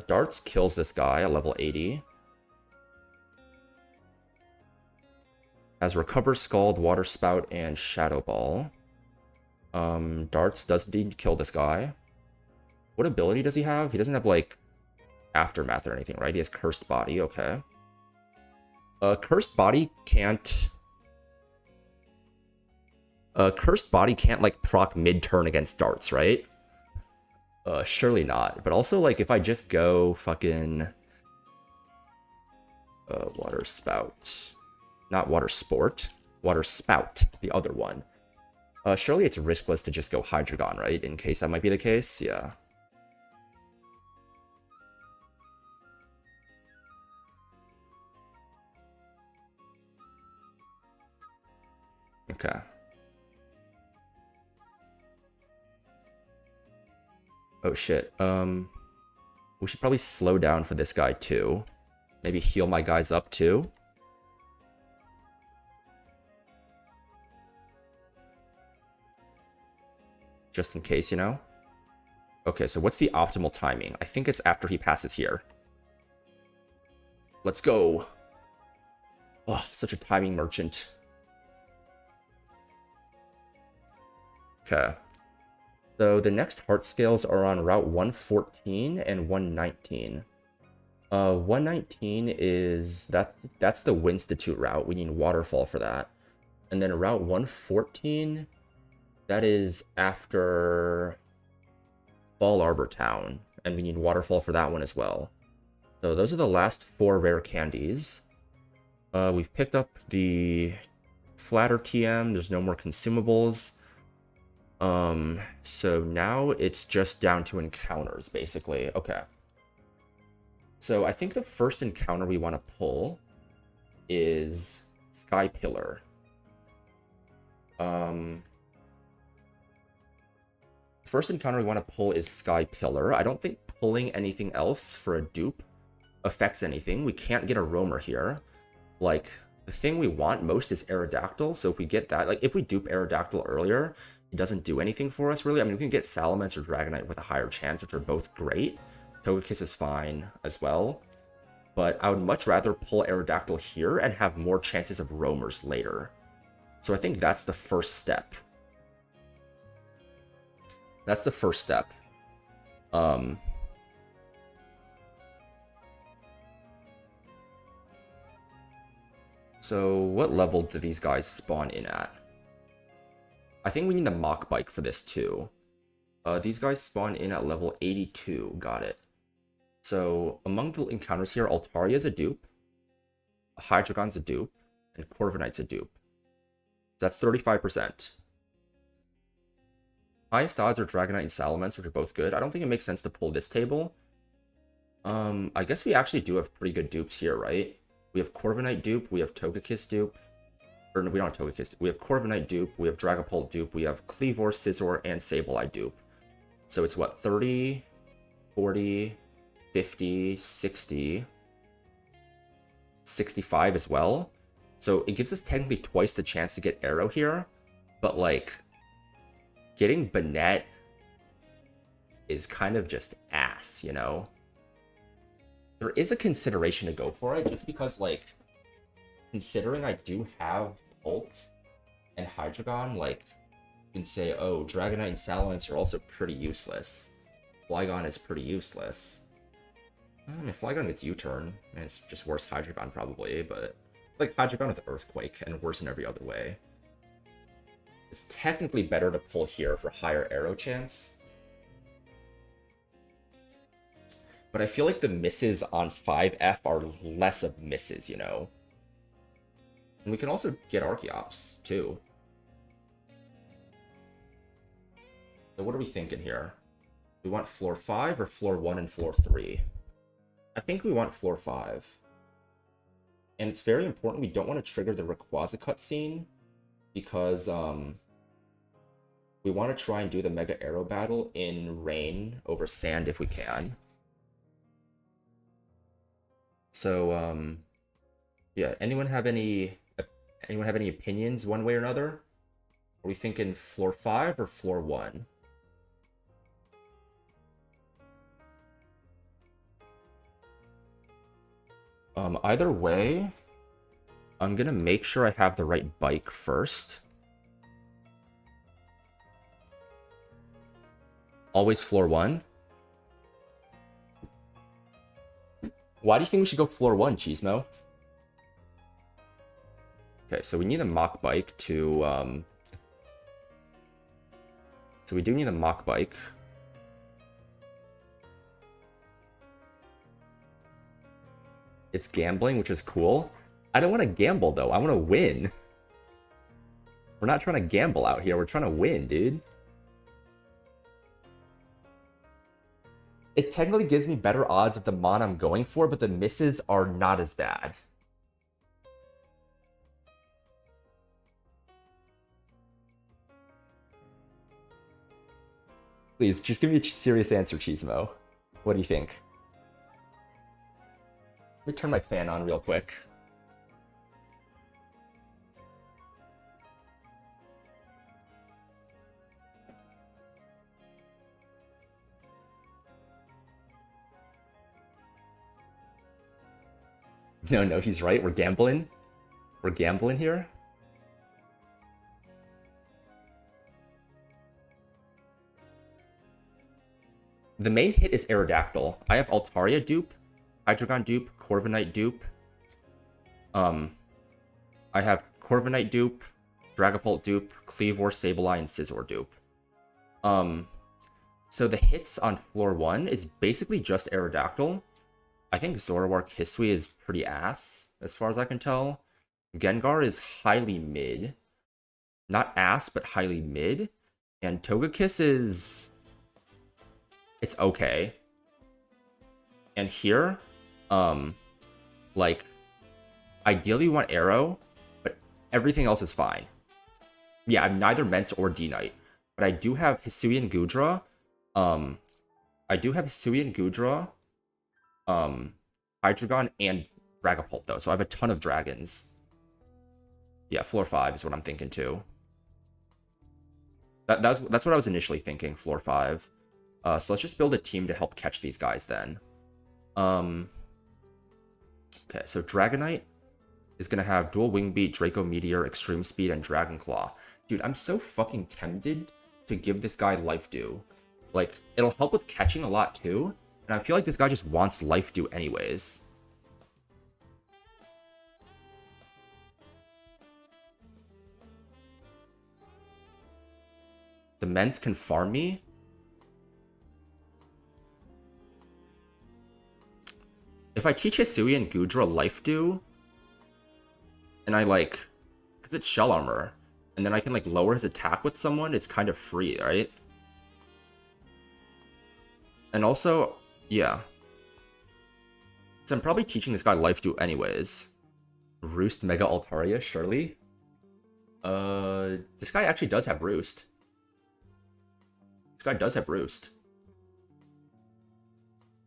Darts kills this guy at level 80. Has Recover, Scald, Water Spout, and Shadow Ball. Darts does indeed kill this guy. What ability does he have? He doesn't have, like, Aftermath or anything, right? He has Cursed Body, okay. Cursed Body can't, like, proc mid-turn against darts, right? Surely not. But also, like, if I just go fucking... Water Spout. Not Water Sport. Water Spout, the other one. Surely it's riskless to just go Hydreigon, right? In case that might be the case, yeah. Okay. Oh shit. We should probably slow down for this guy too. Maybe heal my guys up too. Just in case, you know? Okay, so what's the optimal timing? I think it's after he passes here. Let's go. Oh, such a timing merchant. Okay. So the next heart scales are on Route 114 and 119. 119 is... that's the Winstitute route. We need Waterfall for that. And then Route 114... that is after Ball Arbor Town, and we need Waterfall for that one as well. So those are the last 4 rare candies. We've picked up the Flatter TM, there's no more consumables. So now it's just down to encounters, basically. Okay. So I think the first encounter we want to pull is Sky Pillar. First encounter we want to pull is Sky Pillar. I don't think pulling anything else for a dupe affects anything. We can't get a roamer here. Like, the thing we want most is Aerodactyl, so if we get that, like, if we dupe Aerodactyl earlier, it doesn't do anything for us, really. I mean, we can get Salamence or Dragonite with a higher chance, which are both great. Togekiss is fine as well. But I would much rather pull Aerodactyl here and have more chances of roamers later. So I think that's the first step. That's the first step. So what level do these guys spawn in at? I think we need a Mach Bike for this too. These guys spawn in at level 82. Got it. So among the encounters here, Altaria's a dupe, Hydreigon's a dupe, and Corviknight's a dupe. That's 35%. Highest odds are Dragonite and Salamence, which are both good. I don't think it makes sense to pull this table. I guess we actually do have pretty good dupes here, right? We have Corviknight dupe, we have Togekiss dupe. Or no, we don't have Togekiss. We have Corviknight dupe, we have Dragapult dupe, we have Kleavor, Scizor, and Sableye dupe. So it's what, 30, 40, 50, 60, 65 as well. So it gives us technically twice the chance to get Arrow here, but like, getting Banette is kind of just ass, you know? There is a consideration to go for it, just because, like, considering I do have Pult and Hydreigon, like, you can say, oh, Dragonite and Salamence are also pretty useless. Flygon is pretty useless. I mean, Flygon gets U-turn, and it's just worse Hydreigon probably, but it's like Hydreigon with Earthquake, and worse in every other way. It's technically better to pull here for higher arrow chance. But I feel like the misses on 5F are less of misses, you know? And we can also get Archeops, too. So what are we thinking here? We want floor 5 or floor 1 and floor 3? I think we want floor 5. And it's very important we don't want to trigger the Rayquaza cutscene, because We want to try and do the Mega Arrow battle in rain over sand if we can. So, yeah, anyone have any opinions one way or another? Are we thinking floor 5 or floor 1? Either way, I'm gonna make sure I have the right bike first. Always floor 1. Why do you think we should go floor 1, Cheesemo? Okay, so we need a mock bike to, So we do need a mock bike. It's gambling, which is cool. I don't want to gamble, though. I want to win. We're not trying to gamble out here. We're trying to win, dude. It technically gives me better odds of the mon I'm going for, but the misses are not as bad. Please, just give me a serious answer, Cheesemo. What do you think? Let me turn my fan on real quick. No, he's right. We're gambling. We're gambling here. The main hit is Aerodactyl. I have Altaria dupe, Hydreigon dupe, Corviknight dupe. I have Corviknight dupe, Dragapult dupe, Kleavor, Sableye, and Scizor dupe. So the hits on floor 1 is basically just Aerodactyl. I think Zoroark Hisui is pretty ass, as far as I can tell. Gengar is highly mid. Not ass, but highly mid. And Togekiss is... it's okay. And here, like, ideally you want Arrow, but everything else is fine. Yeah, I have neither Mence or D-Knight, but I do have Hisuian Gudra. Hydreigon, and Dragapult, though, so I have a ton of dragons. Yeah, floor 5 is what I'm thinking, too. That's what I was initially thinking, floor 5. So let's just build a team to help catch these guys, then. Okay, so Dragonite is going to have Dual Wing Beat, Draco Meteor, Extreme Speed, and Dragon Claw. Dude, I'm so fucking tempted to give this guy Life Dew. Like, it'll help with catching a lot, too. And I feel like this guy just wants Life Dew anyways. The Mence can farm me. If I teach Hisui and Gudra Life Dew, and I like, because it's Shell Armor, and then I can like lower his attack with someone, it's kind of free, right? And also, yeah. So I'm probably teaching this guy Life Dew anyways. Roost Mega Altaria, surely. This guy actually does have Roost. This guy does have Roost.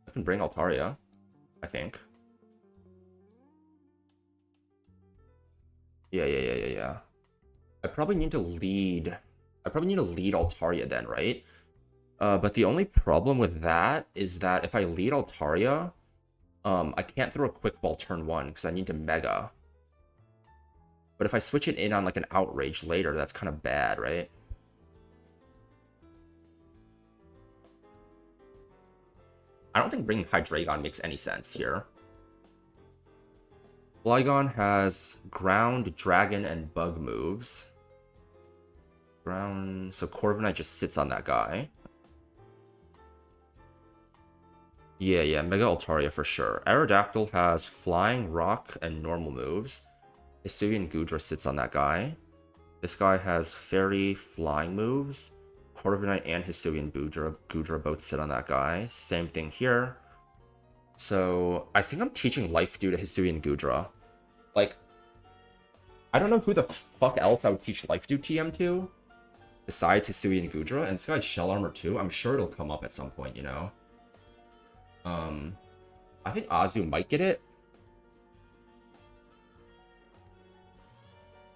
I can bring Altaria, I think. Yeah. I probably need to lead Altaria then, right? But the only problem with that is that if I lead Altaria, I can't throw a Quick Ball turn 1 because I need to Mega. But if I switch it in on like an Outrage later, that's kind of bad, right? I don't think bringing Hydreigon makes any sense here. Flygon has Ground, Dragon, and Bug moves. Ground, so Corviknight just sits on that guy. Yeah, Mega Altaria for sure. Aerodactyl has Flying, Rock, and Normal moves. Hisuian Gudra sits on that guy. This guy has Fairy, Flying moves. Corviknight and Hisuian Gudra both sit on that guy. Same thing here. So, I think I'm teaching Life Dew to Hisuian Gudra. Like, I don't know who the fuck else I would teach Life Dew TM to. besides Hisui and Gudra, and this guy's Shell Armor too. I'm sure it'll come up at some point, you know? I think Azu might get it.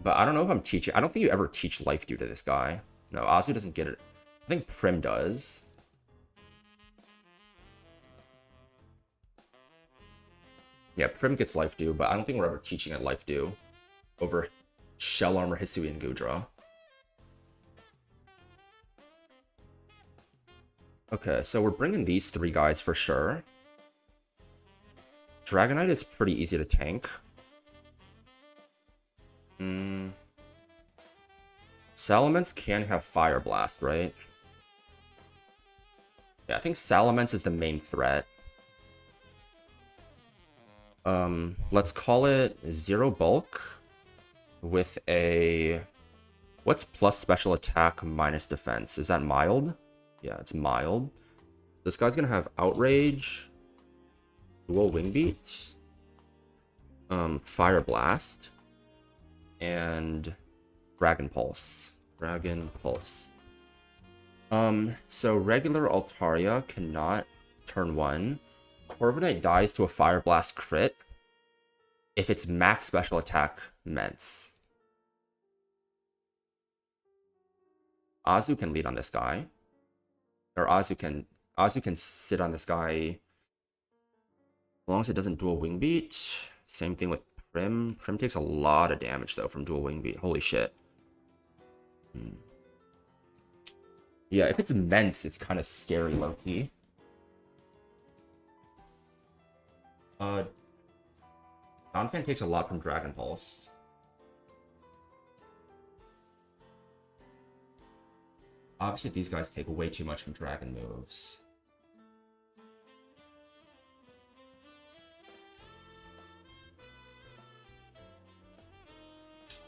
But I don't know if I'm teaching. I don't think you ever teach Life Dew to this guy. No, Azu doesn't get it. I think Prim does. Yeah, Prim gets Life Dew, but I don't think we're ever teaching at Life Dew over Shell Armor, Hisui, and Gudra. Okay, so we're bringing these three guys for sure. Dragonite is pretty easy to tank. Salamence can have Fire Blast, right? Yeah, I think Salamence is the main threat. Let's call it 0 bulk with a... What's plus special attack minus defense? Is that mild? Yeah, it's mild. This guy's gonna have Outrage, Dual Wing Beat, Fire Blast, and Dragon Pulse. Dragon Pulse. So regular Altaria cannot turn 1. Corviknight dies to a Fire Blast crit if it's max special attack Mence. Azu can lead on this guy. Or Azu can sit on this guy as long as it doesn't dual wing beat. Same thing with Prim. Prim takes a lot of damage though from dual wing beat. Holy shit. Yeah, if it's Mence, it's kind of scary low-key. Donphan takes a lot from Dragon Pulse. Obviously, these guys take way too much from Dragon moves.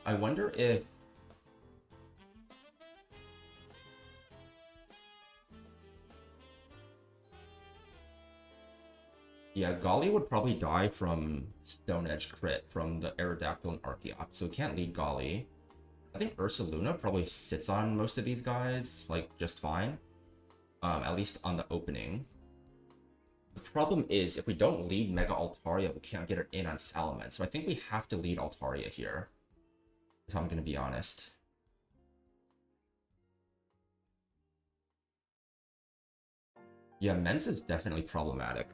I wonder if... Yeah, Golly would probably die from Stone Edge crit from the Aerodactyl and Archeop, so it can't lead Golly. I think Ursaluna probably sits on most of these guys, like, just fine. At least on the opening. The problem is, if we don't lead Mega Altaria, we can't get her in on Salamence. So I think we have to lead Altaria here, if I'm gonna be honest. Yeah, Mence is definitely problematic.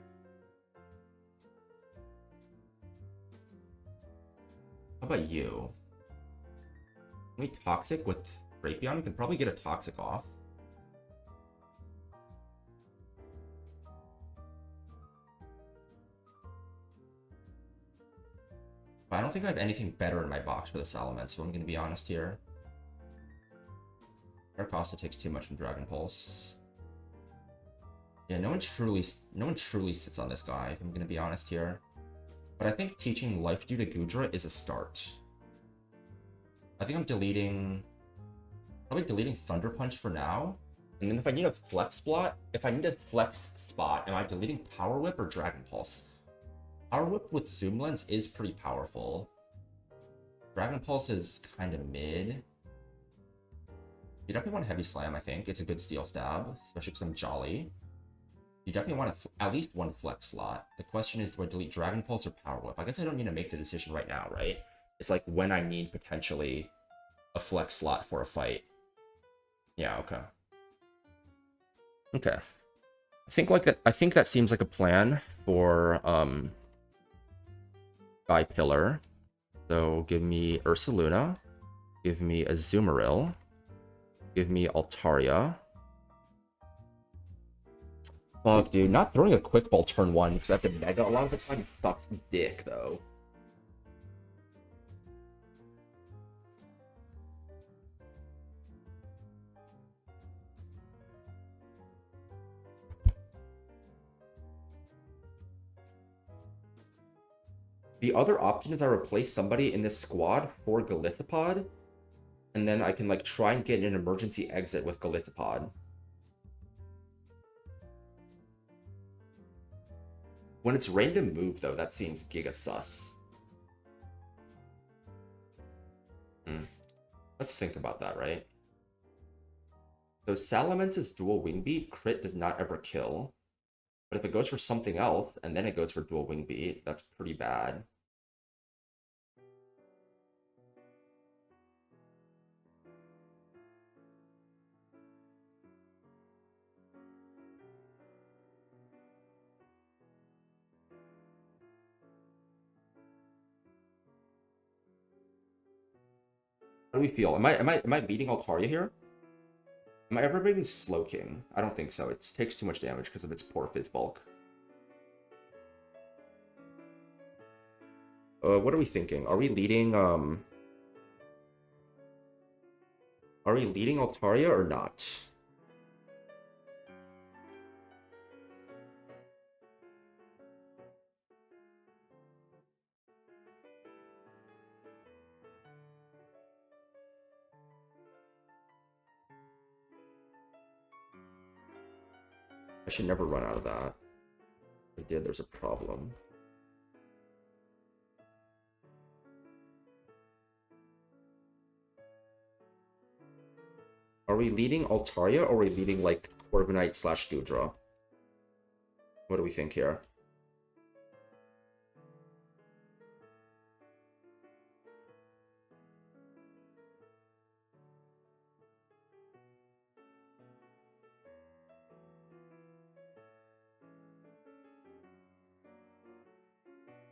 How about you? Can we Toxic with Drapion? We can probably get a Toxic off. But I don't think I have anything better in my box for the Salamence, so I'm going to be honest here. Arcosta takes too much from Dragon Pulse. Yeah, no one truly sits on this guy, if I'm going to be honest here. But I think teaching Life Dew to Gudra is a start. I think I'm probably deleting Thunder Punch for now. And then if I need a flex spot, am I deleting Power Whip or Dragon Pulse? Power Whip with Zoom Lens is pretty powerful. Dragon Pulse is kind of mid. You definitely want Heavy Slam, I think. It's a good Steel Stab, especially because I'm Jolly. You definitely want at least one flex slot. The question is, do I delete Dragon Pulse or Power Whip? I guess I don't need to make the decision right now, right? It's like when I need potentially a flex slot for a fight. Yeah, okay. Okay. I think that seems like a plan for Guy Pillar. So give me Ursaluna, give me Azumarill, give me Altaria. Fuck, dude, not throwing a Quick Ball turn 1 because I have to Mega a lot of the time sucks dick, though. The other option is I replace somebody in this squad for Galithopod, and then I can, like, try and get an emergency exit with Galithopod. When it's random move, though, that seems giga sus. Let's think about that, right? So Salamence's dual wing beat crit does not ever kill. But if it goes for something else, and then it goes for dual wing beat, that's pretty bad. How do we feel? Am I beating Altaria here? Am I ever beating Slowking? I don't think so. It takes too much damage because of its poor Fizz bulk. What are we thinking? Are we leading Altaria or not? I should never run out of that. If I did, there's a problem. Are we leading Altaria or are we leading like Corviknight / Gudra? What do we think here?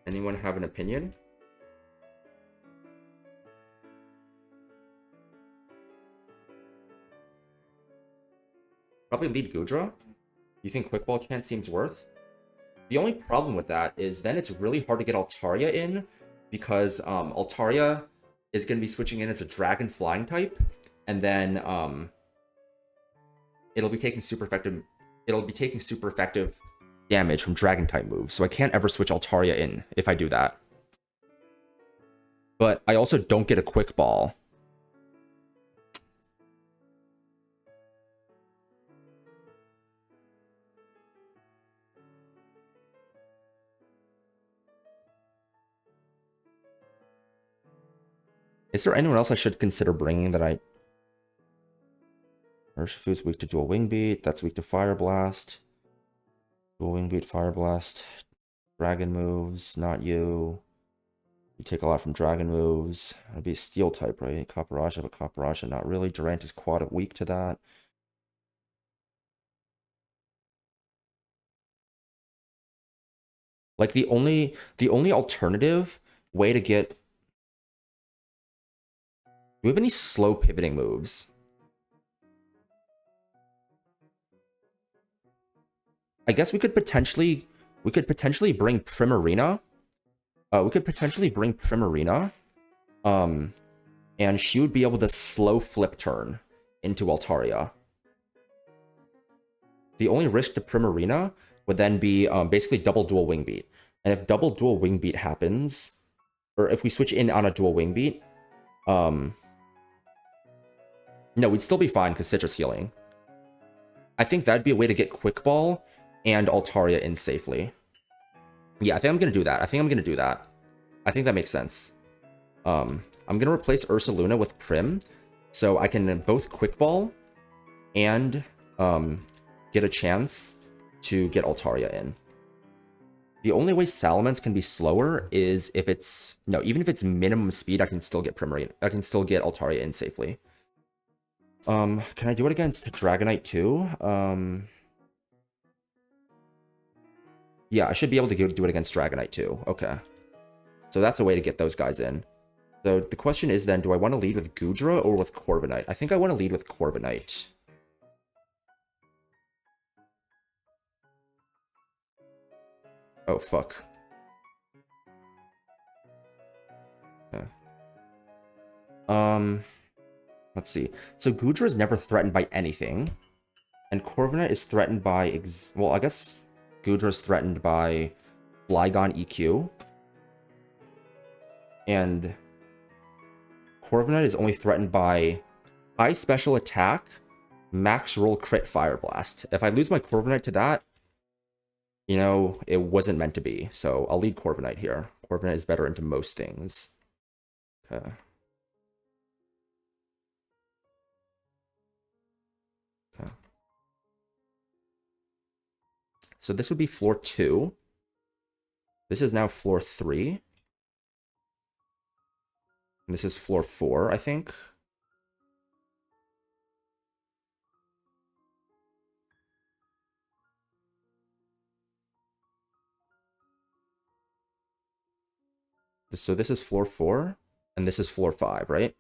Anyone have an opinion? Probably lead Gudra. You think Quick Ball chance seems worth? The only problem with that is then it's really hard to get Altaria in because Altaria is going to be switching in as a Dragon Flying type, and then it'll be taking super effective. It'll be taking super effective damage from Dragon type moves, so I can't ever switch Altaria in if I do that. But I also don't get a Quick Ball. Is there anyone else I should consider bringing that I... Urshifu's weak to Dual Wing Beat. That's weak to Fire Blast. Dual Wing Beat, Fire Blast. Dragon moves, not you. You take a lot from Dragon moves. That'd be a Steel type, right? Copperajah, but Copperajah, not really. Durant is quad weak to that. Like the only alternative way to get... Do we have any slow pivoting moves? I guess we could potentially bring Primarina. We could potentially bring Primarina. And she would be able to slow flip turn into Altaria. The only risk to Primarina would then be basically double dual wing beat. And if double dual wing beat happens, or if we switch in on a dual wing beat, no, we'd still be fine because Citrus healing. I think that'd be a way to get Quick Ball and Altaria in safely. Yeah, I think I'm going to do that. I think that makes sense. I'm going to replace Ursaluna with Prim, so I can both Quick Ball and get a chance to get Altaria in. The only way Salamence can be slower is if it's... No, even if it's minimum speed, I can still get Primarina. I can still get Altaria in safely. Can I do it against Dragonite too? Yeah, I should be able to do it against Dragonite too. Okay. So that's a way to get those guys in. So the question is then, do I want to lead with Gudra or with Corviknight? I think I want to lead with Corviknight. Oh, fuck. Okay. Let's see. So Gudra is never threatened by anything. And Corviknight is threatened by... Well, I guess Gudra is threatened by Flygon EQ. And Corviknight is only threatened by high special attack, max roll crit Fire Blast. If I lose my Corviknight to that, you know, it wasn't meant to be. So I'll lead Corviknight here. Corviknight is better into most things. Okay. So this would be floor 2. This is now floor 3. And this is floor 4, I think. So this is floor 4, and this is floor 5, right?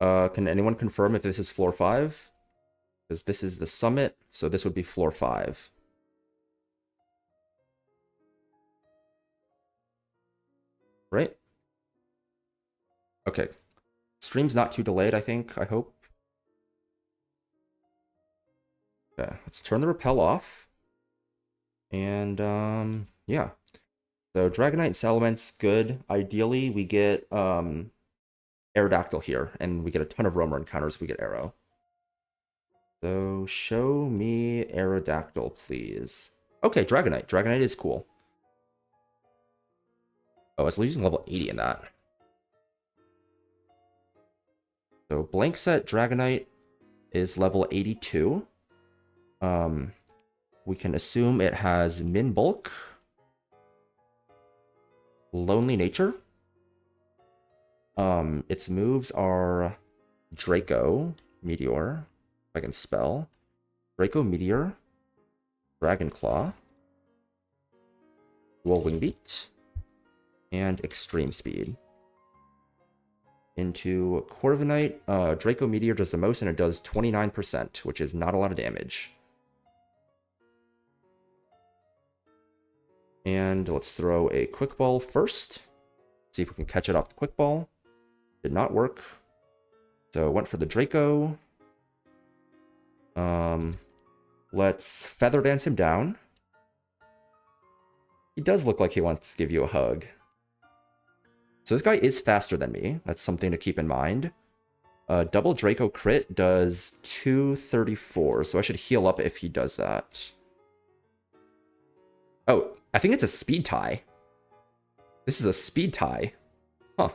Can anyone confirm if this is floor 5? Because this is the summit, so this would be floor 5. Right? Okay. Stream's not too delayed, I think, I hope. Okay, let's turn the repel off. And, yeah. So Dragonite and Salamence, good. Ideally, we get Aerodactyl here, and we get a ton of Roamer encounters if we get Arrow. So show me Aerodactyl, please. Okay, Dragonite. Dragonite is cool. Oh, it's using level 80 in that. So blank set Dragonite is level 82. We can assume it has Min Bulk, Lonely Nature. Its moves are Draco, Meteor, if I can spell. Draco, Meteor, Dragon Claw, Dual Wing Beat, and Extreme Speed. Into Corviknight, Draco Meteor does the most, and it does 29%, which is not a lot of damage. And let's throw a Quick Ball first. See if we can catch it off the Quick Ball. Did not work. So went for the Draco. Let's Feather Dance him down. He does look like he wants to give you a hug. So this guy is faster than me. That's something to keep in mind. Double Draco crit does 234, so I should heal up if he does that. Oh, I think it's a speed tie. This is a speed tie. Huh.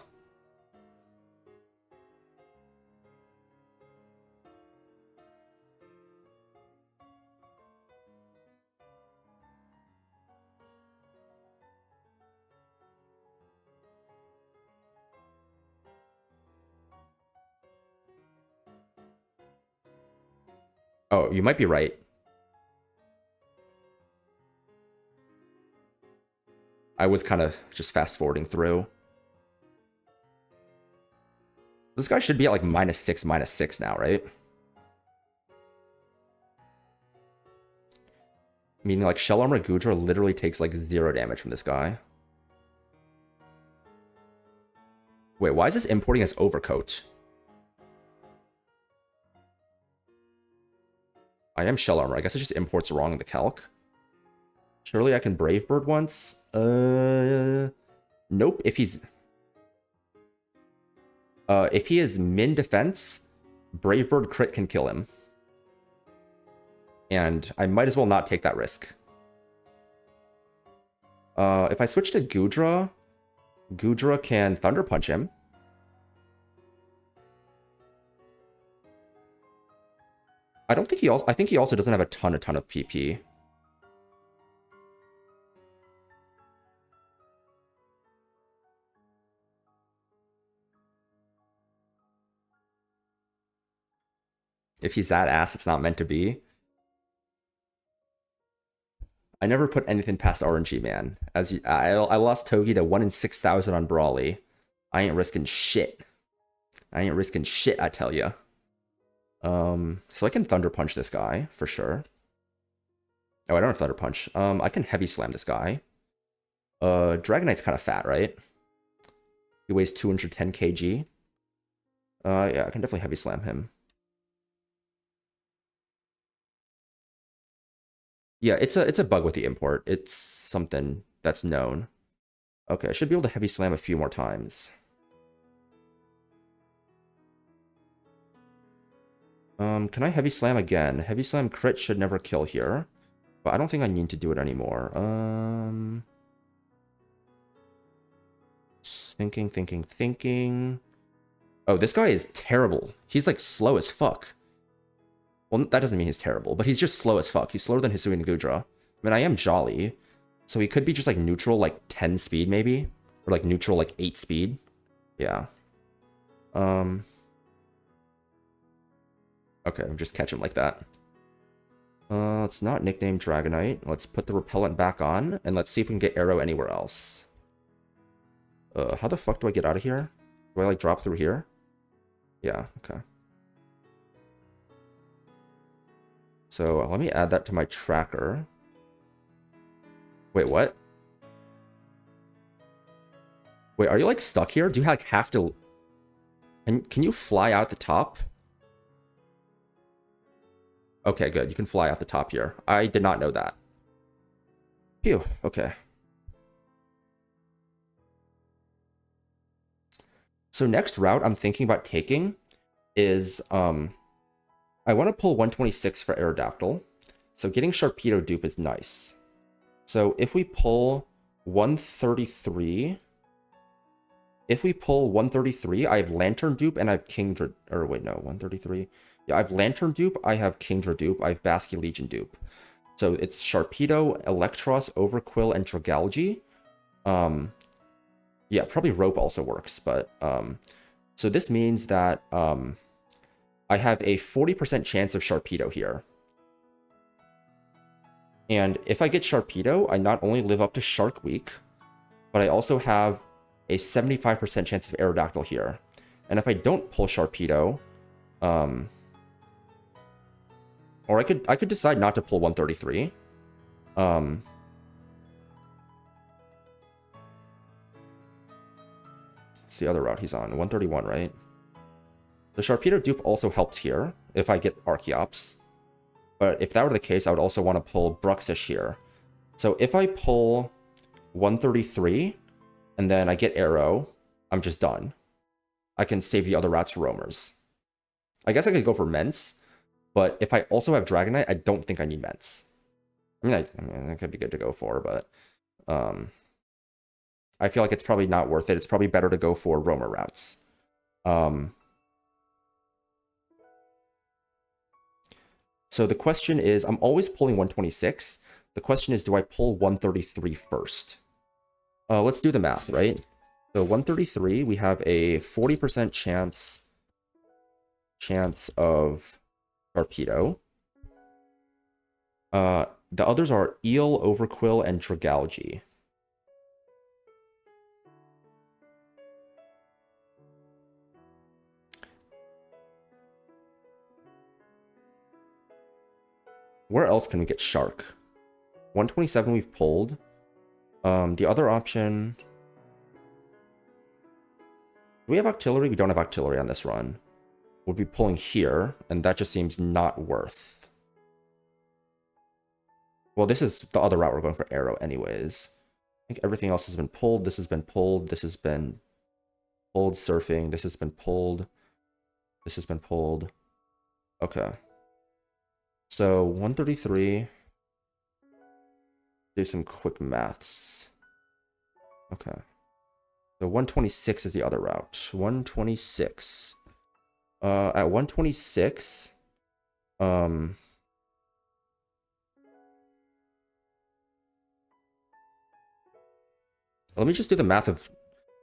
Oh, you might be right. I was kind of just fast forwarding through. This guy should be at like -6 now, right? Meaning like Shell Armor Goodra literally takes like 0 damage from this guy. Wait, why is this importing as Overcoat? I am Shell Armor. I guess it just imports wrong in the calc. Surely I can Brave Bird once? Nope. If he is min defense, Brave Bird crit can kill him. And I might as well not take that risk. If I switch to Goodra, Goodra can Thunder Punch him. I think he also doesn't have a ton of PP. If he's that ass, it's not meant to be. I never put anything past RNG, man. I lost Togi to 1 in 6,000 on Brawly. I ain't risking shit. I ain't risking shit, I tell ya. So I can Thunder Punch this guy, for sure. Oh, I don't have Thunder Punch. I can Heavy Slam this guy. Dragonite's kind of fat, right? He weighs 210 kg. Yeah, I can definitely Heavy Slam him. Yeah, it's a bug with the import. It's something that's known. Okay, I should be able to Heavy Slam a few more times. Can I Heavy Slam again? Heavy Slam crit should never kill here. But I don't think I need to do it anymore. Thinking. Oh, this guy is terrible. He's like slow as fuck. Well, that doesn't mean he's terrible, but he's just slow as fuck. He's slower than Hisui and Gudra. I mean, I am Jolly, so he could be just like neutral, like 10 speed maybe, or like neutral, like 8 speed. Yeah. Okay, just catch him like that. Let's not nickname Dragonite. Let's put the repellent back on, and let's see if we can get Arrow anywhere else. How the fuck do I get out of here? Do I like drop through here? Yeah, okay. So let me add that to my tracker. Wait, what? Wait, are you like stuck here? Do you like have to... And can you fly out the top? Okay, good. You can fly out the top here. I did not know that. Phew, okay. So next route I'm thinking about taking is, I want to pull 126 for Aerodactyl. So getting Sharpedo dupe is nice. So if we pull 133... If we pull 133, I have Lantern dupe and I have Kingdra... Or wait, no, 133... Yeah, I have Lantern dupe, I have Kingdra dupe, I have Basky Legion dupe. So it's Sharpedo, Electros, Overquill, and Dragalge. Yeah, probably Rope also works, but... So this means that I have a 40% chance of Sharpedo here. And if I get Sharpedo, I not only live up to Shark Week, but I also have a 75% chance of Aerodactyl here. And if I don't pull Sharpedo... Or I could decide not to pull 133. It's the other route he's on. 131, right? The Sharpedo dupe also helps here if I get Archeops. But if that were the case, I would also want to pull Bruxish here. So if I pull 133 and then I get Arrow, I'm just done. I can save the other routes for roamers. I guess I could go for Mence. But if I also have Dragonite, I don't think I need Mence. I mean, that could be good to go for, but I feel like it's probably not worth it. It's probably better to go for roamer routes. So the question is, I'm always pulling 126. The question is, do I pull 133 first? Let's do the math, right? So 133, we have a 40% chance of Sharpedo. The others are Eel, Overquill, and Dragalge. Where else can we get Shark? 127 we've pulled. The other option... Do we have Octillery? We don't have Octillery on this run. We'll be pulling here, and that just seems not worth. Well, this is the other route we're going for Arrow anyways. I think everything else has been pulled. This has been pulled. This has been pulled. Surfing. This has been pulled. This has been pulled. Okay. So 133. Do some quick maths. Okay. So 126 is the other route. 126. At 126, let me just do the math of,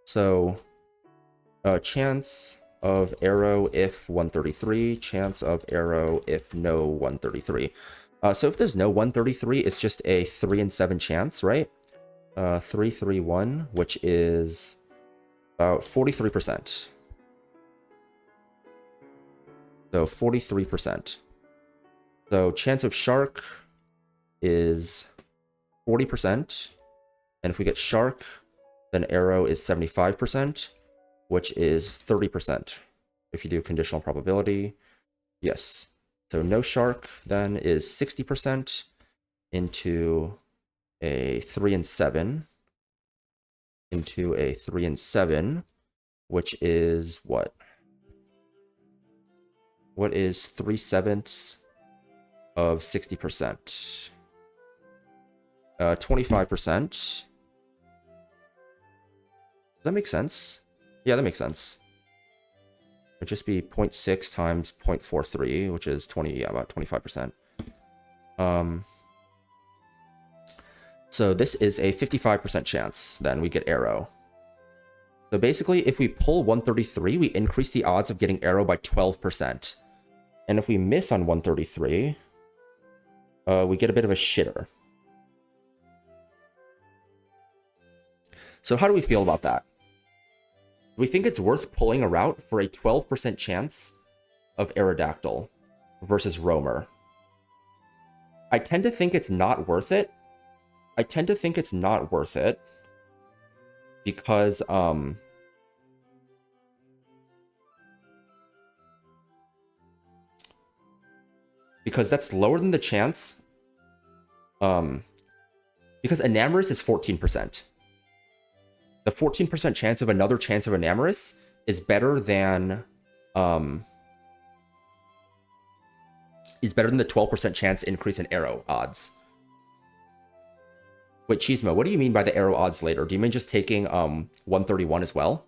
so, chance of Arrow if 133, chance of Arrow if no 133. So if there's no 133, it's just a 3 in 7 chance, right? 331, which is about 43%. So 43%. So chance of Shark is 40%. And if we get Shark, then Arrow is 75%, which is 30%. If you do conditional probability, yes. So no Shark then is 60% into a 3 in 7. Into a 3 in 7, which is what? What is 3/7 of 60%? 25%. Does that make sense? Yeah, that makes sense. It'd just be 0.6 times 0.43, which is 20, yeah, about 25%. So this is a 55% chance, then we get arrow. So basically, if we pull 133, we increase the odds of getting arrow by 12%. And if we miss on 133, we get a bit of a shitter. So how do we feel about that? Do we think it's worth pulling a route for a 12% chance of Aerodactyl versus Roamer? I tend to think it's not worth it. Because, because that's lower than the chance. Because Enamorus is 14%. The 14% chance of another chance of Enamorus is better than the 12% chance increase in arrow odds. Wait, Cheesemo, what do you mean by the arrow odds later? Do you mean just taking 131 as well?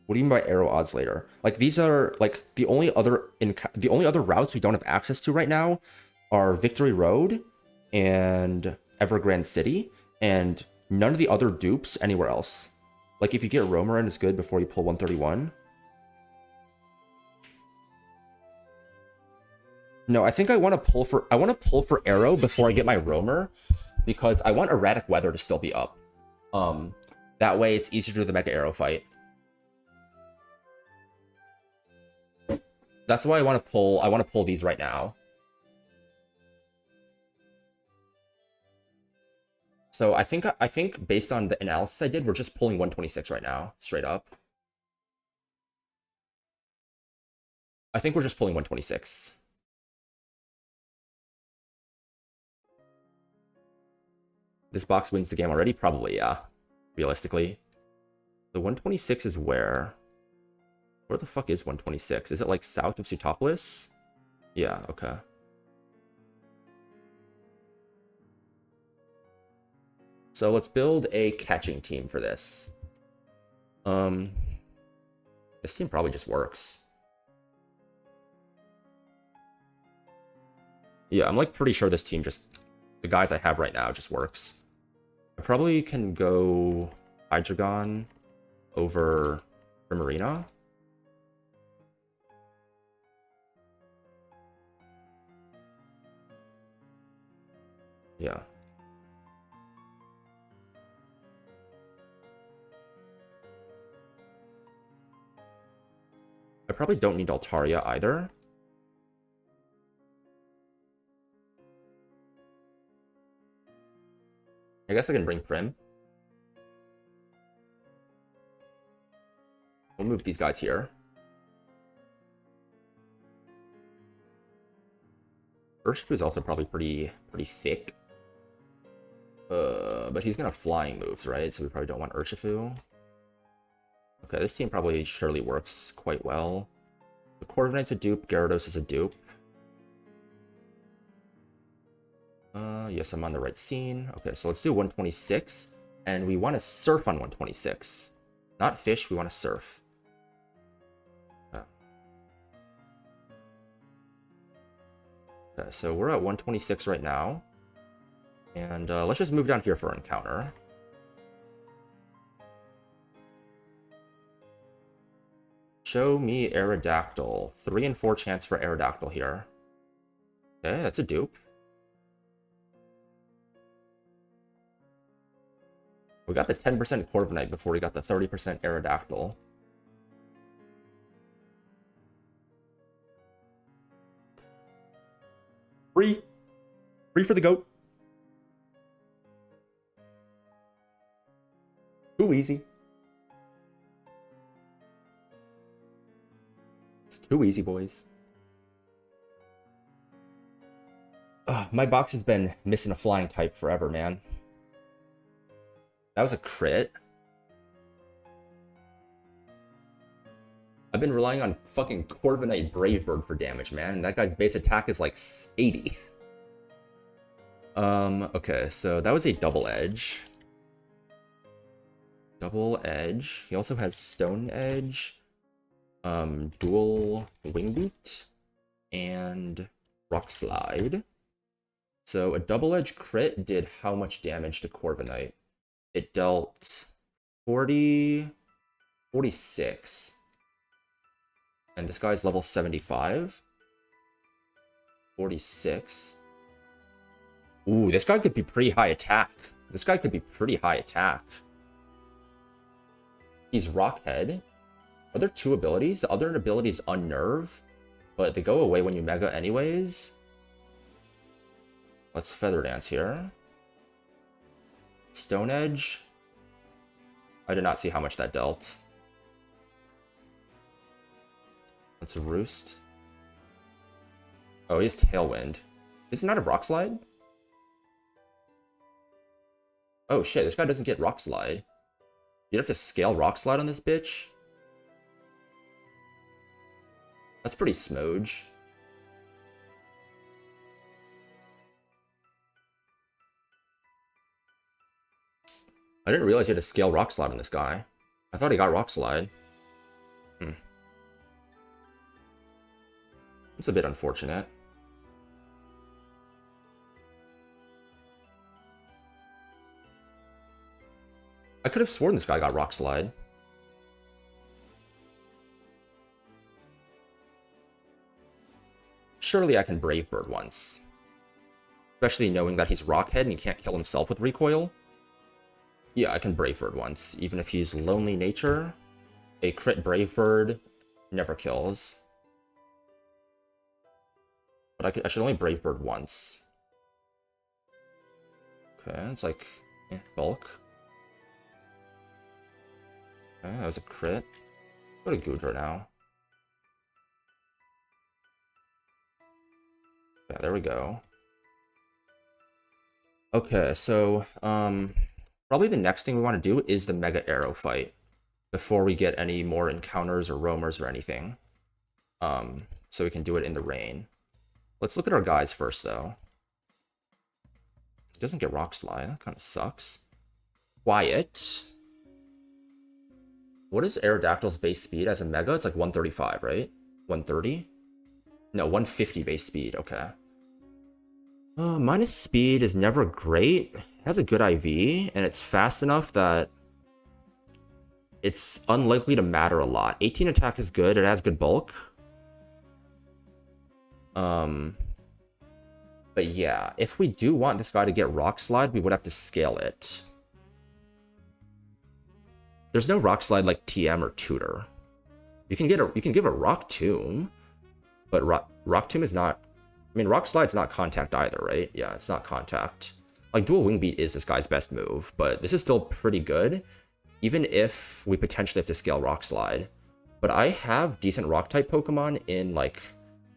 What do you mean by arrow odds later? Like, these are like the only other routes we don't have access to right now are Victory Road and Evergrande City, and none of the other dupes anywhere else. Like, if you get Roamer in, it's good before you pull 131. No, I think I want to pull for arrow before I get my Roamer, because I want Erratic Weather to still be up. That way it's easier to do the Mega Arrow fight. That's why I want to pull these right now. So I think based on the analysis I did, we're just pulling 126 right now, straight up. I think we're just pulling 126. This box wins the game already? Probably, yeah. Realistically. The 126 is where? Where the fuck is 126? Is it like south of Sutopolis? Yeah, okay. So let's build a catching team for this. This team probably just works. Yeah, I'm like pretty sure this team just, the guys I have right now just works. I probably can go Hydreigon over Primarina. Yeah. I probably don't need Altaria either. I guess I can bring Prim. We'll move these guys here. Urshifu is also probably pretty thick. But he's gonna flying moves, right? So we probably don't want Urshifu. Okay, this team probably surely works quite well. The Corviknight's a dupe, Gyarados is a dupe. Yes, I'm on the right scene. Okay, so let's do 126. And we want to surf on 126. Not fish, we want to surf. Okay, so we're at 126 right now. And let's just move down here for our encounter. Show me Aerodactyl. 3 and 4 chance for Aerodactyl here. Okay, that's a dupe. We got the 10% Corviknight before we got the 30% Aerodactyl. Free for the goat. Too easy. It's too easy, boys. My box has been missing a flying type forever, man. That was a crit. I've been relying on fucking Corviknight Bravebird for damage, man. And that guy's base attack is like 80. Okay, so that was a double edge. Double Edge. He also has Stone Edge, dual Wing Boot, and Rock Slide. So a double edge crit did how much damage to Corviknight? It dealt 46. And this guy's level 75. 46. Ooh, this guy could be pretty high attack. This guy could be pretty high attack. He's Rockhead. Are there two abilities? The other ability is Unnerve, but they go away when you Mega anyways. Let's Feather Dance here. Stone Edge. I did not see how much that dealt. Let's Roost. Oh, he has Tailwind. Does he not have Rock Slide? Oh shit, this guy doesn't get Rock Slide. You'd have to scale Rock Slide on this bitch? That's pretty smooge. I didn't realize you had to scale Rock Slide on this guy. I thought he got Rock Slide. It's a bit unfortunate. I could have sworn this guy got Rock Slide. Surely I can Brave Bird once. Especially knowing that he's Rockhead and he can't kill himself with recoil. Yeah, I can Brave Bird once. Even if he's Lonely Nature, a crit Brave Bird never kills. But I should only Brave Bird once. Okay, it's like bulk. Okay, that was a crit. Go to Gudra now. Yeah, there we go. Okay, so probably the next thing we want to do is the Mega Arrow fight before we get any more encounters or roamers or anything. So we can do it in the rain. Let's look at our guys first, though. He doesn't get Rock Slide. That kind of sucks. Quiet. What is Aerodactyl's base speed as a Mega? It's like 135, right? 130? No, 150 base speed. Okay. Minus speed is never great. It has a good IV, and it's fast enough that it's unlikely to matter a lot. 18 attack is good. It has good bulk. But yeah, if we do want this guy to get Rock Slide, we would have to scale it. There's no Rock Slide like TM or Tutor. You can give a Rock Tomb, but Rock Tomb is not. I mean, Rock Slide's not contact either, right? Yeah, it's not contact. Like, Dual Wing Beat is this guy's best move, but this is still pretty good, even if we potentially have to scale Rock Slide. But I have decent Rock-type Pokemon in, like,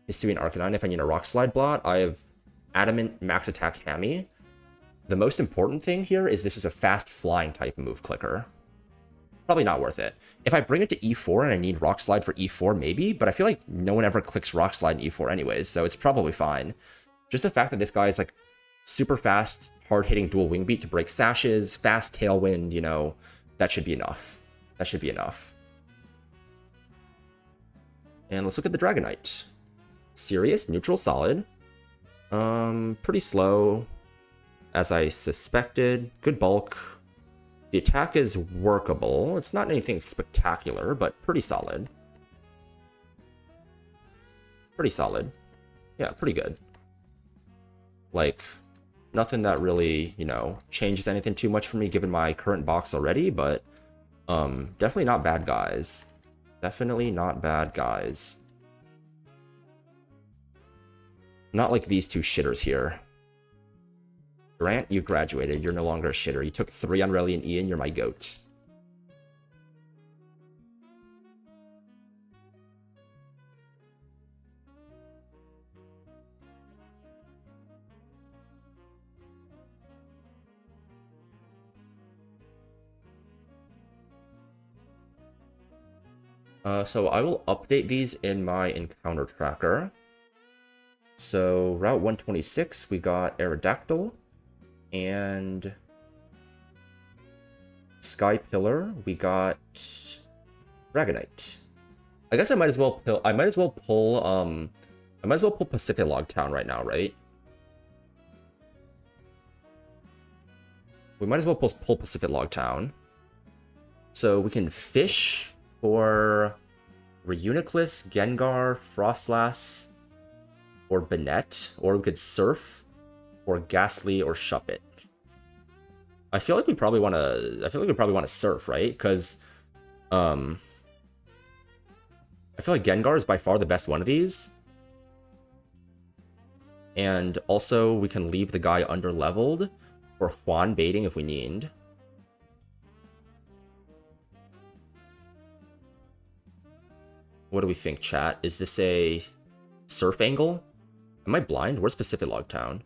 Hisuian Arcanine if I need a Rock Slide blot. I have Adamant Max Attack Hammy. The most important thing here is this is a fast flying type move clicker. Probably not worth it. If I bring it to E4 and I need Rock Slide for E4, maybe, but I feel like no one ever clicks Rock Slide in E4 anyways, so it's probably fine. Just the fact that this guy is like super fast, hard-hitting Dual Wing Beat to break sashes, fast Tailwind, you know, that should be enough. That should be enough. And let's look at the Dragonite. Serious, neutral, solid. Pretty slow, as I suspected. Good bulk. The attack is workable. It's not anything spectacular, but pretty solid. Pretty solid. Yeah, pretty good. Like, nothing that really, you know, changes anything too much for me given my current box already, but definitely not bad guys. Definitely not bad guys. Not like these two shitters here. Grant, you graduated. You're no longer a shitter. You took 3 on Reliant Ian. You're my goat. So I will update these in my encounter tracker. So Route 126, we got Aerodactyl and Sky Pillar. We got Dragonite. I guess I might as well pull Pacific Log Town right now, right? We might as well pull Pacific Log Town. So we can fish for Reuniclus, Gengar, Frostlass, or Banette, or we could surf for Ghastly or Shuppet. I feel like we probably want to surf, right? Because I feel like Gengar is by far the best one of these. And also we can leave the guy under-leveled for Juan baiting if we need. What do we think, chat? Is this a surf angle? Am I blind? Where's Pacific Log Town?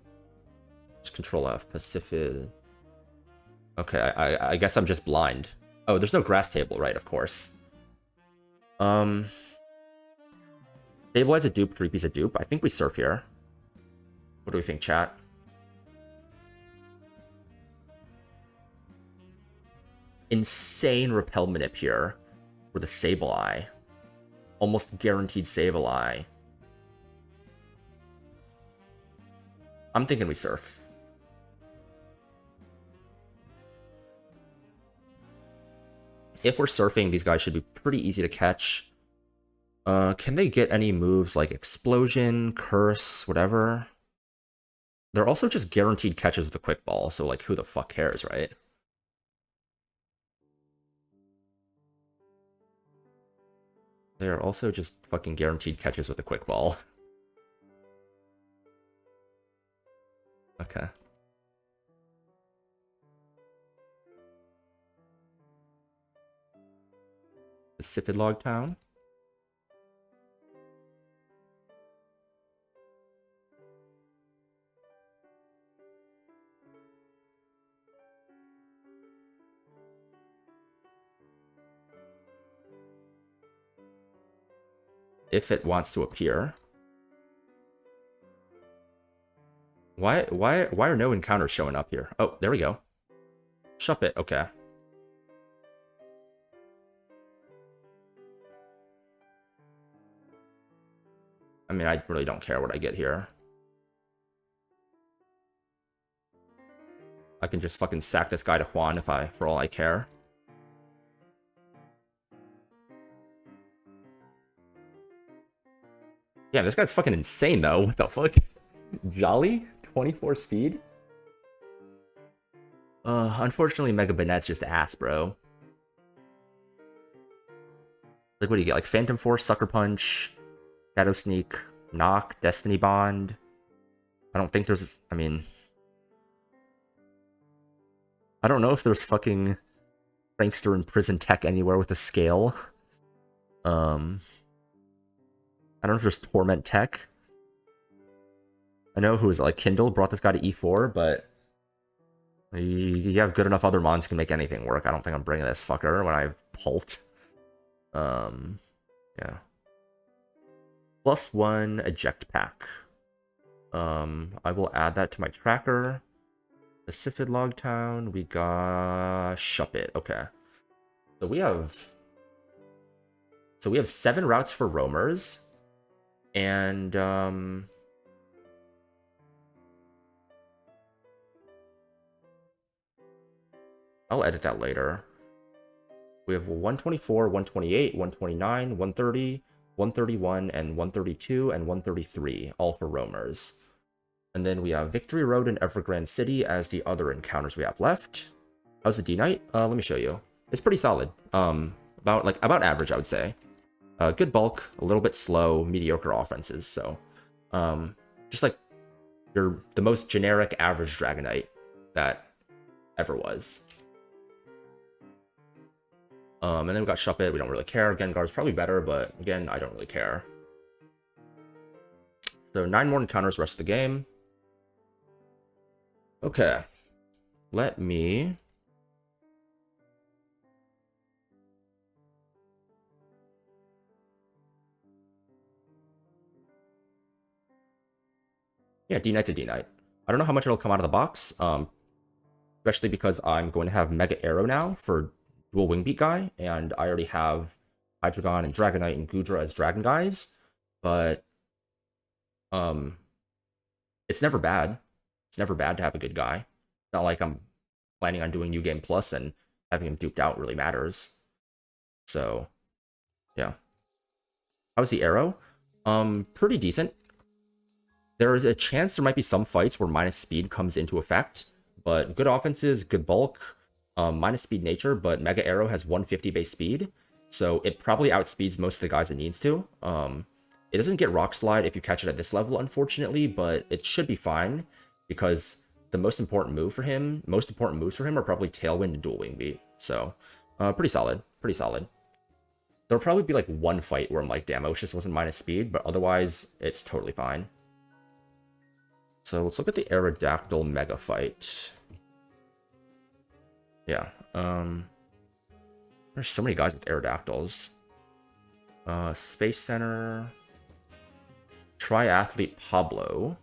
Just Control F. Pacific. Okay, I guess I'm just blind. Oh, there's no grass table, right? Of course. Stabilize a dupe, Dreepy's a dupe. I think we surf here. What do we think, chat? Insane Repel Manip here for the Sableye. Almost guaranteed Sableye. I'm thinking we surf. If we're surfing, these guys should be pretty easy to catch. Can they get any moves like Explosion, Curse, whatever? They're also just guaranteed catches with a Quick Ball, so like who the fuck cares, right? They're also just fucking guaranteed catches with a Quick Ball. Okay. Pacific Log Town. If it wants to appear. Why are no encounters showing up here? Oh, there we go. Shuppet, okay. I mean, I really don't care what I get here. I can just fucking sack this guy to Juan for all I care. Yeah, this guy's fucking insane though. What the fuck? Jolly? 24 speed? Unfortunately, Mega Banette's just ass, bro. Like, what do you get? Like, Phantom Force, Sucker Punch, Shadow Sneak, Knock, Destiny Bond. I don't think there's... I mean... I don't know if there's fucking Prankster in Prison Tech anywhere with a scale. I don't know if there's Torment Tech. I know who is like Kindle brought this guy to E4, but you have good enough other mons can make anything work. I don't think I'm bringing this fucker when I have Pult. Yeah. +1 eject pack. I will add that to my tracker. Pacific Log Town. We got Shuppet. Okay. So we have 7 routes for roamers. And I'll edit that later. We have 124, 128, 129, 130, 131, and 132, and 133, all for roamers. And then we have Victory Road and Evergrande City as the other encounters we have left. How's the D-Knight? Let me show you. It's pretty solid. About average, I would say. Good bulk, a little bit slow, mediocre offenses. So, just like the most generic average Dragonite that ever was. And then we got Shuppet. We don't really care. Gengar's probably better, but again, I don't really care. So 9 more encounters rest of the game. Okay. Let me... Yeah, D-Knight's a D-Knight. I don't know how much it'll come out of the box. especially because I'm going to have Mega Arrow now for dual wing beat guy, and I already have Hydreigon and Dragonite and Goodra as dragon guys. But um, it's never bad. It's never bad to have a good guy. It's not like I'm planning on doing New Game Plus and having him duped out really matters. So, yeah. How's the arrow? Pretty decent. There is a chance there might be some fights where minus speed comes into effect, but good offenses, good bulk, minus speed nature, but Mega Arrow has 150 base speed, so it probably outspeeds most of the guys it needs to. It doesn't get Rock Slide if you catch it at this level, unfortunately, but it should be fine, because the most important moves for him are probably Tailwind and Dual Wing Beat, so pretty solid, pretty solid. There'll probably be like one fight where I'm like, damn, I wish this wasn't minus speed, but otherwise, it's totally fine. So let's look at the Aerodactyl Mega fight. Yeah, there's so many guys with Aerodactyls. Space Center, Triathlete Pablo.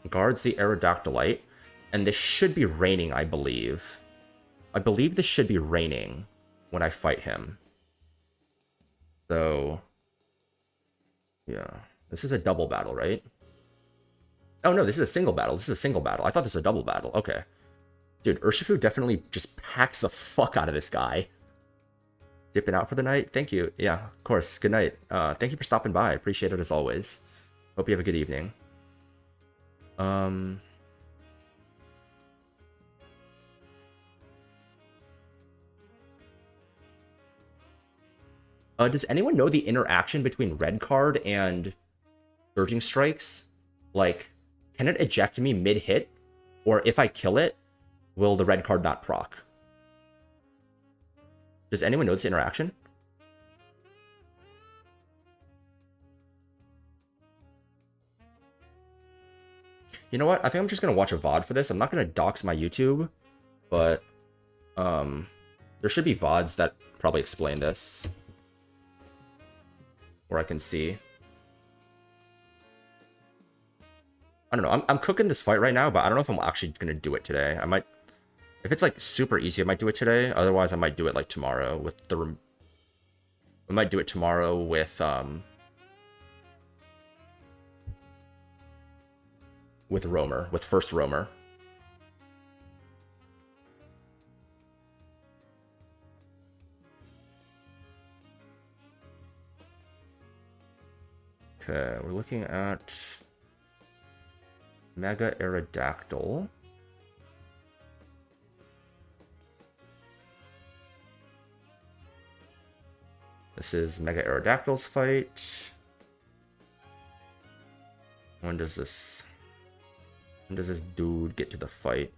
Guards the Aerodactylite, and this should be raining, I believe. I believe this should be raining when I fight him. So, yeah. This is a double battle, right? Oh, no, this is a single battle. This is a single battle. I thought this was a double battle. Okay. Dude, Urshifu definitely just packs the fuck out of this guy. Dipping out for the night? Thank you. Yeah, of course. Good night. Thank you for stopping by. I appreciate it as always. Hope you have a good evening. Does anyone know the interaction between red card and surging strikes? Like, can it eject me mid-hit? Or if I kill it, will the red card not proc? Does anyone know this interaction? You know what? I think I'm just going to watch a VOD for this. I'm not going to dox my YouTube, but there should be VODs that probably explain this. Where I can see. I don't know. I'm cooking this fight right now, but I don't know if I'm actually going to do it today. I might... If it's, like, super easy, I might do it today. Otherwise, I might do it, like, tomorrow with the... I might do it tomorrow with Roamer. With first Roamer. Okay, we're looking at Mega Aerodactyl. This is Mega Aerodactyl's fight. When does this dude get to the fight?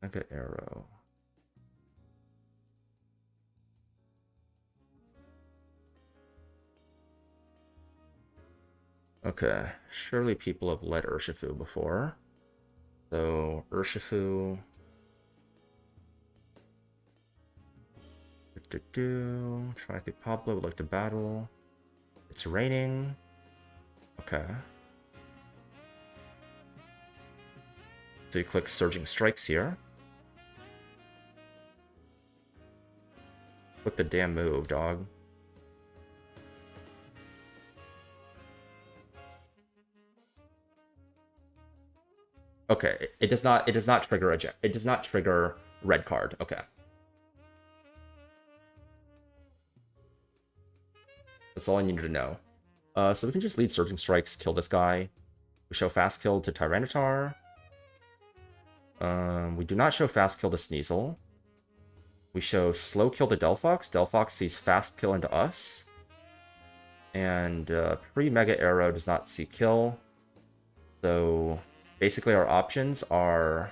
Mega Arrow. Okay, surely people have led Urshifu before. So, Urshifu... Triathlete Pablo would like to battle. It's raining. Okay. So you click Surging Strikes here. Click the damn move, dog. Okay, it does not trigger eject. It does not trigger red card. Okay. That's all I needed to know. So we can just lead Surging Strikes, kill this guy. We show Fast Kill to Tyranitar. We do not show Fast Kill to Sneasel. We show Slow Kill to Delphox. Delphox sees Fast Kill into us. And pre-Mega Arrow does not see Kill. So basically our options are...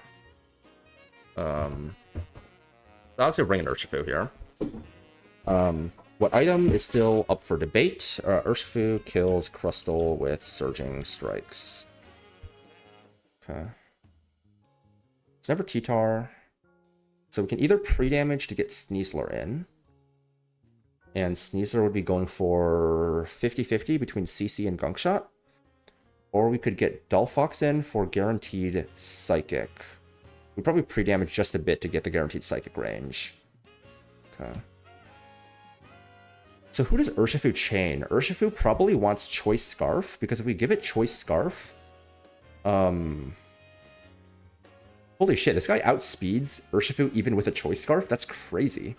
I'll say bring an Urshifu here. What item is still up for debate? Urshifu kills Crustle with Surging Strikes. Okay. It's never T-Tar. So we can either pre-damage to get Sneasler in. And Sneasler would be going for 50-50 between CC and Gunk Shot. Or we could get Dullfox in for guaranteed Psychic. We'd probably pre-damage just a bit to get the guaranteed Psychic range. Okay. So who does Urshifu chain? Urshifu probably wants Choice Scarf, because if we give it Choice Scarf... Holy shit, this guy outspeeds Urshifu even with a Choice Scarf? That's crazy.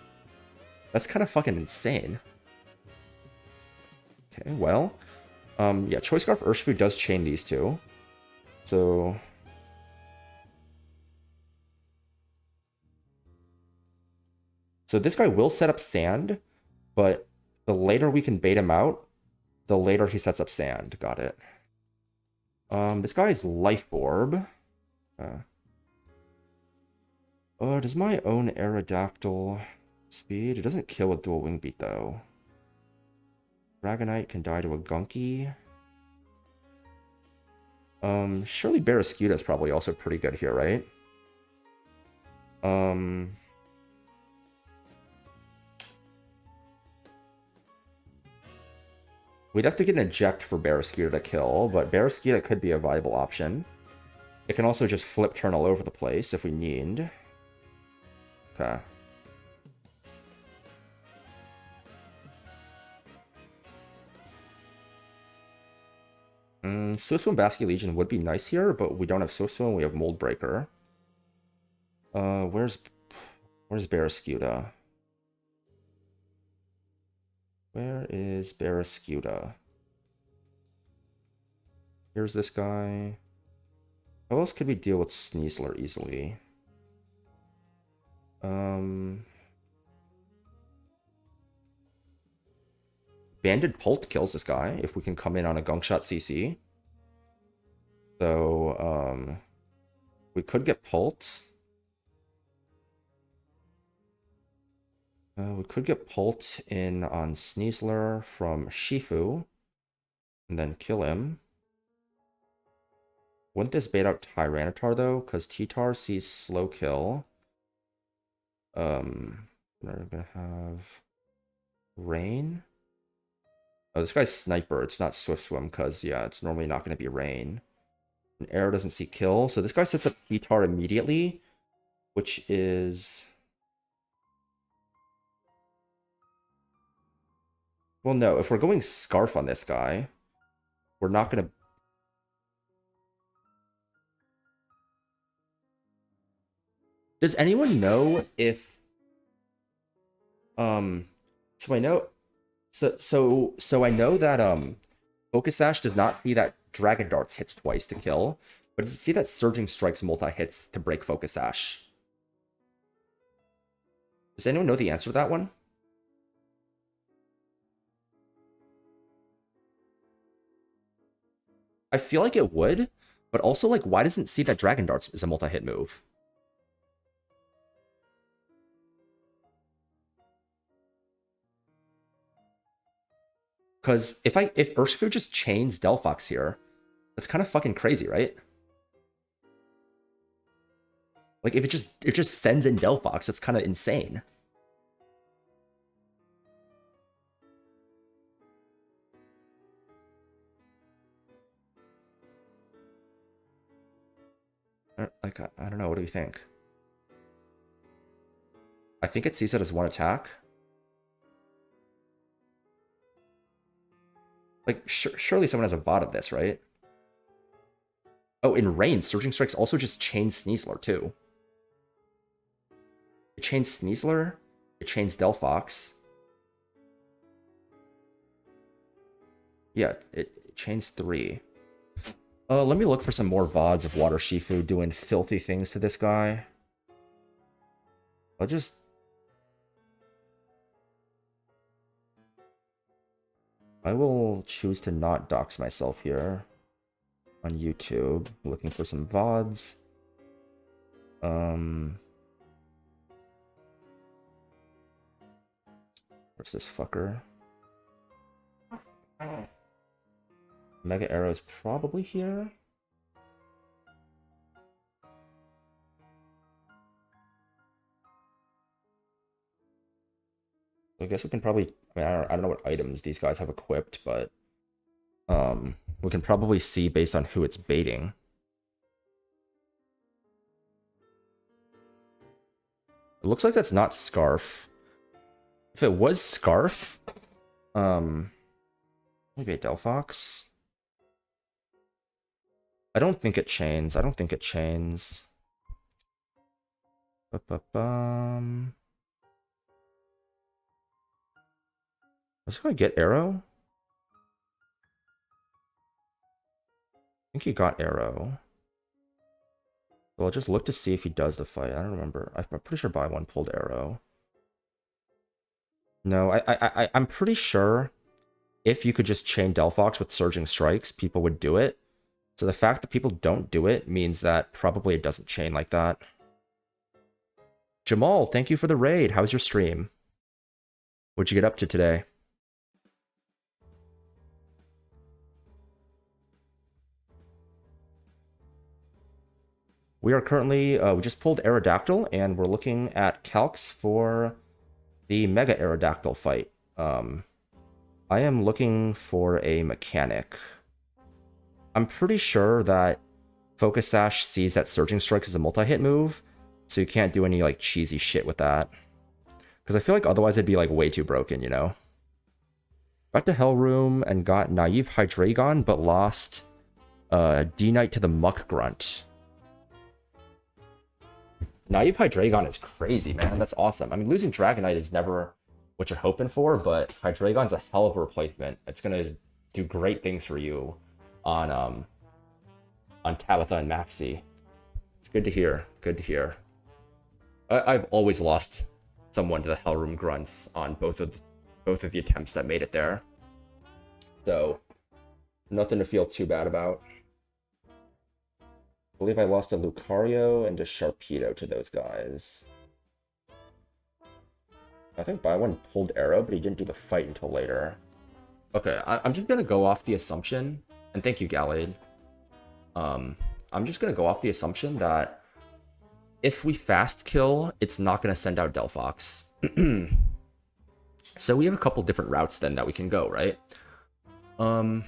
That's kind of fucking insane. Okay, well... yeah, Choice Scarf Urshifu does chain these two. So... So this guy will set up Sand, but the later we can bait him out, the later he sets up Sand. Got it. This guy's Life Orb. Does my own Aerodactyl speed? It doesn't kill with dual wing beat though. Dragonite can die to a Gunky. Surely Barraskewda is probably also pretty good here, right? We'd have to get an eject for Barraskewda to kill, but Barraskewda could be a viable option. It can also just flip turn all over the place if we need. Okay. Susu and Basky Legion would be nice here, but we don't have Susu and we have Mold Breaker. Where's Barraskewda? Where is Barraskewda? Here's this guy. How else could we deal with Sneasler easily? Banded Pult kills this guy if we can come in on a Gunk Shot CC. So, we could get Pult. We could get Pult in on Sneasler from Shifu. And then kill him. Wouldn't this bait out Tyranitar though? Because T-Tar sees slow kill. We're gonna have Rain. Oh, this guy's Sniper. It's not Swift Swim because, yeah, it's normally not going to be Rain. And Air doesn't see kill. So this guy sets up T-Tar immediately, which is... Well, no. If we're going Scarf on this guy, we're not going to... Does anyone know if... So I know... So I know that Focus Sash does not see that Dragon Darts hits twice to kill, but does it see that Surging Strikes multi-hits to break Focus Sash? Does anyone know the answer to that one? I feel like it would, but also, like, why doesn't it see that Dragon Darts is a multi-hit move? Because if Urshifu just chains Delphox here, that's kind of fucking crazy, right? Like, if it just sends in Delphox, that's kind of insane. Like, I don't know. What do you think? I think it sees it as one attack. Like, surely someone has a VOD of this, right? Oh, in Rain, Surging Strikes also just chains Sneasler, too. It chains Sneasler. It chains Delphox. Yeah, it chains 3. Let me look for some more VODs of Water Shifu doing filthy things to this guy. I will choose to not dox myself here on YouTube. Looking for some VODs. What's this fucker? Mega Arrow's probably here. I guess we can probably, I mean, I don't know what items these guys have equipped, but we can probably see based on who it's baiting. It looks like that's not Scarf. If it was Scarf, maybe a Delphox. I don't think it chains. I don't think it chains. Ba-ba-bum. Let's go get Arrow. I think he got Arrow. Well, I'll just look to see if he does the fight. I don't remember. I'm pretty sure Buy One pulled Arrow. No, I'm pretty sure if you could just chain Delphox with Surging Strikes, people would do it. So the fact that people don't do it means that probably it doesn't chain like that. Jamal, thank you for the raid. How's your stream? What'd you get up to today? We are currently, we just pulled Aerodactyl, and we're looking at calcs for the Mega Aerodactyl fight. I am looking for a mechanic. I'm pretty sure that Focus Sash sees that Surging Strikes is a multi-hit move, so you can't do any, like, cheesy shit with that. Because I feel like otherwise it'd be, like, way too broken, you know? Got to Hell Room and got Naive Hydreigon, but lost D-Knight to the Muck Grunt. Naive Hydreigon is crazy, man. That's awesome. I mean, losing Dragonite is never what you're hoping for, but Hydreigon's a hell of a replacement. It's gonna do great things for you on Tabitha and Maxi. It's good to hear. Good to hear. I've always lost someone to the Hellroom Grunts on both of the attempts that made it there. So nothing to feel too bad about. I believe I lost a Lucario and a Sharpedo to those guys. I think Buy One pulled Arrow, but he didn't do the fight until later. Okay, I'm just gonna go off the assumption, and thank you, Gallade. I'm just gonna go off the assumption that if we fast kill, it's not gonna send out Delphox. So we have a couple different routes then that we can go, right? The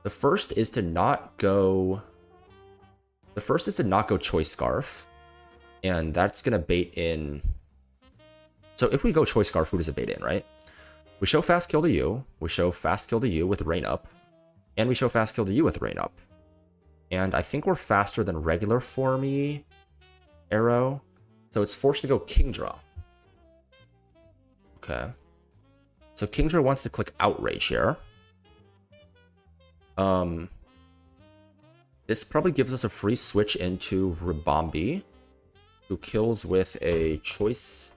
first is to not go. The first is to not go Choice Scarf, and that's gonna bait in. So if we go Choice Scarf, who does it bait in, right? We show Fast Kill to you, we show Fast Kill to you with Rain Up, and we show Fast Kill to you with Rain Up. And I think we're faster than regular for me, Arrow, so it's forced to go Kingdra. Okay. So Kingdra wants to click Outrage here. This probably gives us a free switch into Ribombee, who kills with a Choice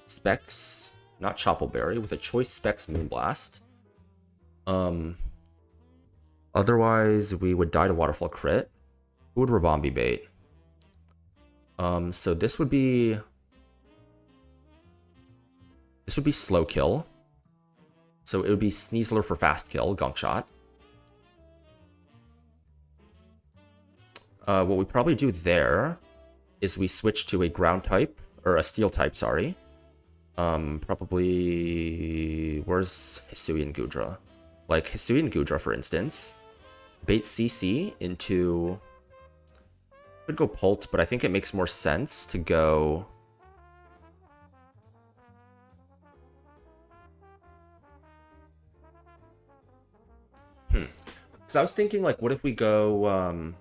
Specs, not Choppleberry, with a Choice Specs Moonblast. Otherwise, we would die to Waterfall crit. Who would Ribombee bait? So this would be Slow Kill. So it would be Sneasler for Fast Kill, Gunk Shot. What we probably do there is we switch to a ground type, or a steel type, sorry. Probably, where's Hisuian Gudra? Like Hisuian Gudra, for instance, bait CC into, could go Pult, but I think it makes more sense to go because I was thinking, like, what if we go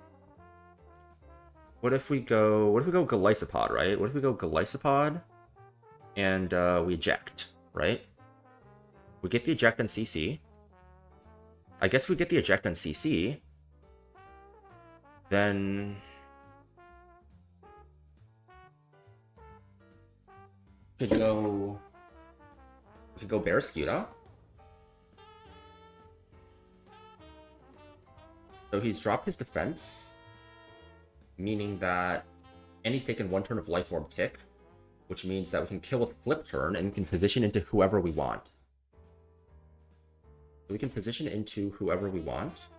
Golisopod, right? What if we go Golisopod and we eject, right? We get the eject on CC. I guess we get the eject on CC. Then could go Barraskewda. So he's dropped his defense, meaning that, and he's taken one turn of Life Orb Tick, which means that we can kill with flip turn and we can position into whoever we want. So we can position into whoever we want.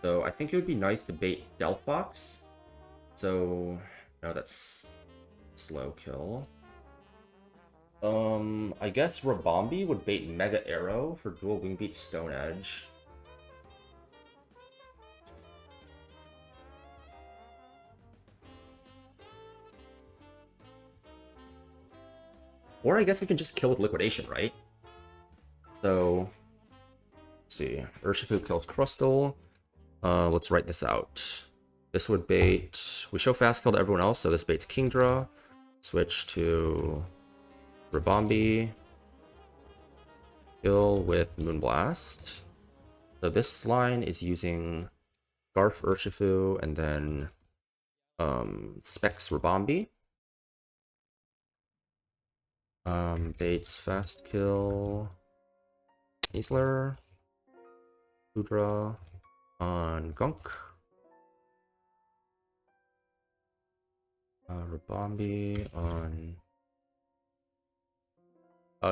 So I think it would be nice to bait Delphox. So no, that's slow kill. I guess Rabombi would bait Mega Arrow for dual wing beat Stone Edge. Or I guess we can just kill with Liquidation, right? So, let's see. Urshifu kills Crustle. Let's write this out. This would bait... We show fast kill to everyone else, so this baits Kingdra. Switch to Rabombi. Kill with Moonblast. So this line is using Scarf Urshifu and then Specs Rabombi. Baits fast kill Sneasler, Kudra on Gunk, Rabombi on.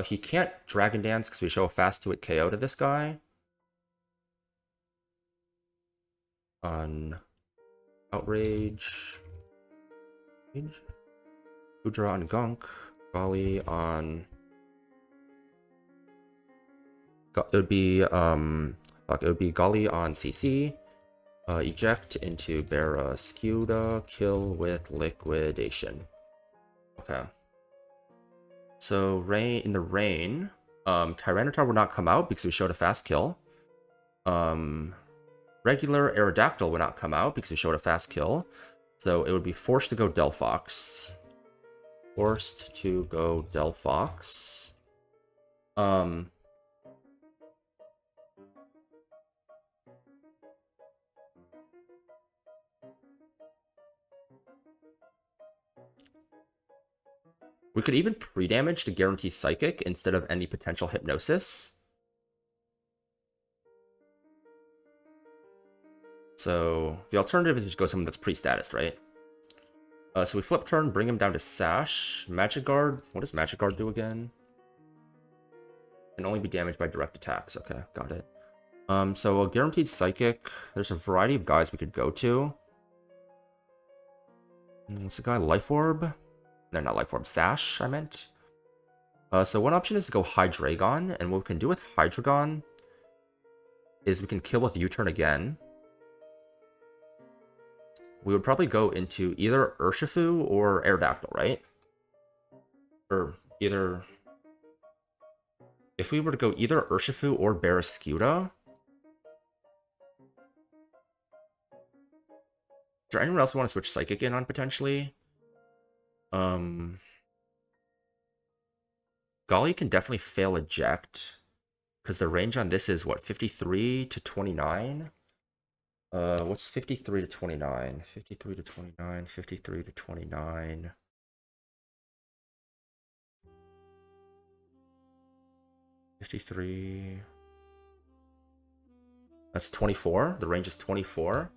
He can't Dragon Dance because we show a fast 2-hit KO to this guy. On Outrage, Kudra on Gunk. Golly on it would be Golly on CC. Eject into Barraskewda, kill with Liquidation. Okay. So in the rain, Tyranitar would not come out because we showed a fast kill. Regular Aerodactyl would not come out because we showed a fast kill. So it would be forced to go Delphox. Forced to go Delphox. We could even pre-damage to guarantee Psychic instead of any potential Hypnosis. So the alternative is to go someone that's pre-status, right? So we flip turn, bring him down to Sash. Magic Guard. What does Magic Guard do again? Can only be damaged by direct attacks. Okay, got it. So a guaranteed Psychic. There's a variety of guys we could go to. It's a guy Life Orb. No, not Life Orb. Sash, I meant. So one option is to go Hydreigon, and what we can do with Hydreigon is we can kill with U-turn again. We would probably go into either Urshifu or Aerodactyl, right? Or either... If we were to go either Urshifu or Barraskewda... Is there anyone else we want to switch Psychic in on, potentially? Golly can definitely fail Eject. Because the range on this is, what, 53 to 29? What's 53 to 29? 53 to 29, 53 to 29. That's 24. The range is 24.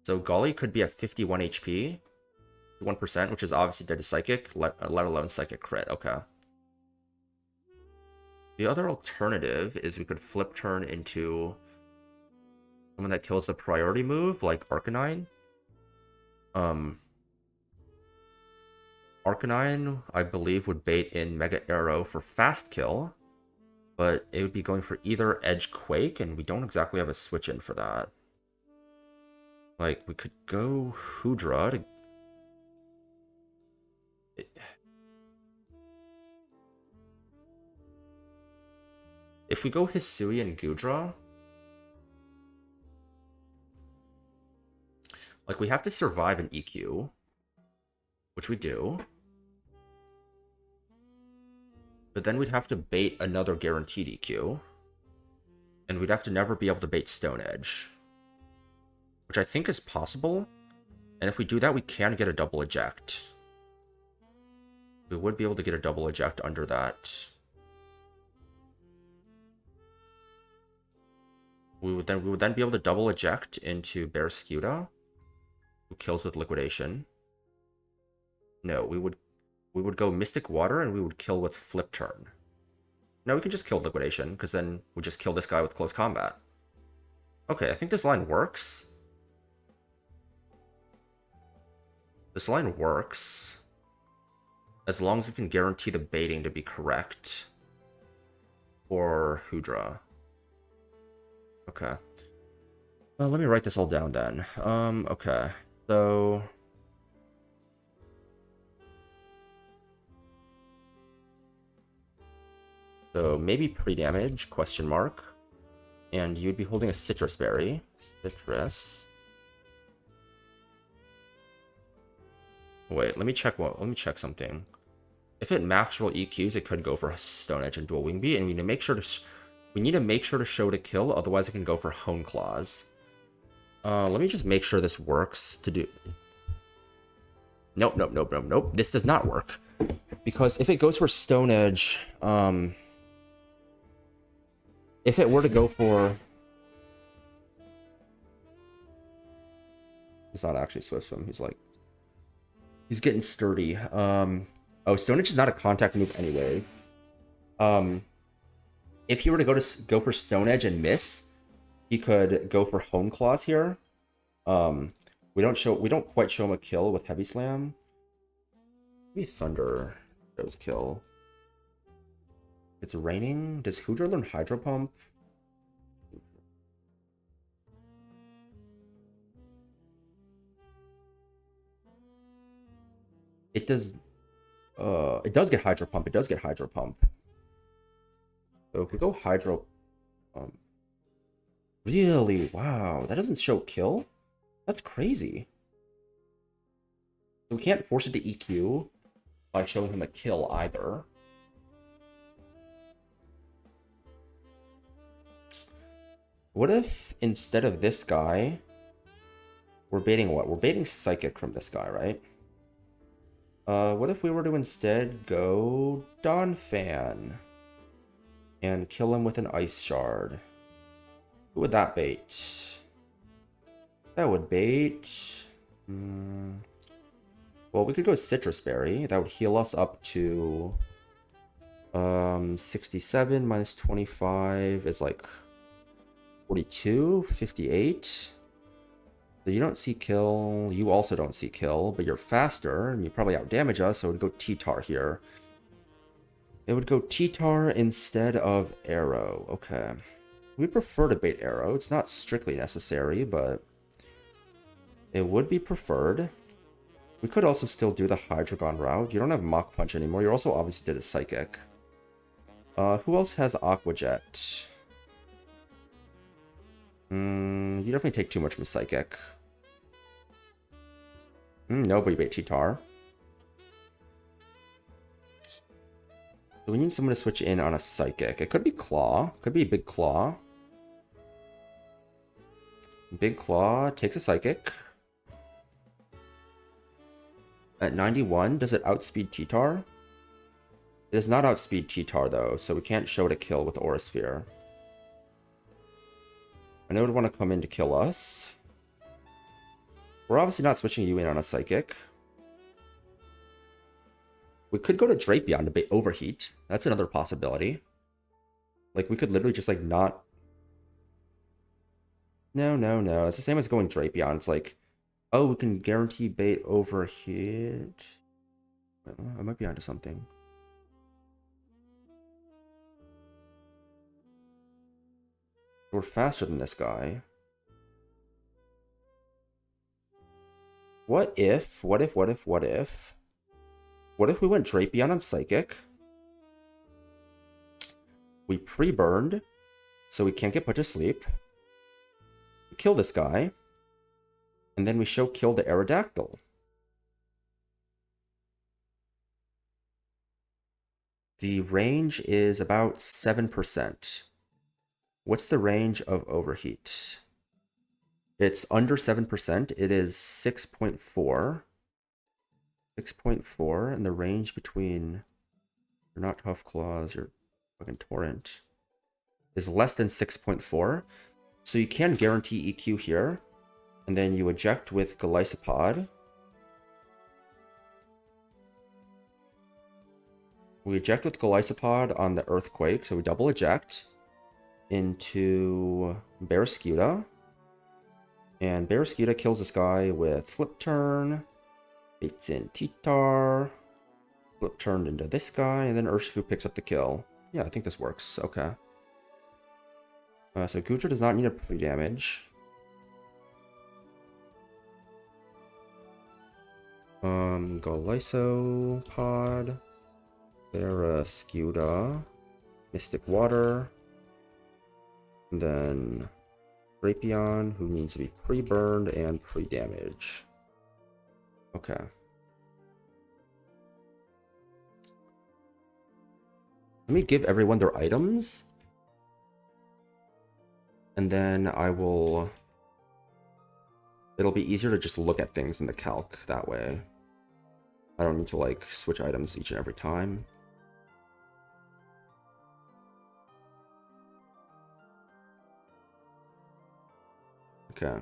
So Golly could be at 51 HP. 1%, which is obviously dead to Psychic, let alone Psychic crit. Okay. The other alternative is we could flip turn into someone that kills a priority move, like Arcanine. Arcanine, I believe, would bait in Mega Arrow for fast kill, but it would be going for either Edge Quake, and we don't exactly have a switch in for that. Like, we could go Hoodra to... If we go Hisui and Gudra... Like, we have to survive an EQ, which we do. But then we'd have to bait another guaranteed EQ. And we'd have to never be able to bait Stone Edge. Which I think is possible. And if we do that, we can get a double eject. We would be able to get a double eject under that. We would then be able to double eject into Barraskewda, who kills with Liquidation. No, we would go Mystic Water and we would kill with Flip Turn. No, we can just kill Liquidation, because then we just kill this guy with Close Combat. Okay, I think this line works. This line works. As long as we can guarantee the baiting to be correct. For Hudra. Okay. Well, let me write this all down then. Okay. So... So maybe pre-damage, question mark. And you'd be holding a Citrus Berry. Citrus. Wait, let me check something. If it max roll EQs, it could go for Stone Edge and Dual Wing Beat, and we need to make sure to show to kill, otherwise it can go for Hone Claws. Let me just make sure this works to do. Nope. This does not work. Because if it goes for Stone Edge, if it were to go for... He's not actually Swift Swim, he's getting sturdy. Oh, Stone Edge is not a contact move anyway. If he were to go for Stone Edge and miss, he could go for Hone Claws here. We don't quite show him a kill with Heavy Slam. Maybe Thunder shows kill. It's raining. Does Hudra learn Hydro Pump? It does. It does get Hydro Pump. It does get Hydro Pump. So if we go Hydro Pump. Really? Wow. That doesn't show kill? That's crazy. So we can't force it to EQ by showing him a kill either. What if instead of this guy, we're baiting what? We're baiting Psychic from this guy, right? What if we were to instead go Dawn Fan and kill him with an Ice Shard? Who would that bait? That would bait... Well, we could go Citrus Berry. That would heal us up to... 67 minus 25 is like 42, 58. So you don't see kill, you also don't see kill, but you're faster, and you probably outdamage us, so it would go T-Tar here. It would go T-Tar instead of Arrow. Okay. We prefer to bait Arrow. It's not strictly necessary, but it would be preferred. We could also still do the Hydreigon route. You don't have Mach Punch anymore. You also obviously did a Psychic. Who else has Aqua Jet? You definitely take too much from Psychic. No, but you bait T-Tar. So we need someone to switch in on a Psychic. It could be Claw. Could be Big Claw. Big Claw takes a Psychic. At 91, does it outspeed T-Tar? It does not outspeed T-Tar though, so we can't show to kill with Aura Sphere. I know it would want to come in to kill us. We're obviously not switching you in on a Psychic. We could go to Drapion to bait Overheat. That's another possibility. Like, we could literally just, like, not... No. It's the same as going Drapion. It's like, oh, we can guarantee bait Overheat. I might be onto something. We're faster than this guy. What if we went Drapion on Psychic? We pre-burned, so we can't get put to sleep. We kill this guy. And then we show kill the Aerodactyl. The range is about 7%. What's the range of Overheat? It's under 7%. It is 6.4. 6.4, and the range between... You're not Tough Claws, you're fucking Torrent. Is less than 6.4. So you can guarantee EQ here. And then you eject with Golisopod. We eject with Golisopod on the Earthquake, so we double eject into Barraskewda. And Barraskewda kills this guy with Flip Turn, baits in Titar, Flip Turned into this guy, and then Urshifu picks up the kill. Yeah, I think this works. Okay. So Gudra does not need a pre-damage. Golisopod, Barraskewda, Mystic Water, and then Drapion, who needs to be pre-burned and pre-damage. Okay. Let me give everyone their items. And then I will... It'll be easier to just look at things in the calc that way. I don't need to, like, switch items each and every time. Okay.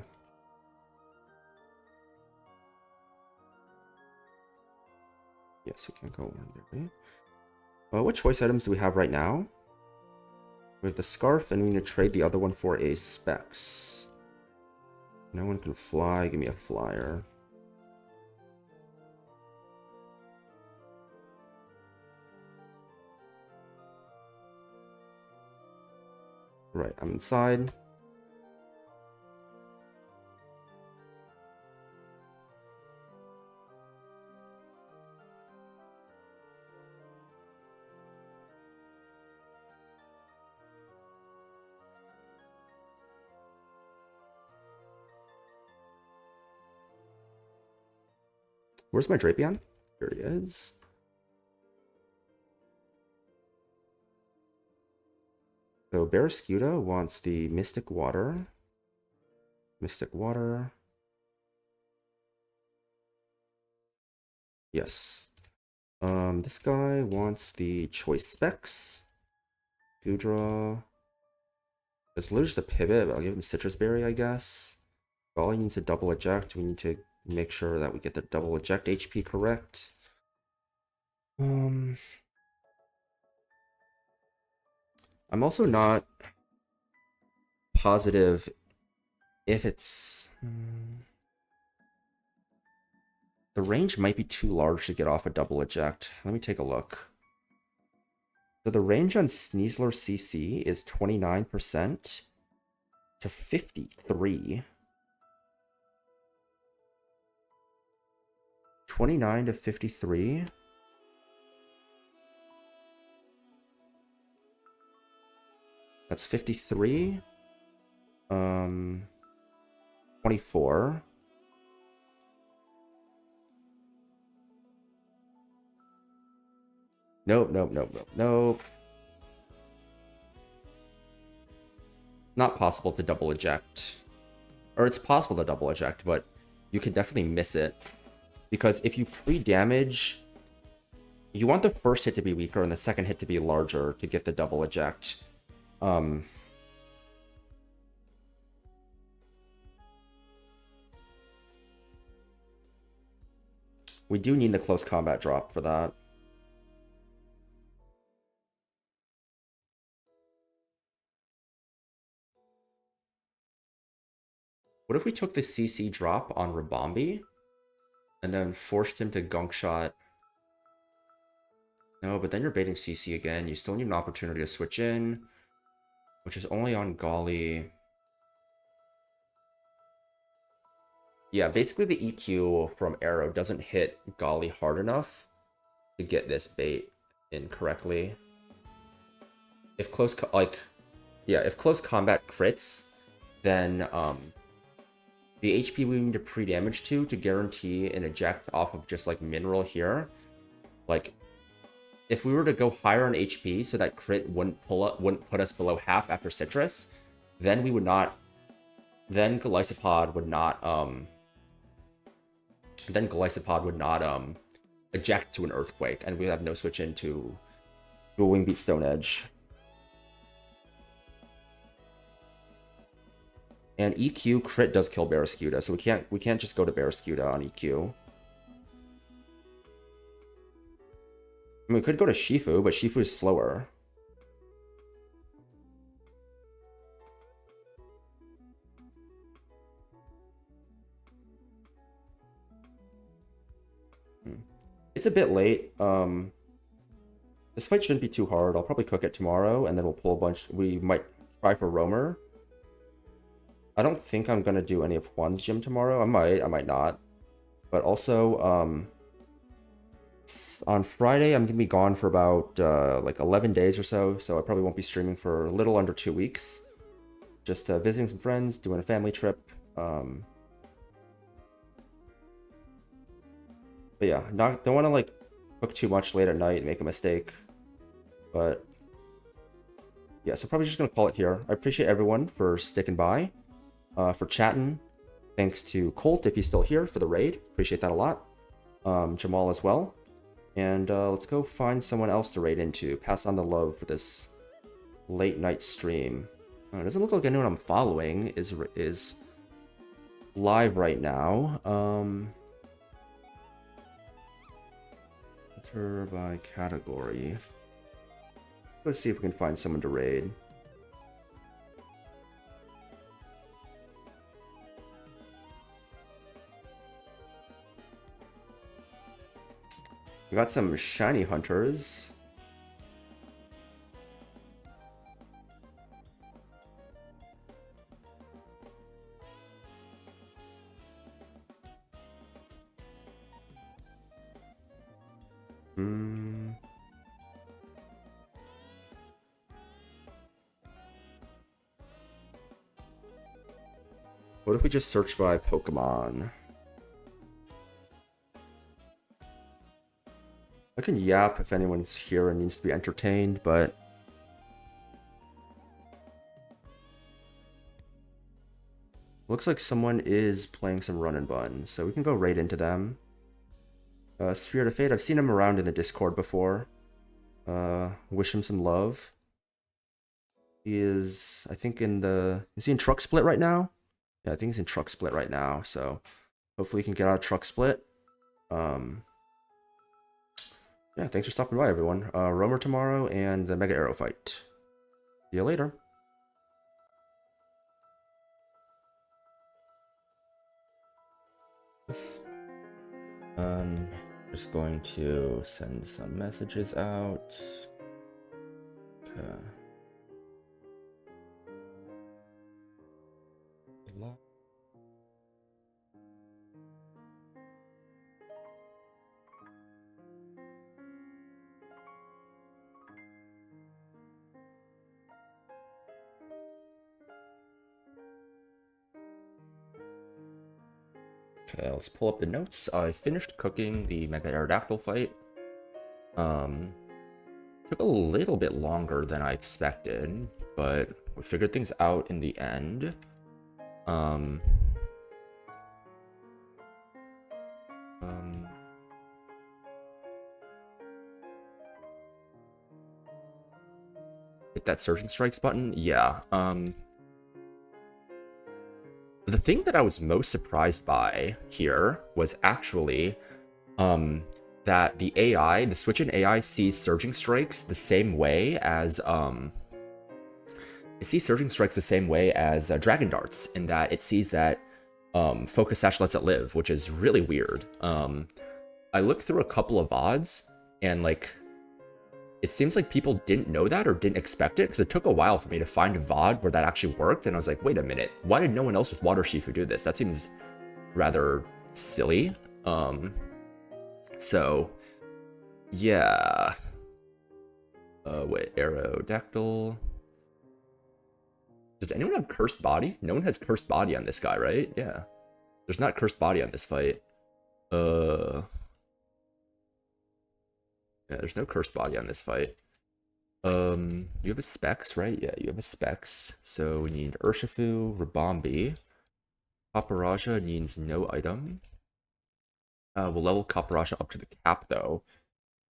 Yes, we can go on there. What choice items do we have right now? We have the Scarf, and we need to trade the other one for a Specs. No one can fly. Give me a flyer. Right, I'm inside. Where's my Drapion? Here he is. So Barraskewda wants the Mystic Water. Mystic Water. Yes. This guy wants the Choice Specs. Gudra. It's literally just a pivot, but I'll give him Citrus Berry, I guess. All he needs to double eject. We need to make sure that we get the double eject HP correct. I'm also not positive if it's... The range might be too large to get off a double eject. Let me take a look. So the range on Sneasler CC is 29% to 53. 29 to 53. That's 53. 24. Nope. Not possible to double eject. Or it's possible to double eject, but you can definitely miss it. Because if you pre-damage, you want the first hit to be weaker and the second hit to be larger to get the double eject. We do need the close combat drop for that. What if we took the CC drop on Rabombi and then forced him to gunk shot? No, but then you're baiting CC again. You still need an opportunity to switch in, which is only on Golly. Yeah, basically the EQ from Arrow doesn't hit Golly hard enough to get this bait in correctly. If close if close combat crits, then the HP we need to pre-damage to guarantee an eject off of just like mineral here. Like if we were to go higher on HP so that crit wouldn't put us below half after Citrus, then we would not. Then Golisopod would not eject to an Earthquake, and we have no switch into a Wingbeat Stone Edge. And EQ crit does kill Barraskewda, so we can't just go to Barraskewda on EQ. I mean, we could go to Shifu, but Shifu is slower. It's a bit late. This fight shouldn't be too hard. I'll probably cook it tomorrow, and then we'll pull a bunch. We might try for Roamer. I don't think I'm gonna do any of Juan's gym tomorrow. I might not. But also, on Friday, I'm gonna be gone for about like 11 days or so. So I probably won't be streaming for a little under 2 weeks. Just visiting some friends, doing a family trip. But yeah, don't want to like cook too much late at night and make a mistake. But yeah, so probably just gonna call it here. I appreciate everyone for sticking by, for chatting. Thanks to Colt if he's still here for the raid. Appreciate that a lot. Jamal as well. And let's go find someone else to raid into. Pass on the love for this late night stream. It doesn't look like anyone I'm following is live right now. Enter by category. Let's see if we can find someone to raid. We got some shiny hunters. What if we just search by Pokemon? I can yap if anyone's here and needs to be entertained, but looks like someone is playing some Run&Bun, so we can go right into them. Spirit of Fate, I've seen him around in the Discord before. Wish him some love. He is, I think, is he in Truck Split right now? Yeah, I think he's in Truck Split right now, so hopefully he can get out of Truck Split. Yeah, thanks for stopping by, everyone. Roamer tomorrow and the Mega Arrow fight. See you later. Just going to send some messages out. Okay. Okay, let's pull up the notes. I finished cooking the Mega Aerodactyl fight. Took a little bit longer than I expected, but we figured things out in the end. Hit that Surging Strikes button? Yeah. The thing that I was most surprised by here was actually that the AI, the Switch in AI, sees Surging Strikes the same way as Dragon Darts, in that it sees that Focus Sash lets it live, which is really weird. I looked through a couple of VODs, and like, it seems like people didn't know that or didn't expect it, because it took a while for me to find a VOD where that actually worked, and I was like, wait a minute, why did no one else with Water Shifu do this? That seems rather silly. So, yeah. Wait, Aerodactyl. Does anyone have Cursed Body? No one has Cursed Body on this guy, right? Yeah. There's not Cursed Body on this fight. Yeah, there's no Cursed Body on this fight. You have a Specs, right? Yeah, you have a Specs. So we need Urshifu, Rabombi. Paparaja needs no item. We'll level Paparaja up to the cap, though.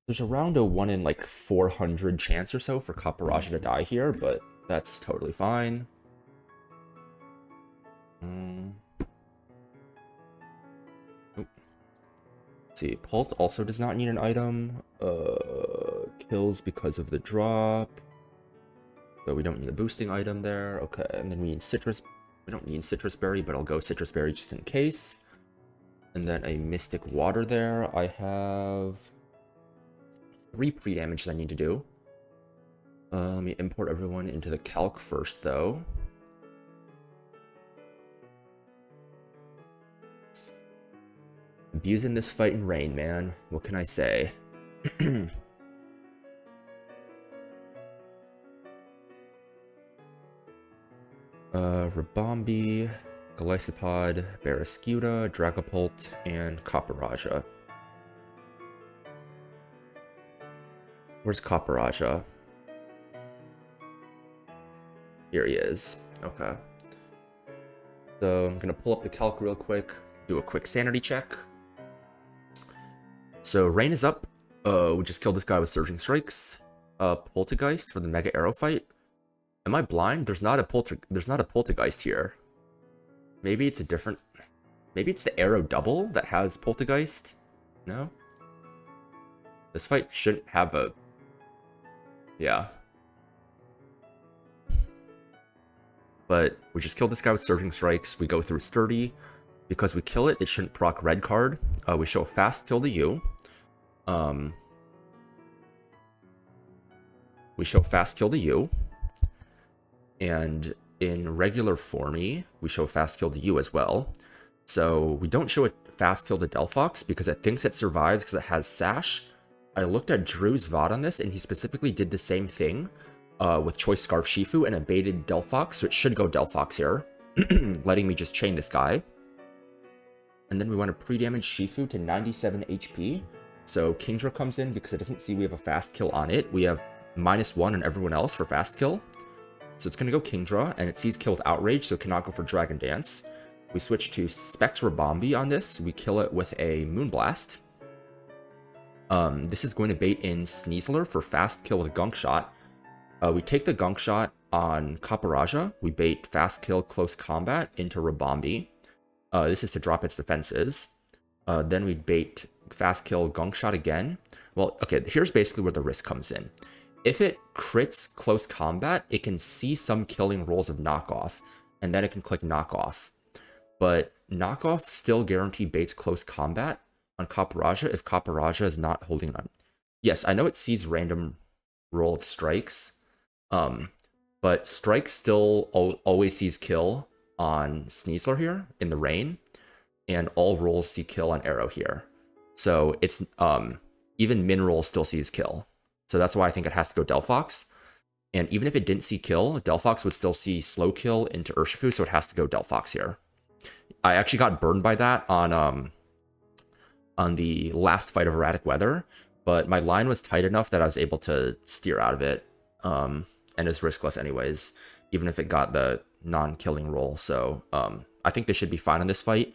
There's around a 1 in like 400 chance or so for Paparaja to die here, but that's totally fine. Let's see, Pult also does not need an item. kills because of the drop. So we don't need a boosting item there. Okay, and then we need citrus. We don't need citrus berry, but I'll go citrus berry just in case. And then a mystic water there. I have 3 pre-damages I need to do. Let me import everyone into the calc first, though. Abusing this fight in rain, man. What can I say? Rabombi, Glycopod, Barraskewda, Dragapult, and Copperaja. Where's Copperaja? Here he is. Okay. So I'm gonna pull up the calc real quick, do a quick sanity check. So rain is up. We just killed this guy with Surging Strikes. Poltergeist for the Mega Arrow fight. Am I blind? There's not a Poltergeist here. Maybe it's a different... Maybe it's the Arrow Double that has Poltergeist? No? This fight shouldn't have a... Yeah. But we just killed this guy with Surging Strikes. We go through Sturdy. Because we kill it, it shouldn't proc red card. We show fast kill to you. We show fast kill to you. And in regular formy, we show fast kill to you as well. So we don't show a fast kill to Delphox because it thinks it survives because it has Sash. I looked at Drew's VOD on this and he specifically did the same thing with Choice Scarf Shifu and abated Delphox. So it should go Delphox here, letting me just chain this guy. And then we want to pre-damage Shifu to 97 HP. So Kingdra comes in because it doesn't see we have a fast kill on it. We have -1 on everyone else for fast kill. So it's going to go Kingdra, and it sees kill with Outrage, so it cannot go for Dragon Dance. We switch to Specs Rabombi on this. We kill it with a Moonblast. This is going to bait in Sneasler for fast kill with Gunk Shot. We take the Gunk Shot on Copperaja. We bait fast kill close combat into Rabombi. This is to drop its defenses. Then we bait fast kill Gunk Shot again. Well, okay, here's basically where the risk comes in. If it crits close combat, it can see some killing rolls of knockoff, and then it can click knockoff. But knockoff still guarantee baits close combat on Copperaja if Copperaja is not holding on. Yes, I know it sees random roll of strikes, but strike still always sees kill on Sneasler here in the rain, and all rolls see kill on Arrow here. So it's even min roll still sees kill. So that's why I think it has to go Delphox. And even if it didn't see kill, Delphox would still see slow kill into Urshifu, so it has to go Delphox here. I actually got burned by that on the last fight of Erratic Weather, but my line was tight enough that I was able to steer out of it, and it's riskless anyways, even if it got the non-killing roll. So I think this should be fine on this fight,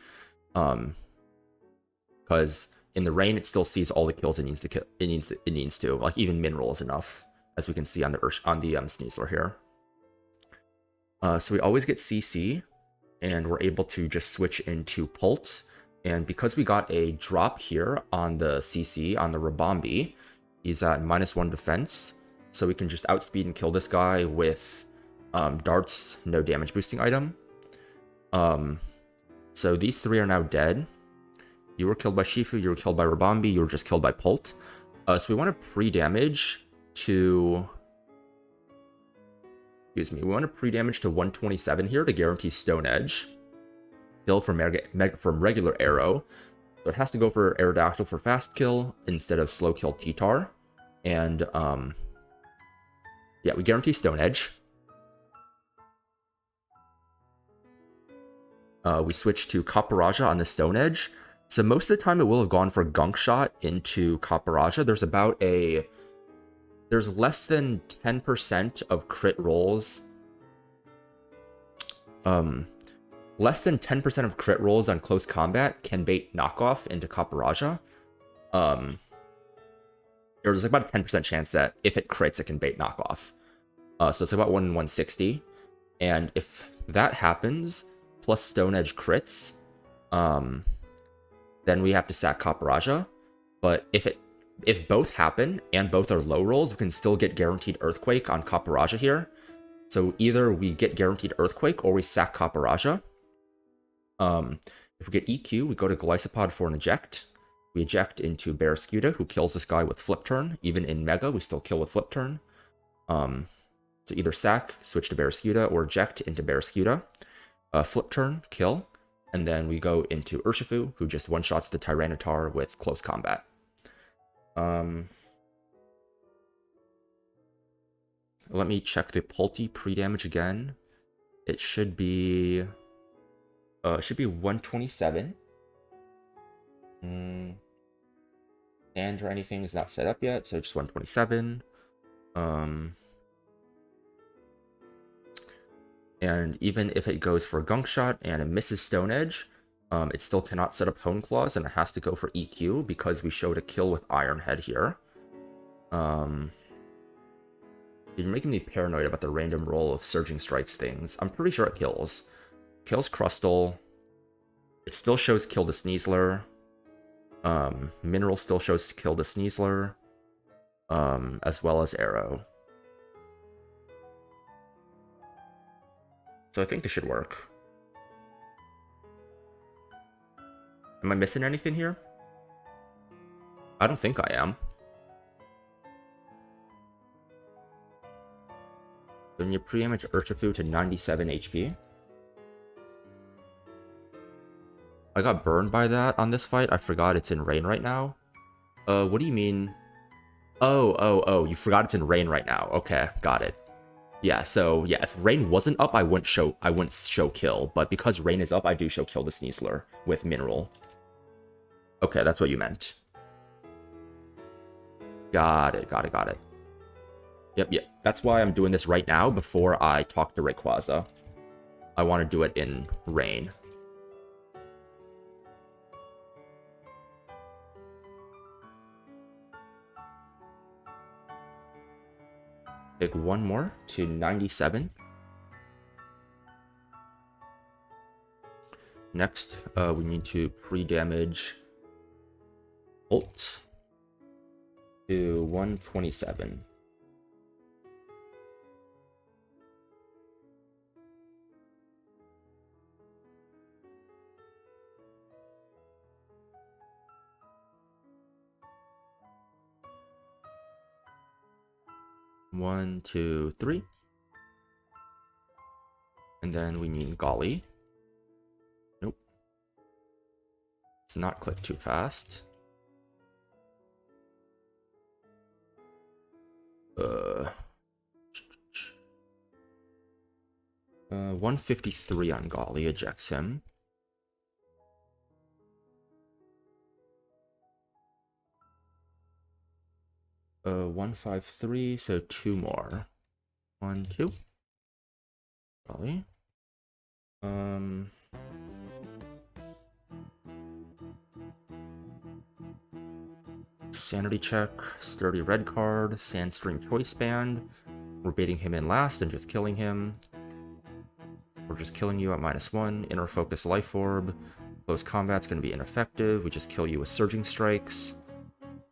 because in the rain it still sees all the kills it needs to kill. It needs to, like, even min roll is enough, as we can see on the Sneasler here. So we always get CC, and we're able to just switch into Pult. And because we got a drop here on the CC on the Rabombi, he's at -1 defense, so we can just outspeed and kill this guy with darts, no damage boosting item. So these 3 are now dead. You were killed by Shifu, you were killed by Rabombi, you were just killed by Pult. So we want to pre-damage to... Excuse me, we want to pre-damage to 127 here to guarantee Stone Edge. Kill from regular Arrow. So it has to go for Aerodactyl for fast kill instead of slow kill T-Tar. And, yeah, we guarantee Stone Edge. We switch to Copperaja on the Stone Edge. So most of the time it will have gone for Gunk Shot into Copperaja. There's less than 10% of crit rolls. Less than 10% of crit rolls on close combat can bait knockoff into Copperaja. There's about a 10% chance that if it crits, it can bait knockoff. So it's about 1 in 160. And if that happens, plus Stone Edge crits, then we have to sack Copperaja. But if it If both happen and both are low rolls, we can still get guaranteed Earthquake on Kaparaja here. So either we get guaranteed Earthquake or we sack Kaparaja. If we get EQ, we go to Glycopod for an eject. We eject into Barraskewda, who kills this guy with flip turn. Even in Mega, we still kill with flip turn. So either sack, switch to Barraskewda, or eject into Barraskewda. Flip turn, kill. And then we go into Urshifu, who just one-shots the Tyranitar with close combat. Let me check the Pulti pre-damage again. It should be 127. Stand or anything is not set up yet, so just 127. And even if it goes for Gunk Shot and it misses Stone Edge, it still cannot set up Hone Claws, and it has to go for EQ because we showed a kill with Iron Head here. You're making me paranoid about the random roll of Surging Strikes things. I'm pretty sure it kills. Kills Crustle. It still shows kill the Sneasler. Mineral still shows kill the Sneasler. As well as Arrow. So I think this should work. Am I missing anything here? I don't think I am. Then you pre-damage Urshifu to 97 HP. I got burned by that on this fight. I forgot it's in rain right now. What do you mean? Oh, you forgot it's in rain right now. Okay, got it. Yeah, so yeah, if rain wasn't up, I wouldn't show kill, but because rain is up, I do show kill the Sneasler with Mineral. Okay, that's what you meant. Got it. Yep. That's why I'm doing this right now before I talk to Rayquaza. I want to do it in rain. Take one more to 97. Next, we need to pre-damage Ult to 127. One, two, three. And then we need Golly. Nope. Let's not click too fast. 153 on Golly ejects him. Uh, 153, so two more. 1, 2. Golly. Sanity check, sturdy red card, Sandstream Choice Band. We're baiting him in last and just killing him. We're just killing you at -1. Inner Focus Life Orb. Close combat's gonna be ineffective. We just kill you with Surging Strikes.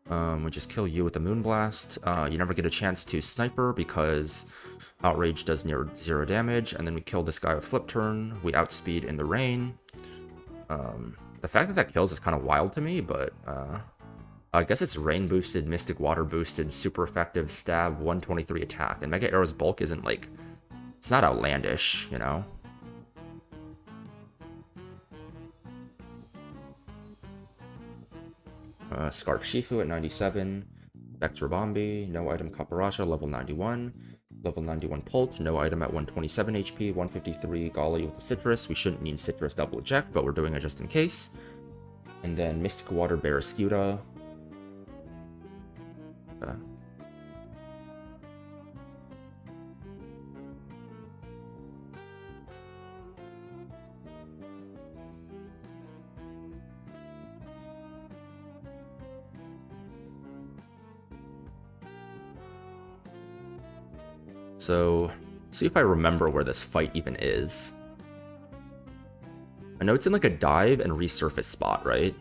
We just kill you with the Moonblast. You never get a chance to Sniper because Outrage does near 0 damage, and then we kill this guy with Flip Turn. We outspeed in the rain. The fact that that kills is kind of wild to me, but I guess it's rain boosted, Mystic Water boosted, super effective stab, 123 attack, and Mega Arrow's bulk isn't like, it's not outlandish, you know? Scarf Shifu at 97, Vector Bombi, no item Kaparaja, level 91, level 91 Pult, no item at 127 HP, 153 Golly with the Citrus. We shouldn't need Citrus double eject, but we're doing it just in case. And then Mystic Water Barraskewda. So, see if I remember where this fight even is. I know it's in like a dive and resurface spot, right?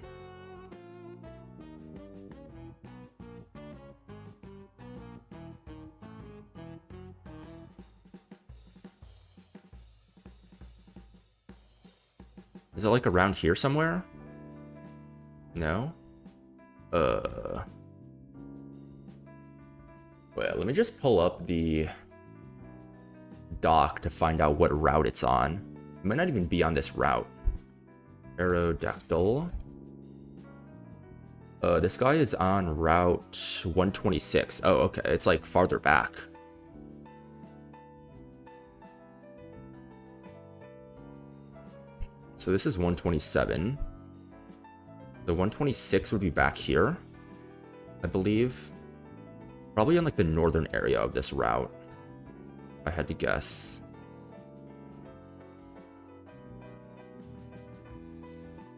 Is it like around here somewhere? No? Well, let me just pull up the dock to find out what route it's on. It might not even be on this route. Aerodactyl. This guy is on route 126. Oh, okay. It's like farther back. So this is 127. The 126 would be back here, I believe. Probably in like the northern area of this route, if I had to guess.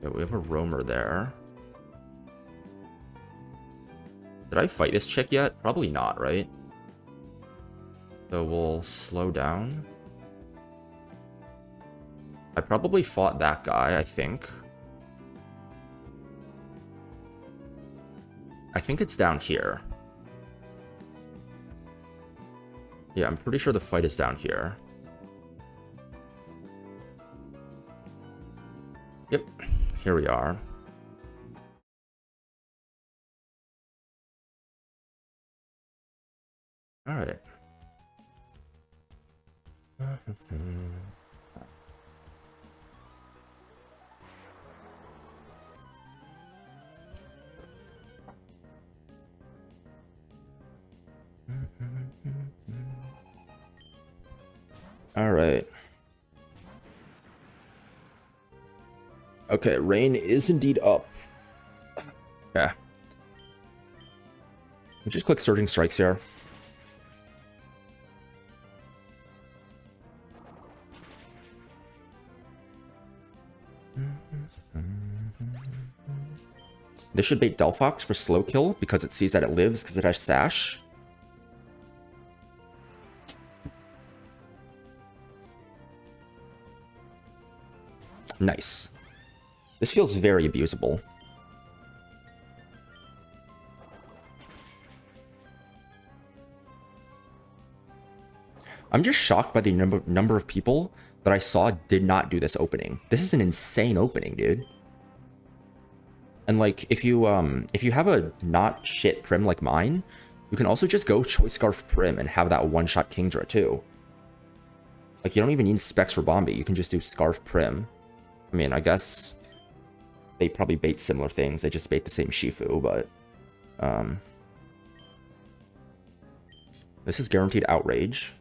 Yeah, we have a roamer there. Did I fight this chick yet? Probably not, right? So we'll slow down. I probably fought that guy, I think. I think it's down here. Yeah, I'm pretty sure the fight is down here. Yep, here we are. All right. All right. Okay, rain is indeed up. Yeah. We just click Surging Strikes here. This should bait Delphox for slow kill because it sees that it lives because it has Sash. Nice. This feels very abusable. I'm just shocked by the number of people that I saw did not do this opening. This is an insane opening, dude. And like, if you have a not shit prim like mine, you can also just go Choice Scarf Prim and have that one-shot Kingdra too. Like, you don't even need Specs or Bombi. You can just do Scarf Prim. I mean, I guess they probably bait similar things. They just bait the same Shifu, but this is guaranteed Outrage.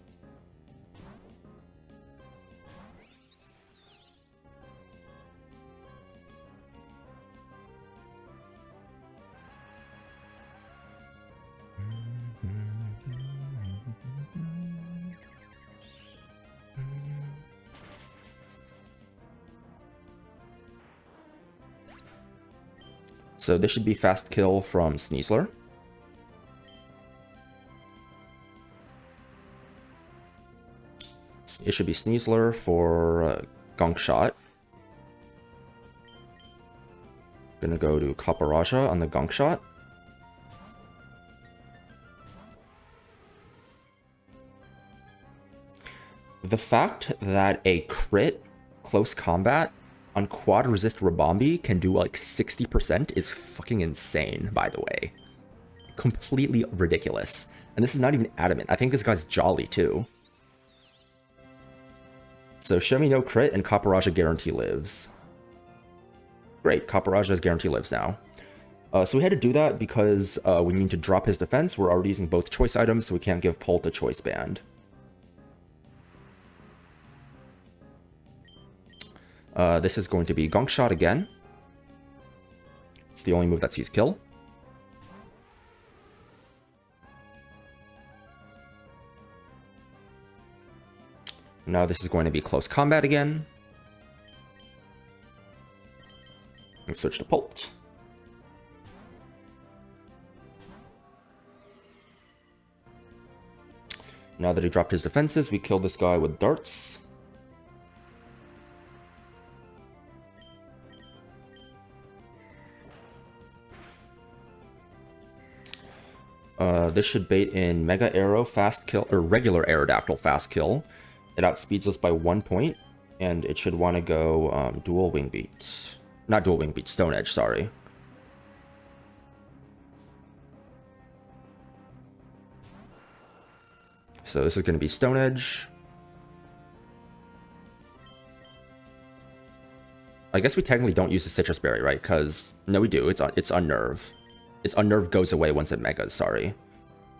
So this should be fast kill from Sneasler. It should be Sneasler for Gunk Shot. Gonna go to Kaparaja on the Gunk Shot. The fact that a crit close combat on quad resist Rabombi can do like 60% is fucking insane, by the way. Completely ridiculous. And this is not even adamant. I think this guy's jolly too. So show me no crit and Kaparaja guarantee lives. Great, Kaparaja's guarantee lives now. So we had to do that because we need to drop his defense. We're already using both choice items, so we can't give Pult a choice band. This is going to be Gunk Shot again. It's the only move that sees kill. Now this is going to be close combat again. And switch to Pult. Now that he dropped his defenses, we kill this guy with darts. This should bait in Mega Arrow fast kill, or regular Aerodactyl fast kill. It outspeeds us by 1 point And it should want to go dual wing beats. Not dual wing beats, Stone Edge, sorry. So this is going to be Stone Edge. I guess we technically don't use the Citrus Berry, right? Because, no we do, it's Unnerve. Its Unnerve goes away once it megas, sorry.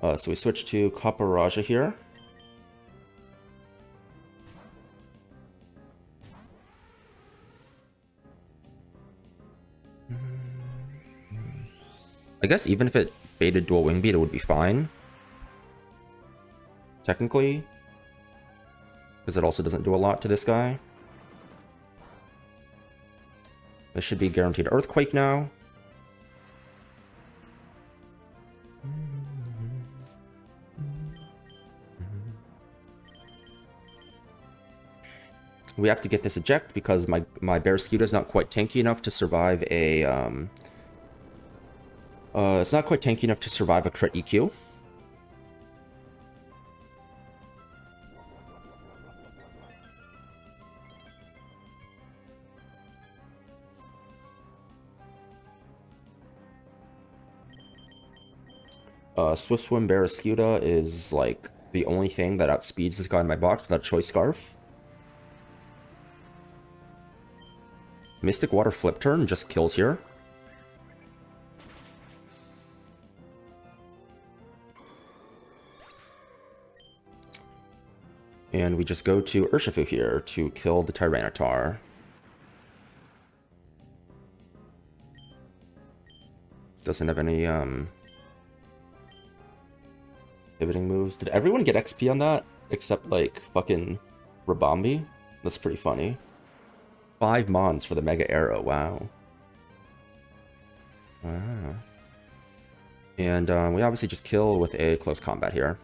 So we switch to Copper here. I guess even if it baited dual wing beat, it would be fine. Technically. Because it also doesn't do a lot to this guy. This should be guaranteed Earthquake now. We have to get this eject because my Barraskewda is not quite tanky enough to survive a it's not quite tanky enough to survive a crit EQ. Swift Swim Barraskewda is like the only thing that outspeeds this guy in my box without Choice Scarf. Mystic Water Flip Turn just kills here. And we just go to Urshifu here to kill the Tyranitar. Doesn't have any pivoting moves. Did everyone get XP on that? Except like fucking Rabambi? That's pretty funny. 5 Mons for the Mega Arrow, wow. Wow. And we obviously just kill with a close combat here.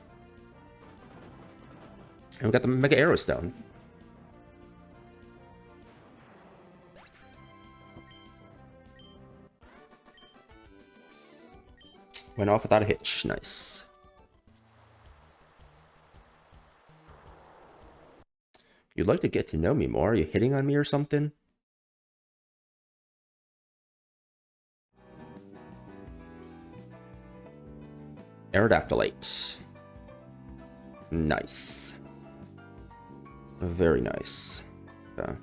And we got the Mega Arrow Stone. Went off without a hitch, nice. You'd like to get to know me more? Are you hitting on me or something? Aerodactylite. Nice. Very nice. Okay.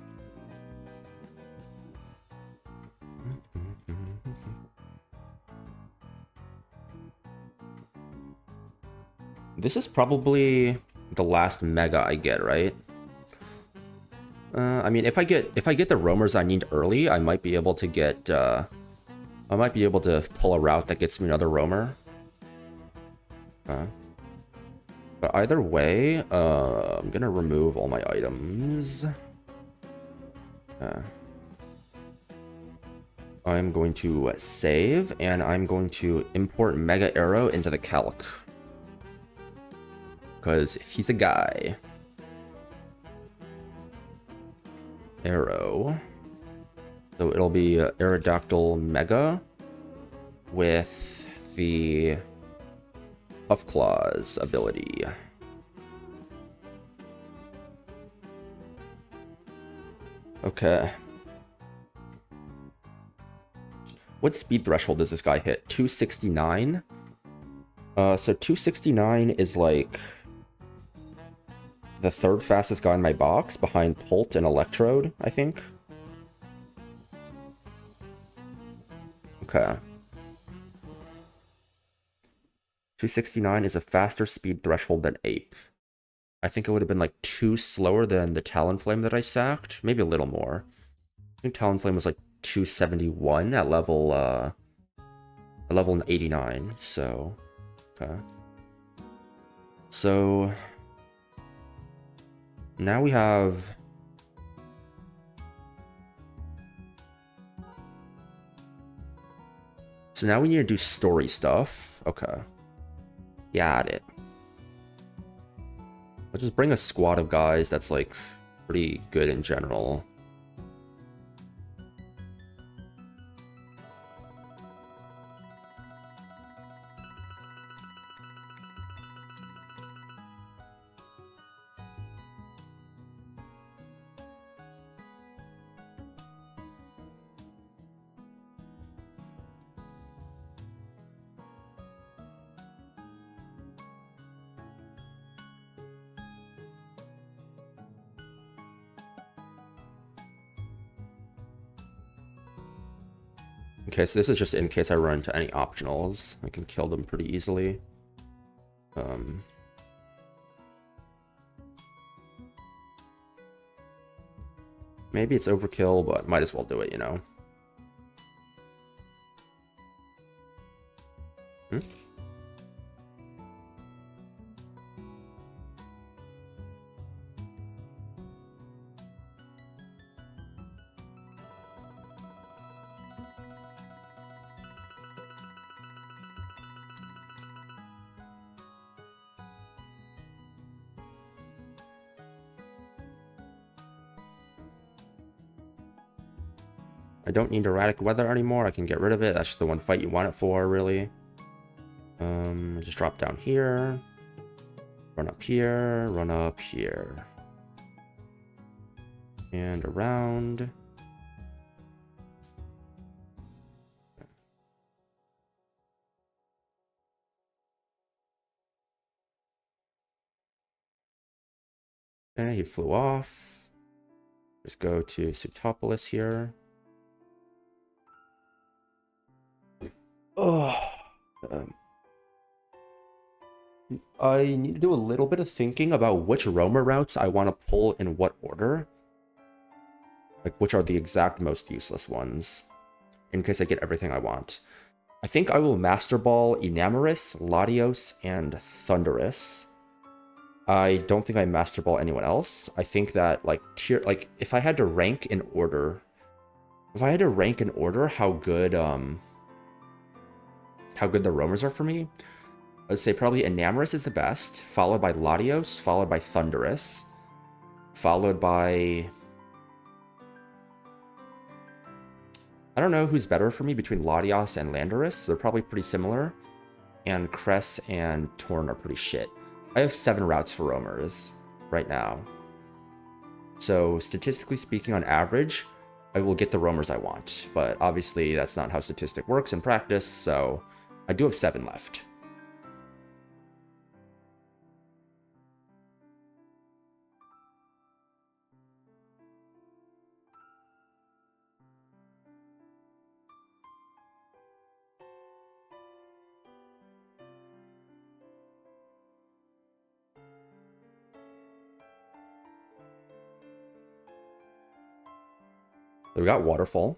This is probably the last Mega I get, right? I mean, if I get the roamers I need early, I might be able to get I might be able to pull a route that gets me another roamer. But either way, I'm gonna remove all my items. I'm going to save, and I'm going to import Mega Arrow into the Calc. Because he's a guy. Arrow. So it'll be Aerodactyl Mega with the Puff Claws ability. Okay. What speed threshold does this guy hit? 269? So 269 is like the third fastest guy in my box, behind Pult and Electrode, I think. Okay. 269 is a faster speed threshold than Ape. I think it would have been like 2 slower than the Talonflame that I sacked. Maybe a little more. I think Talonflame was like 271 at level 89, so okay. So now we have now we need to do story stuff. Okay. Got it. Let's just bring a squad of guys that's like pretty good in general. Okay, so this is just in case I run into any optionals. I can kill them pretty easily. Maybe it's overkill, but might as well do it, you know? I don't need erratic weather anymore. I can get rid of it. That's just the one fight you want it for, really. Just drop down here. Run up here. Run up here. And around. Okay, he flew off. Just go to Sutopolis here. Oh, I need to do a little bit of thinking about which roamer routes I want to pull in what order. Like, which are the exact most useless ones, in case I get everything I want. I think I will Master Ball Enamoris, Latios, and Thunderous. I don't think I Master Ball anyone else. I think that, if I had to rank in order... how good the roamers are for me, I'd say probably Enamoris is the best, followed by Latios, followed by Thunderous, followed by... I don't know who's better for me between Latios and Landorus. They're probably pretty similar. And Cress and Torn are pretty shit. I have 7 routes for roamers right now. So statistically speaking, on average, I will get the roamers I want. But obviously that's not how statistic works in practice, so I do have 7 left. So we got Waterfall.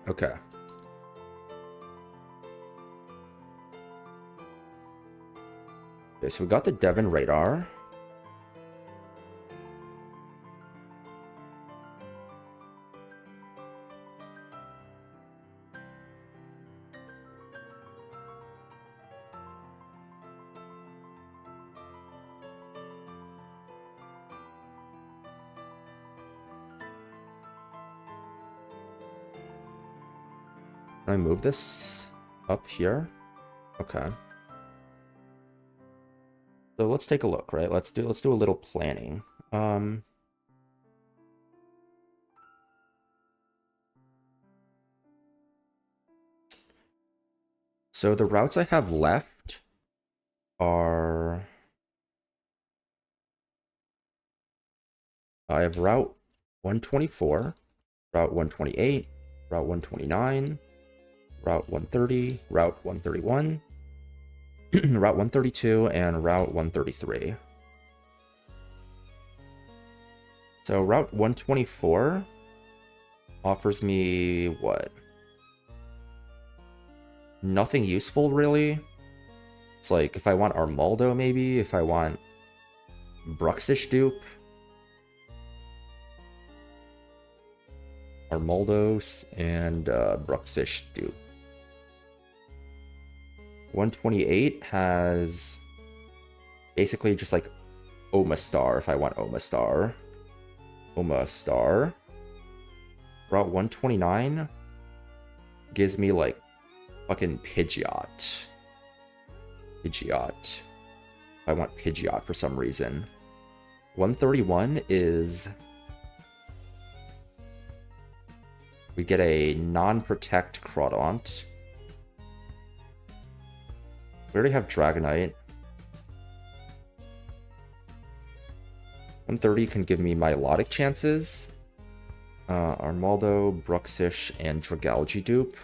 Okay. Okay, so we got the Devon Radar. Can I move this up here? Okay. So let's take a look, right? Let's do a little planning. So the routes I have left are... I have Route 124, Route 128, Route 129, Route 130, Route 131, Route 132, and Route 133. So Route 124 offers me what? Nothing useful, really. It's like, if I want Armaldo, maybe. If I want Bruxish dupe. Armaldos and Bruxish dupe. 128 has basically just like Omastar if I want Omastar. Omastar. Route 129 gives me like fucking Pidgeot. Pidgeot. I want Pidgeot for some reason. 131 is... we get a non-protect Crawdaunt. We already have Dragonite. 130 can give me Milotic chances. Armaldo, Bruxish, and Dragalge dupe.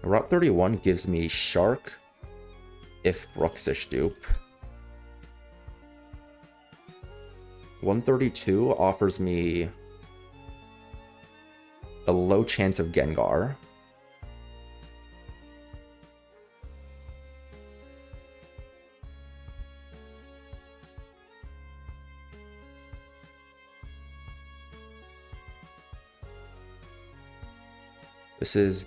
Route 31 gives me Shark, if Bruxish dupe. 132 offers me a low chance of Gengar. This is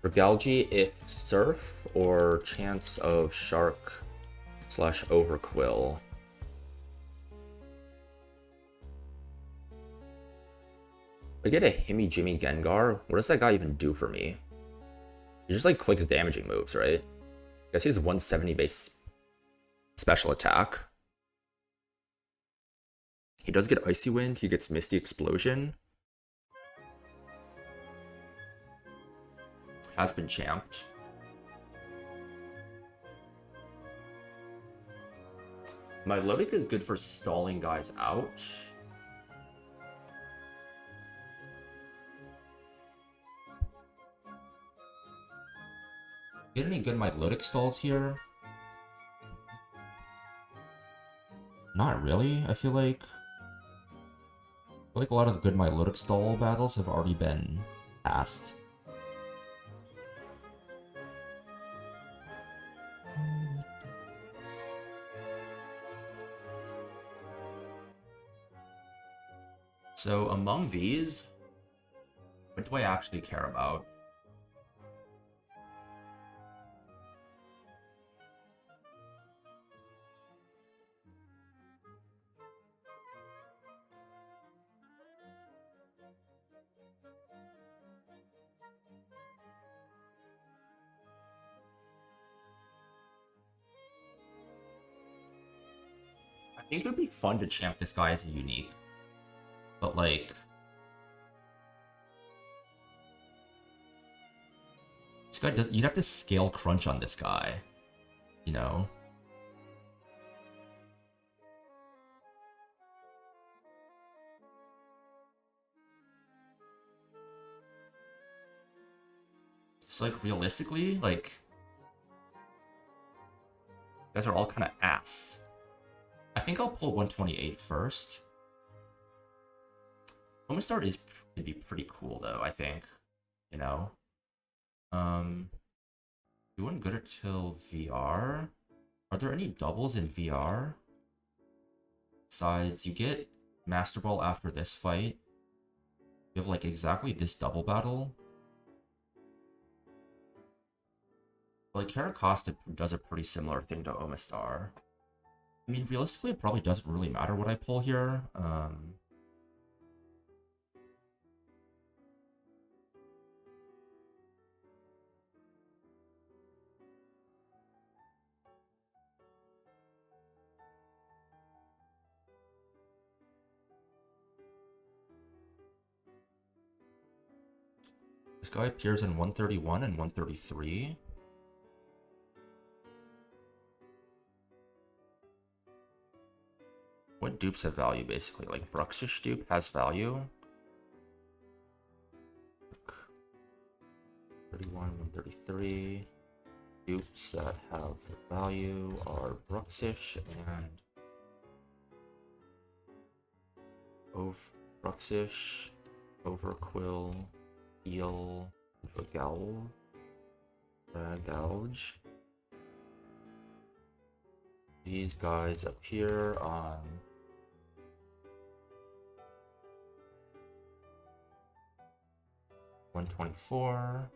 Dragalge if Surf or chance of Shark / Overquill. I get a Himmy Jimmy Gengar. What does that guy even do for me? He just like clicks damaging moves, right? I guess he has 170 base special attack. He does get Icy Wind. He gets Misty Explosion. Has been champed. Milotic is good for stalling guys out. Get any good Milotic stalls here? Not really. I feel like a lot of the good Milotic stall battles have already been passed. So among these, what do I actually care about? I think it would be fun to champ this guy as a unique. But like, this guy does. You'd have to scale crunch on this guy, you know. So like realistically, like, you guys are all kind of ass. I think I'll pull 128 first. Omastar is could be pretty cool though, I think. You know? We wouldn't go till VR. Are there any doubles in VR? Besides, you get Master Ball after this fight. You have like exactly this double battle. But like Caracosta does a pretty similar thing to Omastar. I mean, realistically, it probably doesn't really matter what I pull here. This guy appears in 131 and 133. What dupes have value, basically? Like, Bruxish dupe has value. 31, 133. Dupes that have value are Bruxish and Bruxish, Overquill, Eel, Dragouge. These guys appear on 124.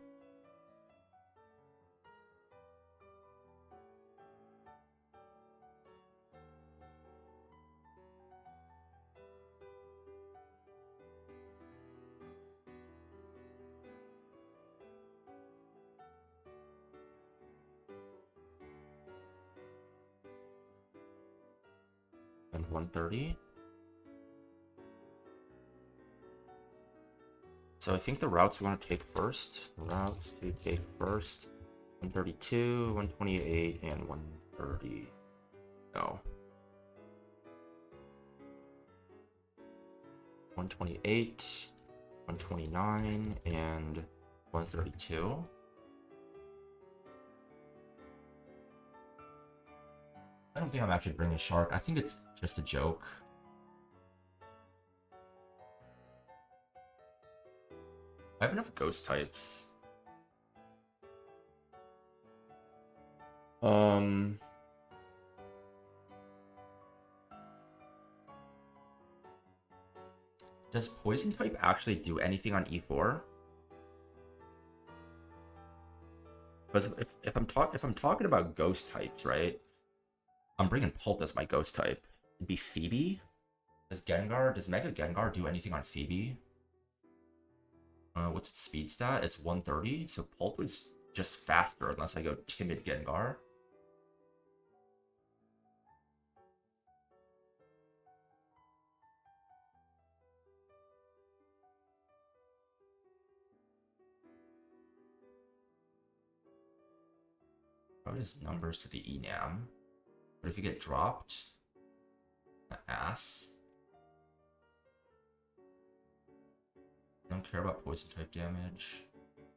And 130. So I think the routes we want to take first. Routes to take first. 132, 128, and 130. No. 128, 129, and 132. I don't think I'm actually bringing a shark. I think it's just a joke. I have enough ghost types. Does poison type actually do anything on E4? Because if I'm talking about ghost types, right? I'm bringing Pult as my ghost type. It'd be Phoebe. Does Mega Gengar do anything on Phoebe? What's its speed stat? It's 130, so Pult was just faster unless I go Timid Gengar. Probably his numbers to the Enam. But if you get dropped, ass. I don't care about poison type damage.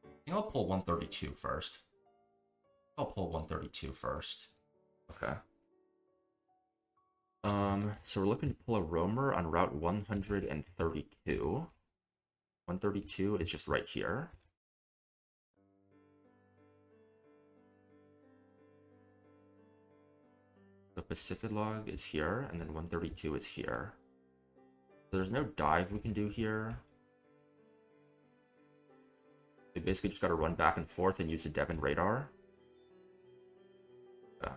I think I'll pull 132 first. I'll pull 132 first. Okay. So we're looking to pull a roamer on route 132. 132 is just right here. The Pacific log is here, and then 132 is here. So there's no dive we can do here. We basically just gotta run back and forth and use the Devon radar. Yeah.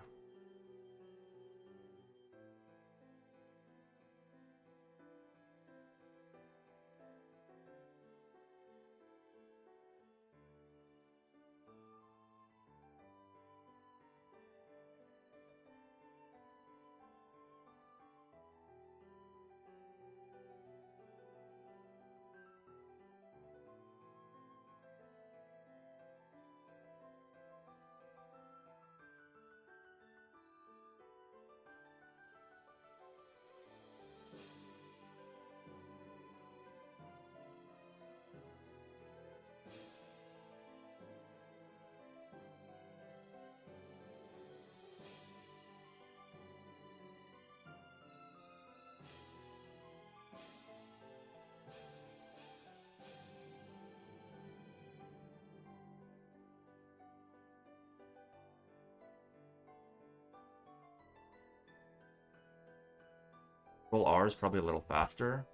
Roll R is probably a little faster.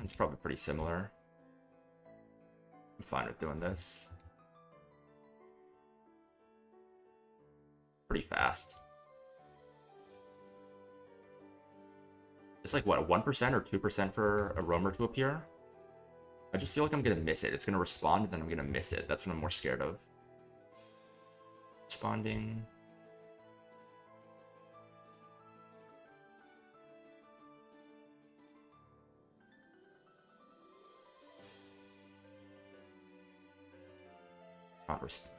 It's probably pretty similar. I'm fine with doing this. Pretty fast. It's like, what, 1% or 2% for a roamer to appear? I just feel like I'm gonna miss it. It's gonna respond, and then I'm gonna miss it. That's what I'm more scared of. Responding. Not respond.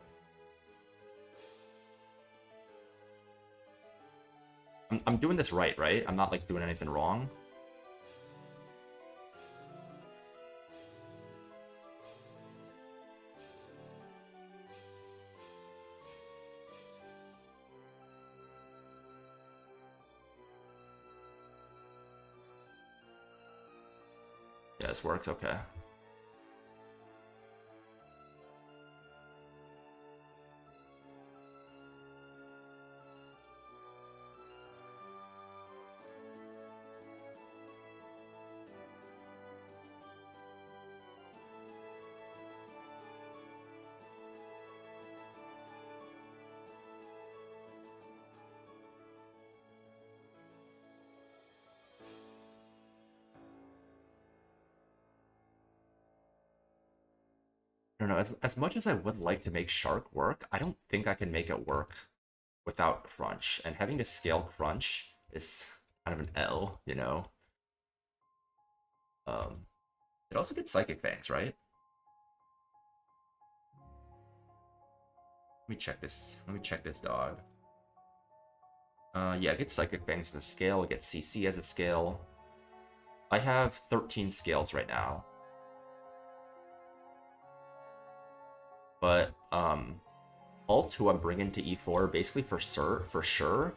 I'm doing this right? I'm not like doing anything wrong. Yeah, this works, okay. don't know, as much as I would like to make Shark work, I don't think I can make it work without Crunch. And having to scale Crunch is kind of an L, you know? It also gets Psychic Fangs, right? Let me check this. Let me check this dog. Yeah, it gets Psychic Fangs as a scale, it gets CC as a scale. I have 13 scales right now. But, Alt, who I'm bringing to E4, basically for sure,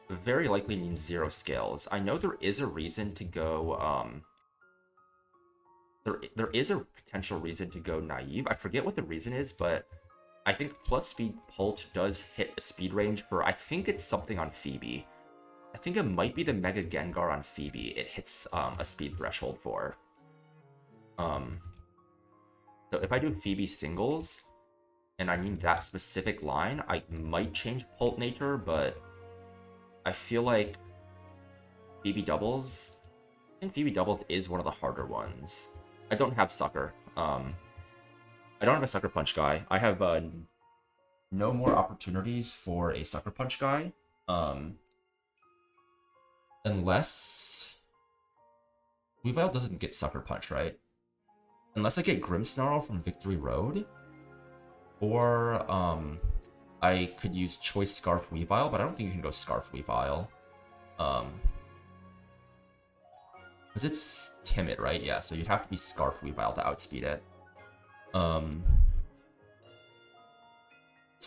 very likely means 0 scales. I know there is a reason to go, there is a potential reason to go Naive. I forget what the reason is, but I think plus speed Pult does hit a speed range for, I think it's something on Phoebe. I think it might be the Mega Gengar on Phoebe it hits a speed threshold for. So if I do Phoebe singles, and I need that specific line, I might change Pult Nature, but I feel like Phoebe doubles, I think Phoebe doubles is one of the harder ones. I don't have Sucker. I don't have a Sucker Punch guy. I have no more opportunities for a Sucker Punch guy. Unless Weavile doesn't get Sucker Punch, right? Unless I get Grimmsnarl from Victory Road. Or I could use Choice Scarf Weavile, but I don't think you can go Scarf Weavile. Because it's timid, right? Yeah, so you'd have to be Scarf Weavile to outspeed it. So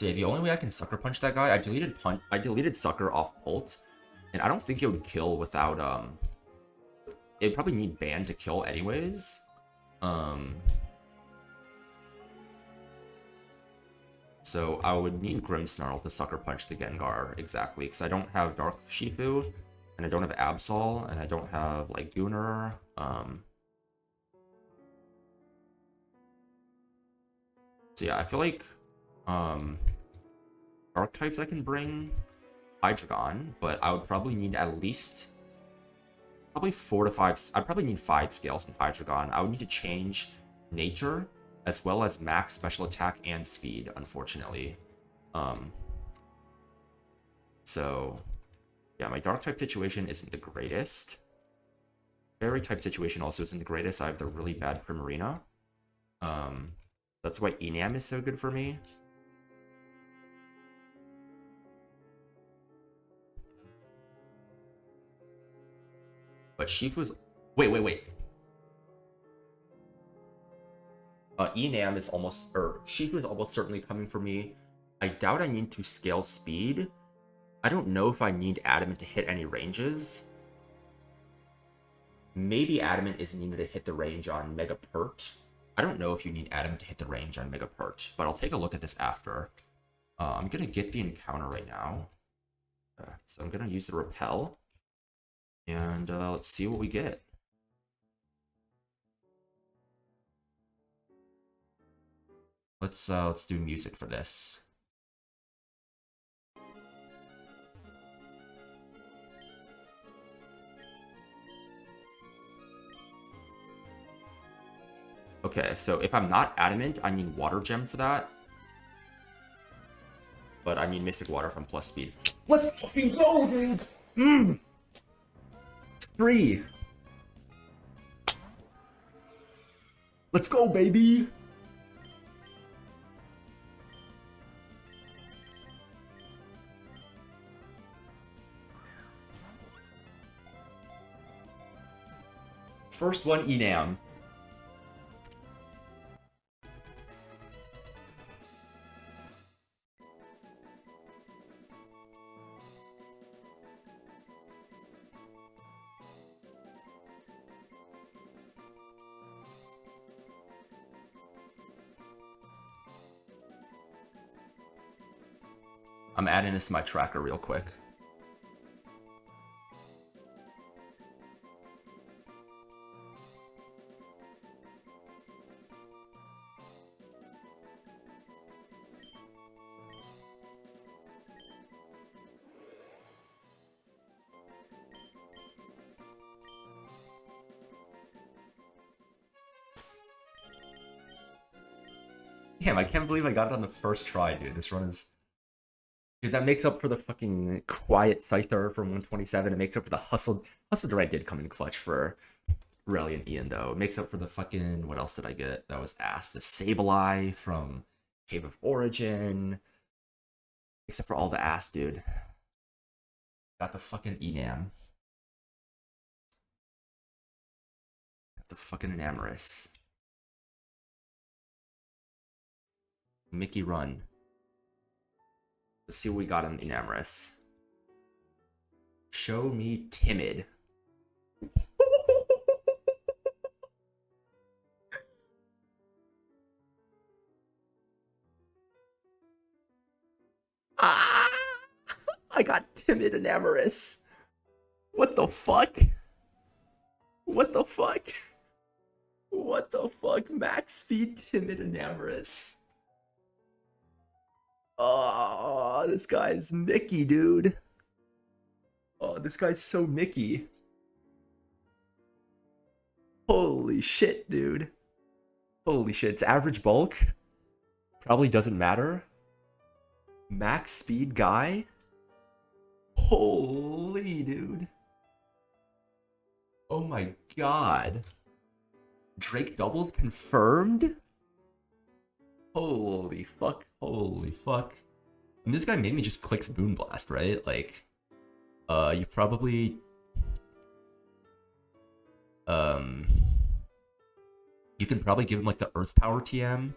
yeah, the only way I can Sucker Punch that guy, I deleted Sucker off Pult, and I don't think it would kill without it'd probably need Ban to kill anyways. So I would need Grimmsnarl to Sucker Punch the Gengar, exactly, because I don't have Dark Shifu, and I don't have Absol, and I don't have, like, Gunnar. So yeah, I feel like Dark types I can bring Hydreigon, but I would probably need at least probably 4 to 5. I'd probably need 5 scales in Hydreigon. I would need to change Nature as well as max special attack and speed, unfortunately. So yeah, my Dark type situation isn't the greatest. Fairy type situation also isn't the greatest. I have the really bad Primarina. That's why Enam is so good for me. But Shifu's... Wait. Enam is almost... Shifu is almost certainly coming for me. I doubt I need to scale speed. I don't know if I need Adamant to hit any ranges. Maybe Adamant is needed to hit the range on Mega Pert. I don't know if you need Adamant to hit the range on Mega Pert, but I'll take a look at this after. I'm gonna get the encounter right now. So I'm gonna use the Repel. And let's see what we get. Let's do music for this. Okay, so if I'm not Adamant, I need Water Gem for that. But I need Mystic Water from plus speed. Let's fucking go, dude! It's 3! Let's go, baby! First one, Enam. I'm adding this to my tracker real quick. Damn, I can't believe I got it on the first try, dude. This run is... Dude, that makes up for the fucking quiet Scyther from 127. It makes up for the Hustle. Hustle Durant did come in clutch for Rally and Ian, though. It makes up for the fucking... What else did I get? That was ass. The Sableye from Cave of Origin. Except for all the ass, dude. Got the fucking Enam. Got the fucking Enamorous. Mickey Run. Let's see what we got on Enamorous. Show me Timid. Ah! I got Timid Enamorous. What the fuck? What the fuck? What the fuck? Max speed Timid Enamorous. Oh, this guy's Mickey, dude. Oh, this guy's so Mickey. Holy shit, dude. Holy shit. It's average bulk. Probably doesn't matter. Max speed guy. Holy, dude. Oh my god. Drake doubles confirmed? Holy fuck. Holy fuck. And this guy mainly just clicks Boon Blast, right? Like, you probably... You can probably give him, like, the Earth Power TM.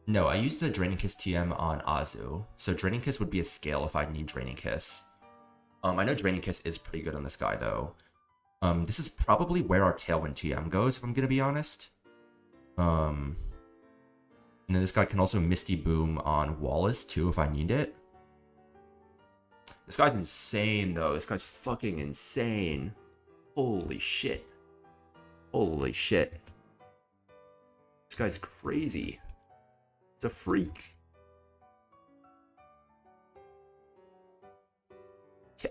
No, I used the Draining Kiss TM on Azu. So Draining Kiss would be a scale if I need Draining Kiss. I know Draining Kiss is pretty good on this guy, though. This is probably where our Tailwind TM goes, if I'm gonna be honest. And then this guy can also Misty Boom on Wallace, too, if I need it. This guy's insane, though. This guy's fucking insane. Holy shit. Holy shit. This guy's crazy. It's a freak.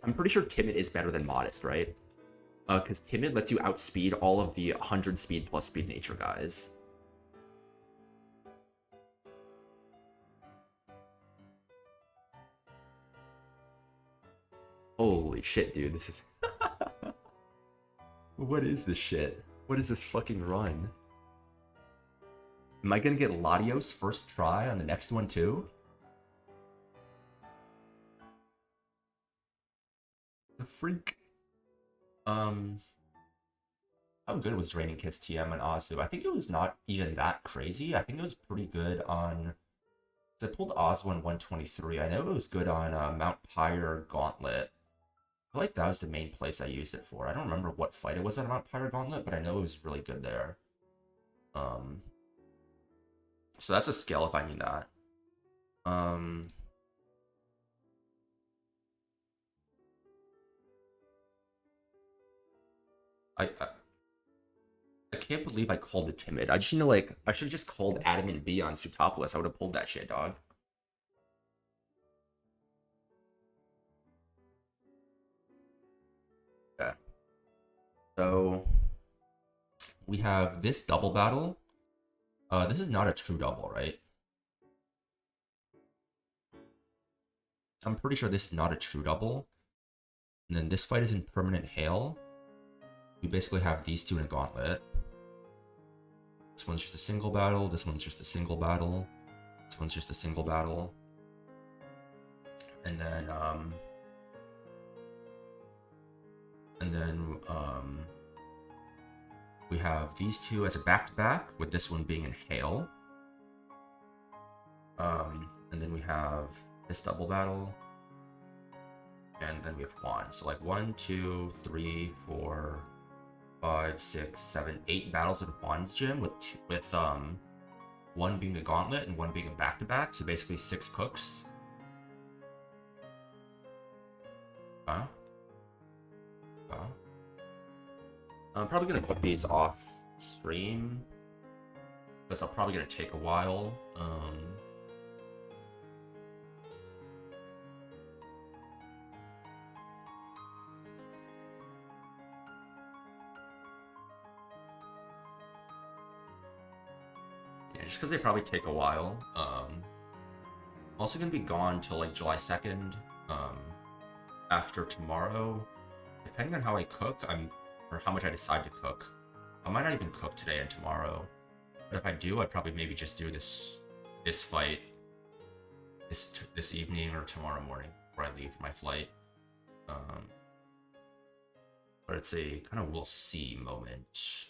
I'm pretty sure Timid is better than Modest, right? Because Timid lets you outspeed all of the 100 speed plus speed nature guys. Holy shit, dude. This is... What is this shit? What is this fucking run? Am I gonna get Latios first try on the next one, too? The freak. How good was Draining Kiss TM and Azu? I think it was not even that crazy. I think it was pretty good on... I pulled Azu on 123. I know it was good on Mount Pyre Gauntlet. I feel like that was the main place I used it for. I don't remember what fight it was on Mount Pyre Gauntlet, but I know it was really good there. So that's a skill if I need that. I can't believe I called it Timid. I just, you know, like, I should have just called Adamant B on Sutopolis. I would have pulled that shit, dog. Yeah. So, we have this double battle. This is not a true double, right? I'm pretty sure this is not a true double. And then this fight is in Permanent Hail. We basically have these two in a gauntlet. This one's just a single battle. This one's just a single battle. This one's just a single battle. And then, we have these two as a back-to-back, with this one being in Hail. And then we have this double battle. And then we have Juan. So like 1, 2, 3, 4, 5, 6, 7, 8 battles in Juan's gym with one being a gauntlet and one being a back-to-back. So basically 6 cooks. Huh? Huh? I'm probably gonna put these off stream because I'm probably gonna take a while. Yeah, just because they probably take a while. I'm also gonna be gone till like July 2nd. After tomorrow, depending on how I cook, or how much I decide to cook. I might not even cook today and tomorrow. But if I do, I'd probably maybe just do this fight this evening or tomorrow morning before I leave for my flight. But it's a kind of we'll see moment.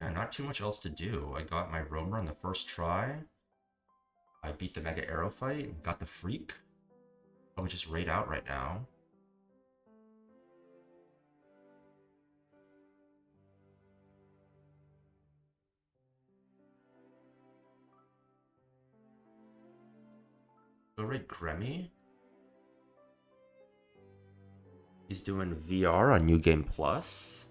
Yeah, not too much else to do. I got my roamer on the first try. I beat the Mega Arrow fight, got the Freak. Probably just raid out right now. Go raid Gremmy. He's doing VR on New Game Plus.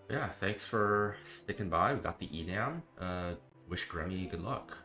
Yeah, thanks for sticking by. We got the Enam. Wish Gremmy good luck.